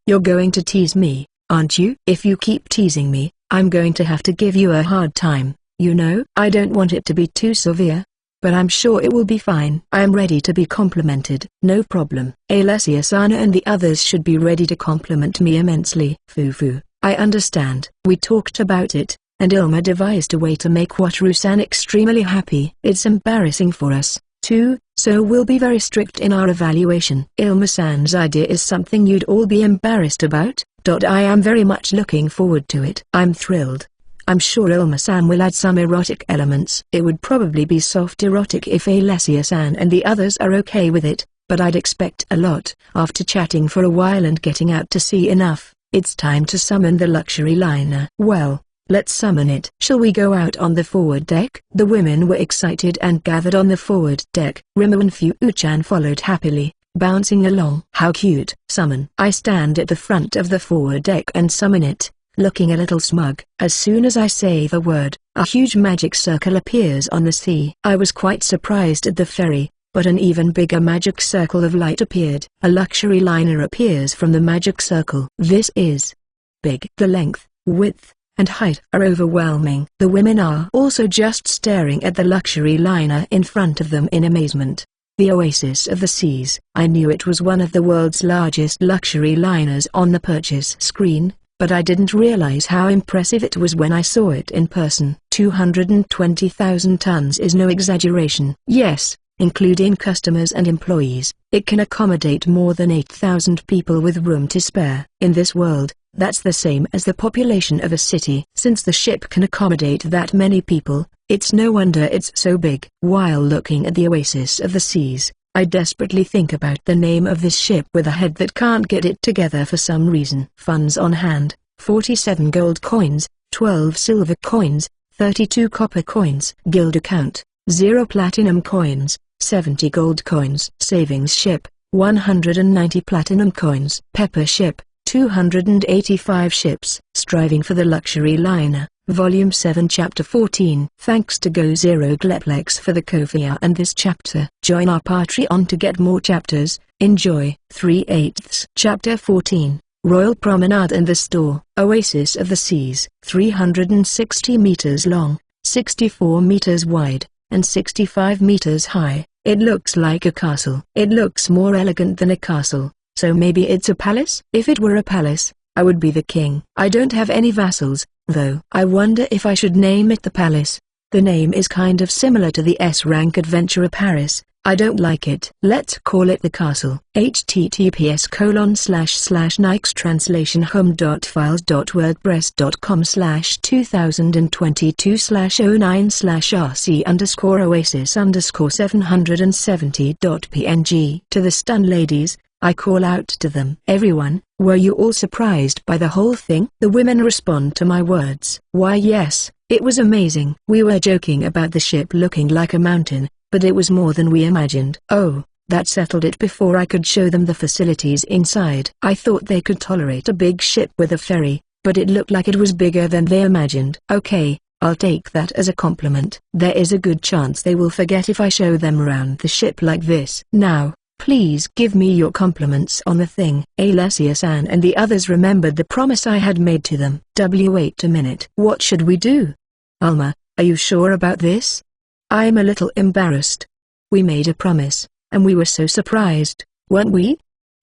You're going to tease me, aren't you? If you keep teasing me, I'm going to have to give you a hard time, you know? I don't want it to be too severe. but I'm sure it will be fine. I am ready to be complimented. No problem. Alessia-sana and the others should be ready to compliment me immensely. Fufu, I understand. We talked about it, and Ilma devised a way to make Wataru-san extremely happy. It's embarrassing for us, too, so we'll be very strict in our evaluation. Ilma-san's idea is something you'd all be embarrassed about. I am very much looking forward to it. I'm thrilled. I'm sure Ilma-san will add some erotic elements. It would probably be soft erotic if Alessia-san and the others are okay with it, but I'd expect a lot. After chatting for a while and getting out to sea enough, it's time to summon the luxury liner. Well, let's summon it. Shall we go out on the forward deck? The women were excited and gathered on the forward deck. Rimuru and Fu-chan followed happily, bouncing along. How cute. Summon. I stand at the front of the forward deck and summon it, looking a little smug. As soon as I say the word, a huge magic circle appears on the sea. I was quite surprised at the ferry, but an even bigger magic circle of light appeared. A luxury liner appears from the magic circle. This is big. The length, width, and height are overwhelming. The women are also just staring at the luxury liner in front of them in amazement. The Oasis of the Seas. I knew it was one of the world's largest luxury liners on the purchase screen, but I didn't realize how impressive it was when I saw it in person. 220,000 tons is no exaggeration. Yes, including customers and employees, it can accommodate more than 8,000 people with room to spare. In this world, that's the same as the population of a city. Since the ship can accommodate that many people, it's no wonder it's so big. While looking at the Oasis of the Seas, I desperately think about the name of this ship with a head that can't get it together for some reason. Funds on hand, 47 gold coins, 12 silver coins, 32 copper coins. Guild account, 0 platinum coins, 70 gold coins. Savings ship, 190 platinum coins. Pepper ship, 285 ships. Striving for the luxury liner. Volume 7 Chapter 14. Thanks to Go0 Gleplex for the Ko-fi and this chapter. Join our Patreon to get more chapters. Enjoy. 3/8 Chapter 14. Royal Promenade and the Store. Oasis of the Seas. 360 meters long, 64 meters wide, and 65 meters high. It looks like a castle. It looks more elegant than a castle, so maybe it's a palace? If it were a palace, I would be the king. I don't have any vassals, though. I wonder if I should name it the Palace. The name is kind of similar to the S-rank adventurer Paris. I don't like it. Let's call it the castle. https://nikestranslationhome.files.wordpress.com/2022/09/rc_770.png. To the stun ladies, I call out to them. Everyone, were you all surprised by the whole thing? The women respond to my words. Why yes, it was amazing. We were joking about the ship looking like a mountain, but it was more than we imagined. Oh, that settled it before I could show them the facilities inside. I thought they could tolerate a big ship with a ferry, but it looked like it was bigger than they imagined. Okay, I'll take that as a compliment. There is a good chance they will forget if I show them around the ship like this. Now, please give me your compliments on the thing. Alessia-san and the others remembered the promise I had made to them. Wait a minute. What should we do? Alma, are you sure about this? I'm a little embarrassed. We made a promise, and we were so surprised, weren't we?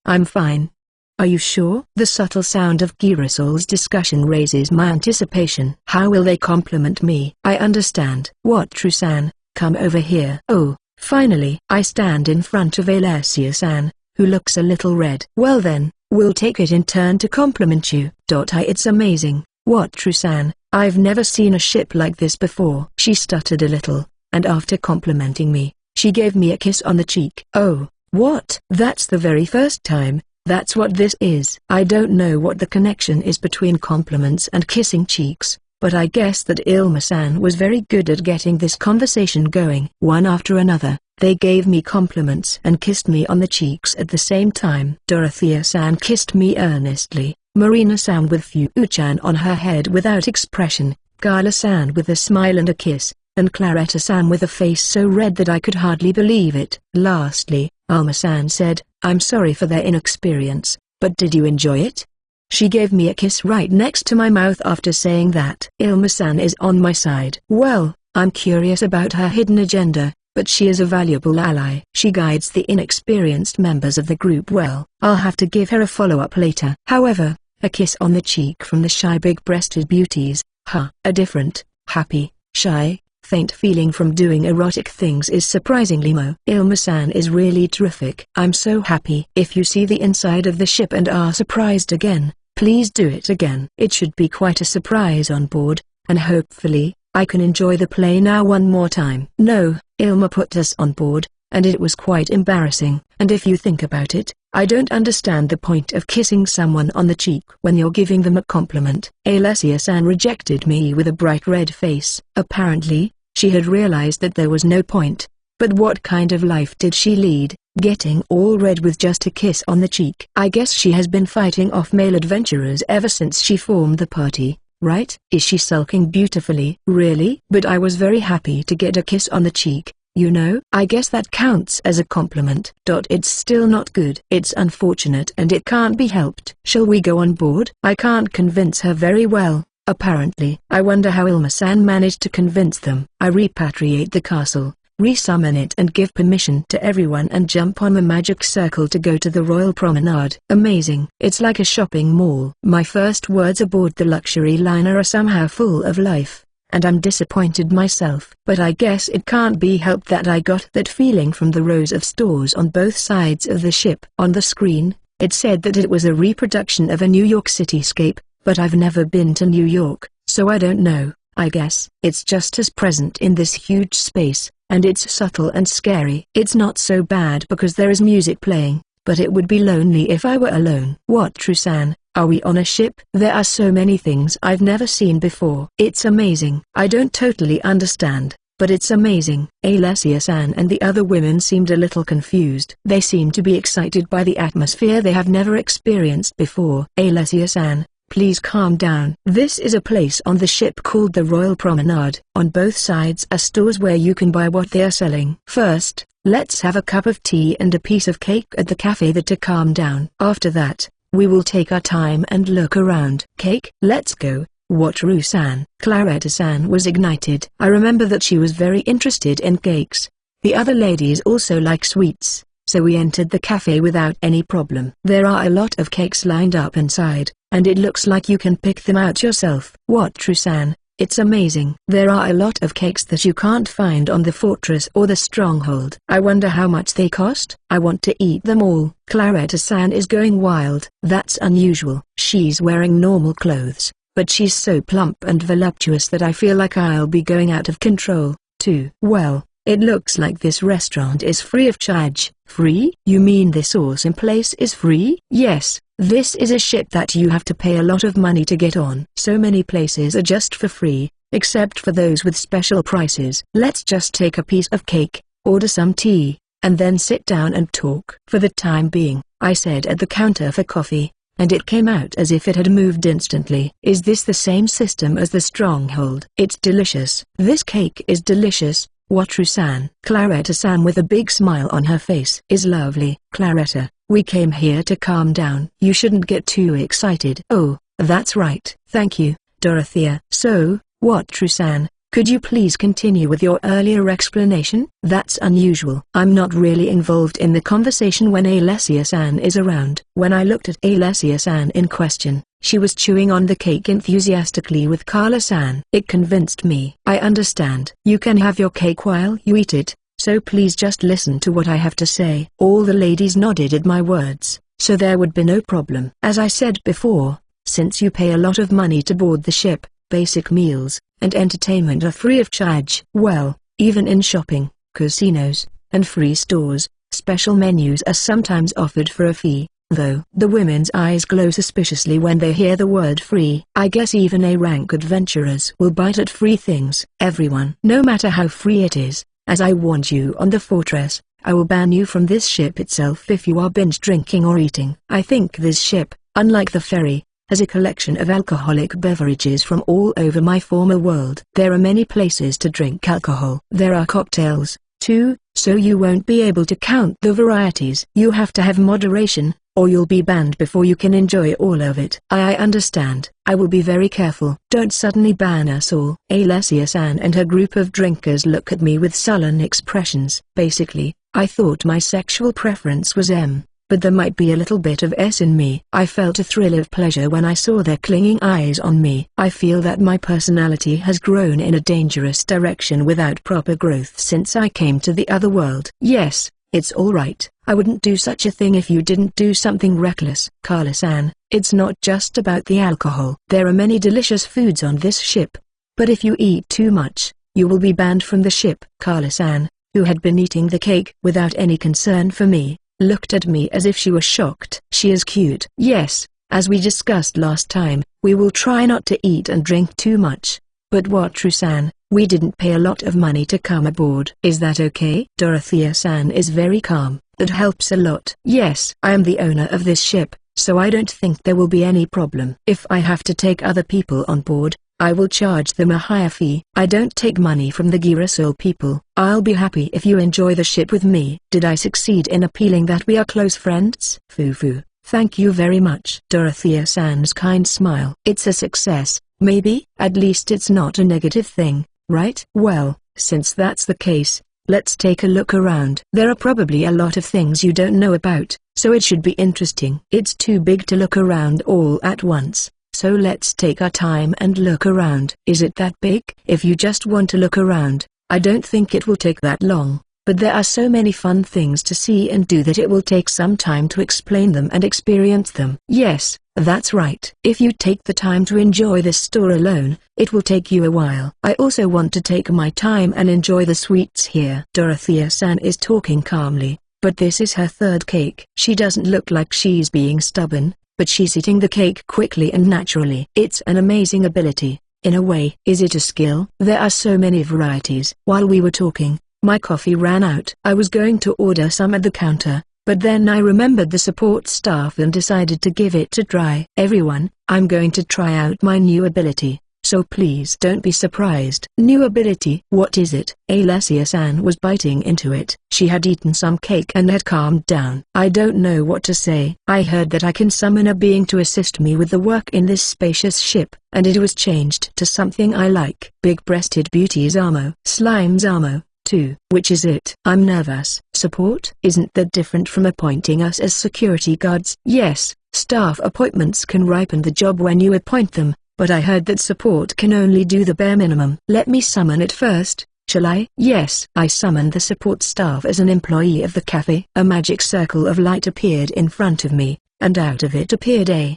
I'm fine. Are you sure? The subtle sound of Girasol's discussion raises my anticipation. How will they compliment me? I understand. What, Trusan, come over here. Oh. Finally, I stand in front of Alessia-san, who looks a little red. Well then, we'll take it in turn to compliment you. It's amazing. What, Trusan, I've never seen a ship like this before. She stuttered a little, and after complimenting me, she gave me a kiss on the cheek. Oh, what? That's the very first time. That's what this is. I don't know what the connection is between compliments and kissing cheeks, but I guess that Ilma-san was very good at getting this conversation going. One after another, they gave me compliments and kissed me on the cheeks at the same time. Dorothea-san kissed me earnestly, Marina-san with Fu-chan on her head without expression, Carla-san with a smile and a kiss, and Claretta-san with a face so red that I could hardly believe it. Lastly, Alma-san said, I'm sorry for their inexperience, but did you enjoy it? She gave me a kiss right next to my mouth after saying that. Ilma-san is on my side. Well, I'm curious about her hidden agenda, but she is a valuable ally. She guides the inexperienced members of the group well. I'll have to give her a follow-up later. However, a kiss on the cheek from the shy big-breasted beauties, a different, happy, shy, faint feeling from doing erotic things is surprisingly Ilma-san is really terrific. I'm so happy. If you see the inside of the ship and are surprised again, please do it again. It should be quite a surprise on board, and hopefully, I can enjoy the play now one more time. No, Ilma put us on board, and it was quite embarrassing. And if you think about it, I don't understand the point of kissing someone on the cheek when you're giving them a compliment. Alessia-san rejected me with a bright red face. Apparently, she had realized that there was no point. But what kind of life did she lead, getting all red with just a kiss on the cheek? I guess she has been fighting off male adventurers ever since she formed the party, right? Is she sulking beautifully? Really? But I was very happy to get a kiss on the cheek. You know, I guess that counts as a compliment. It's still not good. It's unfortunate and it can't be helped. Shall we go on board? I can't convince her very well, apparently. I wonder how Ilma-san managed to convince them. I repatriate the castle, resummon it and give permission to everyone and jump on the magic circle to go to the Royal Promenade. Amazing. It's like a shopping mall. My first words aboard the luxury liner are somehow full of life. And I'm disappointed myself. But I guess it can't be helped that I got that feeling from the rows of stores on both sides of the ship. On the screen, it said that it was a reproduction of a New York cityscape, but I've never been to New York, so I don't know. I guess it's just as present in this huge space, and it's subtle and scary. It's not so bad because there is music playing, but it would be lonely if I were alone. What, Trusan? Are we on a ship? There are so many things I've never seen before. It's amazing. I don't totally understand, but it's amazing. Alessia-san and the other women seemed a little confused. They seemed to be excited by the atmosphere they have never experienced before. Alessia-san, please calm down. This is a place on the ship called the Royal Promenade. On both sides are stores where you can buy what they are selling. First, let's have a cup of tea and a piece of cake at the cafe to calm down. After that, we will take our time and look around. Cake? Let's go. Wataru-san. Claretta-san was ignited. I remember that she was very interested in cakes. The other ladies also like sweets, so we entered the cafe without any problem. There are a lot of cakes lined up inside, and it looks like you can pick them out yourself. Wataru-san, it's amazing. There are a lot of cakes that you can't find on the fortress or the stronghold. I wonder how much they cost. I want to eat them all. Claretta-san is going wild. That's unusual. She's wearing normal clothes, but she's so plump and voluptuous that I feel like I'll be going out of control, too. Well, it looks like this restaurant is free of charge. Free? You mean this awesome place is free? Yes, this is a ship that you have to pay a lot of money to get on. So many places are just for free, except for those with special prices. Let's just take a piece of cake, order some tea, and then sit down and talk. For the time being, I said at the counter for coffee, and it came out as if it had moved instantly. Is this the same system as the stronghold? It's delicious. This cake is delicious. Wataru-san. Claretta-san with a big smile on her face is lovely. Claretta, we came here to calm down. You shouldn't get too excited. Oh, that's right. Thank you, Dorothea. So, Wataru-san, could you please continue with your earlier explanation? That's unusual. I'm not really involved in the conversation when Alessia-san is around. When I looked at Alessia-san in question, she was chewing on the cake enthusiastically with Carla-san. It convinced me. I understand. You can have your cake while you eat it, so please just listen to what I have to say. All the ladies nodded at my words, so there would be no problem. As I said before, since you pay a lot of money to board the ship, basic meals and entertainment are free of charge. Well, even in shopping, casinos, and free stores, special menus are sometimes offered for a fee. Though the women's eyes glow suspiciously when they hear the word free. I guess even A-rank adventurers will bite at free things. Everyone, no matter how free it is, as I warned you on the fortress, I will ban you from this ship itself if you are binge drinking or eating. I think this ship, unlike the ferry, has a collection of alcoholic beverages from all over my former world. There are many places to drink alcohol. There are cocktails, too, so you won't be able to count the varieties. You have to have moderation, or you'll be banned before you can enjoy all of it. I understand. I will be very careful. Don't suddenly ban us all. Alessia-san and her group of drinkers look at me with sullen expressions. Basically, I thought my sexual preference was M, but there might be a little bit of S in me. I felt a thrill of pleasure when I saw their clinging eyes on me. I feel that my personality has grown in a dangerous direction without proper growth since I came to the other world. Yes, it's alright. I wouldn't do such a thing if you didn't do something reckless. Carla-san, it's not just about the alcohol. There are many delicious foods on this ship. But if you eat too much, you will be banned from the ship. Carla-san, who had been eating the cake without any concern for me, looked at me as if she was shocked. She is cute. Yes, as we discussed last time, we will try not to eat and drink too much. But what, True-san? We didn't pay a lot of money to come aboard. Is that okay? Dorothea-san is very calm. That helps a lot. Yes, I am the owner of this ship, so I don't think there will be any problem. If I have to take other people on board, I will charge them a higher fee. I don't take money from the Girasol people. I'll be happy if you enjoy the ship with me. Did I succeed in appealing that we are close friends? Fufu, thank you very much. Dorothea-san's kind smile. It's a success, maybe? At least it's not a negative thing, right? Well, since that's the case, let's take a look around. There are probably a lot of things you don't know about, so it should be interesting. It's too big to look around all at once, so let's take our time and look around. Is it that big? If you just want to look around, I don't think it will take that long, but there are so many fun things to see and do that it will take some time to explain them and experience them. Yes, that's right. If you take the time to enjoy this store alone, it will take you a while. I also want to take my time and enjoy the sweets here. Dorothea-san is talking calmly, but this is her third cake. She doesn't look like she's being stubborn, but she's eating the cake quickly and naturally. It's an amazing ability, in a way. Is it a skill? There are so many varieties. While we were talking, my coffee ran out. I was going to order some at the counter, but then I remembered the support staff and decided to give it a try. Everyone, I'm going to try out my new ability, so please don't be surprised. New ability? What is it? Alessia-san was biting into it. She had eaten some cake and had calmed down. I don't know what to say. I heard that I can summon a being to assist me with the work in this spacious ship, and it was changed to something I like. Big-breasted beauty's Amo. Slime's Amo. Too. Which is it? I'm nervous. Support? Isn't that different from appointing us as security guards? Yes, staff appointments can ripen the job when you appoint them, but I heard that support can only do the bare minimum. Let me summon it first, shall I? Yes. I summoned the support staff as an employee of the cafe. A magic circle of light appeared in front of me, and out of it appeared a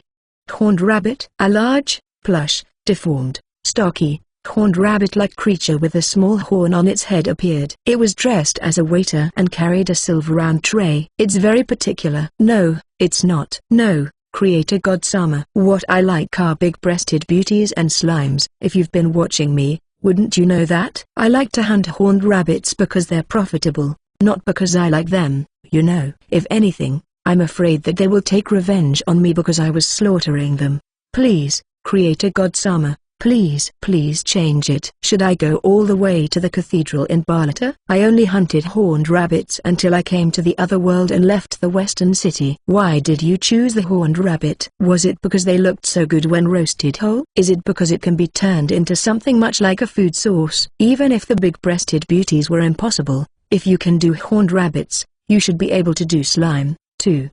horned rabbit. A large, plush, deformed, stocky, horned rabbit-like creature with a small horn on its head appeared. It was dressed as a waiter and carried a silver round tray. It's very particular. No, it's not. No, Creator God-sama. What I like are big-breasted beauties and slimes. If you've been watching me, wouldn't you know that? I like to hunt horned rabbits because they're profitable, not because I like them, you know. If anything, I'm afraid that they will take revenge on me because I was slaughtering them. Please, Creator God-sama. Please change it. Should I go all the way to the cathedral in Barletta? I only hunted horned rabbits until I came to the other world and left the western city. Why did you choose the horned rabbit? Was it because they looked so good when roasted whole? Is it because it can be turned into something much like a food source? Even if the big-breasted beauties were impossible, if you can do horned rabbits, you should be able to do slime, too.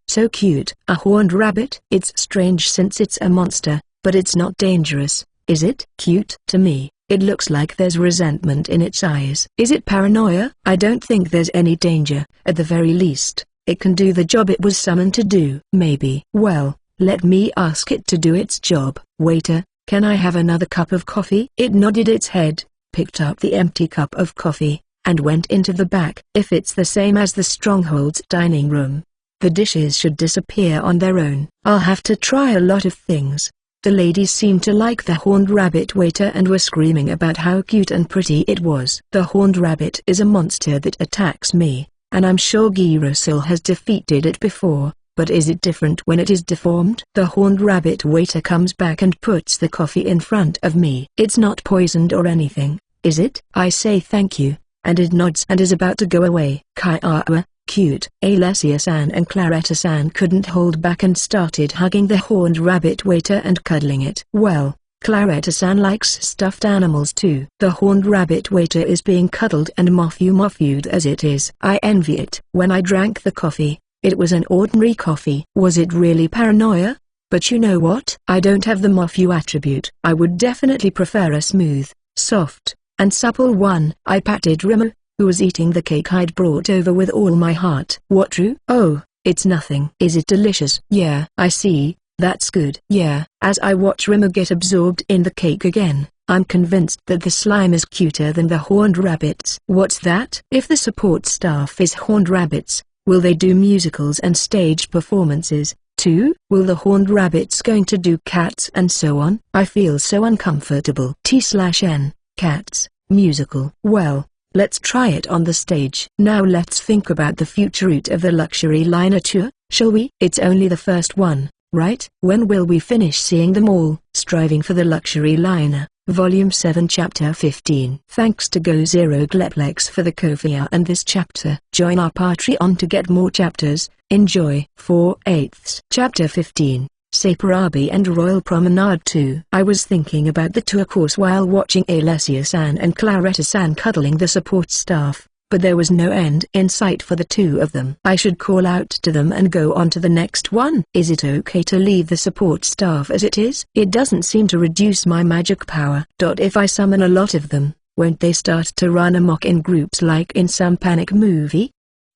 So cute. A horned rabbit? It's strange since it's a monster. But it's not dangerous, is it? Cute? To me, it looks like there's resentment in its eyes. Is it paranoia? I don't think there's any danger. At the very least, it can do the job it was summoned to do. Maybe. Well, let me ask it to do its job. Waiter, can I have another cup of coffee? It nodded its head, picked up the empty cup of coffee, and went into the back. If it's the same as the Stronghold's dining room, the dishes should disappear on their own. I'll have to try a lot of things. The ladies seemed to like the horned rabbit waiter and were screaming about how cute and pretty it was. The horned rabbit is a monster that attacks me, and I'm sure Girasol has defeated it before, but is it different when it is deformed? The horned rabbit waiter comes back and puts the coffee in front of me. It's not poisoned or anything, is it? I say thank you, and it nods and is about to go away. Kaiawa, Cute. Alessia-san and Claretta-san couldn't hold back and started hugging the horned rabbit waiter and cuddling it. Well, Claretta-san likes stuffed animals too. The horned rabbit waiter is being cuddled and moffued as it is. I envy it. When I drank the coffee, it was an ordinary coffee. Was it really paranoia? But you know what? I don't have the moffu attribute. I would definitely prefer a smooth, soft, and supple one. I patted Rimmer, who was eating the cake I'd brought over with all my heart. What, Drew? Oh, it's nothing. Is it delicious? Yeah. I see. That's good. Yeah. As I watch Rimmer get absorbed in the cake again, I'm convinced that the slime is cuter than the horned rabbits. What's that? If the support staff is horned rabbits, will they do musicals and stage performances, too? Will the horned rabbits going to do cats and so on? I feel so uncomfortable. T/N, cats, musical. Well, let's try it on the stage. Now let's think about the future route of the luxury liner tour, shall we? It's only the first one, right? When will we finish seeing them all? Striving for the Luxury Liner, Volume 7 Chapter 15. Thanks to GoZeroGleplex for the Ko-fi and this chapter. Join our Patreon to get more chapters. Enjoy. 4/8. Chapter 15. Saparabi and Royal Promenade 2. I was thinking about the tour course while watching Alessia-san and Claretta-san cuddling the support staff, but there was no end in sight for the two of them. I should call out to them and go on to the next one. Is it okay to leave the support staff as it is? It doesn't seem to reduce my magic power. If I summon a lot of them, won't they start to run amok in groups like in some panic movie?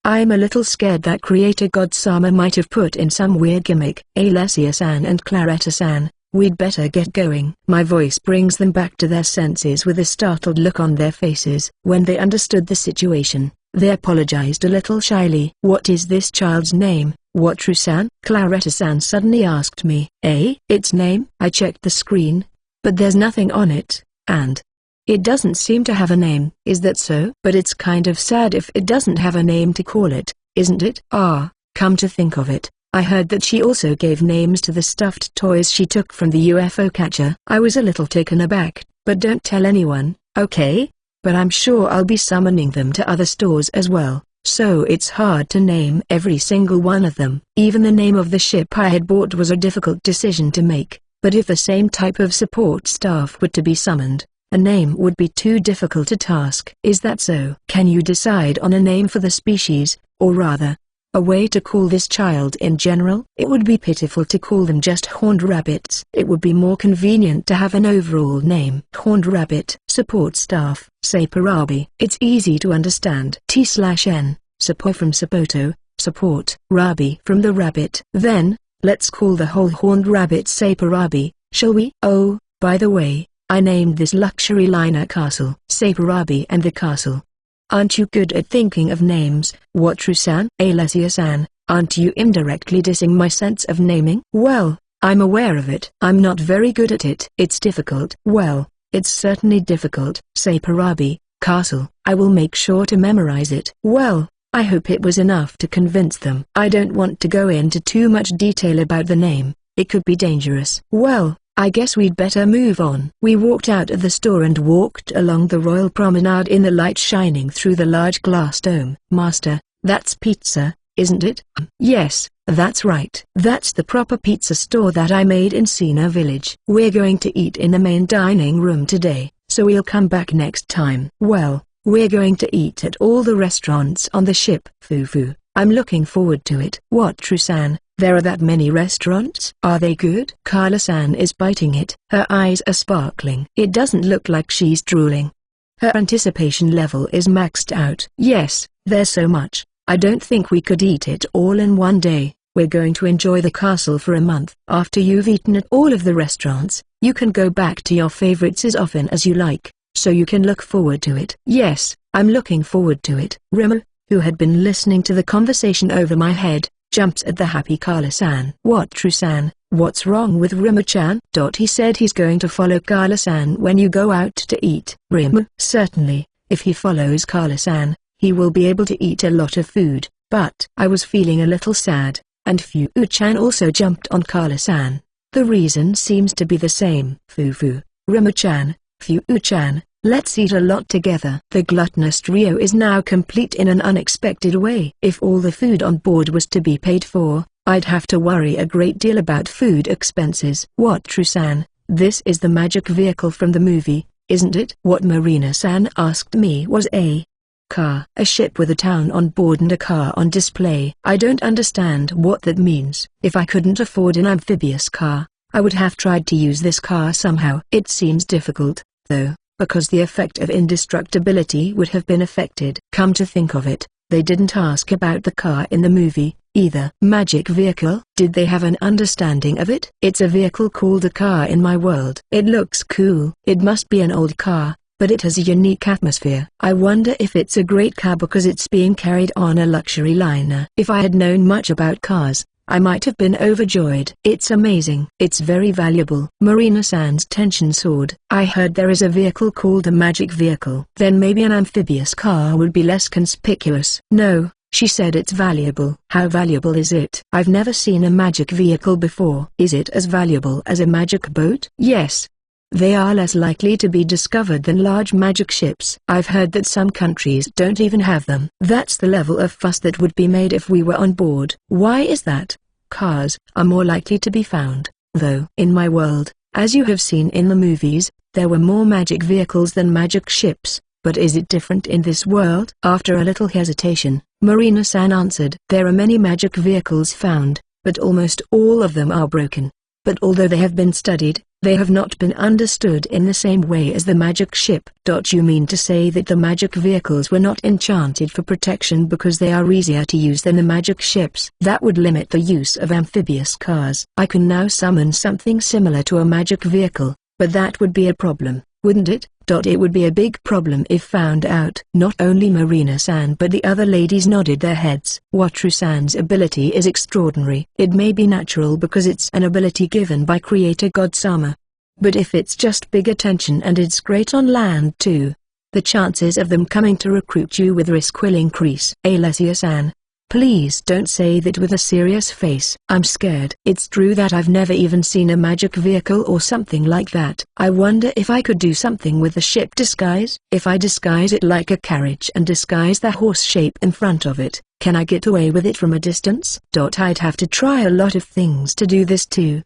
I'm a little scared that creator God Sama might have put in some weird gimmick. Alessia-san and Claretta-san, we'd better get going. My voice brings them back to their senses with a startled look on their faces. When they understood the situation, they apologized a little shyly. What is this child's name? Wataru-san? Claretta-san suddenly asked me. Its name? I checked the screen, but there's nothing on it, and it doesn't seem to have a name. Is that so? But it's kind of sad if it doesn't have a name to call it, isn't it? Come to think of it, I heard that she also gave names to the stuffed toys she took from the UFO catcher. I was a little taken aback, but don't tell anyone, okay? But I'm sure I'll be summoning them to other stores as well, so it's hard to name every single one of them. Even the name of the ship I had bought was a difficult decision to make, but if the same type of support staff were to be summoned, a name would be too difficult a task. Is that so? Can you decide on a name for the species, or rather, a way to call this child in general? It would be pitiful to call them just horned rabbits. It would be more convenient to have an overall name. Horned rabbit, support staff, Saparabi. It's easy to understand. T/N, support from Sapoto, support, Rabi from the rabbit. Then, let's call the whole horned rabbit Saparabi, shall we? Oh, by the way, I named this luxury liner castle Saparabi and the castle. Aren't you good at thinking of names, Wataru-san? Alessia-san, aren't you indirectly dissing my sense of naming? Well, I'm aware of it. I'm not very good at it. It's difficult. Well, it's certainly difficult. Saparabi, castle. I will make sure to memorize it. Well, I hope it was enough to convince them. I don't want to go into too much detail about the name. It could be dangerous. Well, I guess we'd better move on. We walked out of the store and walked along the Royal Promenade in the light shining through the large glass dome. Master, that's pizza, isn't it? Yes, that's right. That's the proper pizza store that I made in Sina Village. We're going to eat in the main dining room today, so we'll come back next time. Well, we're going to eat at all the restaurants on the ship. Fufu, I'm looking forward to it. Wataru-san, there are that many restaurants? Are they good? Carla-san is biting it. Her eyes are sparkling. It doesn't look like she's drooling. Her anticipation level is maxed out. Yes, there's so much. I don't think we could eat it all in one day. We're going to enjoy the castle for a month. After you've eaten at all of the restaurants, you can go back to your favorites as often as you like, so you can look forward to it. Yes, I'm looking forward to it. Rimmer, who had been listening to the conversation over my head, jumps at the happy Carla-san. Wataru-san, what's wrong with Rimmer-chan? He said he's going to follow Carla-san when you go out to eat. Rimmer? Certainly, if he follows Carla-san, he will be able to eat a lot of food, but I was feeling a little sad, and Fu-chan also jumped on Carla-san. The reason seems to be the same. Fufu, Rimmer-chan, Fu-chan, Let's eat a lot together. The gluttonous trio is now complete in an unexpected way. If all the food on board was to be paid for, I'd have to worry a great deal about food expenses. What, Trusan? This is the magic vehicle from the movie, isn't it? What Marina-san asked me was a car. A ship with a town on board and a car on display. I don't understand what that means. If I couldn't afford an amphibious car, I would have tried to use this car somehow. It seems difficult, though, because the effect of indestructibility would have been affected. Come to think of it, they didn't ask about the car in the movie, either. Magic vehicle? Did they have an understanding of it? It's a vehicle called a car in my world. It looks cool. It must be an old car, but it has a unique atmosphere. I wonder if it's a great car because it's being carried on a luxury liner. If I had known much about cars, I might have been overjoyed. It's amazing. It's very valuable. Marina-san's tension soared. I heard there is a vehicle called a magic vehicle. Then maybe an amphibious car would be less conspicuous. No, she said it's valuable. How valuable is it? I've never seen a magic vehicle before. Is it as valuable as a magic boat? Yes. They are less likely to be discovered than large magic ships. I've heard that some countries don't even have them. That's the level of fuss that would be made if we were on board. Why is that? Cars are more likely to be found, though. In my world, as you have seen in the movies, there were more magic vehicles than magic ships. But is it different in this world? After a little hesitation, Marina-san answered. There are many magic vehicles found, but almost all of them are broken. But although they have been studied, they have not been understood in the same way as the magic ship. You mean to say that the magic vehicles were not enchanted for protection because they are easier to use than the magic ships? That would limit the use of amphibious cars. I can now summon something similar to a magic vehicle, but that would be a problem, wouldn't it? It would be a big problem if found out. Not only Marina-san but the other ladies nodded their heads. Wataru-san's ability is extraordinary. It may be natural because it's an ability given by Creator God Sama. But if it's just big attention and it's great on land too, the chances of them coming to recruit you with risk will increase. Alessia-san, please don't say that with a serious face. I'm scared. It's true that I've never even seen a magic vehicle or something like that. I wonder if I could do something with the ship disguise. If I disguise it like a carriage and disguise the horse shape in front of it, can I get away with it from a distance? I'd have to try a lot of things to do this too.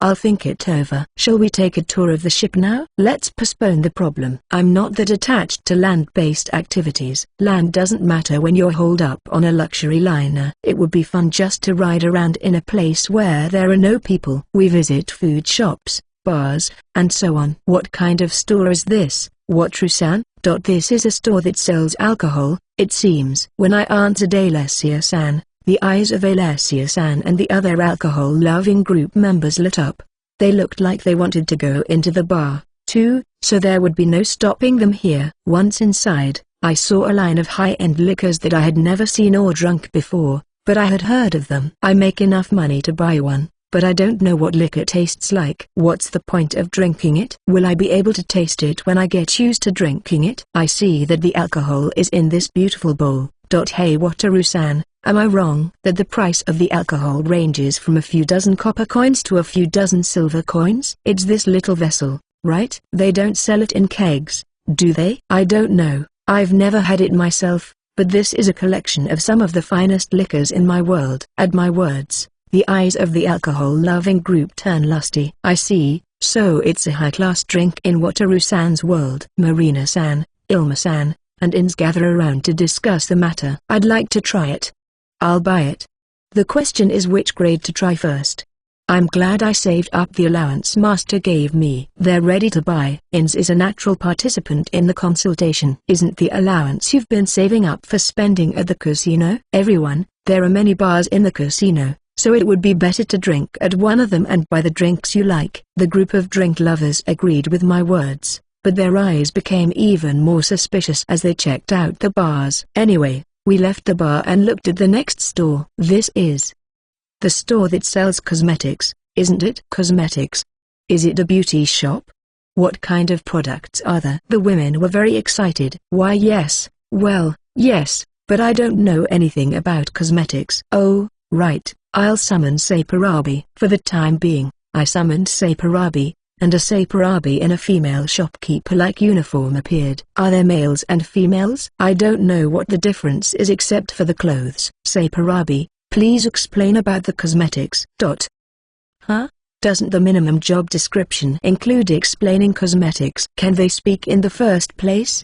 I'll think it over. Shall we take a tour of the ship now? Let's postpone the problem. I'm not that attached to land-based activities. Land doesn't matter when you're holed up on a luxury liner. It would be fun just to ride around in a place where there are no people. We visit food shops, bars, and so on. What kind of store is this, Wataru-san? This is a store that sells alcohol, it seems. When I answered Alessia-san, the eyes of Alessia-san and the other alcohol-loving group members lit up. They looked like they wanted to go into the bar, too, so there would be no stopping them here. Once inside, I saw a line of high-end liquors that I had never seen or drunk before, but I had heard of them. I make enough money to buy one, but I don't know what liquor tastes like. What's the point of drinking it? Will I be able to taste it when I get used to drinking it? I see that the alcohol is in this beautiful bowl. Hey Wataru-san, am I wrong that the price of the alcohol ranges from a few dozen copper coins to a few dozen silver coins? It's this little vessel, right? They don't sell it in kegs, do they? I don't know, I've never had it myself, but this is a collection of some of the finest liquors in my world. At my words, the eyes of the alcohol-loving group turn lusty. I see, so it's a high-class drink in Wataru-san's world. Marina-san, Ilma-san, and Ins gather around to discuss the matter. I'd like to try it. I'll buy it. The question is which grade to try first. I'm glad I saved up the allowance Master gave me. They're ready to buy. Ins is a natural participant in the consultation. Isn't the allowance you've been saving up for spending at the casino? Everyone, there are many bars in the casino, so it would be better to drink at one of them and buy the drinks you like. The group of drink lovers agreed with my words, but their eyes became even more suspicious as they checked out the bars. Anyway, we left the bar and looked at the next store. This is the store that sells cosmetics, isn't it? Cosmetics? Is it a beauty shop? What kind of products are there? The women were very excited. Why yes, well, yes, but I don't know anything about cosmetics. Oh, right, I'll summon Saparabi. For the time being, I summoned Saparabi, and a saparabi in a female shopkeeper-like uniform appeared. Are there males and females? I don't know what the difference is except for the clothes. Saparabi, please explain about the cosmetics. Huh? Doesn't the minimum job description include explaining cosmetics? Can they speak in the first place?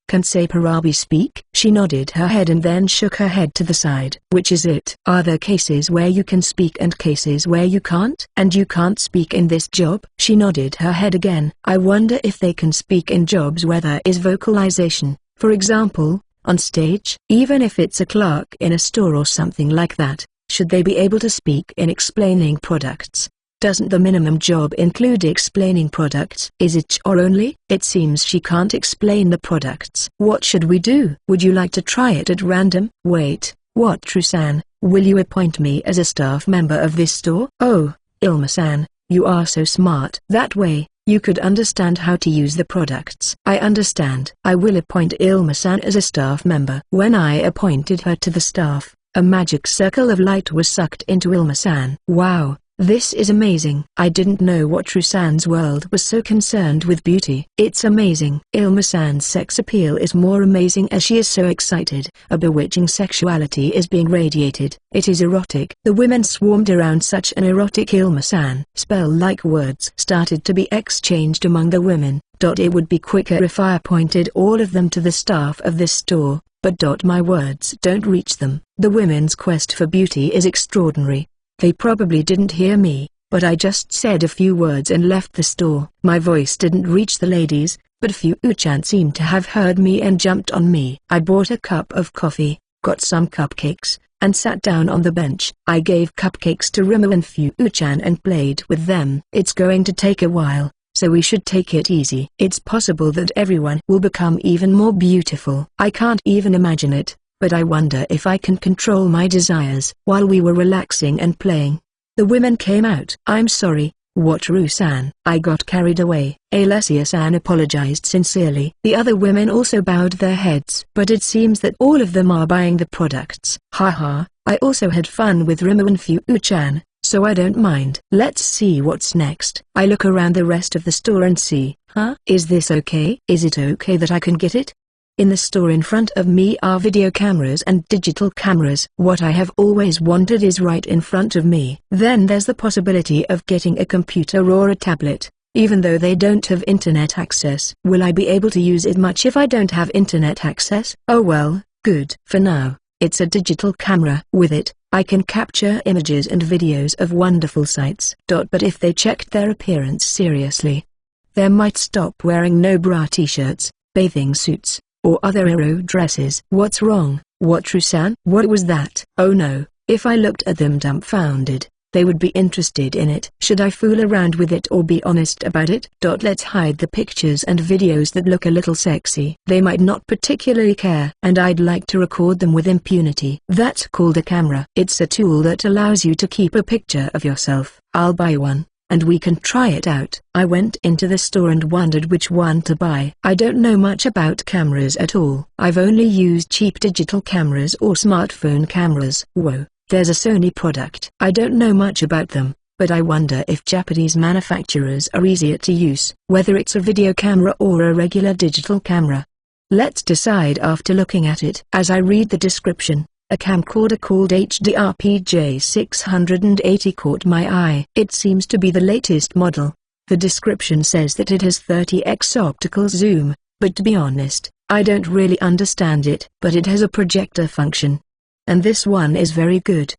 Can Saparabi speak? She nodded her head and then shook her head to the side. Which is it? Are there cases where you can speak and cases where you can't? And you can't speak in this job? She nodded her head again. I wonder if they can speak in jobs where there is vocalization, for example, on stage. Even if it's a clerk in a store or something like that, should they be able to speak in explaining products? Doesn't the minimum job include explaining products? Is it chore only? It seems she can't explain the products. What should we do? Would you like to try it at random? Wait, what? Trusan, will you appoint me as a staff member of this store? Oh, Ilma-san, you are so smart. That way, you could understand how to use the products. I understand. I will appoint Ilma-san as a staff member. When I appointed her to the staff, a magic circle of light was sucked into Ilma-san. Wow. This is amazing. I didn't know what Trusan's world was so concerned with beauty. It's amazing. Ilma-san's sex appeal is more amazing as she is so excited. A bewitching sexuality is being radiated. It is erotic. The women swarmed around such an erotic Ilma-san. Spell-like words started to be exchanged among the women. It would be quicker if I appointed all of them to the staff of this store, but my words don't reach them. The women's quest for beauty is extraordinary. They probably didn't hear me, but I just said a few words and left the store. My voice didn't reach the ladies, but Fu-chan seemed to have heard me and jumped on me. I bought a cup of coffee, got some cupcakes, and sat down on the bench. I gave cupcakes to Rimu and Fu-chan and played with them. It's going to take a while, so we should take it easy. It's possible that everyone will become even more beautiful. I can't even imagine it. But I wonder if I can control my desires. While we were relaxing and playing, the women came out. I'm sorry, Wataru-san. I got carried away. Alessia-san apologized sincerely. The other women also bowed their heads. But it seems that all of them are buying the products. Haha, I also had fun with Rimu and Fu-chan, so I don't mind. Let's see what's next. I look around the rest of the store and see, is this okay? Is it okay that I can get it? In the store in front of me are video cameras and digital cameras. What I have always wanted is right in front of me. Then there's the possibility of getting a computer or a tablet, even though they don't have internet access. Will I be able to use it much if I don't have internet access? Oh well, good. For now, it's a digital camera. With it, I can capture images and videos of wonderful sights. But if they checked their appearance seriously, they might stop wearing no-bra t-shirts, bathing suits, or other ero dresses. What's wrong? Wataru-san? What was that? Oh no, if I looked at them dumbfounded, they would be interested in it. Should I fool around with it or be honest about it? Let's hide the pictures and videos that look a little sexy. They might not particularly care, and I'd like to record them with impunity. That's called a camera. It's a tool that allows you to keep a picture of yourself. I'll buy one, and we can try it out. I went into the store and wondered which one to buy. I don't know much about cameras at all. I've only used cheap digital cameras or smartphone cameras. Whoa, there's a Sony product. I don't know much about them, but I wonder if Japanese manufacturers are easier to use, whether it's a video camera or a regular digital camera. Let's decide after looking at it. As I read the description, a camcorder called HDRPJ680 caught my eye. It seems to be the latest model. The description says that it has 30x optical zoom, but to be honest, I don't really understand it. But it has a projector function. And this one is very good.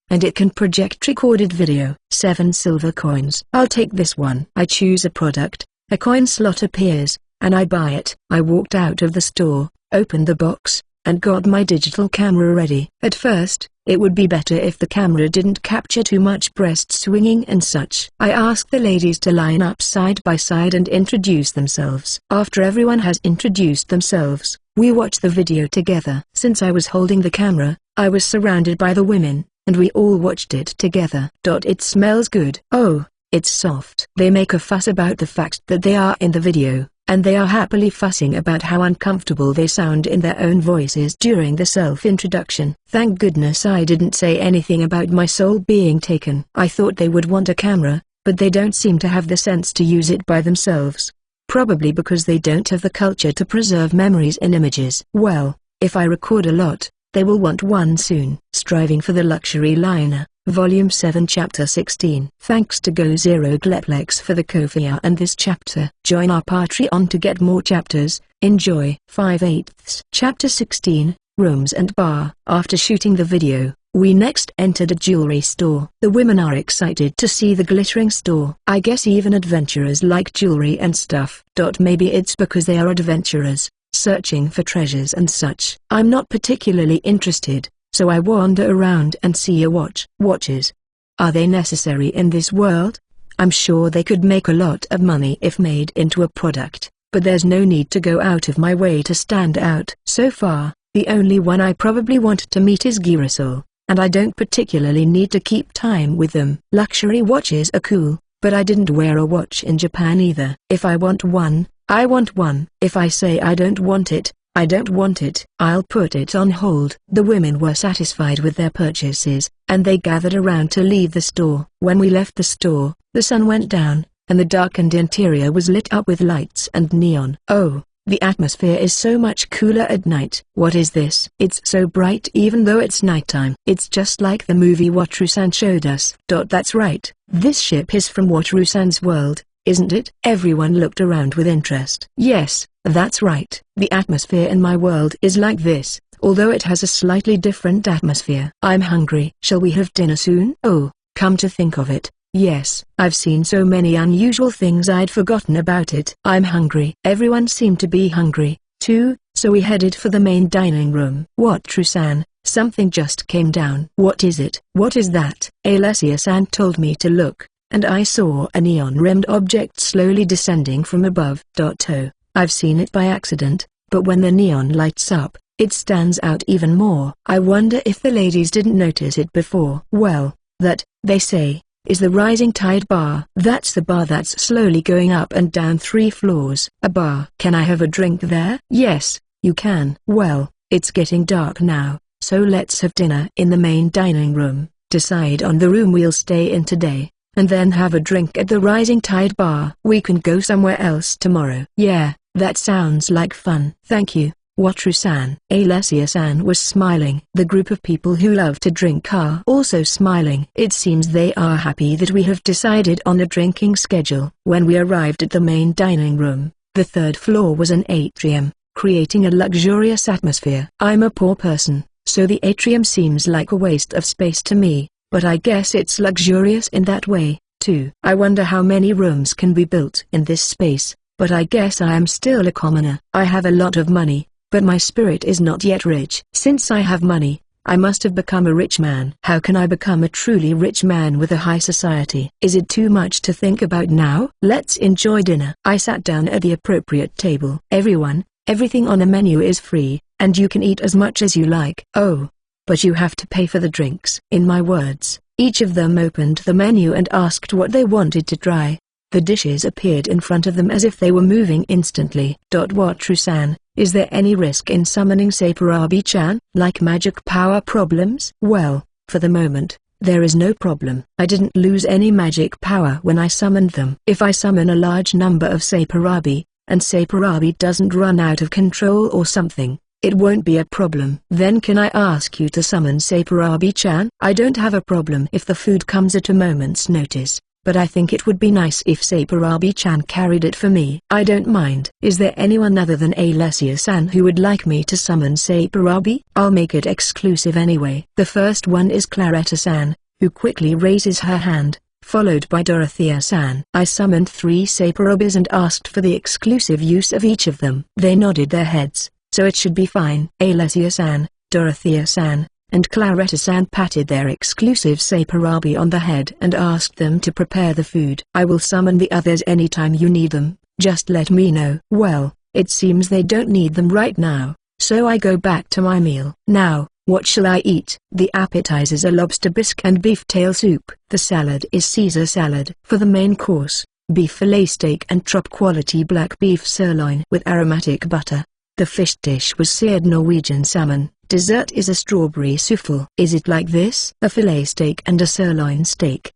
And it can project recorded video. 7 silver coins. I'll take this one. I choose a product, a coin slot appears, and I buy it. I walked out of the store, opened the box, and got my digital camera ready. At first, it would be better if the camera didn't capture too much breast swinging and such. I asked the ladies to line up side by side and introduce themselves. After everyone has introduced themselves, we watch the video together. Since I was holding the camera, I was surrounded by the women, and we all watched it together. It smells good. Oh, it's soft. They make a fuss about the fact that they are in the video, and they are happily fussing about how uncomfortable they sound in their own voices during the self-introduction. Thank goodness I didn't say anything about my soul being taken. I thought they would want a camera, but they don't seem to have the sense to use it by themselves. Probably because they don't have the culture to preserve memories in images. Well, if I record a lot, they will want one soon. Striving for the Luxury Liner, Volume 7 Chapter 16. Thanks to Go0 Gleplex for the Ko-fi and this chapter. Join our Patreon to get more chapters. Enjoy. 5/8. Chapter 16, Rooms and Bar. After shooting the video, we next entered a jewelry store. The women are excited to see the glittering store. I guess even adventurers like jewelry and stuff. Maybe it's because they are adventurers, searching for treasures and such. I'm not particularly interested, so I wander around and see a watch. Watches. Are they necessary in this world? I'm sure they could make a lot of money if made into a product, but there's no need to go out of my way to stand out. So far, the only one I probably want to meet is Girasol, and I don't particularly need to keep time with them. Luxury watches are cool, but I didn't wear a watch in Japan either. If I want one, I want one. If I say I don't want it, I don't want it. I'll put it on hold. The women were satisfied with their purchases, and they gathered around to leave the store. When we left the store, the sun went down, and the darkened interior was lit up with lights and neon. Oh, the atmosphere is so much cooler at night. What is this? It's so bright even though it's nighttime. It's just like the movie Wataru-san showed us. That's right. This ship is from Wataru-san's world, isn't it? Everyone looked around with interest. Yes, that's right. The atmosphere in my world is like this, although it has a slightly different atmosphere. I'm hungry. Shall we have dinner soon? Oh, come to think of it, yes. I've seen so many unusual things I'd forgotten about it. I'm hungry. Everyone seemed to be hungry, too, so we headed for the main dining room. Wataru-san, something just came down. What is it? What is that? Alessia-san told me to look, and I saw a neon-rimmed object slowly descending from above. Oh, I've seen it by accident, but when the neon lights up, it stands out even more. I wonder if the ladies didn't notice it before. Well, that, they say, is the Rising Tide Bar. That's the bar that's slowly going up and down 3 floors. A bar. Can I have a drink there? Yes, you can. Well, it's getting dark now, so let's have dinner in the main dining room, decide on the room we'll stay in today, and then have a drink at the Rising Tide Bar. We can go somewhere else tomorrow. Yeah, that sounds like fun. Thank you, Wataru-san. Alessia-san was smiling. The group of people who love to drink are also smiling. It seems they are happy that we have decided on a drinking schedule. When we arrived at the main dining room, the 3rd floor was an atrium, creating a luxurious atmosphere. I'm a poor person, so the atrium seems like a waste of space to me, but I guess it's luxurious in that way, too. I wonder how many rooms can be built in this space, but I guess I am still a commoner. I have a lot of money, but my spirit is not yet rich. Since I have money, I must have become a rich man. How can I become a truly rich man with a high society? Is it too much to think about now? Let's enjoy dinner. I sat down at the appropriate table. Everything on the menu is free, and you can eat as much as you like. Oh, but you have to pay for the drinks. In my words, each of them opened the menu and asked what they wanted to try. The dishes appeared in front of them as if they were moving instantly. Wataru-san, is there any risk in summoning Sapurabi-chan? Like magic power problems? Well, for the moment, there is no problem. I didn't lose any magic power when I summoned them. If I summon a large number of Sapurabi, and Sapurabi doesn't run out of control or something, it won't be a problem. Then can I ask you to summon Sapurabi-chan? I don't have a problem if the food comes at a moment's notice, but I think it would be nice if Sapurabi-chan carried it for me. I don't mind. Is there anyone other than Alessia-san who would like me to summon Sapurabi? I'll make it exclusive anyway. The first one is Claretta-san, who quickly raises her hand, followed by Dorothea-san. I summoned 3 Sapurabis and asked for the exclusive use of each of them. They nodded their heads, so it should be fine. Alessia-san, Dorothea-san, and Claretta-san patted their exclusive Sapurabi on the head and asked them to prepare the food. I will summon the others anytime you need them, just let me know. Well, it seems they don't need them right now, so I go back to my meal. Now, what shall I eat? The appetizers are lobster bisque and beef tail soup. The salad is Caesar salad. For the main course, beef fillet steak and top-quality black beef sirloin with aromatic butter. The fish dish was seared Norwegian salmon. Dessert is a strawberry souffle. Is it like this? A fillet steak and a sirloin steak.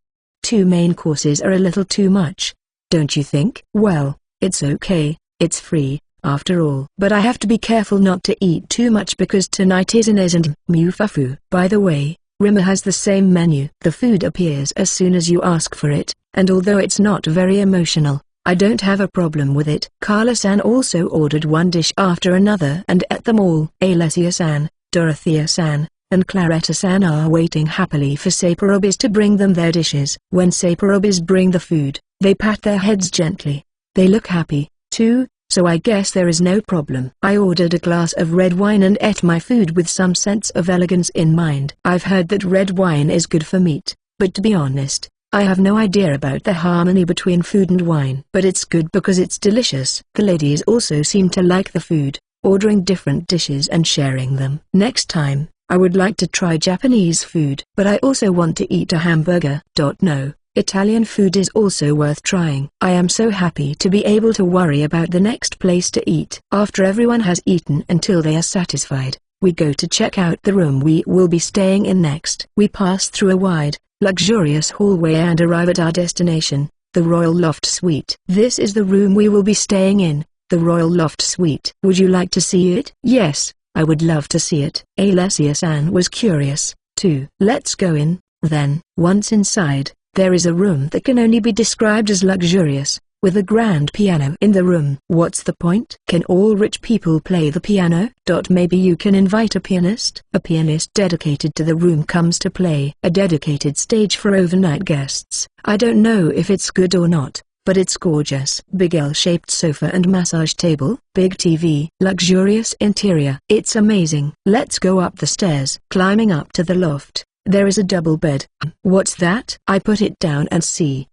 2 main courses are a little too much. Don't you think? Well, it's okay, it's free, after all. But I have to be careful not to eat too much because tonight isn't Mufafu. By the way, Rima has the same menu. The food appears as soon as you ask for it, and although it's not very emotional, I don't have a problem with it. Carla-san also ordered one dish after another and ate them all. Alessia-san, Dorothea-san, and Claretta-san are waiting happily for Saporobis to bring them their dishes. When Saporobis bring the food, they pat their heads gently. They look happy, too, so I guess there is no problem. I ordered a glass of red wine and ate my food with some sense of elegance in mind. I've heard that red wine is good for meat, but to be honest, I have no idea about the harmony between food and wine. But it's good because it's delicious. The ladies also seem to like the food, ordering different dishes and sharing them. Next time, I would like to try Japanese food. But I also want to eat a hamburger. No, Italian food is also worth trying. I am so happy to be able to worry about the next place to eat. After everyone has eaten until they are satisfied, we go to check out the room we will be staying in next. We pass through a wide, luxurious hallway and arrive at our destination, the Royal Loft Suite. This is the room we will be staying in, the Royal Loft Suite. Would you like to see it? Yes, I would love to see it. Alessia-san was curious, too. Let's go in, then. Once inside, there is a room that can only be described as luxurious, with a grand piano in the room. What's the point? Can all rich people play the piano? Maybe you can invite a pianist? A pianist dedicated to the room comes to play. A dedicated stage for overnight guests. I don't know if it's good or not, but it's gorgeous. Big L-shaped sofa and massage table. Big TV. Luxurious interior. It's amazing. Let's go up the stairs. Climbing up to the loft, there is a double bed. What's that? I put it down and see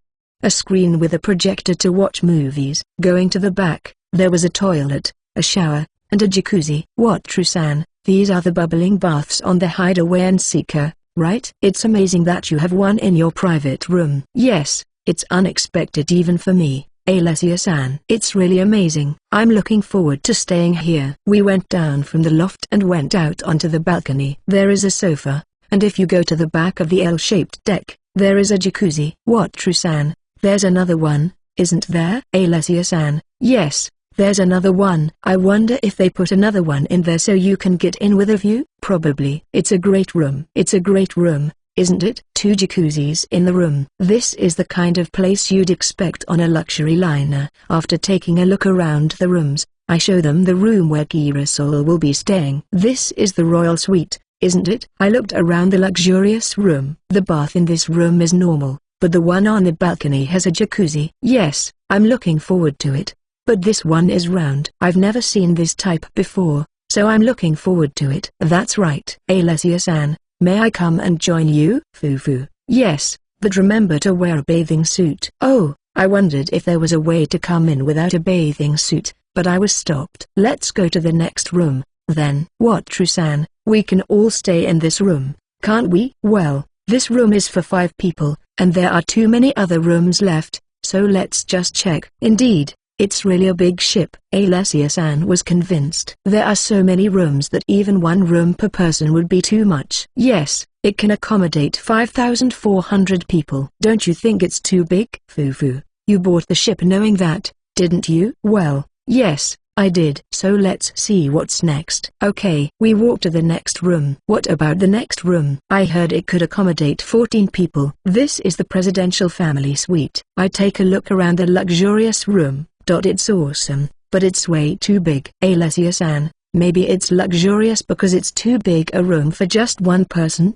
a screen with a projector to watch movies. Going to the back, there was a toilet, a shower, and a jacuzzi. What, Trusan? These are the bubbling baths on the Hideaway and Seeker, right? It's amazing that you have one in your private room. Yes, it's unexpected even for me, Alessia-san. It's really amazing. I'm looking forward to staying here. We went down from the loft and went out onto the balcony. There is a sofa, and if you go to the back of the L-shaped deck, there is a jacuzzi. What, Trusan? There's another one, isn't there? Alessia-san, yes, there's another one. I wonder if they put another one in there so you can get in with a view? Probably. It's a great room. It's a great room, isn't it? 2 jacuzzis in the room. This is the kind of place you'd expect on a luxury liner. After taking a look around the rooms, I show them the room where Girasol will be staying. This is the royal suite, isn't it? I looked around the luxurious room. The bath in this room is normal, but the one on the balcony has a jacuzzi. Yes, I'm looking forward to it. But this one is round. I've never seen this type before, so I'm looking forward to it. That's right. Alessia-san, may I come and join you? Fufu. Yes, but remember to wear a bathing suit. Oh, I wondered if there was a way to come in without a bathing suit, but I was stopped. Let's go to the next room, then. What, Trusan? We can all stay in this room, can't we? Well, this room is for 5 people, and there are too many other rooms left, so let's just check. Indeed, it's really a big ship. Alessia-san was convinced. There are so many rooms that even one room per person would be too much. Yes, it can accommodate 5,400 people. Don't you think it's too big? Fufu, you bought the ship knowing that, didn't you? Well, yes, I did. So let's see what's next. Okay. We walk to the next room. What about the next room? I heard it could accommodate 14 people. This is the presidential family suite. I take a look around the luxurious room. It's awesome, but it's way too big. Alessia-san, maybe it's luxurious because it's too big a room for just one person?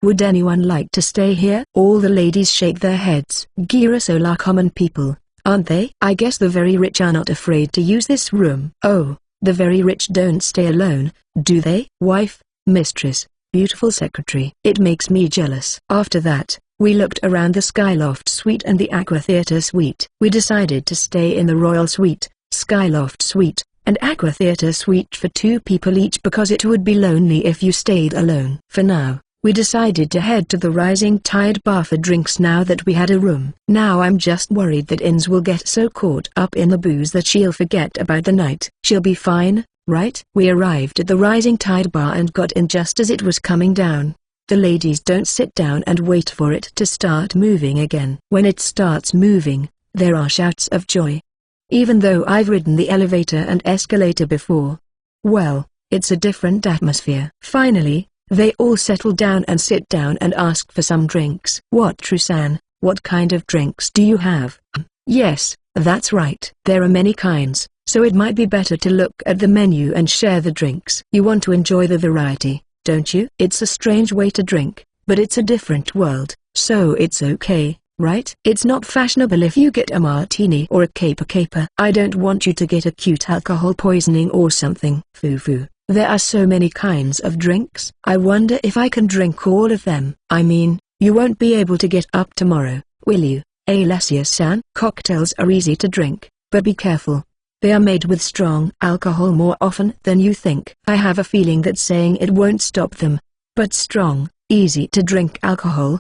Would anyone like to stay here? All the ladies shake their heads. Girasol are common people, aren't they? I guess the very rich are not afraid to use this room. Oh, the very rich don't stay alone, do they? Wife, mistress, beautiful secretary. It makes me jealous. After that, we looked around the Skyloft Suite and the Aqua Theatre Suite. We decided to stay in the Royal Suite, Skyloft Suite, and Aqua Theatre Suite for 2 people each because it would be lonely if you stayed alone. For now, we decided to head to the Rising Tide Bar for drinks now that we had a room. Now I'm just worried that Ins will get so caught up in the booze that she'll forget about the night. She'll be fine, right? We arrived at the Rising Tide Bar and got in just as it was coming down. The ladies don't sit down and wait for it to start moving again. When it starts moving, there are shouts of joy. Even though I've ridden the elevator and escalator before. Well, it's a different atmosphere. Finally, they all settle down and sit down and ask for some drinks. What, Trusan, what kind of drinks do you have? Yes, that's right. There are many kinds, so it might be better to look at the menu and share the drinks. You want to enjoy the variety, don't you? It's a strange way to drink, but it's a different world, so it's okay, right? It's not fashionable if you get a martini or a caper. I don't want you to get acute alcohol poisoning or something. Foo. There are so many kinds of drinks. I wonder if I can drink all of them. I mean, you won't be able to get up tomorrow, will you, Alessia-san? Cocktails are easy to drink, but be careful. They are made with strong alcohol more often than you think. I have a feeling that saying it won't stop them. But strong, easy to drink alcohol,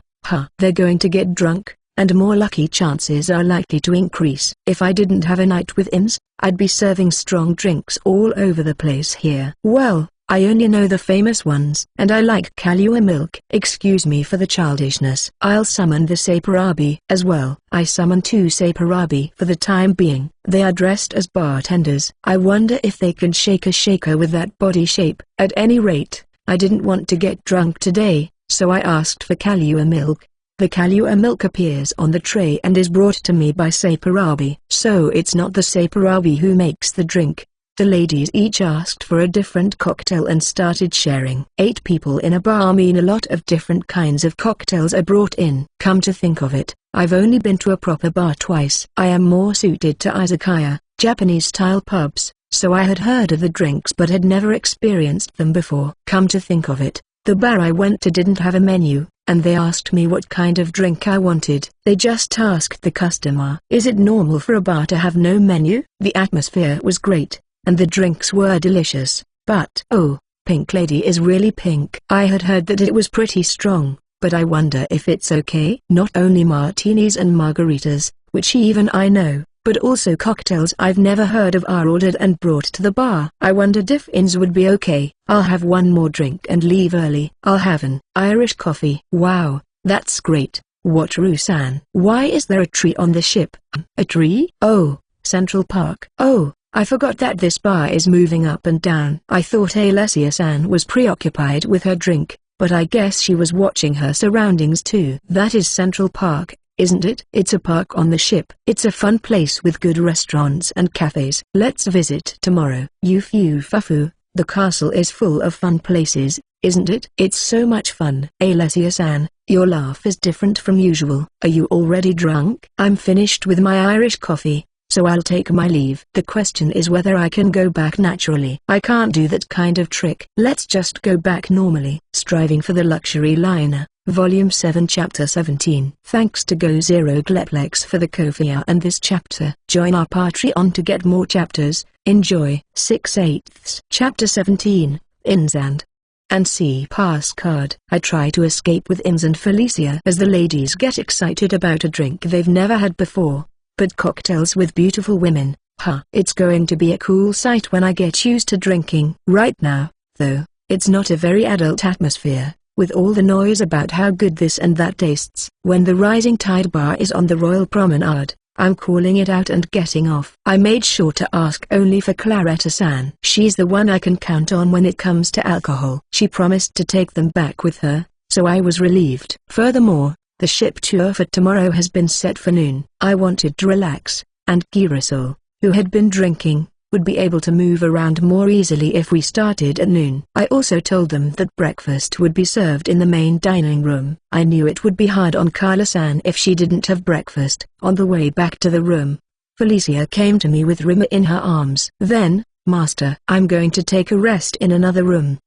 they're going to get drunk, and more lucky chances are likely to increase. If I didn't have a night with Ims, I'd be serving strong drinks all over the place here. Well, I only know the famous ones, and I like Kahlua milk. Excuse me for the childishness. I'll summon the Saparabi as well. I summon 2 Saparabi for the time being. They are dressed as bartenders. I wonder if they can shake a shaker with that body shape. At any rate, I didn't want to get drunk today, so I asked for Kahlua milk. The Kahlua milk appears on the tray and is brought to me by Saparabi. So it's not the Saparabi who makes the drink. The ladies each asked for a different cocktail and started sharing. 8 people in a bar mean a lot of different kinds of cocktails are brought in. Come to think of it, I've only been to a proper bar twice. I am more suited to Isekai, Japanese-style pubs, so I had heard of the drinks but had never experienced them before. Come to think of it, the bar I went to didn't have a menu, and they asked me what kind of drink I wanted. They just asked the customer. Is it normal for a bar to have no menu? The atmosphere was great, and the drinks were delicious, but oh, Pink Lady is really pink. I had heard that it was pretty strong, but I wonder if it's okay. Not only martinis and margaritas, which even I know, but also cocktails I've never heard of are ordered and brought to the bar. I wondered if Ins would be okay. I'll have one more drink and leave early. I'll have an Irish coffee. Wow, that's great. What, Rusan? Why is there a tree on the ship? A tree? Oh, Central Park. Oh, I forgot that this bar is moving up and down. I thought Alessia-san was preoccupied with her drink, but I guess she was watching her surroundings too. That is Central Park, isn't it? It's a park on the ship. It's a fun place with good restaurants and cafes. Let's visit tomorrow. Fufu, the castle is full of fun places, isn't it? It's so much fun. Alessia-san, your laugh is different from usual. Are you already drunk? I'm finished with my Irish coffee, so I'll take my leave. The question is whether I can go back naturally. I can't do that kind of trick. Let's just go back normally. Striving for the Luxury Liner, Volume 7 Chapter 17. Thanks to GoZeroGleplex for the Ko-fi and this chapter. Join our Patreon to get more chapters. Enjoy. 6/8 Chapter 17, Ins and see pass card. I try to escape with Ins and Felicia as the ladies get excited about a drink they've never had before. But cocktails with beautiful women, it's going to be a cool sight when I get used to drinking. Right now, though, it's not a very adult atmosphere, with all the noise about how good this and that tastes. When the Rising Tide bar is on the Royal Promenade, I'm calling it out and getting off. I made sure to ask only for Claretta-san. She's the one I can count on when it comes to alcohol. She promised to take them back with her, so I was relieved. Furthermore, the ship tour for tomorrow has been set for noon. I wanted to relax, and Girasol, who had been drinking, would be able to move around more easily if we started at noon. I also told them that breakfast would be served in the main dining room. I knew it would be hard on Carla-san if she didn't have breakfast. On the way back to the room, Felicia came to me with Rima in her arms. Then, Master, I'm going to take a rest in another room.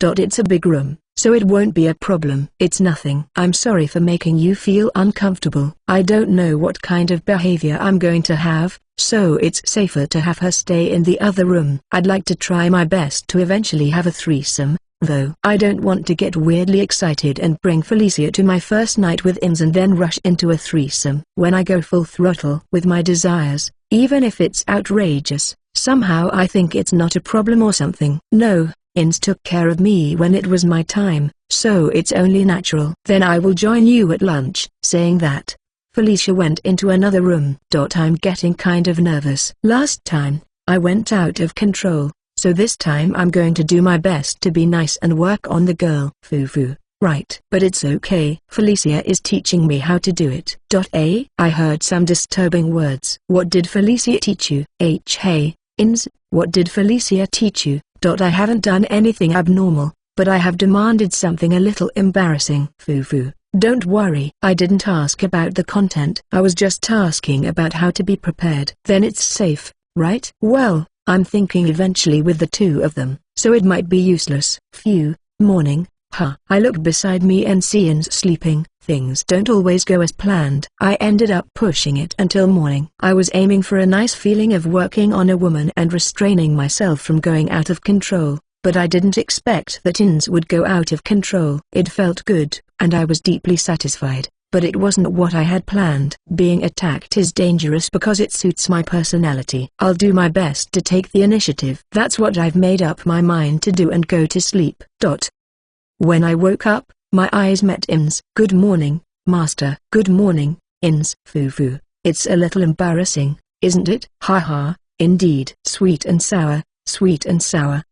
It's a big room, so it won't be a problem. It's nothing. I'm sorry for making you feel uncomfortable. I don't know what kind of behavior I'm going to have, so it's safer to have her stay in the other room. I'd like to try my best to eventually have a threesome, though. I don't want to get weirdly excited and bring Felicia to my first night with Ins and then rush into a threesome. When I go full throttle with my desires, even if it's outrageous, somehow I think it's not a problem or something. No. Ins took care of me when it was my time, so it's only natural. Then I will join you at lunch. Saying that, Felicia went into another room. I'm getting kind of nervous. Last time, I went out of control, so this time I'm going to do my best to be nice and work on the girl. Foo. Right. But it's okay. Felicia is teaching me how to do it. I heard some disturbing words. What did Felicia teach you? Hey, Ins, what did Felicia teach you? I haven't done anything abnormal, but I have demanded something a little embarrassing. Foo. Don't worry. I didn't ask about the content. I was just asking about how to be prepared. Then it's safe, right? Well, I'm thinking eventually with the two of them, so it might be useless. Morning. I look beside me and see Ins sleeping. Things don't always go as planned. I ended up pushing it until morning. I was aiming for a nice feeling of working on a woman and restraining myself from going out of control, but I didn't expect that Ins would go out of control. It felt good, and I was deeply satisfied, but it wasn't what I had planned. Being attacked is dangerous because it suits my personality. I'll do my best to take the initiative. That's what I've made up my mind to do and go to sleep. When I woke up, my eyes met Ins. Good morning, Master. Good morning, Ins. Foo. It's a little embarrassing, isn't it? Haha, indeed. Sweet and sour.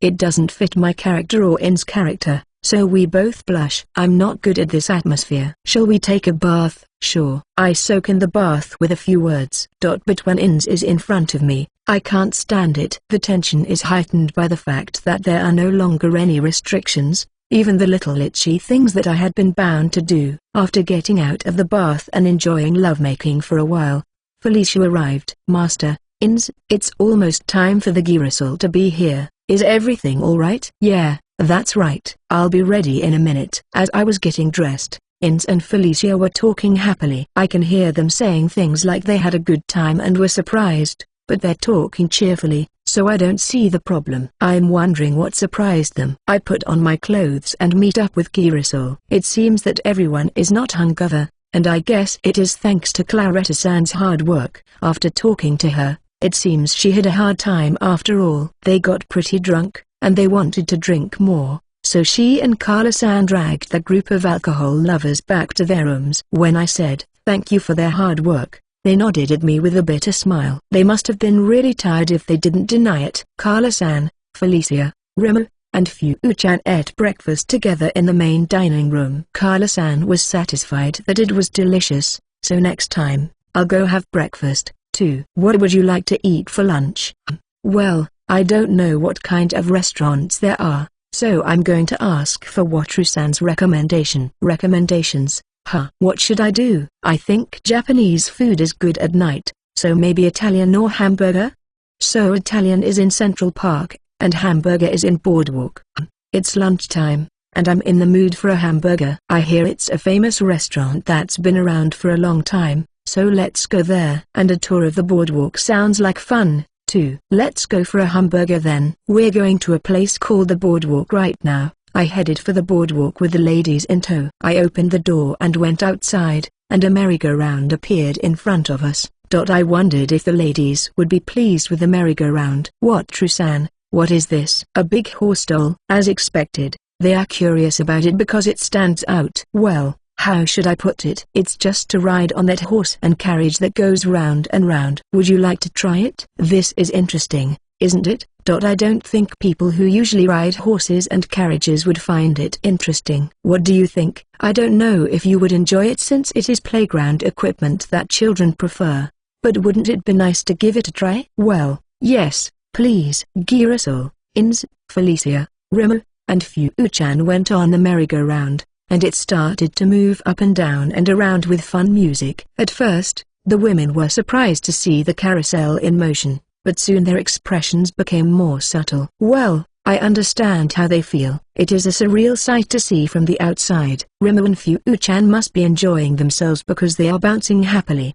It doesn't fit my character or Ins' character, so we both blush. I'm not good at this atmosphere. Shall we take a bath? Sure. I soak in the bath with a few words. But when Ins is in front of me, I can't stand it. The tension is heightened by the fact that there are no longer any restrictions. Even the little itchy things that I had been bound to do. After getting out of the bath and enjoying lovemaking for a while, Felicia arrived. Master, Ins, it's almost time for the Girasol to be here. Is everything alright? Yeah, that's right. I'll be ready in a minute. As I was getting dressed, Ins and Felicia were talking happily. I can hear them saying things like they had a good time and were surprised, but they're talking cheerfully, so I don't see the problem. I'm wondering what surprised them. I put on my clothes and meet up with Girasol. It seems that everyone is not hungover, and I guess it is thanks to Claretta-san's hard work. After talking to her, it seems she had a hard time after all. They got pretty drunk, and they wanted to drink more, so she and Carla-san dragged the group of alcohol lovers back to their rooms. When I said, thank you for their hard work, they nodded at me with a bitter smile. They must have been really tired if they didn't deny it. Carla-san, Felicia, Rimmer, and Fu-chan ate breakfast together in the main dining room. Carla-san was satisfied that it was delicious, so next time, I'll go have breakfast, too. What would you like to eat for lunch? Well, I don't know what kind of restaurants there are, so I'm going to ask for Wataru-san's recommendation. Recommendations? What should I do? I think Japanese food is good at night, so maybe Italian or hamburger? So Italian is in Central Park, and hamburger is in Boardwalk. It's lunchtime, and I'm in the mood for a hamburger. I hear it's a famous restaurant that's been around for a long time, so let's go there. And a tour of the Boardwalk sounds like fun, too. Let's go for a hamburger then. We're going to a place called the Boardwalk right now. I headed for the Boardwalk with the ladies in tow. I opened the door and went outside, and a merry-go-round appeared in front of us. I wondered if the ladies would be pleased with the merry-go-round. Wataru-san, what is this? A big horse doll. As expected, they are curious about it because it stands out. Well, how should I put it? It's just to ride on that horse and carriage that goes round and round. Would you like to try it? This is interesting, isn't it? I don't think people who usually ride horses and carriages would find it interesting. What do you think? I don't know if you would enjoy it since it is playground equipment that children prefer, but wouldn't it be nice to give it a try? Well, yes, please. Girasol, Ins, Felicia, Rimmer, and Fu-chan went on the merry-go-round, and it started to move up and down and around with fun music. At first, the women were surprised to see the carousel in motion, but soon their expressions became more subtle. Well, I understand how they feel. It is a surreal sight to see from the outside. Rimmer and Fu-chan must be enjoying themselves because they are bouncing happily.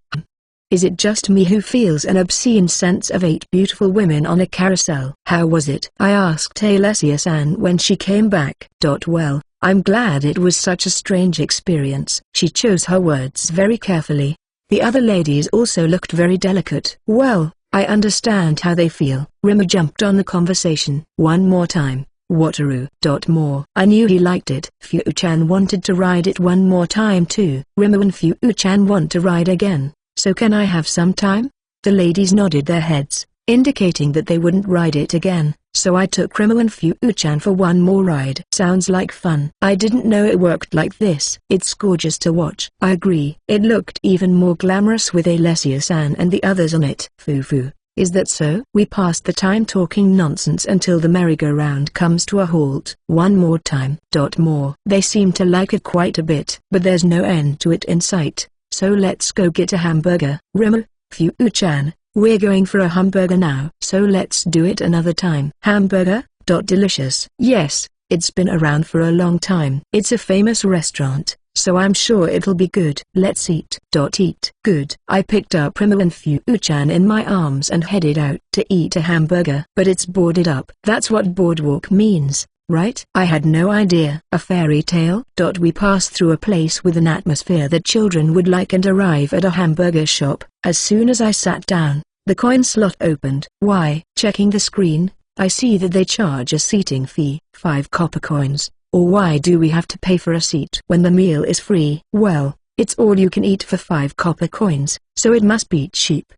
Is it just me who feels an obscene sense of 8 beautiful women on a carousel? How was it? I asked Alessia-san when she came back. Well, I'm glad it was such a strange experience. She chose her words very carefully. The other ladies also looked very delicate. Well, I understand how they feel. Rimmer jumped on the conversation. One more time. Wataru. More. I knew he liked it. Fu-chan wanted to ride it one more time too. Rimmer and Fu-chan want to ride again, so can I have some time? The ladies nodded their heads, indicating that they wouldn't ride it again, so I took Rimmer and Fu-chan for one more ride. Sounds like fun. I didn't know it worked like this. It's gorgeous to watch. I agree. It looked even more glamorous with Alessia-san and the others on it. Fufu. Is that so? We passed the time talking nonsense until the merry-go-round comes to a halt. One more time. More. They seem to like it quite a bit, but there's no end to it in sight, so let's go get a hamburger. Rimmer, Fu-chan, we're going for a hamburger now. So let's do it another time. Hamburger? Delicious. Yes, it's been around for a long time. It's a famous restaurant, so I'm sure it'll be good. Let's eat. Eat. Good. I picked up Rimmer and Fu-chan in my arms and headed out to eat a hamburger. But it's boarded up. That's what boardwalk means, right? I had no idea. A fairy tale? We passed through a place with an atmosphere that children would like and arrive at a hamburger shop. As soon as I sat down, the coin slot opened. Why? Checking the screen, I see that they charge a seating fee, 5 copper coins. Or why do we have to pay for a seat when the meal is free? Well, it's all you can eat for 5 copper coins, so it must be cheap.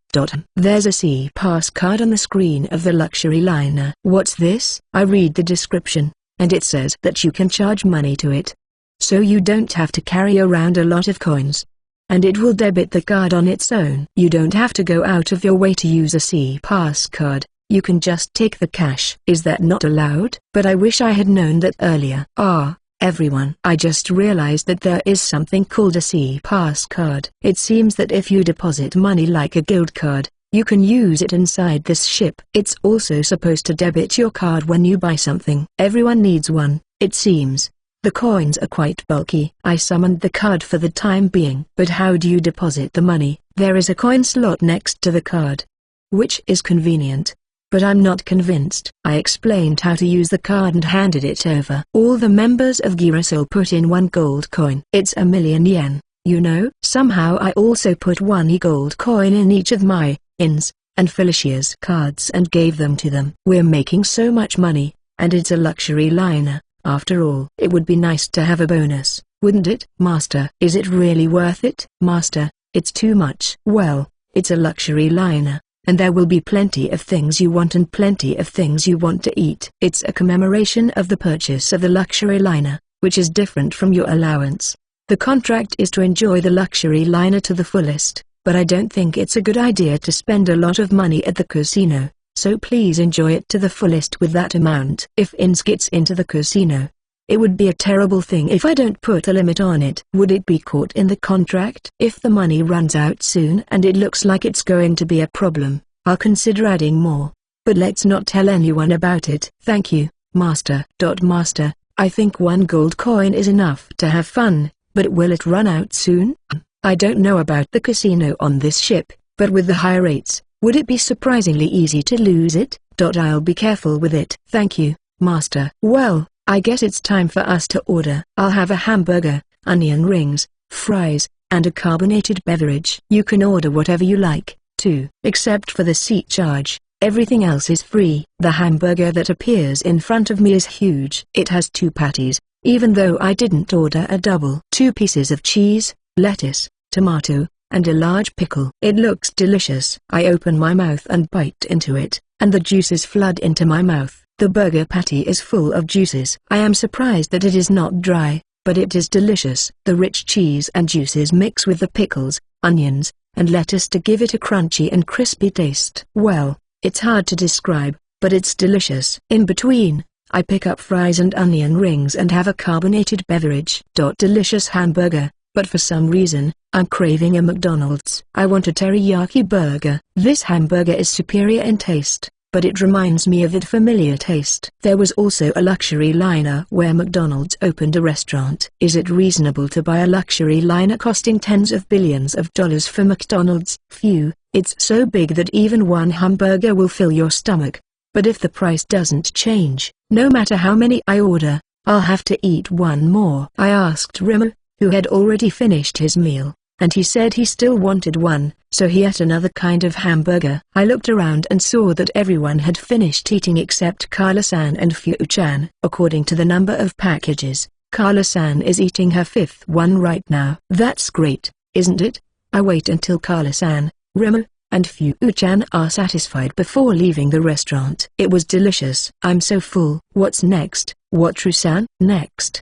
There's a C-Pass card on the screen of the luxury liner. What's this? I read the description, and it says that you can charge money to it. So you don't have to carry around a lot of coins. And it will debit the card on its own. You don't have to go out of your way to use a C-Pass card. You can just take the cash. Is that not allowed? But I wish I had known that earlier. Everyone. I just realized that there is something called a C-Pass card. It seems that if you deposit money like a guild card, you can use it inside this ship. It's also supposed to debit your card when you buy something. Everyone needs one, it seems. The coins are quite bulky. I summoned the card for the time being. But how do you deposit the money? There is a coin slot next to the card, which is convenient. But I'm not convinced. I explained how to use the card and handed it over. All the members of Girasol put in 1 gold coin. It's 1,000,000 yen, you know. Somehow I also put 1 gold coin in each of my, In's, and Felicia's cards and gave them to them. We're making so much money, and it's a luxury liner. After all, it would be nice to have a bonus, wouldn't it? Master, is it really worth it? Master, it's too much. Well, it's a luxury liner, and there will be plenty of things you want and plenty of things you want to eat. It's a commemoration of the purchase of the luxury liner, which is different from your allowance. The contract is to enjoy the luxury liner to the fullest, but I don't think it's a good idea to spend a lot of money at the casino, so please enjoy it to the fullest with that amount. If Ins gets into the casino, it would be a terrible thing if I don't put a limit on it. Would it be caught in the contract? If the money runs out soon and it looks like it's going to be a problem, I'll consider adding more. But let's not tell anyone about it. Thank you, Master. Master, I think 1 gold coin is enough to have fun, but will it run out soon? I don't know about the casino on this ship, but with the high rates, would it be surprisingly easy to lose it? I'll be careful with it. Thank you, Master. Well, I guess it's time for us to order. I'll have a hamburger, onion rings, fries, and a carbonated beverage. You can order whatever you like, too. Except for the seat charge, everything else is free. The hamburger that appears in front of me is huge. It has 2 patties, even though I didn't order a double. 2 pieces of cheese, lettuce, tomato, and a large pickle. It looks delicious. I open my mouth and bite into it, and the juices flood into my mouth. The burger patty is full of juices. I am surprised that it is not dry, but it is delicious. The rich cheese and juices mix with the pickles, onions, and lettuce to give it a crunchy and crispy taste. Well, it's hard to describe, but it's delicious. In between, I pick up fries and onion rings and have a carbonated beverage. Delicious hamburger, but for some reason, I'm craving a McDonald's. I want a teriyaki burger. This hamburger is superior in taste, but it reminds me of that familiar taste. There was also a luxury liner where McDonald's opened a restaurant. Is it reasonable to buy a luxury liner costing tens of billions of dollars for McDonald's? Phew, it's so big that even 1 hamburger will fill your stomach. But if the price doesn't change, no matter how many I order, I'll have to eat 1 more. I asked Rimmer, who had already finished his meal, and he said he still wanted one, so he ate another kind of hamburger. I looked around and saw that everyone had finished eating except Kala-san and Fu-chan. According to the number of packages, Kala-san is eating her fifth one right now. That's great, isn't it? I wait until Kala-san, Remo, and Fu-chan are satisfied before leaving the restaurant. It was delicious. I'm so full. What's next? What, True-san? Next?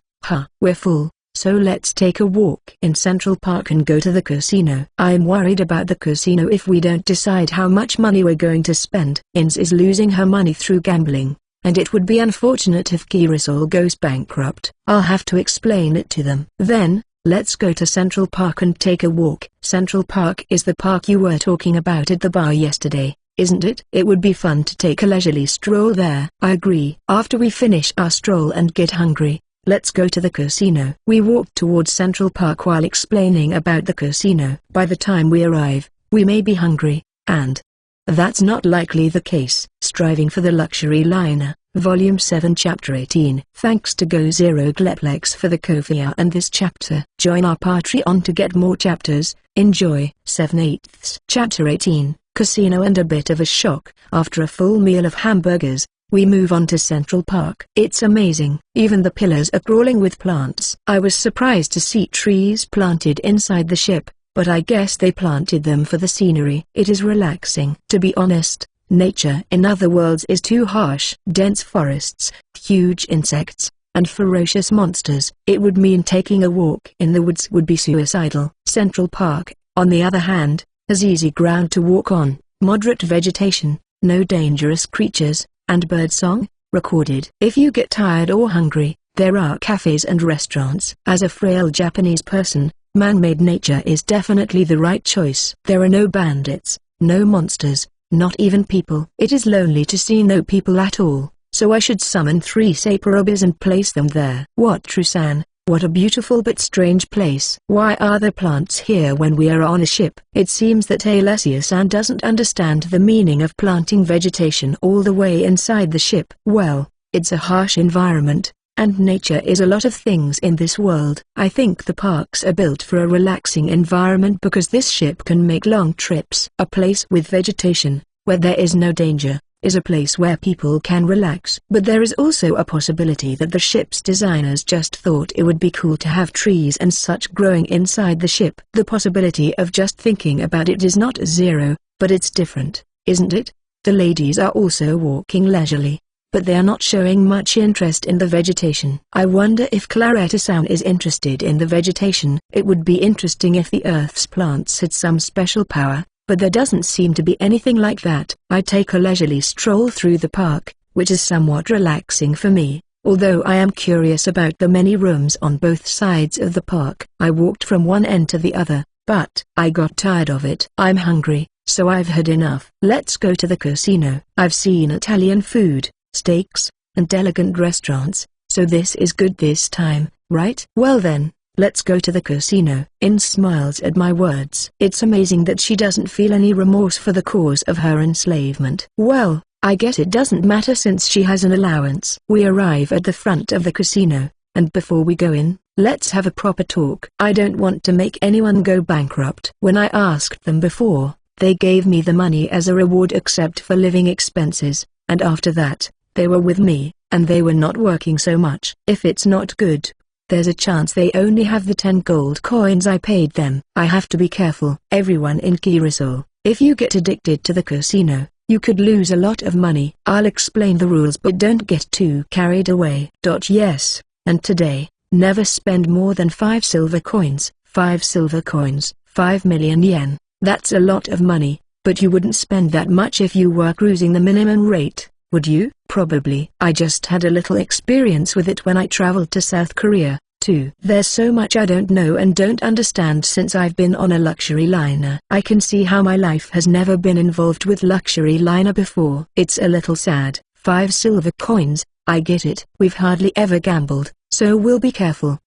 We're full, so let's take a walk in Central Park and go to the casino. I'm worried about the casino if we don't decide how much money we're going to spend. Ins is losing her money through gambling, and it would be unfortunate if Girasol goes bankrupt. I'll have to explain it to them. Then, let's go to Central Park and take a walk. Central Park is the park you were talking about at the bar yesterday, isn't it? It would be fun to take a leisurely stroll there. I agree. After we finish our stroll and get hungry, let's go to the casino. We walked towards Central Park while explaining about the casino. By the time we arrive, we may be hungry, and that's not likely the case. Striving for the Luxury Liner, Volume 7 Chapter 18. Thanks to Go Zero Gleplex for the Ko-fi and this chapter. Join our Patreon to get more chapters. Enjoy. 7/8. Chapter 18, Casino and a bit of a shock. After a full meal of hamburgers, we move on to Central Park. It's amazing. Even the pillars are crawling with plants. I was surprised to see trees planted inside the ship, but I guess they planted them for the scenery. It is relaxing. To be honest, nature in other worlds is too harsh. Dense forests, huge insects, and ferocious monsters. It would mean taking a walk in the woods would be suicidal. Central Park, on the other hand, has easy ground to walk on, moderate vegetation, no dangerous creatures, and birdsong recorded. If you get tired or hungry, there are cafes and restaurants. As a frail Japanese person, man-made nature is definitely the right choice. There are no bandits, no monsters, not even people. It is lonely to see no people at all, so I should summon 3 Saporobas and place them there. What, True-san? What a beautiful but strange place. Why are there plants here when we are on a ship? It seems that Alessia-san doesn't understand the meaning of planting vegetation all the way inside the ship. Well, it's a harsh environment, and nature is a lot of things in this world. I think the parks are built for a relaxing environment because this ship can make long trips. A place with vegetation, where there is no danger, is a place where people can relax. But there is also a possibility that the ship's designers just thought it would be cool to have trees and such growing inside the ship. The possibility of just thinking about it is not zero, but it's different, isn't it? The ladies are also walking leisurely, but they are not showing much interest in the vegetation. I wonder if Claretta-san is interested in the vegetation. It would be interesting if the Earth's plants had some special power, but there doesn't seem to be anything like that. I take a leisurely stroll through the park, which is somewhat relaxing for me, although I am curious about the many rooms on both sides of the park. I walked from one end to the other, but I got tired of it. I'm hungry, so I've had enough. Let's go to the casino. I've seen Italian food, steaks, and elegant restaurants, so this is good this time, right? Well then, let's go to the casino. In smiles at my words. It's amazing that she doesn't feel any remorse for the cause of her enslavement. Well, I guess it doesn't matter since she has an allowance. We arrive at the front of the casino, and before we go in, let's have a proper talk. I don't want to make anyone go bankrupt. When I asked them before, they gave me the money as a reward except for living expenses, and after that, they were with me, and they were not working so much. If it's not good, there's a chance they only have the 10 gold coins I paid them. I have to be careful. Everyone in Girasol, if you get addicted to the casino, you could lose a lot of money. I'll explain the rules but don't get too carried away. Yes, and today, never spend more than 5 silver coins. 5 silver coins, 5 million yen. That's a lot of money, but you wouldn't spend that much if you were cruising the minimum rate, would you? Probably. I just had a little experience with it when I traveled to South Korea, too. There's so much I don't know and don't understand since I've been on a luxury liner. I can see how my life has never been involved with luxury liner before. It's a little sad. 5 silver coins, I get it. We've hardly ever gambled, so we'll be careful.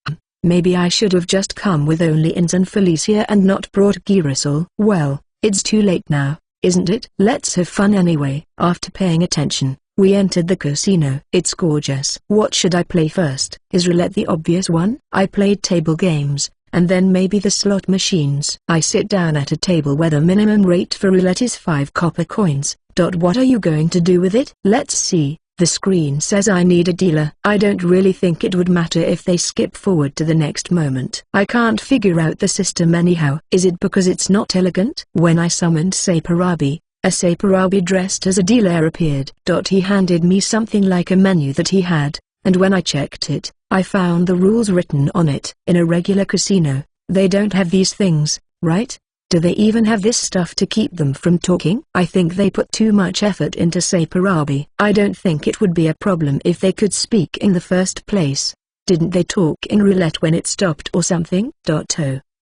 Maybe I should have just come with only Ins and Felicia and not brought Girasol. Well, it's too late now, isn't it? Let's have fun anyway. After paying attention, we entered the casino. It's gorgeous. What should I play first? Is roulette the obvious one? I played table games, and then maybe the slot machines. I sit down at a table where the minimum rate for roulette is 5 copper coins. What are you going to do with it? Let's see. The screen says I need a dealer. I don't really think it would matter if they skip forward to the next moment. I can't figure out the system anyhow. Is it because it's not elegant? When I summoned Saparabi, a Saparabi dressed as a dealer appeared. He handed me something like a menu that he had, and when I checked it, I found the rules written on it. In a regular casino, they don't have these things, right? Do they even have this stuff to keep them from talking? I think they put too much effort into Saparabi. I don't think it would be a problem if they could speak in the first place. Didn't they talk in roulette when it stopped or something? Oh,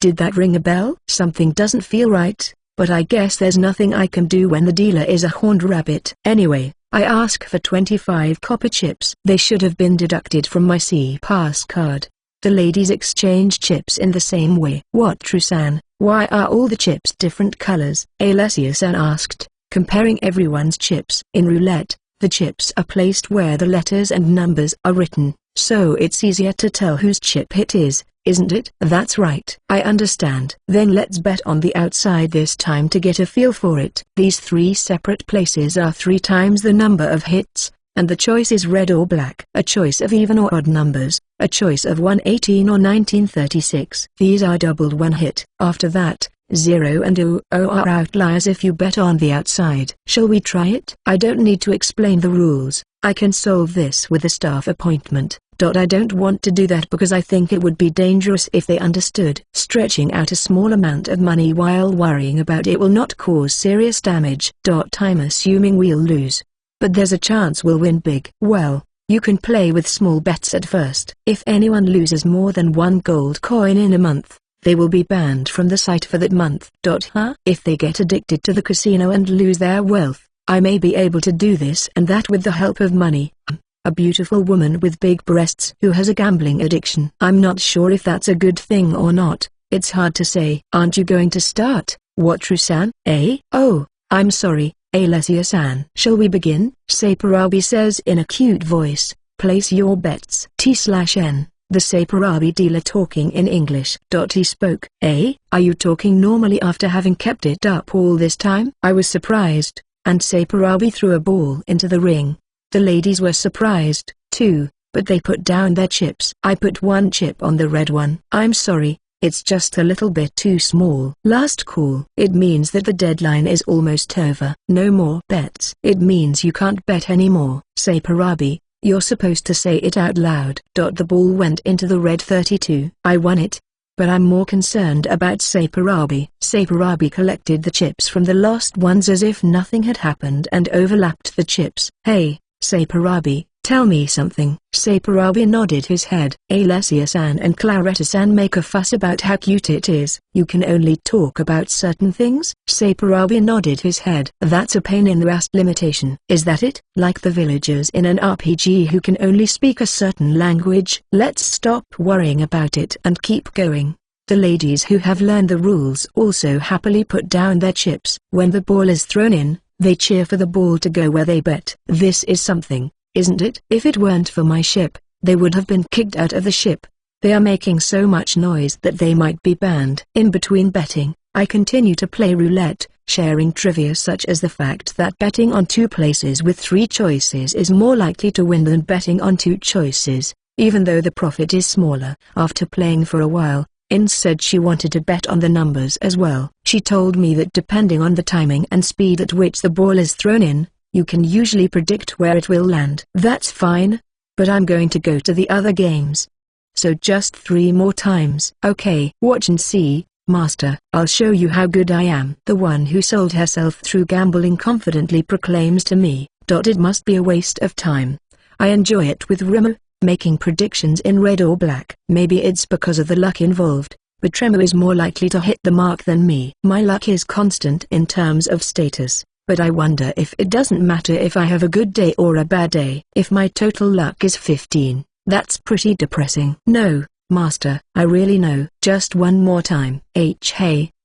did that ring a bell? Something doesn't feel right, but I guess there's nothing I can do when the dealer is a horned rabbit. Anyway, I ask for 25 copper chips. They should have been deducted from my C-Pass card. The ladies exchange chips in the same way. What, Trusan? Why are all the chips different colors? Alessia-san asked, comparing everyone's chips. In roulette, the chips are placed where the letters and numbers are written, so it's easier to tell whose chip it is, isn't it? That's right. I understand. Then let's bet on the outside this time to get a feel for it. These 3 separate places are 3 times the number of hits, and the choice is red or black. A choice of even or odd numbers, a choice of 118 or 1936. These are doubled one hit. After that, 0 and 00 are outliers if you bet on the outside. Shall we try it? I don't need to explain the rules. I can solve this with a staff appointment. I don't want to do that because I think it would be dangerous if they understood. Stretching out a small amount of money while worrying about it will not cause serious damage. I'm assuming we'll lose, but there's a chance we'll win big. Well, you can play with small bets at first. If anyone loses more than 1 gold coin in a month, they will be banned from the site for that month. If they get addicted to the casino and lose their wealth, I may be able to do this and that with the help of money. A beautiful woman with big breasts who has a gambling addiction. I'm not sure if that's a good thing or not. It's hard to say. Aren't you going to start? What, Trusan? Oh, I'm sorry, Alessia-san. Shall we begin? Saparabi says in a cute voice. Place your bets. T/N. The Saparabi dealer talking in English. He spoke. Are you talking normally after having kept it up all this time? I was surprised, and Saparabi threw a ball into the ring. The ladies were surprised, too, but they put down their chips. I put 1 chip on the red one. I'm sorry, it's just a little bit too small. Last call. It means that the deadline is almost over. No more bets. It means you can't bet anymore. Saparabi, you're supposed to say it out loud. The ball went into the red 32. I won it. But I'm more concerned about Saparabi. Saparabi collected the chips from the lost ones as if nothing had happened and overlapped the chips. Hey, Saparabi, tell me something. Saparabi nodded his head. Alessia-san and Claretta-san make a fuss about how cute it is. You can only talk about certain things? Saparabi nodded his head. That's a pain in the ass limitation. Is that it? Like the villagers in an RPG who can only speak a certain language? Let's stop worrying about it and keep going. The ladies who have learned the rules also happily put down their chips. When the ball is thrown in, they cheer for the ball to go where they bet. This is something, isn't it? If it weren't for my ship, they would have been kicked out of the ship. They are making so much noise that they might be banned. In between betting, I continue to play roulette, sharing trivia such as the fact that betting on 2 places with 3 choices is more likely to win than betting on 2 choices, even though the profit is smaller. After playing for a while, In said she wanted to bet on the numbers as well. She told me that depending on the timing and speed at which the ball is thrown in, you can usually predict where it will land. That's fine, but I'm going to go to the other games. So just 3 more times. Okay. Watch and see, Master. I'll show you how good I am. The one who sold herself through gambling confidently proclaims to me. It must be a waste of time. I enjoy it with Remo, making predictions in red or black. Maybe it's because of the luck involved, but Remo is more likely to hit the mark than me. My luck is constant in terms of status, but I wonder if it doesn't matter if I have a good day or a bad day. If my total luck is 15, that's pretty depressing. No, Master, I really know. Just one more time. Hey,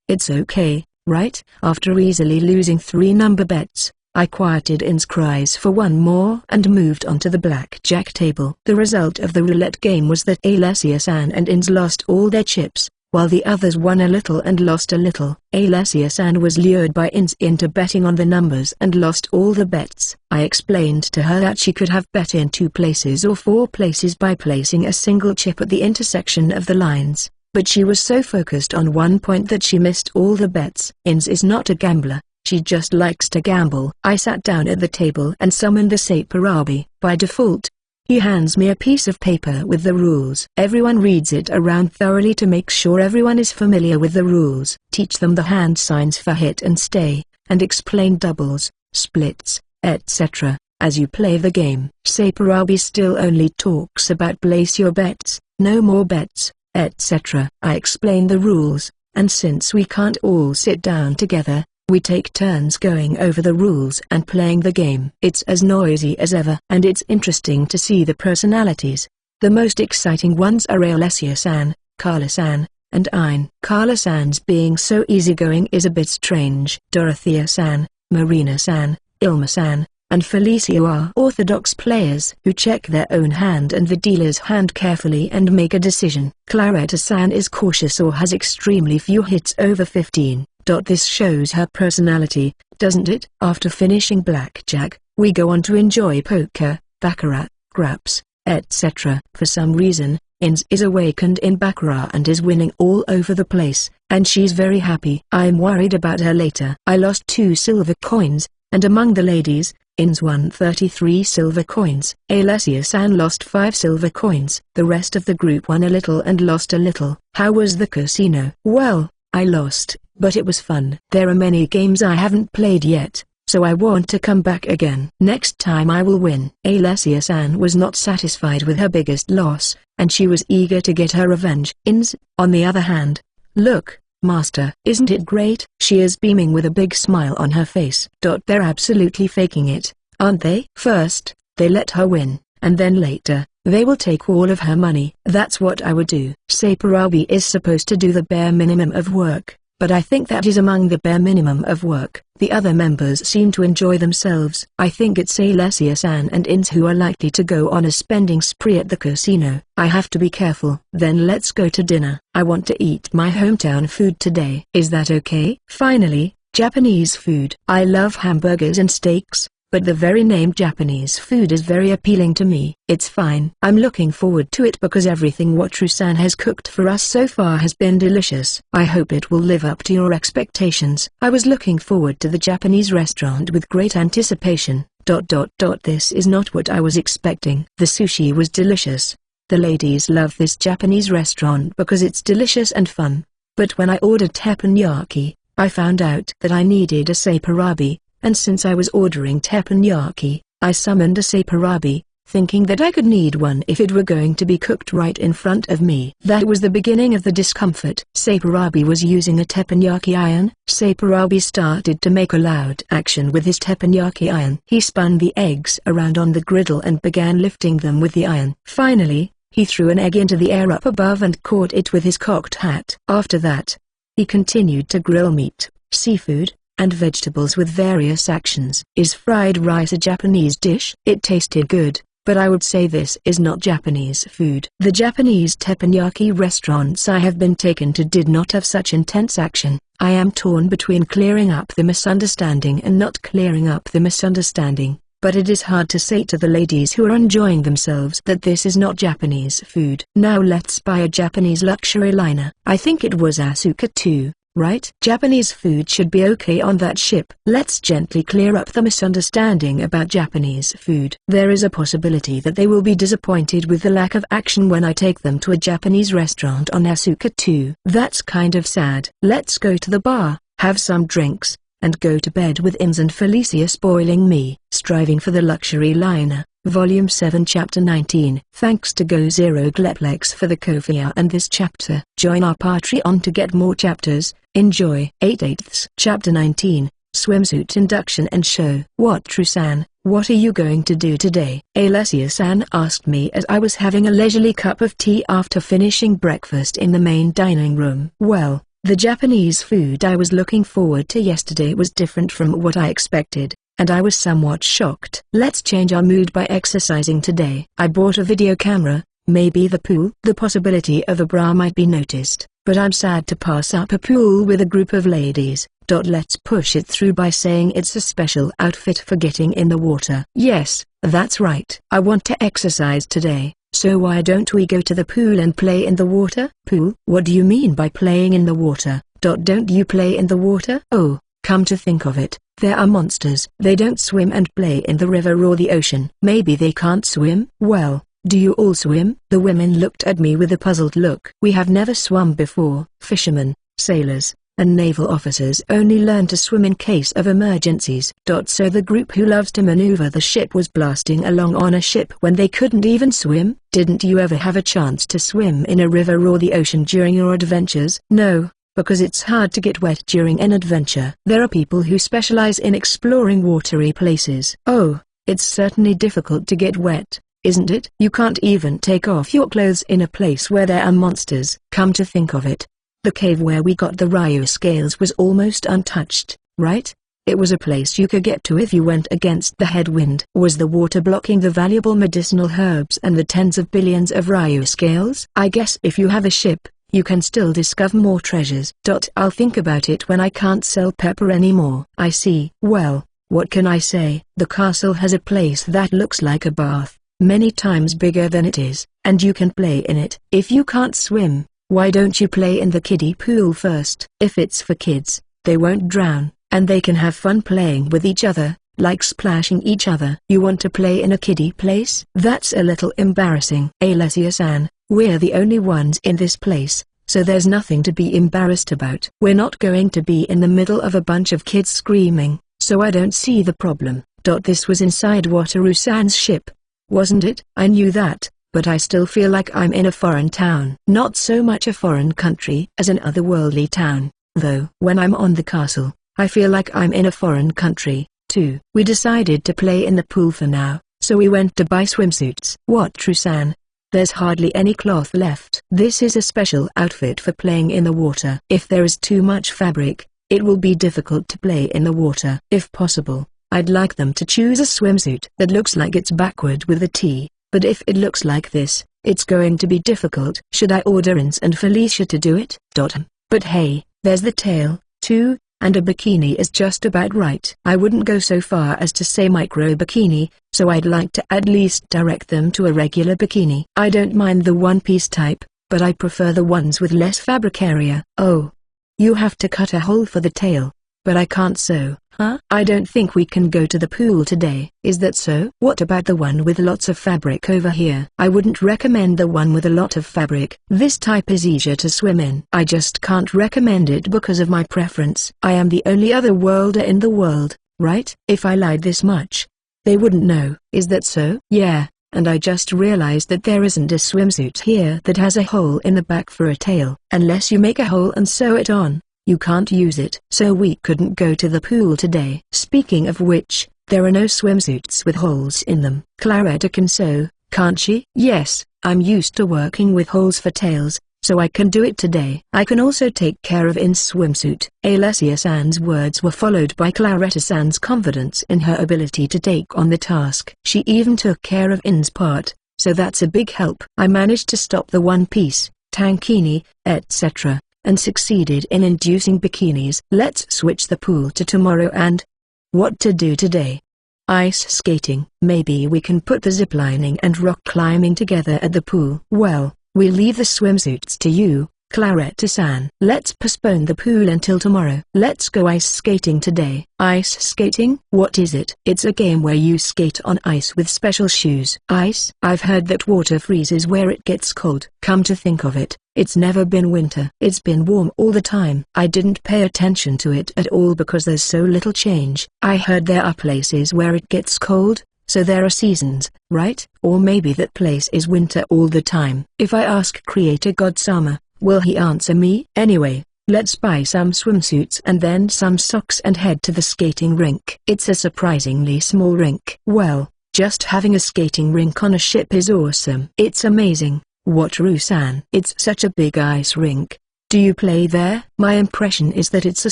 it's okay, right? After easily losing 3 number bets, I quieted In's cries for one more and moved on to the blackjack table. The result of the roulette game was that Alessia-san and Ins lost all their chips, while the others won a little and lost a little. Alessia-san was lured by Ins into betting on the numbers and lost all the bets. I explained to her that she could have bet in 2 places or 4 places by placing a single chip at the intersection of the lines, but she was so focused on one point that she missed all the bets. Ins is not a gambler. She just likes to gamble. I sat down at the table and summoned the Saparabi. By default, he hands me a piece of paper with the rules. Everyone reads it around thoroughly to make sure everyone is familiar with the rules. Teach them the hand signs for hit and stay, and explain doubles, splits, etc. as you play the game. Saparabi still only talks about place your bets, no more bets, etc. I explain the rules, and since we can't all sit down together, we take turns going over the rules and playing the game. It's as noisy as ever, and it's interesting to see the personalities. The most exciting ones are Alessia-san, Carla-san, and Ein. Carla-san's being so easygoing is a bit strange. Dorothea-san, Marina-san, Ilma-san, and Felicia are orthodox players who check their own hand and the dealer's hand carefully and make a decision. Claretta-san is cautious or has extremely few hits over 15. This shows her personality, doesn't it? After finishing blackjack, we go on to enjoy poker, baccarat, craps, etc. For some reason, Ins is awakened in baccarat and is winning all over the place, and she's very happy. I'm worried about her later. I lost 2 silver coins, and among the ladies, Ins won 33 silver coins. Alessia-san lost 5 silver coins. The rest of the group won a little and lost a little. How was the casino? Well, I lost, but it was fun. There are many games I haven't played yet, so I want to come back again. Next time I will win. Alessia-san was not satisfied with her biggest loss, and she was eager to get her revenge. Ins, on the other hand, look, Master, isn't it great? She is beaming with a big smile on her face. They're absolutely faking it, aren't they? First, they let her win, and then later, they will take all of her money. That's what I would do. Saparabi is supposed to do the bare minimum of work, but I think that is among the bare minimum of work. The other members seem to enjoy themselves. I think it's Alessia-san and Ins who are likely to go on a spending spree at the casino. I have to be careful. Then let's go to dinner. I want to eat my hometown food today. Is that okay? Finally, Japanese food. I love hamburgers and steaks, but the very name Japanese food is very appealing to me. It's fine. I'm looking forward to it because everything Watru-san has cooked for us so far has been delicious. I hope it will live up to your expectations. I was looking forward to the Japanese restaurant with great anticipation. This is not what I was expecting. The sushi was delicious. The ladies love this Japanese restaurant because it's delicious and fun. But when I ordered teppanyaki, I found out that I needed a Saparabi. And since I was ordering teppanyaki, I summoned a Saparabi, thinking that I could need one if it were going to be cooked right in front of me. That was the beginning of the discomfort. Saparabi was using a teppanyaki iron. Saparabi started to make a loud action with his teppanyaki iron. He spun the eggs around on the griddle and began lifting them with the iron. Finally, he threw an egg into the air up above and caught it with his cocked hat. After that, he continued to grill meat, seafood, and vegetables with various actions. Is fried rice a Japanese dish? It tasted good, but I would say this is not Japanese food. The Japanese teppanyaki restaurants I have been taken to did not have such intense action. I am torn between clearing up the misunderstanding and not clearing up the misunderstanding, but it is hard to say to the ladies who are enjoying themselves that this is not Japanese food. Now let's buy a Japanese luxury liner. I think it was Asuka too. Right? Japanese food should be okay on that ship. Let's gently clear up the misunderstanding about Japanese food. There is a possibility that they will be disappointed with the lack of action when I take them to a Japanese restaurant on Asuka 2. That's kind of sad. Let's go to the bar, have some drinks, and go to bed with Ins and Felicia spoiling me. Striving for the Luxury Liner, Volume 7 Chapter 19. Thanks to Go Zero Gleplex for the Ko-fi and this chapter. Join our Patreon to get more chapters. Enjoy. 8/8 Chapter 19, Swimsuit Induction and Show. Watru-san, what are you going to do today? Alessia-san asked me as I was having a leisurely cup of tea after finishing breakfast in the main dining room. Well, the Japanese food I was looking forward to yesterday was different from what I expected, and I was somewhat shocked. Let's change our mood by exercising today. I bought a video camera, maybe the pool. The possibility of a bra might be noticed, but I'm sad to pass up a pool with a group of ladies. Let's push it through by saying it's a special outfit for getting in the water. Yes, that's right. I want to exercise today, so why don't we go to the pool and play in the water? Pool? What do you mean by playing in the water? Don't you play in the water? Oh, come to think of it, there are monsters. They don't swim and play in the river or the ocean. Maybe they can't swim? Well, do you all swim? The women looked at me with a puzzled look. We have never swum before. Fishermen, sailors, and naval officers only learn to swim in case of emergencies. So the group who loves to maneuver the ship was blasting along on a ship when they couldn't even swim. Didn't you ever have a chance to swim in a river or the ocean during your adventures? No, because it's hard to get wet during an adventure. There are people who specialize in exploring watery places. Oh, it's certainly difficult to get wet, isn't it? You can't even take off your clothes in a place where there are monsters. Come to think of it, the cave where we got the Ryu scales was almost untouched, right? It was a place you could get to if you went against the headwind. Was the water blocking the valuable medicinal herbs and the tens of billions of Ryu scales? I guess if you have a ship, you can still discover more treasures. I'll think about it when I can't sell pepper anymore. I see. Well, what can I say? The castle has a place that looks like a bath, many times bigger than it is, and you can play in it. If you can't swim, why don't you play in the kiddie pool first? If it's for kids, they won't drown, and they can have fun playing with each other, like splashing each other. You want to play in a kiddie place? That's a little embarrassing. Alessia-san, we're the only ones in this place, so there's nothing to be embarrassed about. We're not going to be in the middle of a bunch of kids screaming, so I don't see the problem. This was inside Wataru-san's ship, wasn't it? I knew that, but I still feel like I'm in a foreign town. Not so much a foreign country as an otherworldly town, though. When I'm on the castle, I feel like I'm in a foreign country, too. We decided to play in the pool for now, so we went to buy swimsuits. What, Trusan? There's hardly any cloth left. This is a special outfit for playing in the water. If there is too much fabric, it will be difficult to play in the water. If possible, I'd like them to choose a swimsuit that looks like it's backward with a T. But if it looks like this, it's going to be difficult. Should I order Ins and Felicia to do it? But hey, there's the tail, too, and a bikini is just about right. I wouldn't go so far as to say micro bikini, so I'd like to at least direct them to a regular bikini. I don't mind the one-piece type, but I prefer the ones with less fabric area. Oh, you have to cut a hole for the tail, but I can't sew. Huh? I don't think we can go to the pool today. Is that so? What about the one with lots of fabric over here? I wouldn't recommend the one with a lot of fabric. This type is easier to swim in. I just can't recommend it because of my preference. I am the only other worlder in the world, right? If I lied this much, they wouldn't know. Is that so? Yeah, and I just realized that there isn't a swimsuit here that has a hole in the back for a tail. Unless you make a hole and sew it on, you can't use it. So we couldn't go to the pool today. Speaking of which, there are no swimsuits with holes in them. Claretta can sew, can't she? Yes, I'm used to working with holes for tails, so I can do it today. I can also take care of In's swimsuit. Alessia-san's words were followed by Claretta-san's confidence in her ability to take on the task. She even took care of In's part, so that's a big help. I managed to stop the one-piece, tankini, etc., and succeeded in inducing bikinis. Let's switch the pool to tomorrow and what to do today? Ice skating. Maybe we can put the ziplining and rock climbing together at the pool. Well, we'll leave the swimsuits to you, Claretta-san. Let's postpone the pool until tomorrow. Let's go ice skating today. Ice skating? What is it? It's a game where you skate on ice with special shoes. Ice? I've heard that water freezes where it gets cold. Come to think of it, it's never been winter. It's been warm all the time. I didn't pay attention to it at all because there's so little change. I heard there are places where it gets cold, so there are seasons, right? Or maybe that place is winter all the time. If I ask Creator God Sama, will he answer me? Anyway, let's buy some swimsuits and then some socks and head to the skating rink. It's a surprisingly small rink. Well, just having a skating rink on a ship is awesome. It's amazing. Wataru-san. It's such a big ice rink. Do you play there? My impression is that it's a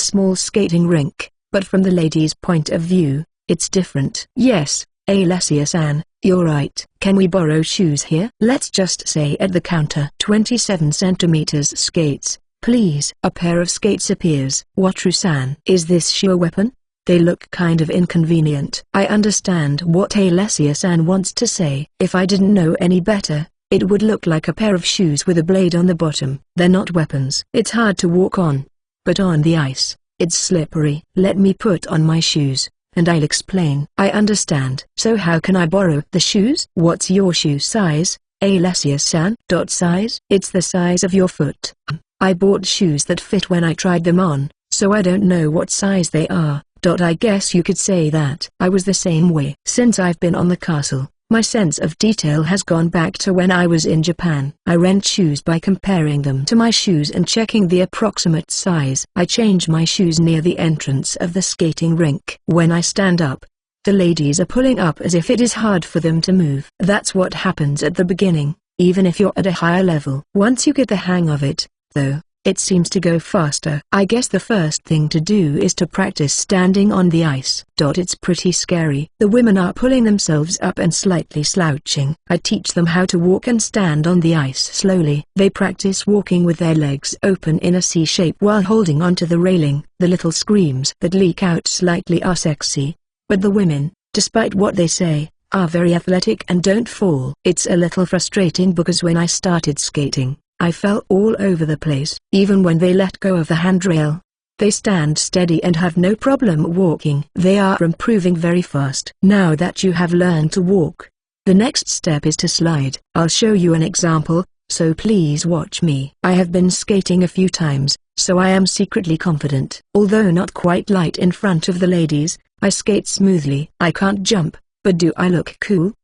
small skating rink, but from the lady's point of view, it's different. Yes, Alessia-san, you're right. Can we borrow shoes here? Let's just say at the counter. 27 centimeters skates, Please. A pair of skates appears. Wataru-san. Is this shoe a weapon? They look kind of inconvenient. I understand what Alessia-san wants to say. If I didn't know any better, it would look like a pair of shoes with a blade on the bottom. They're not weapons. It's hard to walk on. But on the ice, it's slippery. Let me put on my shoes, and I'll explain. I understand. So how can I borrow the shoes? What's your shoe size, Alessia-san? Size? It's the size of your foot. I bought shoes that fit when I tried them on, so I don't know what size they are. I guess you could say that. I was the same way. Since I've been on the castle, my sense of detail has gone back to when I was in Japan. I rent shoes by comparing them to my shoes and checking the approximate size. I change my shoes near the entrance of the skating rink. When I stand up, the ladies are pulling up as if it is hard for them to move. That's what happens at the beginning, even if you're at a higher level. Once you get the hang of it, though, it seems to go faster. I guess the first thing to do is to practice standing on the ice. It's pretty scary. The women are pulling themselves up and slightly slouching. I teach them how to walk and stand on the ice slowly. They practice walking with their legs open in a C shape while holding onto the railing. The little screams that leak out slightly are sexy, but the women, despite what they say, are very athletic and don't fall. It's a little frustrating because when I started skating, I fell all over the place. Even when they let go of the handrail, they stand steady and have no problem walking. They are improving very fast. Now that you have learned to walk, the next step is to slide. I'll show you an example, so please watch me. I have been skating a few times, so I am secretly confident. Although not quite light in front of the ladies, I skate smoothly. I can't jump, but do I look cool?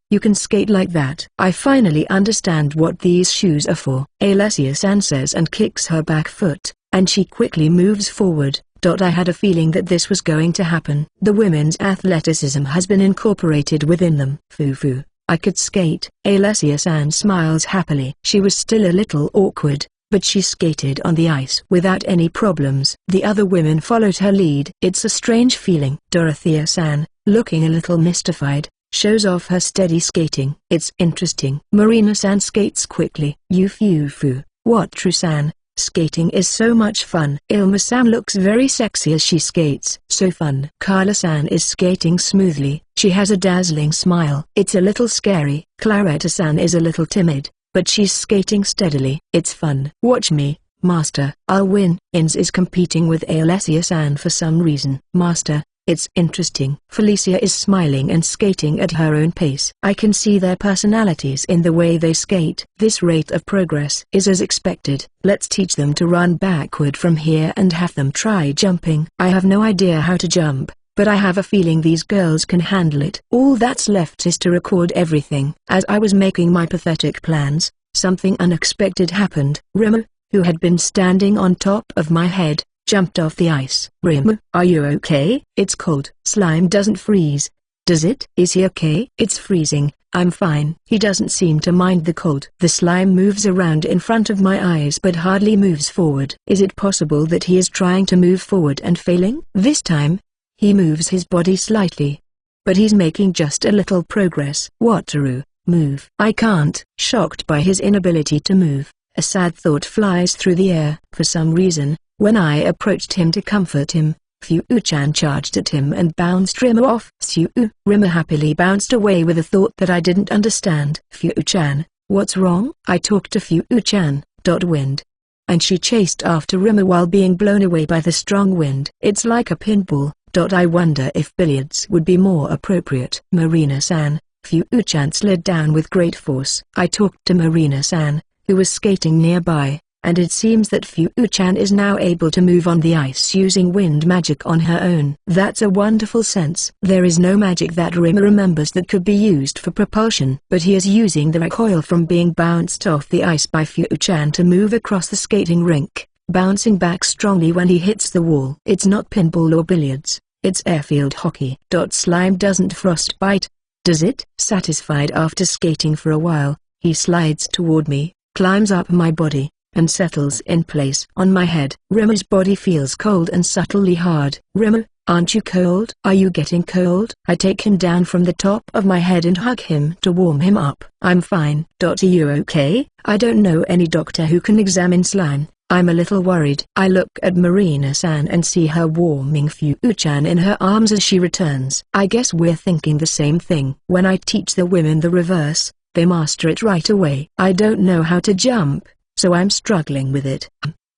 You can skate like that. I finally understand what these shoes are for. Alessia-san says and kicks her back foot, and she quickly moves forward. I had a feeling that this was going to happen. The women's athleticism has been incorporated within them. Foo, I could skate. Alessia-san smiles happily. She was still a little awkward, but she skated on the ice without any problems. The other women followed her lead. It's a strange feeling. Dorothea-san, looking a little mystified, shows off her steady skating. It's interesting. Marina-san skates quickly. Yufu. Wataru-san, skating is so much fun. Ilma-san looks very sexy as she skates. So fun. Carla-san is skating smoothly. She has a dazzling smile. It's a little scary. Claretta-san is a little timid, but she's skating steadily. It's fun. Watch me, Master. I'll win. Ins is competing with Alessia-san for some reason. Master, it's interesting. Felicia is smiling and skating at her own pace. I can see their personalities in the way they skate. This rate of progress is as expected. Let's teach them to run backward from here and have them try jumping. I have no idea how to jump, but I have a feeling these girls can handle it. All that's left is to record everything. As I was making my pathetic plans, something unexpected happened. Rimmer, who had been standing on top of my head, jumped off the ice. Rim, are you okay? It's cold. Slime doesn't freeze, does it? Is he okay? It's freezing. I'm fine. He doesn't seem to mind the cold. The slime moves around in front of my eyes but hardly moves forward. Is it possible that he is trying to move forward and failing? This time, he moves his body slightly, but he's making just a little progress. Wataru, move. I can't. Shocked by his inability to move, a sad thought flies through the air. For some reason, when I approached him to comfort him, Fuu-chan charged at him and bounced Rimmer off. Rimmer happily bounced away with a thought that I didn't understand. Fuu-chan, what's wrong? I talked to Fuu-chan, wind. And she chased after Rimmer while being blown away by the strong wind. It's like a pinball. I wonder if billiards would be more appropriate. Marina-san, Fuu-chan slid down with great force. I talked to Marina-san, who was skating nearby, and it seems that Fuu-chan is now able to move on the ice using wind magic on her own. That's a wonderful sense. There is no magic that Rimmer remembers that could be used for propulsion, but he is using the recoil from being bounced off the ice by Fuu-chan to move across the skating rink, bouncing back strongly when he hits the wall. It's not pinball or billiards, it's airfield hockey. Slime doesn't frostbite, does it? Satisfied after skating for a while, he slides toward me, climbs up my body, and settles in place on my head. Rimmer's body feels cold and subtly hard. Rimmer, aren't you cold? Are you getting cold? I take him down from the top of my head and hug him to warm him up. I'm fine. Are you okay? I don't know any doctor who can examine slime, I'm a little worried. I look at Marina-san and see her warming Fu-chan in her arms as she returns. I guess we're thinking the same thing. When I teach the women the reverse, they master it right away. I don't know how to jump, so I'm struggling with it.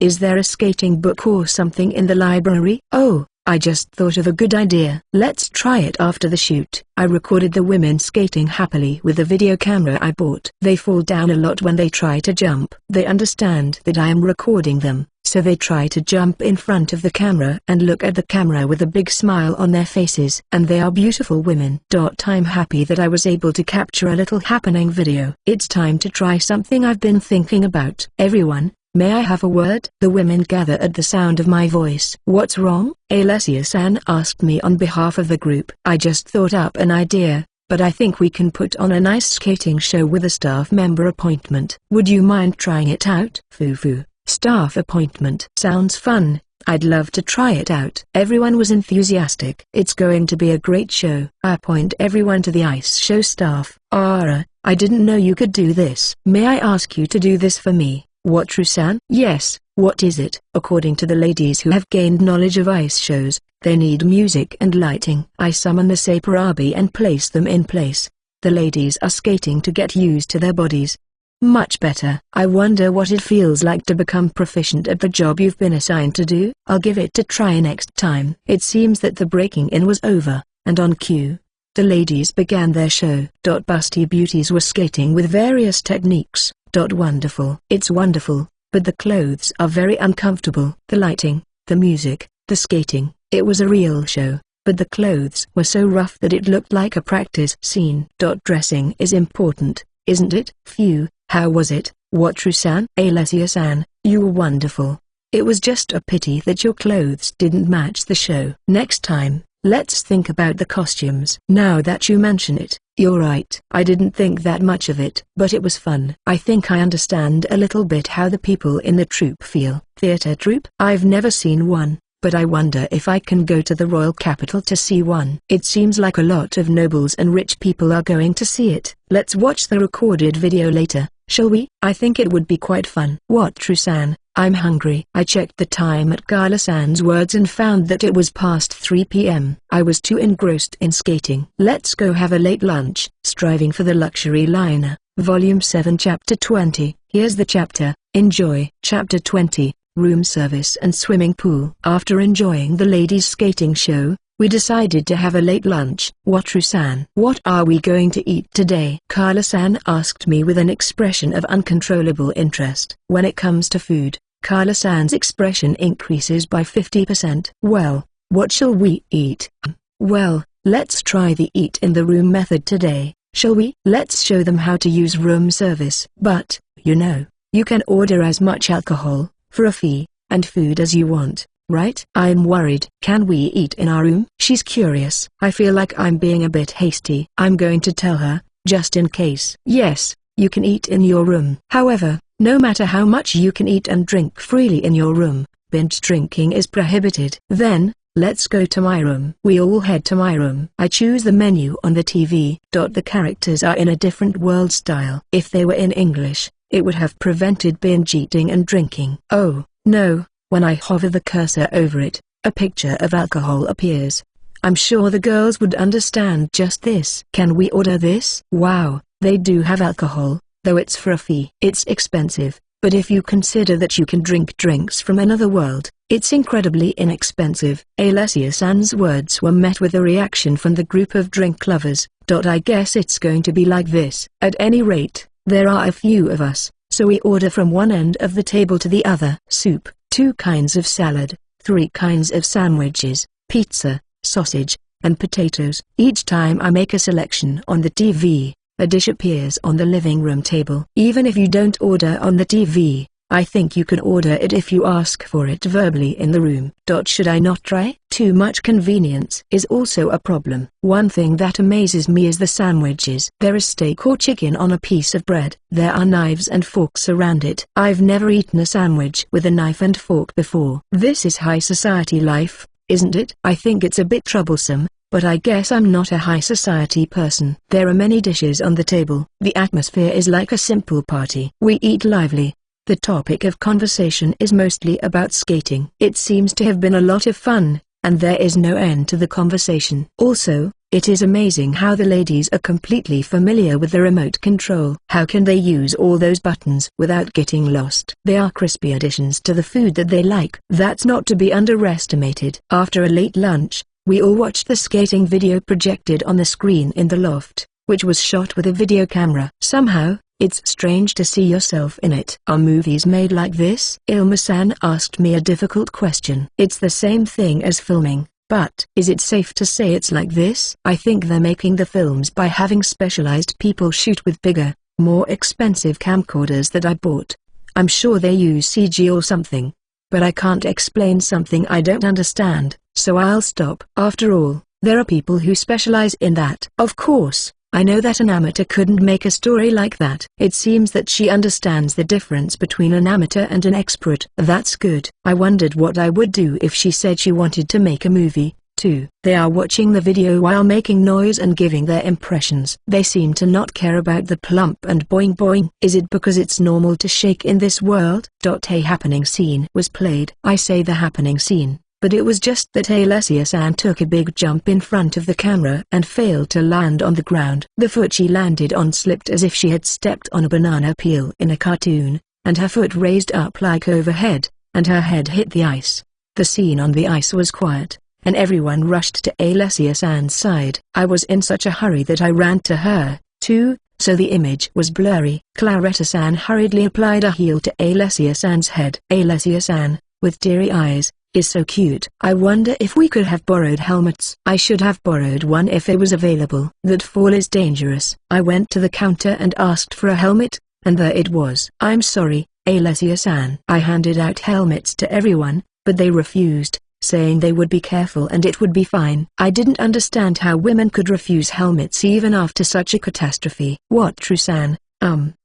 Is there a skating book or something in the library? Oh, I just thought of a good idea. Let's try it after the shoot. I recorded the women skating happily with a video camera I bought. They fall down a lot when they try to jump. They understand that I am recording them, so they try to jump in front of the camera and look at the camera with a big smile on their faces. And they are beautiful women. I'm happy that I was able to capture a little happening video. It's time to try something I've been thinking about. Everyone, may I have a word? The women gather at the sound of my voice. What's wrong? Alessia-san asked me on behalf of the group. I just thought up an idea, but I think we can put on a nice skating show with a staff member appointment. Would you mind trying it out? Fufu, staff appointment. Sounds fun. I'd love to try it out. Everyone was enthusiastic. It's going to be a great show. I point everyone to the ice show staff. Ara, I didn't know you could do this. May I ask you to do this for me? What, Trusan? Yes, what is it? According to the ladies who have gained knowledge of ice shows, they need music and lighting. I summon the Saparabi and place them in place. The ladies are skating to get used to their bodies. Much better. I wonder what it feels like to become proficient at the job you've been assigned to do. I'll give it a try next time. It seems that the breaking in was over, and on cue, the ladies began their show. Busty beauties were skating with various techniques. Wonderful. It's wonderful, but the clothes are very uncomfortable. The lighting, the music, the skating, it was a real show, but the clothes were so rough that it looked like a practice scene. Dressing is important, isn't it? Phew, how was it? What, Trusan? Alessia-san, you were wonderful. It was just a pity that your clothes didn't match the show. Next time, let's think about the costumes. Now that you mention it, you're right. I didn't think that much of it, but it was fun. I think I understand a little bit how the people in the troupe feel. Theater troupe? I've never seen one, but I wonder if I can go to the royal capital to see one. It seems like a lot of nobles and rich people are going to see it. Let's watch the recorded video later, shall we? I think it would be quite fun. What, Trusan? I'm hungry. I checked the time at Kala-san's words and found that it was past 3 p.m. I was too engrossed in skating. Let's go have a late lunch. Striving for the Luxury Liner, Volume 7 Chapter 20. Here's the chapter. Enjoy. Chapter 20, Room Service and Swimming Pool. After enjoying the ladies' skating show, we decided to have a late lunch. Wataru-san, what are we going to eat today? Kala-san asked me with an expression of uncontrollable interest. When it comes to food, Kala-san's expression increases by 50%. Well, what shall we eat? Well, let's try the eat in the room method today, shall we? Let's show them how to use room service. But, you know, you can order as much alcohol, for a fee, and food as you want, right? I'm worried. Can we eat in our room? She's curious. I feel like I'm being a bit hasty. I'm going to tell her, just in case. Yes, you can eat in your room. However, no matter how much you can eat and drink freely in your room, binge drinking is prohibited. Then, let's go to my room. We all head to my room. I choose the menu on the TV. The characters are in a different world style. If they were in English, it would have prevented binge eating and drinking. Oh, no, when I hover the cursor over it, a picture of alcohol appears. I'm sure the girls would understand just this. Can we order this? Wow, they do have alcohol, though it's for a fee. It's expensive, but if you consider that you can drink drinks from another world, it's incredibly inexpensive. Alessia-san's words were met with a reaction from the group of drink lovers. I guess it's going to be like this. At any rate, there are a few of us, so we order from one end of the table to the other. Soup, 2 kinds of salad, 3 kinds of sandwiches, pizza, sausage, and potatoes. Each time I make a selection on the TV, a dish appears on the living room table. Even if you don't order on the TV, I think you can order it if you ask for it verbally in the room. Should I not try? Too much convenience is also a problem. One thing that amazes me is the sandwiches. There is steak or chicken on a piece of bread. There are knives and forks around it. I've never eaten a sandwich with a knife and fork before. This is high society life, isn't it? I think it's a bit troublesome, but I guess I'm not a high society person. There are many dishes on the table. The atmosphere is like a simple party. We eat lively. The topic of conversation is mostly about skating. It seems to have been a lot of fun, and there is no end to the conversation. Also, it is amazing how the ladies are completely familiar with the remote control. How can they use all those buttons without getting lost? They are crispy additions to the food that they like. That's not to be underestimated. After a late lunch, we all watched the skating video projected on the screen in the loft, which was shot with a video camera. Somehow, it's strange to see yourself in it. Are movies made like this? Ilma-san asked me a difficult question. It's the same thing as filming, but is it safe to say it's like this? I think they're making the films by having specialized people shoot with bigger, more expensive camcorders that I bought. I'm sure they use CG or something. But I can't explain something I don't understand, so I'll stop. After all, there are people who specialize in that. Of course, I know that an amateur couldn't make a story like that. It seems that she understands the difference between an amateur and an expert. That's good. I wondered what I would do if she said she wanted to make a movie, too. They are watching the video while making noise and giving their impressions. They seem to not care about the plump and boing boing. Is it because it's normal to shake in this world? A happening scene was played. I say the happening scene, but it was just that Alessia-san took a big jump in front of the camera and failed to land on the ground. The foot she landed on slipped as if she had stepped on a banana peel in a cartoon, and her foot raised up like overhead, and her head hit the ice. The scene on the ice was quiet, and everyone rushed to Alessia-san's side. I was in such a hurry that I ran to her, too, so the image was blurry. Claretta-san hurriedly applied a heel to Alessia-san's head. Alessia-san, with teary eyes, is so cute. I wonder if we could have borrowed helmets. I should have borrowed one if it was available. That fall is dangerous. I went to the counter and asked for a helmet, and there it was. I'm sorry, Alessia-san. I handed out helmets to everyone, but they refused, saying they would be careful and it would be fine. I didn't understand how women could refuse helmets even after such a catastrophe. What, True-san?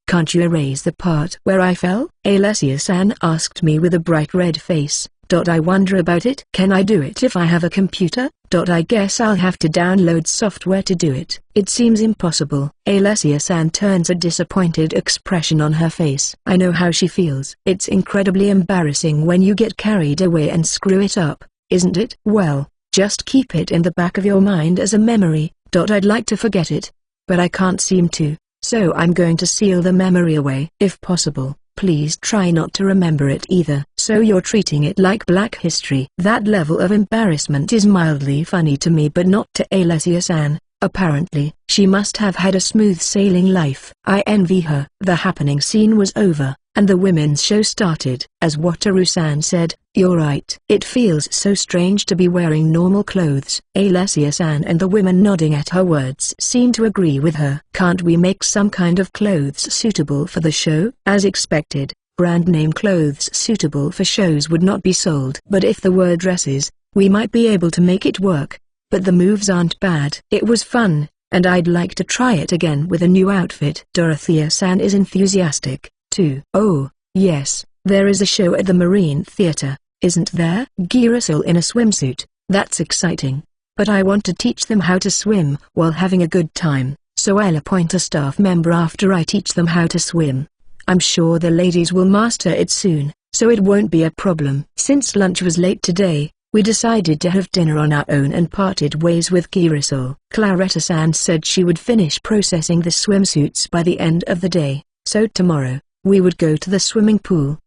Can't you erase the part where I fell? Alessia-san asked me with a bright red face. I wonder about it. Can I do it if I have a computer? I guess I'll have to download software to do it. It seems impossible. Alessia-san turns a disappointed expression on her face. I know how she feels. It's incredibly embarrassing when you get carried away and screw it up, isn't it? Well, just keep it in the back of your mind as a memory. I'd like to forget it, but I can't seem to, so I'm going to seal the memory away. If possible, please try not to remember it either. So you're treating it like Black History. That level of embarrassment is mildly funny to me but not to Alessia-san. Apparently, she must have had a smooth sailing life. I envy her. The happening scene was over, and the women's show started. As Wataru-san said, you're right. It feels so strange to be wearing normal clothes. Alessia-san and the women nodding at her words seem to agree with her. Can't we make some kind of clothes suitable for the show? As expected, brand name clothes suitable for shows would not be sold. But if there were dresses, we might be able to make it work. But the moves aren't bad. It was fun, and I'd like to try it again with a new outfit. Dorothea-san is enthusiastic, too. Oh, yes, there is a show at the Marine Theater, isn't there? Girasol in a swimsuit, that's exciting. But I want to teach them how to swim while having a good time, so I'll appoint a staff member after I teach them how to swim. I'm sure the ladies will master it soon, so it won't be a problem. Since lunch was late today, we decided to have dinner on our own and parted ways with Girasol. Claretta-san said she would finish processing the swimsuits by the end of the day, so tomorrow, we would go to the swimming pool.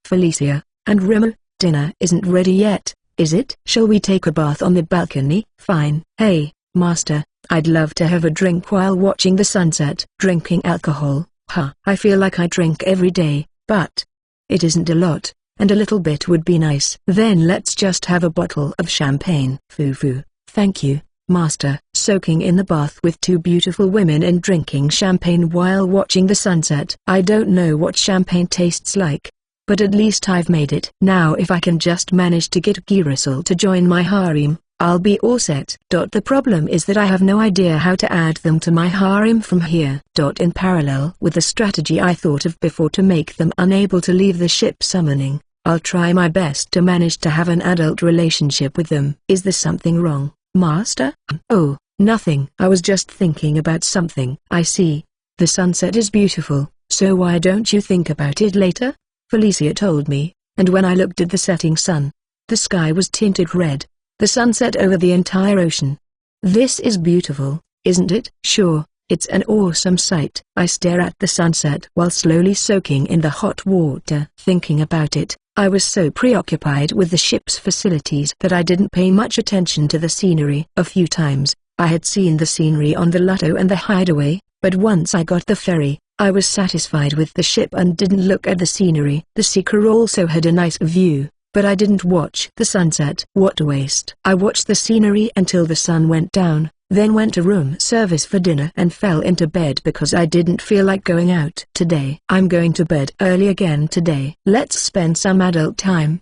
Felicia, and Remo, dinner isn't ready yet, is it? Shall we take a bath on the balcony? Fine. Hey, master, I'd love to have a drink while watching the sunset. Drinking alcohol, huh? I feel like I drink every day, but it isn't a lot. And a little bit would be nice. Then let's just have a bottle of champagne. Foo-foo, thank you, master. Soaking in the bath with two beautiful women and drinking champagne while watching the sunset. I don't know what champagne tastes like, but at least I've made it. Now if I can just manage to get Girasol to join my harem, I'll be all set. The problem is that I have no idea how to add them to my harem from here. In parallel with the strategy I thought of before to make them unable to leave the ship summoning, I'll try my best to manage to have an adult relationship with them. Is there something wrong, master? Oh, nothing. I was just thinking about something. I see. The sunset is beautiful, so why don't you think about it later? Felicia told me, and when I looked at the setting sun, the sky was tinted red. The sun set over the entire ocean. This is beautiful, isn't it? Sure, it's an awesome sight. I stare at the sunset while slowly soaking in the hot water. Thinking about it, I was so preoccupied with the ship's facilities that I didn't pay much attention to the scenery. A few times, I had seen the scenery on the Lotto and the Hideaway, but once I got the ferry, I was satisfied with the ship and didn't look at the scenery. The Seeker also had a nice view, but I didn't watch the sunset. What a waste. I watched the scenery until the sun went down, then went to room service for dinner and fell into bed because I didn't feel like going out today. I'm going to bed early again today. Let's spend some adult time.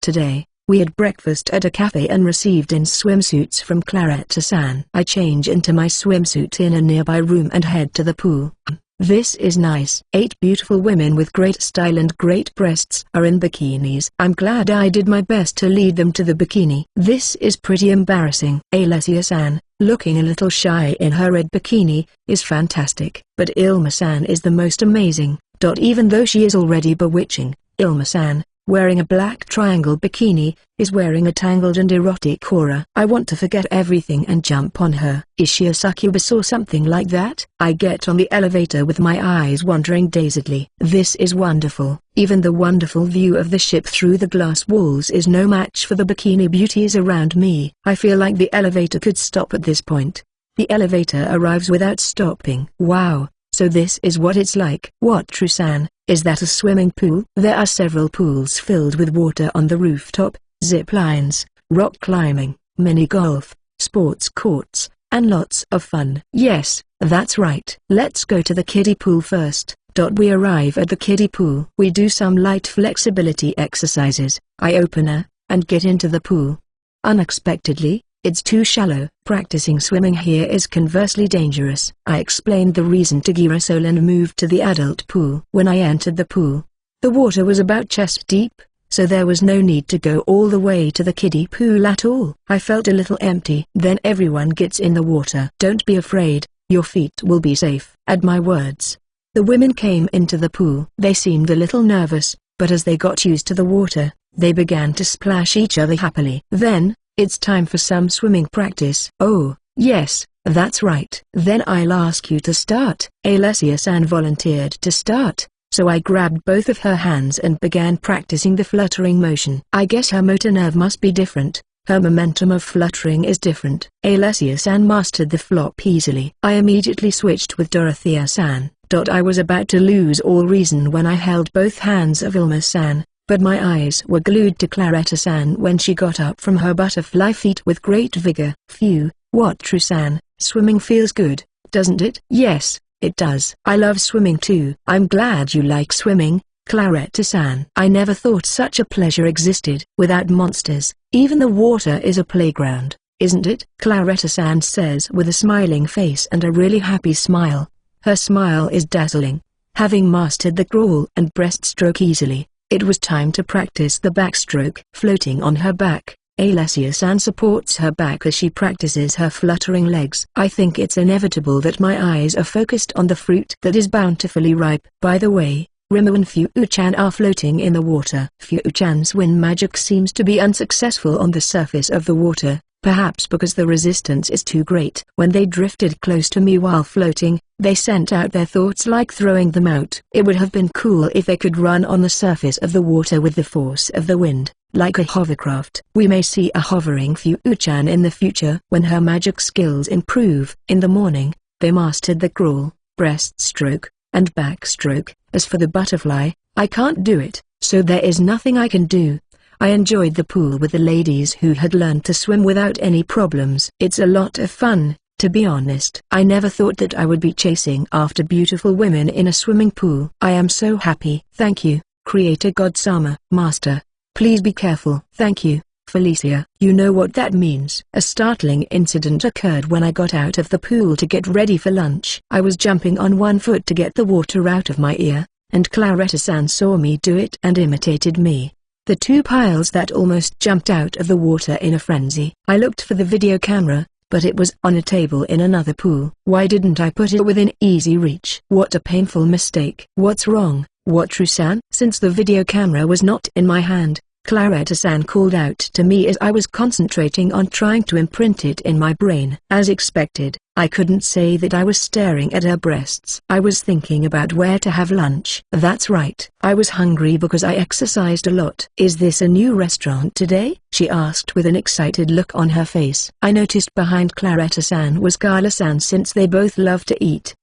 Today, we had breakfast at a cafe and received in swimsuits from Claretta-san. I change into my swimsuit in a nearby room and head to the pool. This is nice. 8 beautiful women with great style and great breasts are in bikinis. I'm glad I did my best to lead them to the bikini. This is pretty embarrassing. Alessia-san, looking a little shy in her red bikini, is fantastic. But Ilma-san is the most amazing. Even though she is already bewitching, Ilma-san, wearing a black triangle bikini, is wearing a tangled and erotic aura. I want to forget everything and jump on her. Is she a succubus or something like that? I get on the elevator with my eyes wandering dazedly. This is wonderful. Even the wonderful view of the ship through the glass walls is no match for the bikini beauties around me. I feel like the elevator could stop at this point. The elevator arrives without stopping. Wow, so this is what it's like. What, Trusan? Is that a swimming pool? There are several pools filled with water on the rooftop, zip lines, rock climbing, mini golf, sports courts, and lots of fun. Yes, that's right. Let's go to the kiddie pool first. We arrive at the kiddie pool. We do some light flexibility exercises, eye-opener, and get into the pool. Unexpectedly, it's too shallow. Practicing swimming here is conversely dangerous. I explained the reason to Girasol and moved to the adult pool. When I entered the pool, the water was about chest deep, so there was no need to go all the way to the kiddie pool at all. I felt a little empty. Then everyone gets in the water. Don't be afraid, your feet will be safe. At my words, the women came into the pool. They seemed a little nervous, but as they got used to the water, they began to splash each other happily. Then, it's time for some swimming practice. Oh, yes, that's right. Then I'll ask you to start. Alessia-san volunteered to start, so I grabbed both of her hands and began practicing the fluttering motion. I guess her motor nerve must be different. Her momentum of fluttering is different. Alessia-san mastered the flop easily. I immediately switched with Dorothea-san. I was about to lose all reason when I held both hands of Ilma-san, but my eyes were glued to Claretta-san when she got up from her butterfly feet with great vigor. Phew, what Trusan, swimming feels good, doesn't it? Yes, it does. I love swimming too. I'm glad you like swimming, Claretta-san. I never thought such a pleasure existed. Without monsters, even the water is a playground, isn't it? Claretta-san says with a smiling face and a really happy smile. Her smile is dazzling. Having mastered the crawl and breaststroke easily, it was time to practice the backstroke. Floating on her back, Alessia-san supports her back as she practices her fluttering legs. I think it's inevitable that my eyes are focused on the fruit that is bountifully ripe. By the way, Rimu and Fu-chan are floating in the water. Fu-chan's wind magic seems to be unsuccessful on the surface of the water, perhaps because the resistance is too great. When they drifted close to me while floating, they sent out their thoughts like throwing them out. It would have been cool if they could run on the surface of the water with the force of the wind, like a hovercraft. We may see a hovering Fu-chan in the future when her magic skills improve. In the morning, they mastered the crawl, breaststroke, and backstroke. As for the butterfly, I can't do it, so there is nothing I can do. I enjoyed the pool with the ladies who had learned to swim without any problems. It's a lot of fun, to be honest. I never thought that I would be chasing after beautiful women in a swimming pool. I am so happy. Thank you, Creator God-sama. Master, please be careful. Thank you, Felicia. You know what that means. A startling incident occurred when I got out of the pool to get ready for lunch. I was jumping on one foot to get the water out of my ear, and Claretta-san saw me do it and imitated me. The two piles that almost jumped out of the water in a frenzy. I looked for the video camera, but it was on a table in another pool. Why didn't I put it within easy reach? What a painful mistake. What's wrong, Watru-san? Since the video camera was not in my hand, Claretta-san called out to me as I was concentrating on trying to imprint it in my brain. As expected, I couldn't say that I was staring at her breasts. I was thinking about where to have lunch. That's right. I was hungry because I exercised a lot. Is this a new restaurant today? She asked with an excited look on her face. I noticed behind Claretta-san was Carla-san since they both love to eat.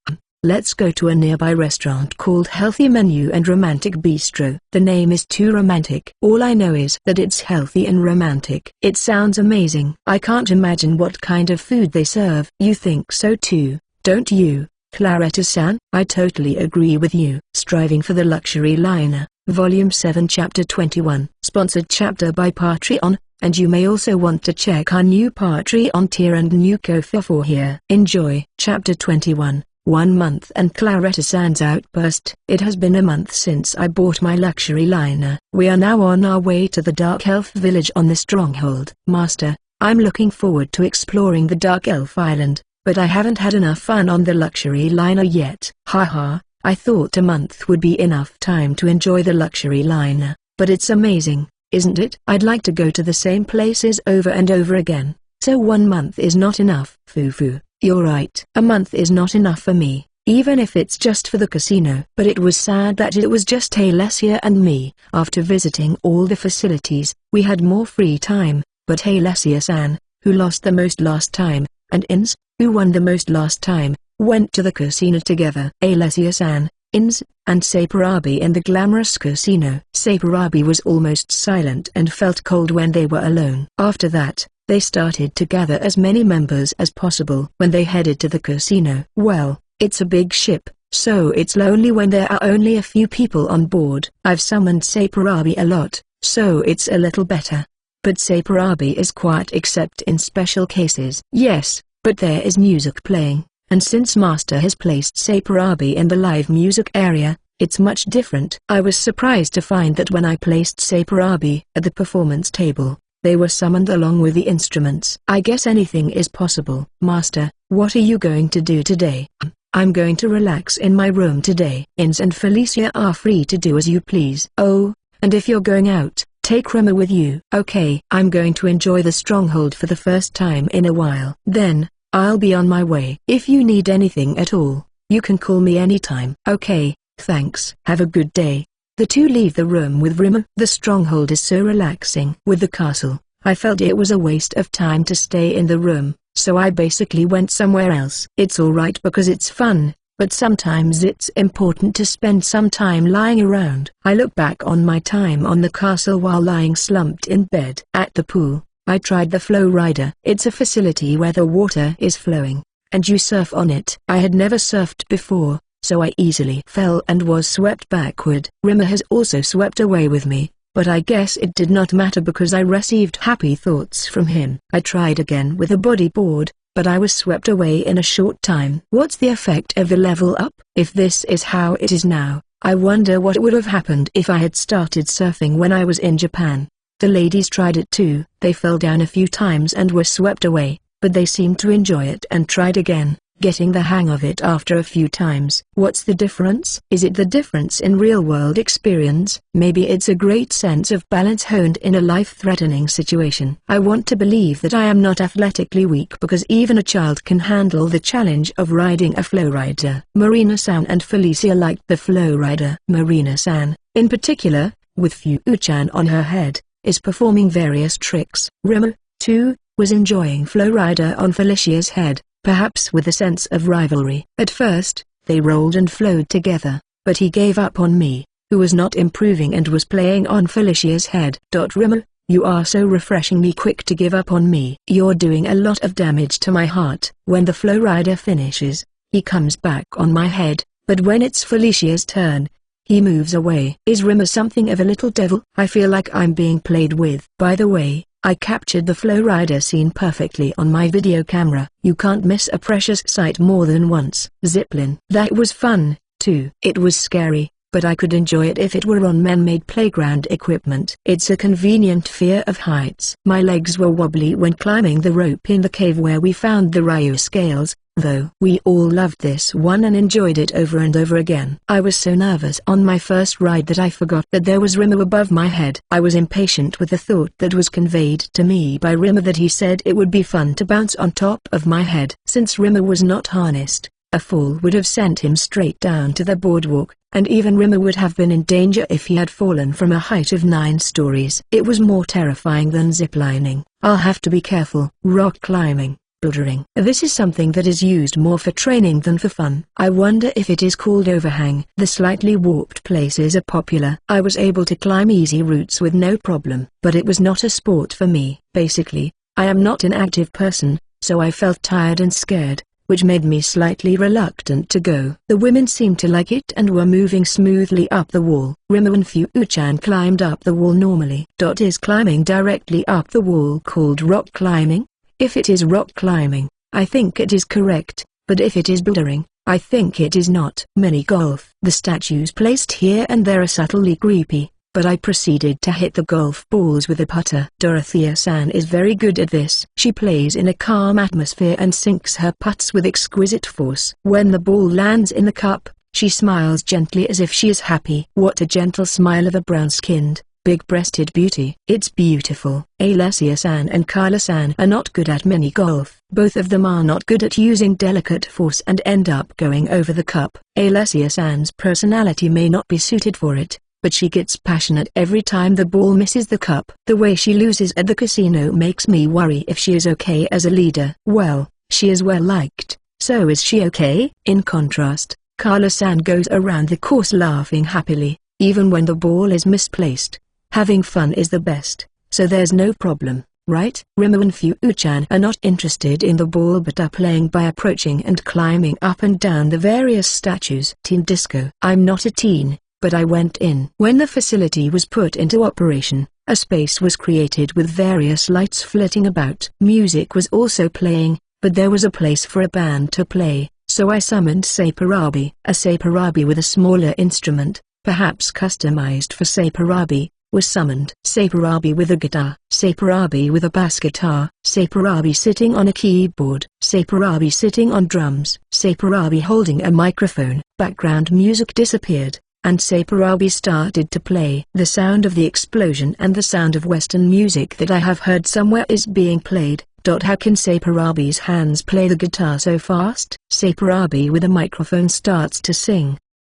Let's go to a nearby restaurant called Healthy Menu and Romantic Bistro. The name is too romantic. All I know is that it's healthy and romantic. It sounds amazing. I can't imagine what kind of food they serve. You think so too, don't you, Claretta-san? I totally agree with you. Striving for the Luxury Liner, Volume 7 Chapter 21. Sponsored chapter by Patreon, and you may also want to check our new Patreon tier and new Ko-fi for here. Enjoy. Chapter 21. 1 month and Claretta-san's outburst. It has been a month since I bought my luxury liner. We are now on our way to the Dark Elf village on the stronghold. Master, I'm looking forward to exploring the Dark Elf Island, but I haven't had enough fun on the luxury liner yet. Haha, I thought a month would be enough time to enjoy the luxury liner, but it's amazing, isn't it? I'd like to go to the same places over and over again, so 1 month is not enough. Foo-foo. You're right. A month is not enough for me, even if it's just for the casino. But it was sad that it was just Alessia and me. After visiting all the facilities, we had more free time, but Alessia-san, who lost the most last time, and Ins, who won the most last time, went to the casino together. Alessia-san, Ins, and Sapurabi in the glamorous casino. Sapurabi was almost silent and felt cold when they were alone. After that, they started to gather as many members as possible when they headed to the casino. Well, it's a big ship, so it's lonely when there are only a few people on board. I've summoned Sapurabi a lot, so it's a little better. But Sapurabi is quiet except in special cases. Yes, but there is music playing, and since Master has placed Sapurabi in the live music area, it's much different. I was surprised to find that when I placed Sapurabi at the performance table, they were summoned along with the instruments. I guess anything is possible. Master, what are you going to do today? I'm going to relax in my room today. Ins and Felicia are free to do as you please. Oh, and if you're going out, take Rima with you. Okay. I'm going to enjoy the stronghold for the first time in a while. Then, I'll be on my way. If you need anything at all, you can call me anytime. Okay, thanks. Have a good day. The two leave the room with Rima. The stronghold is so relaxing. With the castle, I felt it was a waste of time to stay in the room, so I basically went somewhere else. It's alright because it's fun, but sometimes it's important to spend some time lying around. I look back on my time on the castle while lying slumped in bed. At the pool, I tried the flow rider. It's a facility where the water is flowing, and you surf on it. I had never surfed before, so I easily fell and was swept backward. Rima has also swept away with me, but I guess it did not matter because I received happy thoughts from him. I tried again with a bodyboard, but I was swept away in a short time. What's the effect of the level up? If this is how it is now, I wonder what would have happened if I had started surfing when I was in Japan. The ladies tried it too. They fell down a few times and were swept away, but they seemed to enjoy it and tried again, getting the hang of it after a few times. What's the difference? Is it the difference in real-world experience? Maybe it's a great sense of balance honed in a life-threatening situation. I want to believe that I am not athletically weak because even a child can handle the challenge of riding a flow rider. Marina-san and Felicia liked the flow rider. Marina-san, in particular, with Fu-chan on her head, is performing various tricks. Rima, too, was enjoying flow rider on Felicia's head, perhaps with a sense of rivalry. At first, they rolled and flowed together, but he gave up on me, who was not improving and was playing on Felicia's head. Rima, you are so refreshingly quick to give up on me. You're doing a lot of damage to my heart. When the flow rider finishes, he comes back on my head, but when it's Felicia's turn, he moves away. Is Rima something of a little devil? I feel like I'm being played with. By the way, I captured the flow rider scene perfectly on my video camera. You can't miss a precious sight more than once. Ziplin. That was fun, too. It was scary, but I could enjoy it if it were on man-made playground equipment. It's a convenient fear of heights. My legs were wobbly when climbing the rope in the cave where we found the Ryu scales, though. We all loved this one and enjoyed it over and over again. I was so nervous on my first ride that I forgot that there was Rimmer above my head. I was impatient with the thought that was conveyed to me by Rimmer that he said it would be fun to bounce on top of my head. Since Rimmer was not harnessed, a fall would have sent him straight down to the boardwalk, and even Rimmer would have been in danger if he had fallen from a height of 9 stories. It was more terrifying than ziplining. I'll have to be careful. Rock climbing. Bouldering. This is something that is used more for training than for fun. I wonder if it is called overhang. The slightly warped places are popular. I was able to climb easy routes with no problem, but it was not a sport for me. Basically, I am not an active person, so I felt tired and scared, which made me slightly reluctant to go. The women seemed to like it and were moving smoothly up the wall. Rimmer and Fu-chan climbed up the wall normally. Is climbing directly up the wall called rock climbing? If it is rock climbing, I think it is correct, but if it is bouldering, I think it is not. Mini golf. The statues placed here and there are subtly creepy, but I proceeded to hit the golf balls with a putter. Dorothea-san is very good at this. She plays in a calm atmosphere and sinks her putts with exquisite force. When the ball lands in the cup, she smiles gently as if she is happy. What a gentle smile of a brown-skinned, big-breasted beauty. It's beautiful. Alessia-san and Kyla-san are not good at mini golf. Both of them are not good at using delicate force and end up going over the cup. Alessia-san's personality may not be suited for it, but she gets passionate every time the ball misses the cup. The way she loses at the casino makes me worry if she is okay as a leader. Well, she is well liked, so is she okay? In contrast, Kyla-san goes around the course laughing happily, even when the ball is misplaced. Having fun is the best, so there's no problem, right? Rimmer and Fu-chan are not interested in the ball but are playing by approaching and climbing up and down the various statues. Teen disco. I'm not a teen, but I went in. When the facility was put into operation, a space was created with various lights flitting about. Music was also playing, but there was a place for a band to play, so I summoned Saparabi. A Saparabi with a smaller instrument, perhaps customized for Saparabi, was summoned. Saparabi with a guitar, Saparabi with a bass guitar, Saparabi sitting on a keyboard, Saparabi sitting on drums, Saparabi holding a microphone. Background music disappeared, and Saparabi started to play. The sound of the explosion and the sound of Western music that I have heard somewhere is being played. How can Saparabi's hands play the guitar so fast? Saparabi with a microphone starts to sing.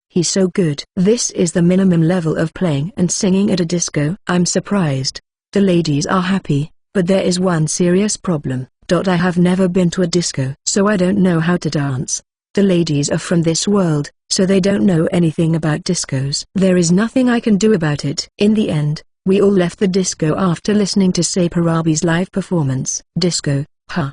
He's so good. This is the minimum level of playing and singing at a disco. I'm surprised. The ladies are happy, but there is one serious problem. I have never been to a disco, so I don't know how to dance. The ladies are from this world, so they don't know anything about discos. There is nothing I can do about it. In the end, we all left the disco after listening to Saparabi's live performance. Disco.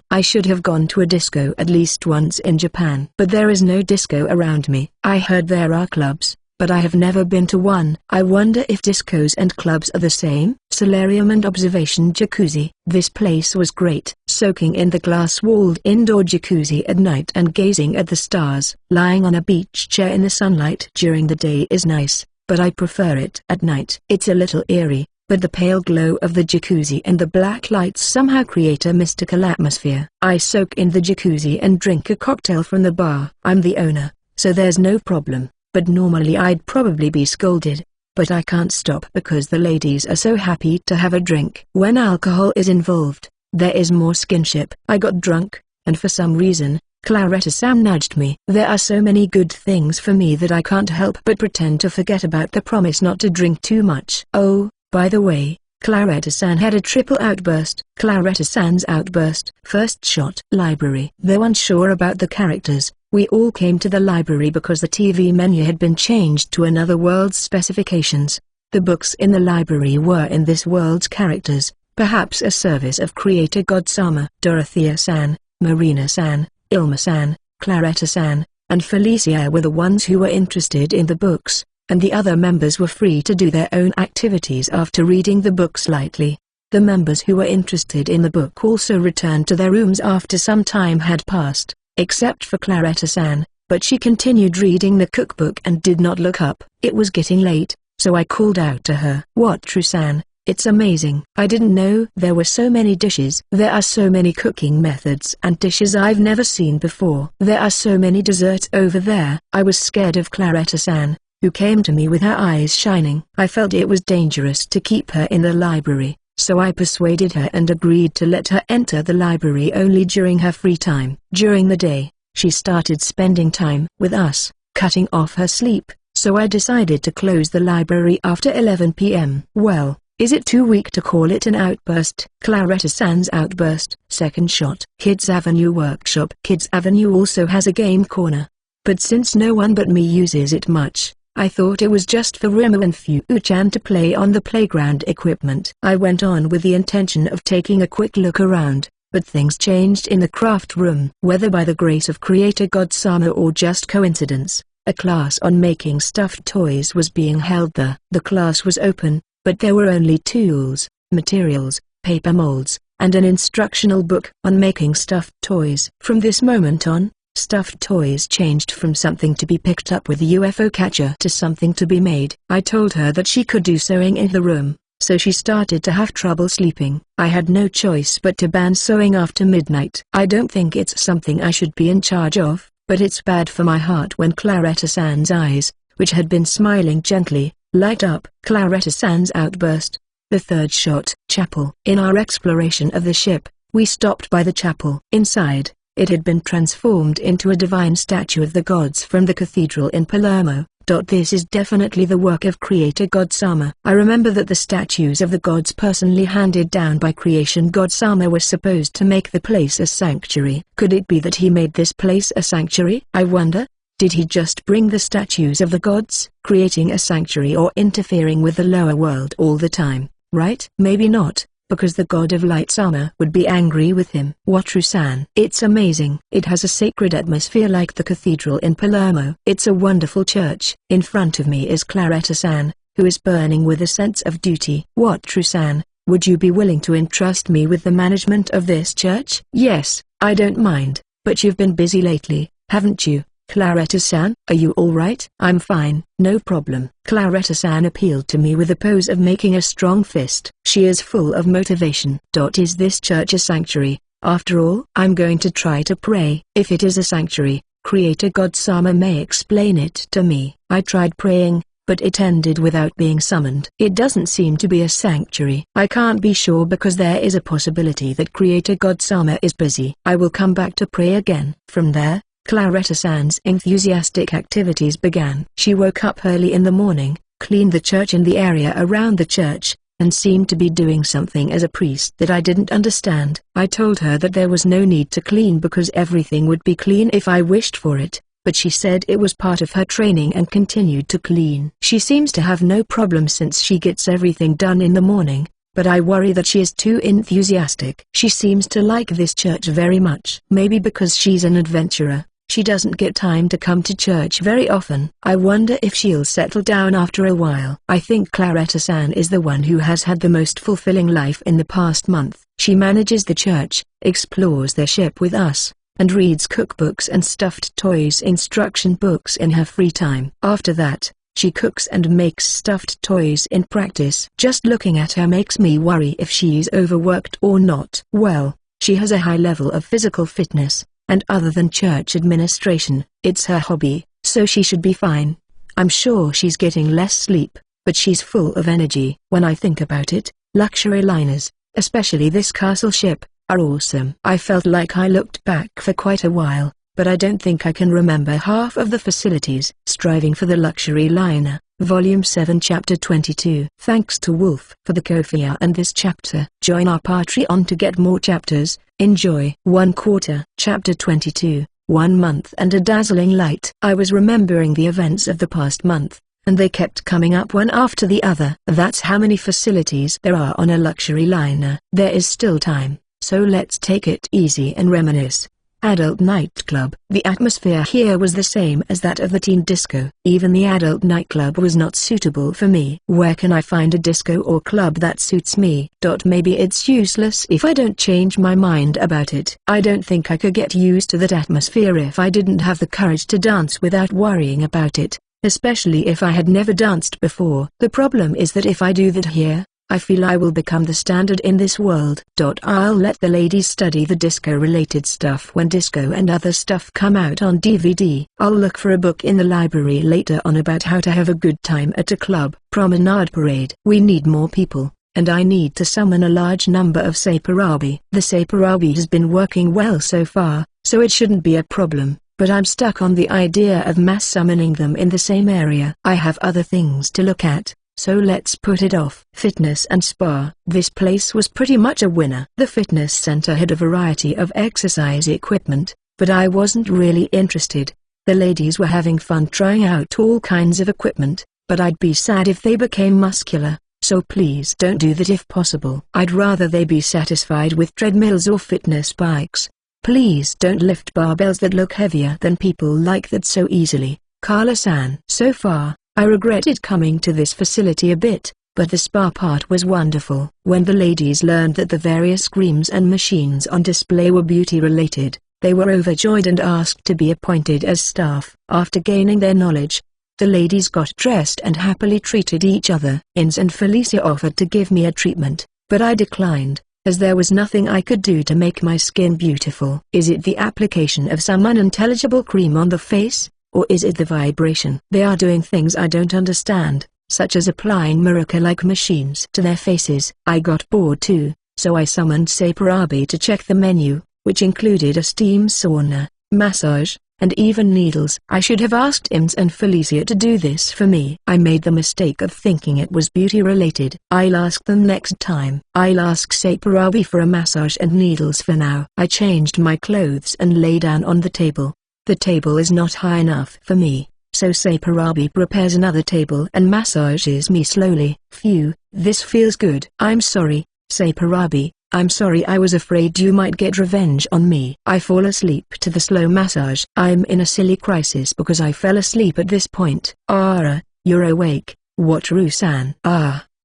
I should have gone to a disco at least once in Japan. But there is no disco around me. I heard there are clubs, but I have never been to one. I wonder if discos and clubs are the same. Solarium and observation jacuzzi. This place was great. Soaking in the glass-walled indoor jacuzzi at night and gazing at the stars. Lying on a beach chair in the sunlight during the day is nice, but I prefer it at night. It's a little eerie, but the pale glow of the jacuzzi and the black lights somehow create a mystical atmosphere. I soak in the jacuzzi and drink a cocktail from the bar. I'm the owner, so there's no problem, but normally I'd probably be scolded. But I can't stop because the ladies are so happy to have a drink. When alcohol is involved, there is more skinship. I got drunk, and for some reason, Claretta-san nudged me. There are so many good things for me that I can't help but pretend to forget about the promise not to drink too much. Oh, by the way, Claretta-san had a triple outburst. Claretta-san's outburst. First shot. Library. Though unsure about the characters, we all came to the library because the TV menu had been changed to another world's specifications. The books in the library were in this world's characters, perhaps a service of creator God Sama. Dorothea-san, Marina-san, Ilma-san, Claretta-san, and Felicia were the ones who were interested in the books, and the other members were free to do their own activities after reading the books lightly. The members who were interested in the book also returned to their rooms after some time had passed, except for Claretta-san, but she continued reading the cookbook and did not look up. It was getting late, so I called out to her. "What, Trusan? It's amazing. I didn't know there were so many dishes. There are so many cooking methods and dishes I've never seen before. There are so many desserts over there." I was scared of Claretta-san, who came to me with her eyes shining. I felt it was dangerous to keep her in the library, so I persuaded her and agreed to let her enter the library only during her free time. During the day, she started spending time with us, cutting off her sleep, so I decided to close the library after 11 p.m. Well, is it too weak to call it an outburst? Claretta-san's outburst. Second shot. Kids Avenue Workshop. Kids Avenue also has a game corner, but since no one but me uses it much, I thought it was just for Rimu and Fu-chan to play on the playground equipment. I went on with the intention of taking a quick look around, but things changed in the craft room. Whether by the grace of Creator God Sama or just coincidence, a class on making stuffed toys was being held there. The class was open, but there were only tools, materials, paper molds, and an instructional book on making stuffed toys. From this moment on, stuffed toys changed from something to be picked up with a UFO catcher to something to be made. I told her that she could do sewing in the room, so she started to have trouble sleeping. I had no choice but to ban sewing after midnight. I don't think it's something I should be in charge of, but it's bad for my heart when Claretta-san's eyes, which had been smiling gently, light up. Claretta-san's outburst. The third shot. Chapel. In our exploration of the ship, we stopped by the chapel. Inside, it had been transformed into a divine statue of the gods from the cathedral in Palermo. This is definitely the work of Creator God Sama. I remember that the statues of the gods personally handed down by Creation God Sama were supposed to make the place a sanctuary. Could it be that he made this place a sanctuary? I wonder. Did he just bring the statues of the gods, creating a sanctuary, or interfering with the lower world all the time, right? Maybe not, because the god of light Sama would be angry with him. Watru-san. It's amazing. It has a sacred atmosphere like the cathedral in Palermo. It's a wonderful church. In front of me is Claretta-san, who is burning with a sense of duty. Watru-san, would you be willing to entrust me with the management of this church? Yes, I don't mind, but you've been busy lately, haven't you? Claretta-san, are you alright? I'm fine, no problem. Claretta-san appealed to me with a pose of making a strong fist. She is full of motivation. Is this church a sanctuary? After all, I'm going to try to pray. If it is a sanctuary, Creator God Sama may explain it to me. I tried praying, but it ended without being summoned. It doesn't seem to be a sanctuary. I can't be sure because there is a possibility that Creator God Sama is busy. I will come back to pray again. From there, Claretta-san's enthusiastic activities began. She woke up early in the morning, cleaned the church and the area around the church, and seemed to be doing something as a priest that I didn't understand. I told her that there was no need to clean because everything would be clean if I wished for it, but she said it was part of her training and continued to clean. She seems to have no problem since she gets everything done in the morning, but I worry that she is too enthusiastic. She seems to like this church very much. Maybe because she's an adventurer, she doesn't get time to come to church very often. I wonder if she'll settle down after a while. I think Claretta-san is the one who has had the most fulfilling life in the past month. She manages the church, explores their ship with us, and reads cookbooks and stuffed toys instruction books in her free time. After that, she cooks and makes stuffed toys in practice. Just looking at her makes me worry if she's overworked or not. Well, she has a high level of physical fitness, and other than church administration, it's her hobby, so she should be fine. I'm sure she's getting less sleep, but she's full of energy. When I think about it, luxury liners, especially this castle ship, are awesome. I felt like I looked back for quite a while, but I don't think I can remember half of the facilities. Striving for the Luxury Liner, Volume 7 Chapter 22. Thanks to Wolf for the Ko-fi and this chapter. Join our Patreon to get more chapters. Enjoy. 1/4. Chapter 22, 1 month and a dazzling light. I was remembering the events of the past month, and they kept coming up one after the other. That's how many facilities there are on a luxury liner. There is still time, so let's take it easy and reminisce. Adult nightclub. The atmosphere here was the same as that of the teen disco. Even the adult nightclub was not suitable for me. Where can I find a disco or club that suits me? Maybe it's useless if I don't change my mind about it. I don't think I could get used to that atmosphere if I didn't have the courage to dance without worrying about it, especially if I had never danced before. The problem is that if I do that here, I feel I will become the standard in this world. I'll let the ladies study the disco-related stuff when disco and other stuff come out on DVD. I'll look for a book in the library later on about how to have a good time at a club. Promenade parade. We need more people, and I need to summon a large number of Saparabi. The Saparabi has been working well so far, so it shouldn't be a problem. But I'm stuck on the idea of mass summoning them in the same area. I have other things to look at, so let's put it off. Fitness and spa. This place was pretty much a winner. The fitness center had a variety of exercise equipment, but I wasn't really interested. The ladies were having fun trying out all kinds of equipment, but I'd be sad if they became muscular, so please don't do that if possible. I'd rather they be satisfied with treadmills or fitness bikes. Please don't lift barbells that look heavier than people like that so easily. Carla-san. So far, I regretted coming to this facility a bit, but the spa part was wonderful. When the ladies learned that the various creams and machines on display were beauty-related, they were overjoyed and asked to be appointed as staff. After gaining their knowledge, the ladies got dressed and happily treated each other. Ins and Felicia offered to give me a treatment, but I declined, as there was nothing I could do to make my skin beautiful. Is it the application of some unintelligible cream on the face? Or is it the vibration? They are doing things I don't understand, such as applying miracle-like machines to their faces. I got bored too, so I summoned Saparabi to check the menu, which included a steam sauna, massage, and even needles. I should have asked Ims and Felicia to do this for me. I made the mistake of thinking it was beauty-related. I'll ask them next time. I'll ask Saparabi for a massage and needles for now. I changed my clothes and lay down on the table. The table is not high enough for me, so Saparabi prepares another table and massages me slowly. Phew, this feels good. I'm sorry, Saparabi, I'm sorry. I was afraid you might get revenge on me. I fall asleep to the slow massage. I'm in a silly crisis because I fell asleep at this point. Ara, you're awake. Wataru-san.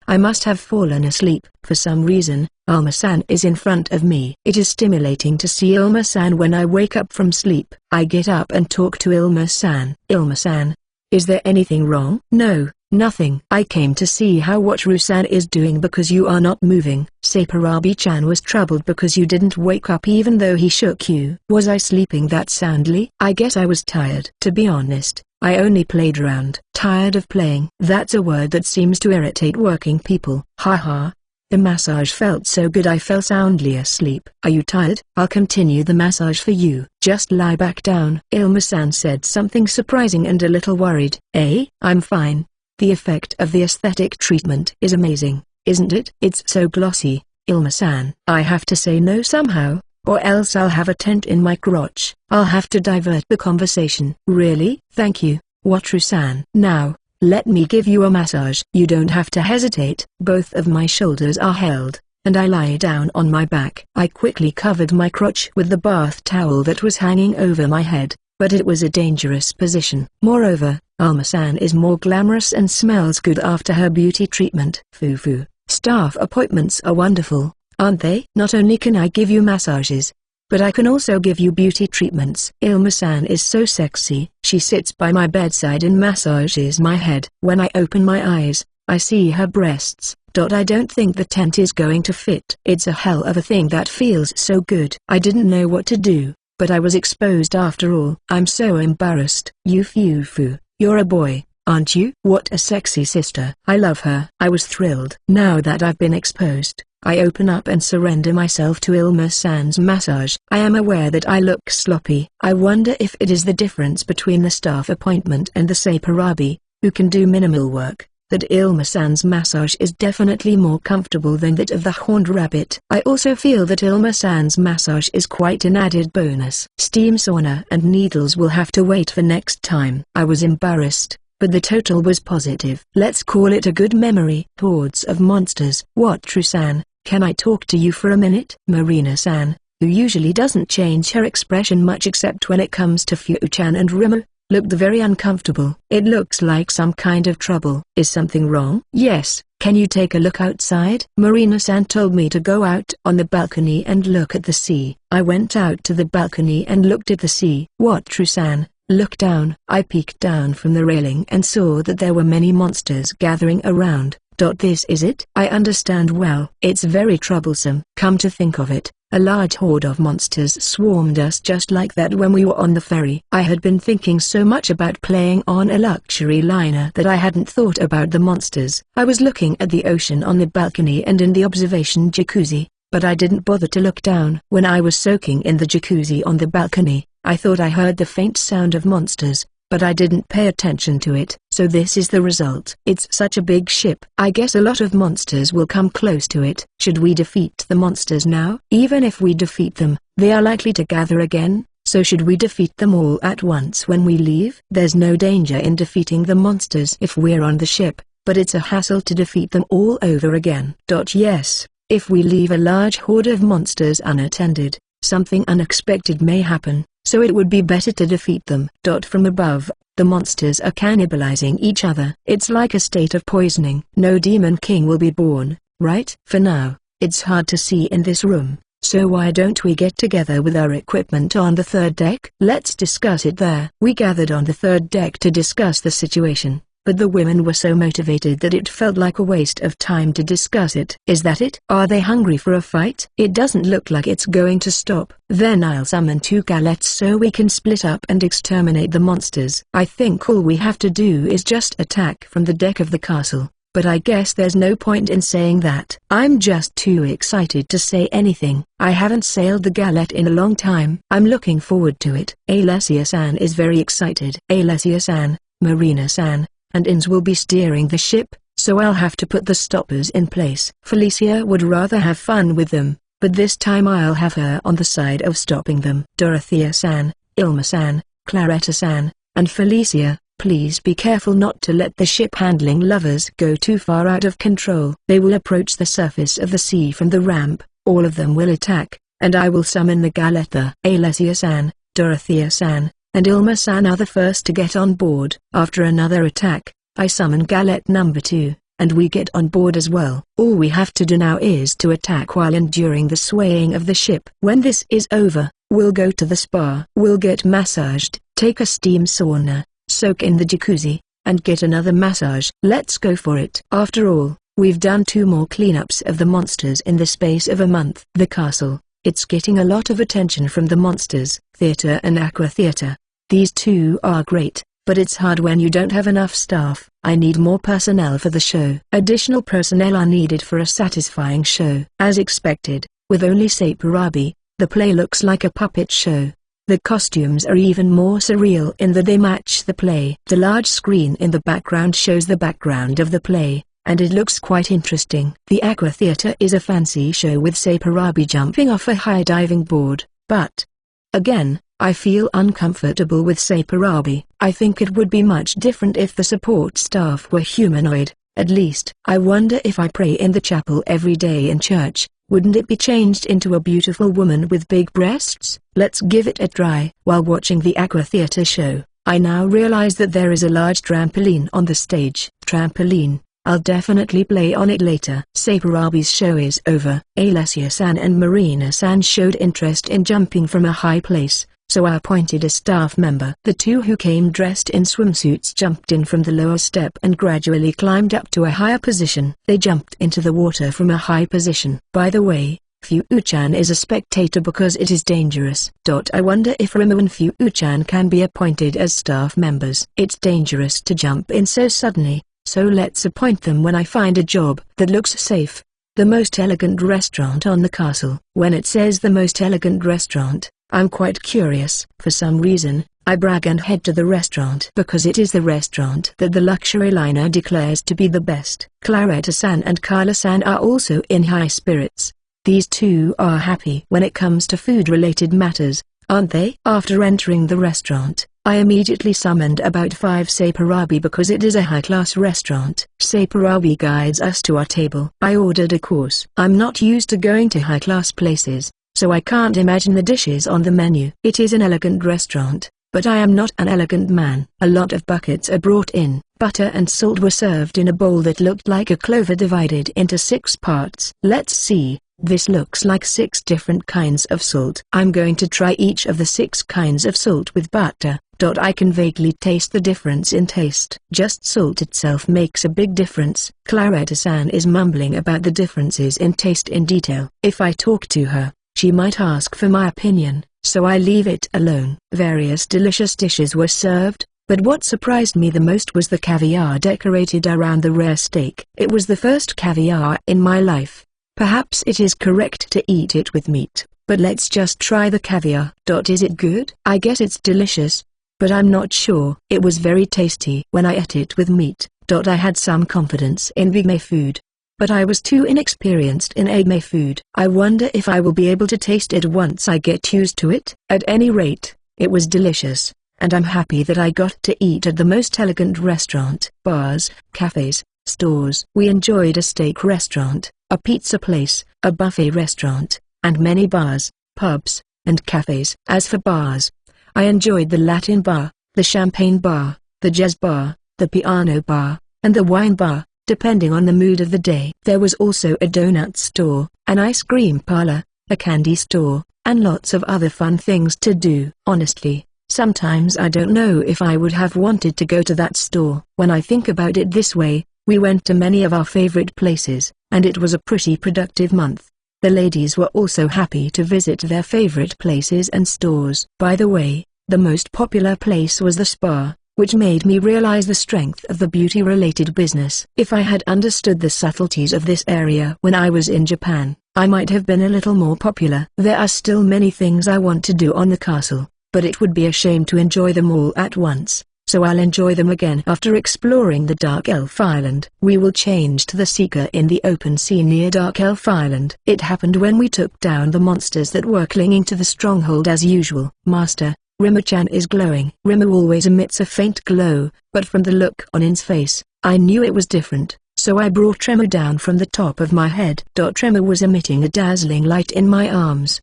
I must have fallen asleep. For some reason, Ilma-san is in front of me. It is stimulating to see Ilma-san when I wake up from sleep. I get up and talk to Ilma-san. Ilma-san, is there anything wrong? No, nothing. I came to see how Wataru-san is doing because you are not moving. Saparabi-chan was troubled because you didn't wake up even though he shook you. Was I sleeping that soundly? I guess I was tired. To be honest, I only played around. Tired of playing. That's a word that seems to irritate working people. Haha. The massage felt so good I fell soundly asleep. Are you tired? I'll continue the massage for you. Just lie back down. Ilma-san said something surprising and a little worried. I'm fine. The effect of the aesthetic treatment is amazing, isn't it? It's so glossy, Ilma-san. I have to say no somehow, or else I'll have a tent in my crotch. I'll have to divert the conversation. Really? Thank you, Wataru-san. Now, let me give you a massage. You don't have to hesitate. Both of my shoulders are held, and I lie down on my back. I quickly covered my crotch with the bath towel that was hanging over my head, but it was a dangerous position. Moreover, Ilma-san is more glamorous and smells good after her beauty treatment. Foo-foo. Staff appointments are wonderful, aren't they? Not only can I give you massages, but I can also give you beauty treatments. Ilma-san is so sexy. She sits by my bedside and massages my head. When I open my eyes, I see her breasts. I don't think the tent is going to fit. It's a hell of a thing that feels so good. I didn't know what to do, but I was exposed after all. I'm so embarrassed. You foo-foo, you're a boy, aren't you? What a sexy sister. I love her. I was thrilled. Now that I've been exposed, I open up and surrender myself to Ilma-san's massage. I am aware that I look sloppy. I wonder if it is the difference between the staff appointment and the Saparabi, who can do minimal work, that Ilma-san's massage is definitely more comfortable than that of the horned rabbit. I also feel that Ilma-san's massage is quite an added bonus. Steam sauna and needles will have to wait for next time. I was embarrassed, but the total was positive. Let's call it a good memory. Hordes of monsters. Wataru-san, can I talk to you for a minute? Marina-san, who usually doesn't change her expression much except when it comes to Fu-chan and Rimmer, looked very uncomfortable. It looks like some kind of trouble. Is something wrong? Yes, can you take a look outside? Marina-san told me to go out on the balcony and look at the sea. I went out to the balcony and looked at the sea. What, True-san? Look down. I peeked down from the railing and saw that there were many monsters gathering around. This is it? I understand well. It's very troublesome. Come to think of it, a large horde of monsters swarmed us just like that when we were on the ferry. I had been thinking so much about playing on a luxury liner that I hadn't thought about the monsters. I was looking at the ocean on the balcony and in the observation jacuzzi, but I didn't bother to look down. When I was soaking in the jacuzzi on the balcony, I thought I heard the faint sound of monsters, but I didn't pay attention to it. So this is the result. It's such a big ship. I guess a lot of monsters will come close to it. Should we defeat the monsters now? Even if we defeat them, they are likely to gather again, so should we defeat them all at once when we leave? There's no danger in defeating the monsters if we're on the ship, but it's a hassle to defeat them all over again. Yes, if we leave a large horde of monsters unattended, something unexpected may happen, so it would be better to defeat them. From above, the monsters are cannibalizing each other. It's like a state of poisoning. No demon king will be born, right? For now, it's hard to see in this room, so why don't we get together with our equipment on the third deck? Let's discuss it there. We gathered on the third deck to discuss the situation, but the women were so motivated that it felt like a waste of time to discuss it. Is that it? Are they hungry for a fight? It doesn't look like it's going to stop. Then I'll summon 2 galettes so we can split up and exterminate the monsters. I think all we have to do is just attack from the deck of the castle, but I guess there's no point in saying that. I'm just too excited to say anything. I haven't sailed the galette in a long time. I'm looking forward to it. Alessia-san is very excited. Alessia-san, Marina-san, and Ins will be steering the ship, so I'll have to put the stoppers in place. Felicia would rather have fun with them, but this time I'll have her on the side of stopping them. Dorothea-san, Ilma-san, Claretta-san, and Felicia, please be careful not to let the ship-handling lovers go too far out of control. They will approach the surface of the sea from the ramp, all of them will attack, and I will summon the Galetta. Alessia-san, Dorothea-san, and Ilma-san are the first to get on board. After another attack, I summon Galette number 2, and we get on board as well. All we have to do now is to attack while enduring the swaying of the ship. When this is over, we'll go to the spa. We'll get massaged, take a steam sauna, soak in the jacuzzi, and get another massage. Let's go for it. After all, we've done 2 more cleanups of the monsters in the space of a month. The castle, it's getting a lot of attention from the monsters, theater and aqua theater. These 2 are great, but it's hard when you don't have enough staff. I need more personnel for the show. Additional personnel are needed for a satisfying show. As expected, with only Sapurabi, the play looks like a puppet show. The costumes are even more surreal in that they match the play. The large screen in the background shows the background of the play, and it looks quite interesting. The aqua theater is a fancy show with Sapurabi jumping off a high diving board, but again, I feel uncomfortable with Sapurabi. I think it would be much different if the support staff were humanoid, at least. I wonder if I pray in the chapel every day in church, wouldn't it be changed into a beautiful woman with big breasts? Let's give it a try. While watching the aqua theater show, I now realize that there is a large trampoline on the stage. Trampoline. I'll definitely play on it later. Sapurabi's show is over. Alessia-san and Marina-san showed interest in jumping from a high place, so I appointed a staff member. The 2 who came dressed in swimsuits jumped in from the lower step and gradually climbed up to a higher position. They jumped into the water from a high position. By the way, Fu-chan is a spectator because it is dangerous. I wonder if Rimmer and Fu-chan can be appointed as staff members. It's dangerous to jump in so suddenly, so let's appoint them when I find a job that looks safe. The most elegant restaurant on the castle. When it says the most elegant restaurant, I'm quite curious. For some reason, I brag and head to the restaurant because it is the restaurant that the luxury liner declares to be the best. Claretta-san and Carla-san are also in high spirits. These 2 are happy when it comes to food-related matters, aren't they? After entering the restaurant, I immediately summoned about 5 Sapurabi because it is a high-class restaurant. Sapurabi guides us to our table. I ordered a course. I'm not used to going to high-class places, so I can't imagine the dishes on the menu. It is an elegant restaurant, but I am not an elegant man. A lot of buckets are brought in. Butter and salt were served in a bowl that looked like a clover divided into 6 parts. Let's see, this looks like 6 different kinds of salt. I'm going to try each of the 6 kinds of salt with butter. I can vaguely taste the difference in taste. Just salt itself makes a big difference. Claretta-san is mumbling about the differences in taste in detail. If I talk to her, she might ask for my opinion, so I leave it alone. Various delicious dishes were served, but what surprised me the most was the caviar decorated around the rare steak. It was the first caviar in my life. Perhaps it is correct to eat it with meat, but let's just try the caviar. Is it good? I guess it's delicious, but I'm not sure. It was very tasty. When I ate it with meat, I had some confidence in Bigme food, but I was too inexperienced in Egme food. I wonder if I will be able to taste it once I get used to it. At any rate, it was delicious, and I'm happy that I got to eat at the most elegant restaurant. Bars, cafes, stores. We enjoyed a steak restaurant, a pizza place, a buffet restaurant, and many bars, pubs, and cafes. As for bars, I enjoyed the Latin bar, the champagne bar, the jazz bar, the piano bar, and the wine bar, depending on the mood of the day. There was also a donut store, an ice cream parlor, a candy store, and lots of other fun things to do. Honestly, sometimes I don't know if I would have wanted to go to that store. When I think about it this way, we went to many of our favorite places, and it was a pretty productive month. The ladies were also happy to visit their favorite places and stores. By the way, the most popular place was the spa, which made me realize the strength of the beauty-related business. If I had understood the subtleties of this area when I was in Japan, I might have been a little more popular. There are still many things I want to do on the castle, but it would be a shame to enjoy them all at once, so I'll enjoy them again after exploring the Dark Elf Island. We will change to the Seeker in the open sea near Dark Elf Island. It happened when we took down the monsters that were clinging to the stronghold as usual. Master, Rimmer-chan is glowing. Rimmer always emits a faint glow, but from the look on his face, I knew it was different, so I brought Tremor down from the top of my head. Tremor was emitting a dazzling light in my arms.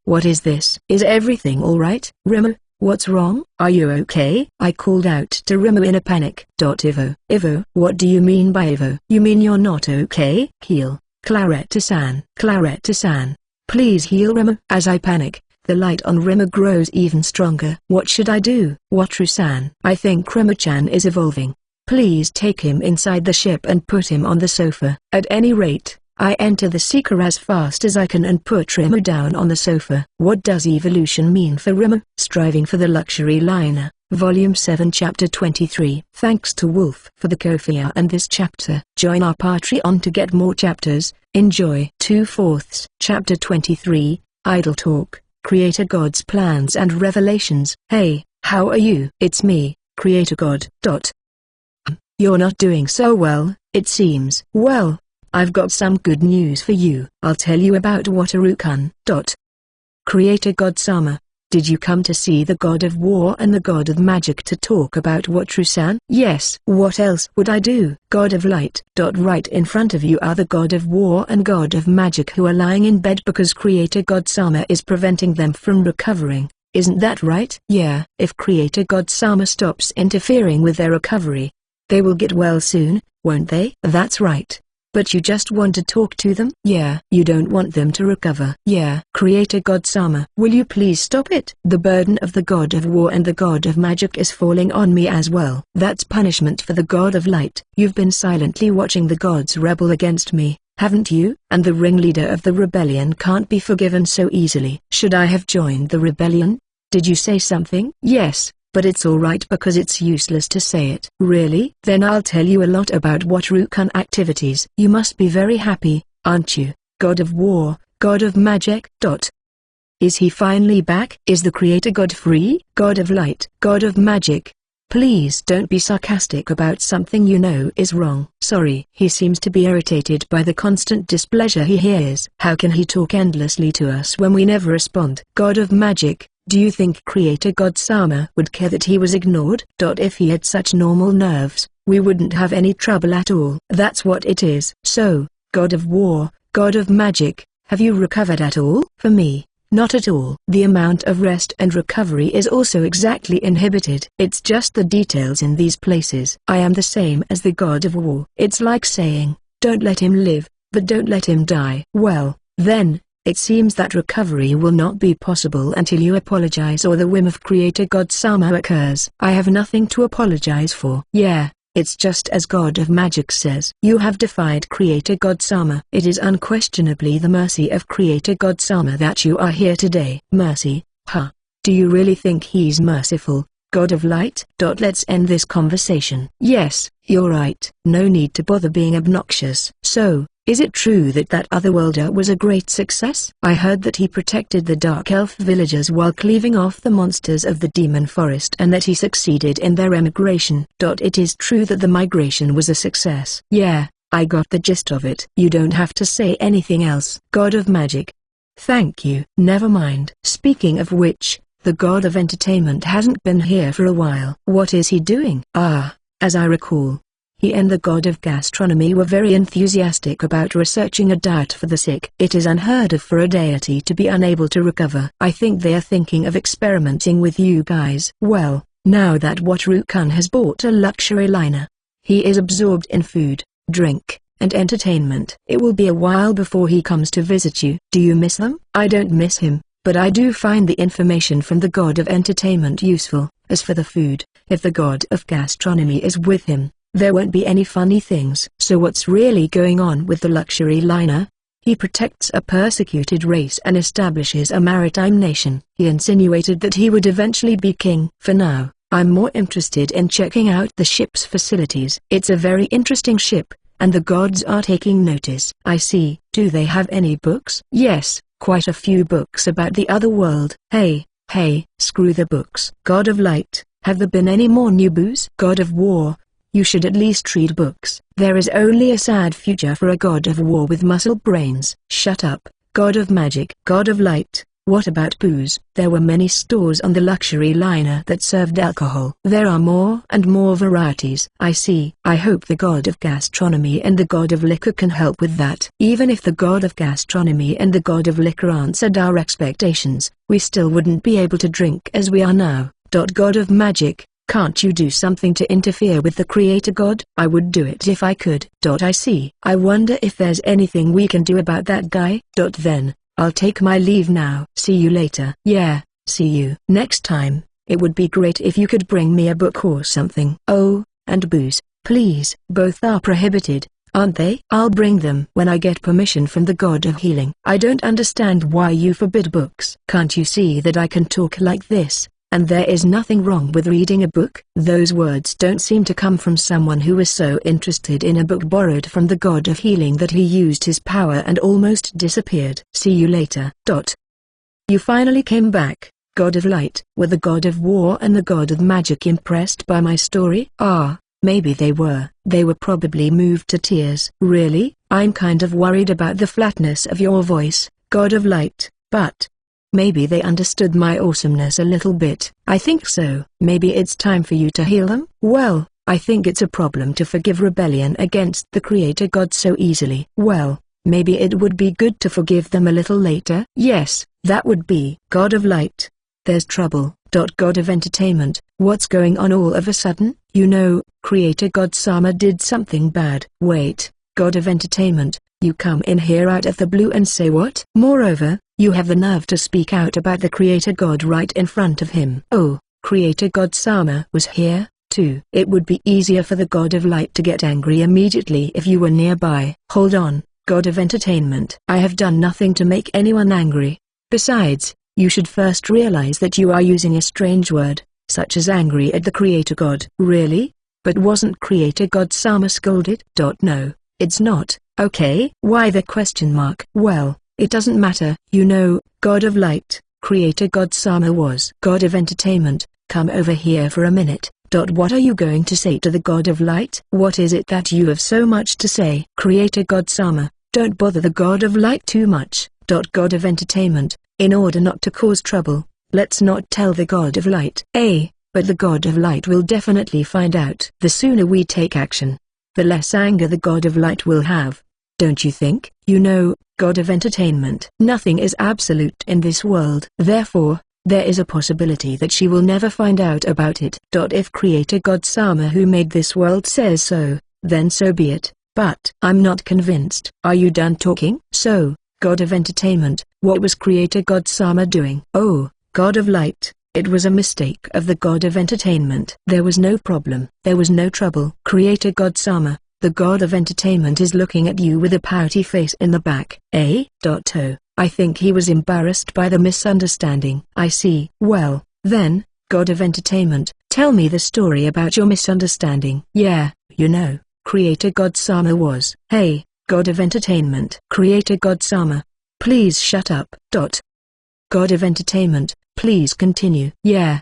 What is this? Is everything alright, Rimmer? What's wrong? Are you okay? I called out to Rimmer in a panic. Ivo, what do you mean by Ivo? You mean you're not okay? Heal, Claretta-san. Claretta-san, please heal Rimmer. As I panic, the light on Rimmer grows even stronger. What should I do? Wataru-san, I think Rimmer-chan is evolving. Please take him inside the ship and put him on the sofa. At any rate, I enter the Seeker as fast as I can and put Rimmer down on the sofa. What does evolution mean for Rimmer? Striving for the Luxury Liner, Volume 7 Chapter 23. Thanks to Wolf for the Ko-fi and this chapter. Join our Patreon to get more chapters. Enjoy. 2/4 Chapter 23, Idle Talk, Creator God's Plans and Revelations. Hey, how are you? It's me, Creator God. You're not doing so well, it seems. Well, I've got some good news for you. I'll tell you about Wataru-kun. Creator God-sama, did you come to see the God of War and the God of Magic to talk about Wataru-san? Yes. What else would I do? God of Light. Right in front of you are the God of War and God of Magic who are lying in bed because Creator God-sama is preventing them from recovering. Isn't that right? Yeah. If Creator God-sama stops interfering with their recovery, they will get well soon, won't they? That's right. But you just want to talk to them? Yeah. You don't want them to recover? Yeah. Creator God-sama, will you please stop it? The burden of the God of War and the God of Magic is falling on me as well. That's punishment for the God of Light. You've been silently watching the gods rebel against me, haven't you? And the ringleader of the rebellion can't be forgiven so easily. Should I have joined the rebellion? Did you say something? Yes. But it's alright because it's useless to say it. Really? Then I'll tell you a lot about Wataru-kun activities. You must be very happy, aren't you? God of War, God of Magic. Is he finally back? Is the Creator God free? God of Light, God of Magic. Please don't be sarcastic about something you know is wrong. Sorry. He seems to be irritated by the constant displeasure he hears. How can he talk endlessly to us when we never respond? God of Magic. Do you think Creator God-sama would care that he was ignored? If he had such normal nerves, we wouldn't have any trouble at all. That's what it is. So, God of War, God of Magic, Have you recovered at all? For me, not at all. The amount of rest and recovery is also exactly inhibited. It's just the details in these places. I am the same as the god of war. It's like saying, don't let him live, but don't let him die. Well, then, it seems that recovery will not be possible until you apologize or the whim of Creator God Sama occurs. I have nothing to apologize for. Yeah, it's just as God of Magic says. You have defied Creator God Sama. It is unquestionably the mercy of Creator God Sama that you are here today. Mercy? Huh? Do you really think he's merciful, God of Light? Let's end this conversation. Yes, you're right. No need to bother being obnoxious. So, is it true that that otherworlder was a great success? I heard that he protected the Dark Elf villagers while cleaving off the monsters of the Demon Forest and that he succeeded in their emigration. It is true that the migration was a success. Yeah, I got the gist of it. You don't have to say anything else. God of Magic. Thank you. Never mind. Speaking of which, the God of Entertainment hasn't been here for a while. What is he doing? As I recall, he and the god of gastronomy were very enthusiastic about researching a diet for the sick. It is unheard of for a deity to be unable to recover. I think they are thinking of experimenting with you guys. Well, now that Watru-kun has bought a luxury liner, he is absorbed in food, drink, and entertainment. It will be a while before he comes to visit you. Do you miss them? I don't miss him, but I do find the information from the god of entertainment useful. As for the food, if the god of gastronomy is with him, there won't be any funny things. So what's really going on with the luxury liner? He protects a persecuted race and establishes a maritime nation. He insinuated that he would eventually be king. For now, I'm more interested in checking out the ship's facilities. It's a very interesting ship, and the gods are taking notice. I see. Do they have any books? Yes, quite a few books about the other world. Hey, screw the books. God of Light, have there been any more new boos? God of War, you should at least read books. There is only a sad future for a god of war with muscle brains. Shut up, God of Magic. God of Light, what about booze? There were many stores on the luxury liner that served alcohol. There are more and more varieties. I see. I hope the god of gastronomy and the god of liquor can help with that. Even if the god of gastronomy and the god of liquor answered our expectations, we still wouldn't be able to drink as we are now. God of Magic, can't you do something to interfere with the Creator God? I would do it if I could. I see. I wonder if there's anything we can do about that guy. Then, I'll take my leave now. See you later. Yeah, see you. Next time, it would be great if you could bring me a book or something. Oh, and booze, please. Both are prohibited, aren't they? I'll bring them when I get permission from the God of Healing. I don't understand why you forbid books. Can't you see that I can talk like this? And there is nothing wrong with reading a book? Those words don't seem to come from someone who was so interested in a book borrowed from the God of Healing that he used his power and almost disappeared. See you later. You finally came back, God of Light. Were the God of War and the God of Magic impressed by my story? Maybe they were. They were probably moved to tears. Really? I'm kind of worried about the flatness of your voice, God of Light, but maybe they understood my awesomeness a little bit. I think so. Maybe it's time for you to heal them? Well, I think it's a problem to forgive rebellion against the Creator God so easily. Well, maybe it would be good to forgive them a little later. Yes, that would be. God of Light, there's trouble. God of Entertainment, what's going on all of a sudden? You know, Creator God Sama did something bad. Wait, God of Entertainment, you come in here out of the blue and say what? Moreover, you have the nerve to speak out about the Creator God right in front of him. Oh, Creator God Sama was here, too. It would be easier for the God of Light to get angry immediately if you were nearby. Hold on, God of Entertainment. I have done nothing to make anyone angry. Besides, you should first realize that you are using a strange word, such as angry at the Creator God. Really? But wasn't Creator God Sama scolded? No, it's not. Okay. Why the question mark? Well, it doesn't matter. You know, God of Light, Creator God Sama was. God of Entertainment, come over here for a minute. What are you going to say to the God of Light? What is it that you have so much to say? Creator God Sama, don't bother the God of Light too much. God of Entertainment, in order not to cause trouble, let's not tell the God of Light. But the God of Light will definitely find out. The sooner we take action, the less anger the God of Light will have. Don't you think? You know, God of entertainment. Nothing is absolute in this world. Therefore, there is a possibility that she will never find out about it. If Creator God Sama who made this world says so, then so be it, but I'm not convinced. Are you done talking? So, God of entertainment, what was Creator God Sama doing? Oh, God of light, it was a mistake of the God of entertainment. There was no problem. There was no trouble. Creator God Sama, the God of entertainment is looking at you with a pouty face in the back. Oh, I think he was embarrassed by the misunderstanding. I see. Well, then, God of entertainment, tell me the story about your misunderstanding. Yeah, Creator God Sama was. Hey, God of entertainment. Creator God Sama, please shut up. God of entertainment, please continue. Yeah,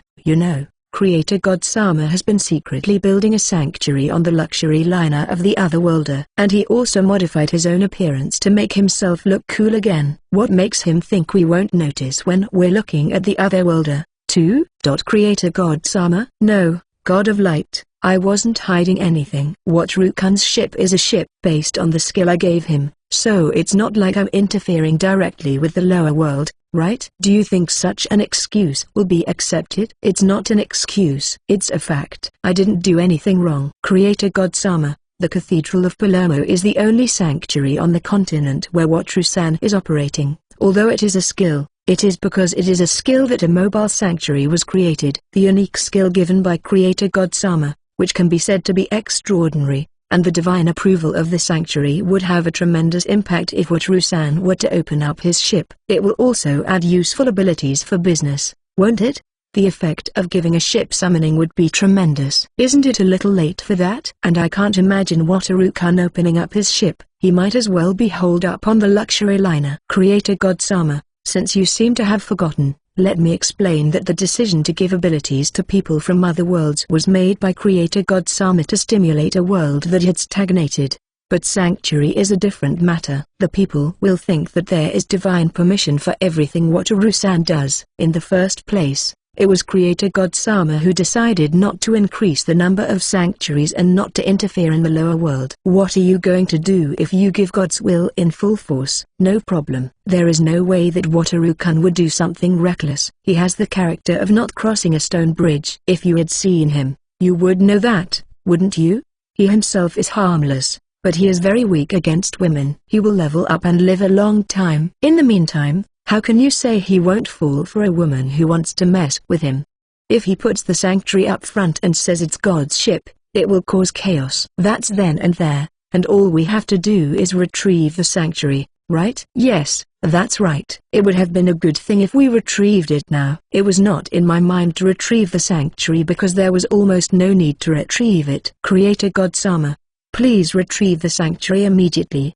Creator God Sama has been secretly building a sanctuary on the luxury liner of the Otherworlder. And he also modified his own appearance to make himself look cool again. What makes him think we won't notice when we're looking at the Otherworlder, too? Creator God Sama? No, God of Light, I wasn't hiding anything. What Rukan's ship is a ship based on the skill I gave him, so it's not like I'm interfering directly with the lower world, right? Do you think such an excuse will be accepted? It's not an excuse. It's a fact. I didn't do anything wrong. Creator God Sama, the Cathedral of Palermo is the only sanctuary on the continent where Watru-san is operating. Although it is a skill, it is because it is a skill that a mobile sanctuary was created. The unique skill given by Creator God Sama, which can be said to be extraordinary, and the divine approval of the sanctuary would have a tremendous impact if Watru-san were to open up his ship. It will also add useful abilities for business, won't it? The effect of giving a ship summoning would be tremendous. Isn't it a little late for that? And I can't imagine Wataru-kun opening up his ship. He might as well be holed up on the luxury liner. Creator God Sama, since you seem to have forgotten, let me explain that the decision to give abilities to people from other worlds was made by Creator God Sama to stimulate a world that had stagnated. But sanctuary is a different matter. The people will think that there is divine permission for everything Wataru-san does. In the first place, it was Creator God Sama who decided not to increase the number of sanctuaries and not to interfere in the lower world. What are you going to do if you give God's will in full force? No problem. There is no way that Wataru-kun would do something reckless. He has the character of not crossing a stone bridge. If you had seen him, you would know that, wouldn't you? He himself is harmless, but he is very weak against women. He will level up and live a long time. In the meantime, how can you say he won't fall for a woman who wants to mess with him? If he puts the sanctuary up front and says it's God's ship, it will cause chaos. That's then and there, and all we have to do is retrieve the sanctuary, right? Yes, that's right. It would have been a good thing if we retrieved it now. It was not in my mind to retrieve the sanctuary because there was almost no need to retrieve it. Creator God Sama, please retrieve the sanctuary immediately.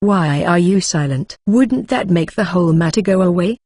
Why are you silent? Wouldn't that make the whole matter go away?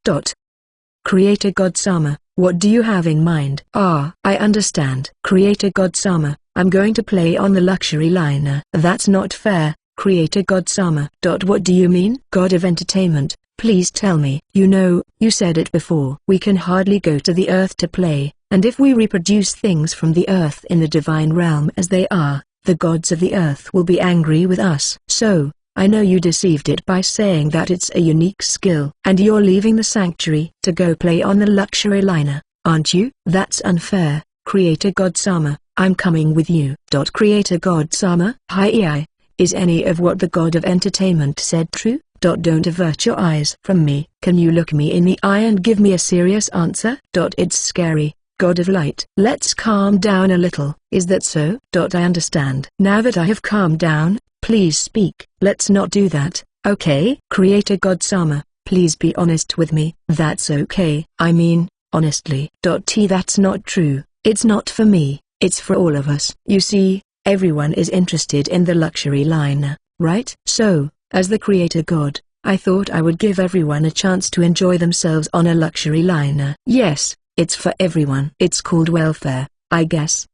Creator God Sama, what do you have in mind? I understand. Creator God Sama, I'm going to play on the luxury liner. That's not fair, Creator God Sama. What do you mean? God of entertainment, please tell me. You said it before. We can hardly go to the earth to play, and if we reproduce things from the earth in the divine realm as they are, the gods of the earth will be angry with us. So, I know you deceived it by saying that it's a unique skill. And you're leaving the sanctuary to go play on the luxury liner, aren't you? That's unfair, Creator God Sama, I'm coming with you. Creator God Sama? Hi, is any of what the God of entertainment said true? Don't avert your eyes from me. Can you look me in the eye and give me a serious answer? It's scary, God of light. Let's calm down a little. Is that so? I understand. Now that I have calmed down, please speak. Let's not do that, okay? Creator God Sama, please be honest with me. That's okay. I mean, honestly. That's not true. It's not for me, it's for all of us. You see, everyone is interested in the luxury liner, right? So, as the Creator God, I thought I would give everyone a chance to enjoy themselves on a luxury liner. Yes, it's for everyone. It's called welfare, I guess.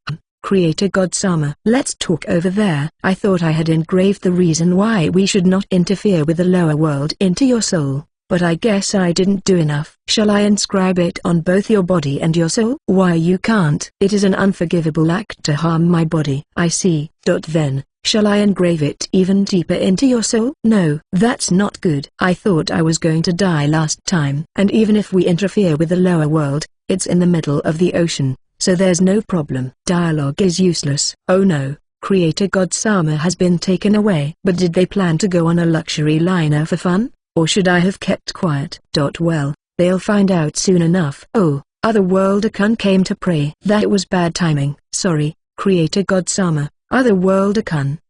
Creator God Sama. Let's talk over there. I thought I had engraved the reason why we should not interfere with the lower world into your soul, but I guess I didn't do enough. Shall I inscribe it on both your body and your soul? Why you can't? It is an unforgivable act to harm my body. I see. Then, Shall I engrave it even deeper into your soul? No, that's not good. I thought I was going to die last time. And even if we interfere with the lower world, it's in the middle of the ocean, so there's no problem. Dialogue is useless. Oh no, Creator God Sama has been taken away. But did they plan to go on a luxury liner for fun? Or should I have kept quiet? Well, they'll find out soon enough. Oh, Otherworld-kun came to pray. That was bad timing. Sorry, Creator God Sama, Otherworld-kun.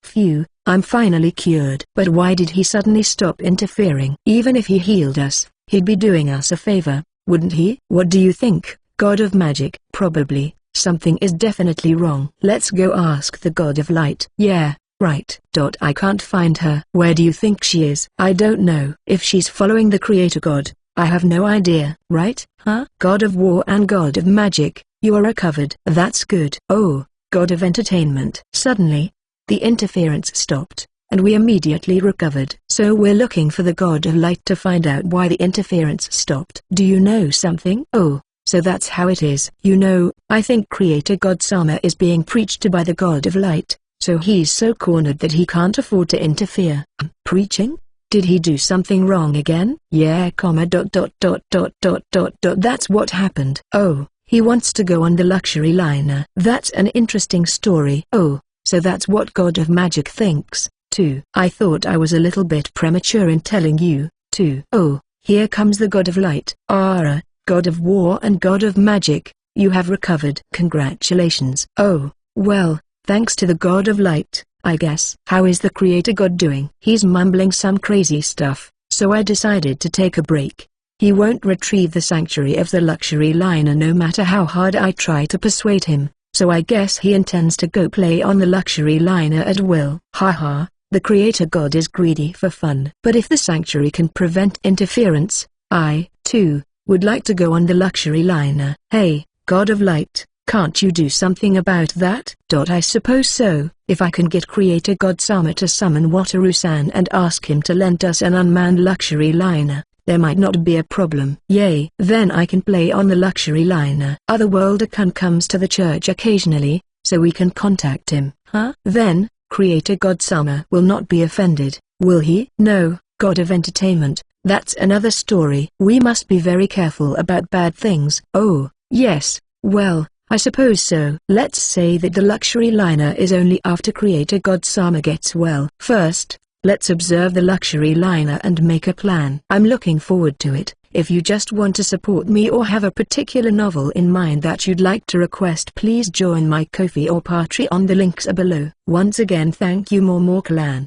Phew, I'm finally cured. But why did he suddenly stop interfering? Even if he healed us, he'd be doing us a favor, wouldn't he? What do you think, God of Magic? Probably, something is definitely wrong. Let's go ask the God of Light. Yeah, right. I can't find her. Where do you think she is? I don't know. If she's following the Creator God, I have no idea. Right? Huh? God of War and God of Magic, you are recovered. That's good. Oh, God of Entertainment. Suddenly, the interference stopped, and we immediately recovered. So we're looking for the God of Light to find out why the interference stopped. Do you know something? Oh, so that's how it is. You know, I think Creator God Sama is being preached to by the God of Light, so he's so cornered that he can't afford to interfere. Preaching? Did he do something wrong again? Yeah, that's what happened. Oh, he wants to go on the luxury liner. That's an interesting story. Oh, so that's what God of Magic thinks, too. I thought I was a little bit premature in telling you, too. Oh, here comes the God of Light. Ara, God of War and God of Magic, you have recovered. Congratulations. Oh, well, thanks to the God of Light, I guess. How is the Creator God doing? He's mumbling some crazy stuff, so I decided to take a break. He won't retrieve the sanctuary of the luxury liner no matter how hard I try to persuade him, so I guess he intends to go play on the luxury liner at will. Haha, the Creator God is greedy for fun. But if the sanctuary can prevent interference, I, too, would like to go on the luxury liner. Hey, God of Light, can't you do something about that? I suppose so. If I can get Creator God Sama to summon Wataru-san and ask him to lend us an unmanned luxury liner, there might not be a problem. Yay! Then I can play on the luxury liner. Otherworld-kun comes to the church occasionally, so we can contact him. Huh? Then, Creator God Sama will not be offended, will he? No, God of Entertainment, that's another story. We must be very careful about bad things. Oh, yes, well, I suppose so. Let's say that the luxury liner is only after Creator God Sama gets well. First, let's observe the luxury liner and make a plan. I'm looking forward to it. If you just want to support me or have a particular novel in mind that you'd like to request, please join my Ko-fi or Patreon. The links are below. Once again, thank you More Clan.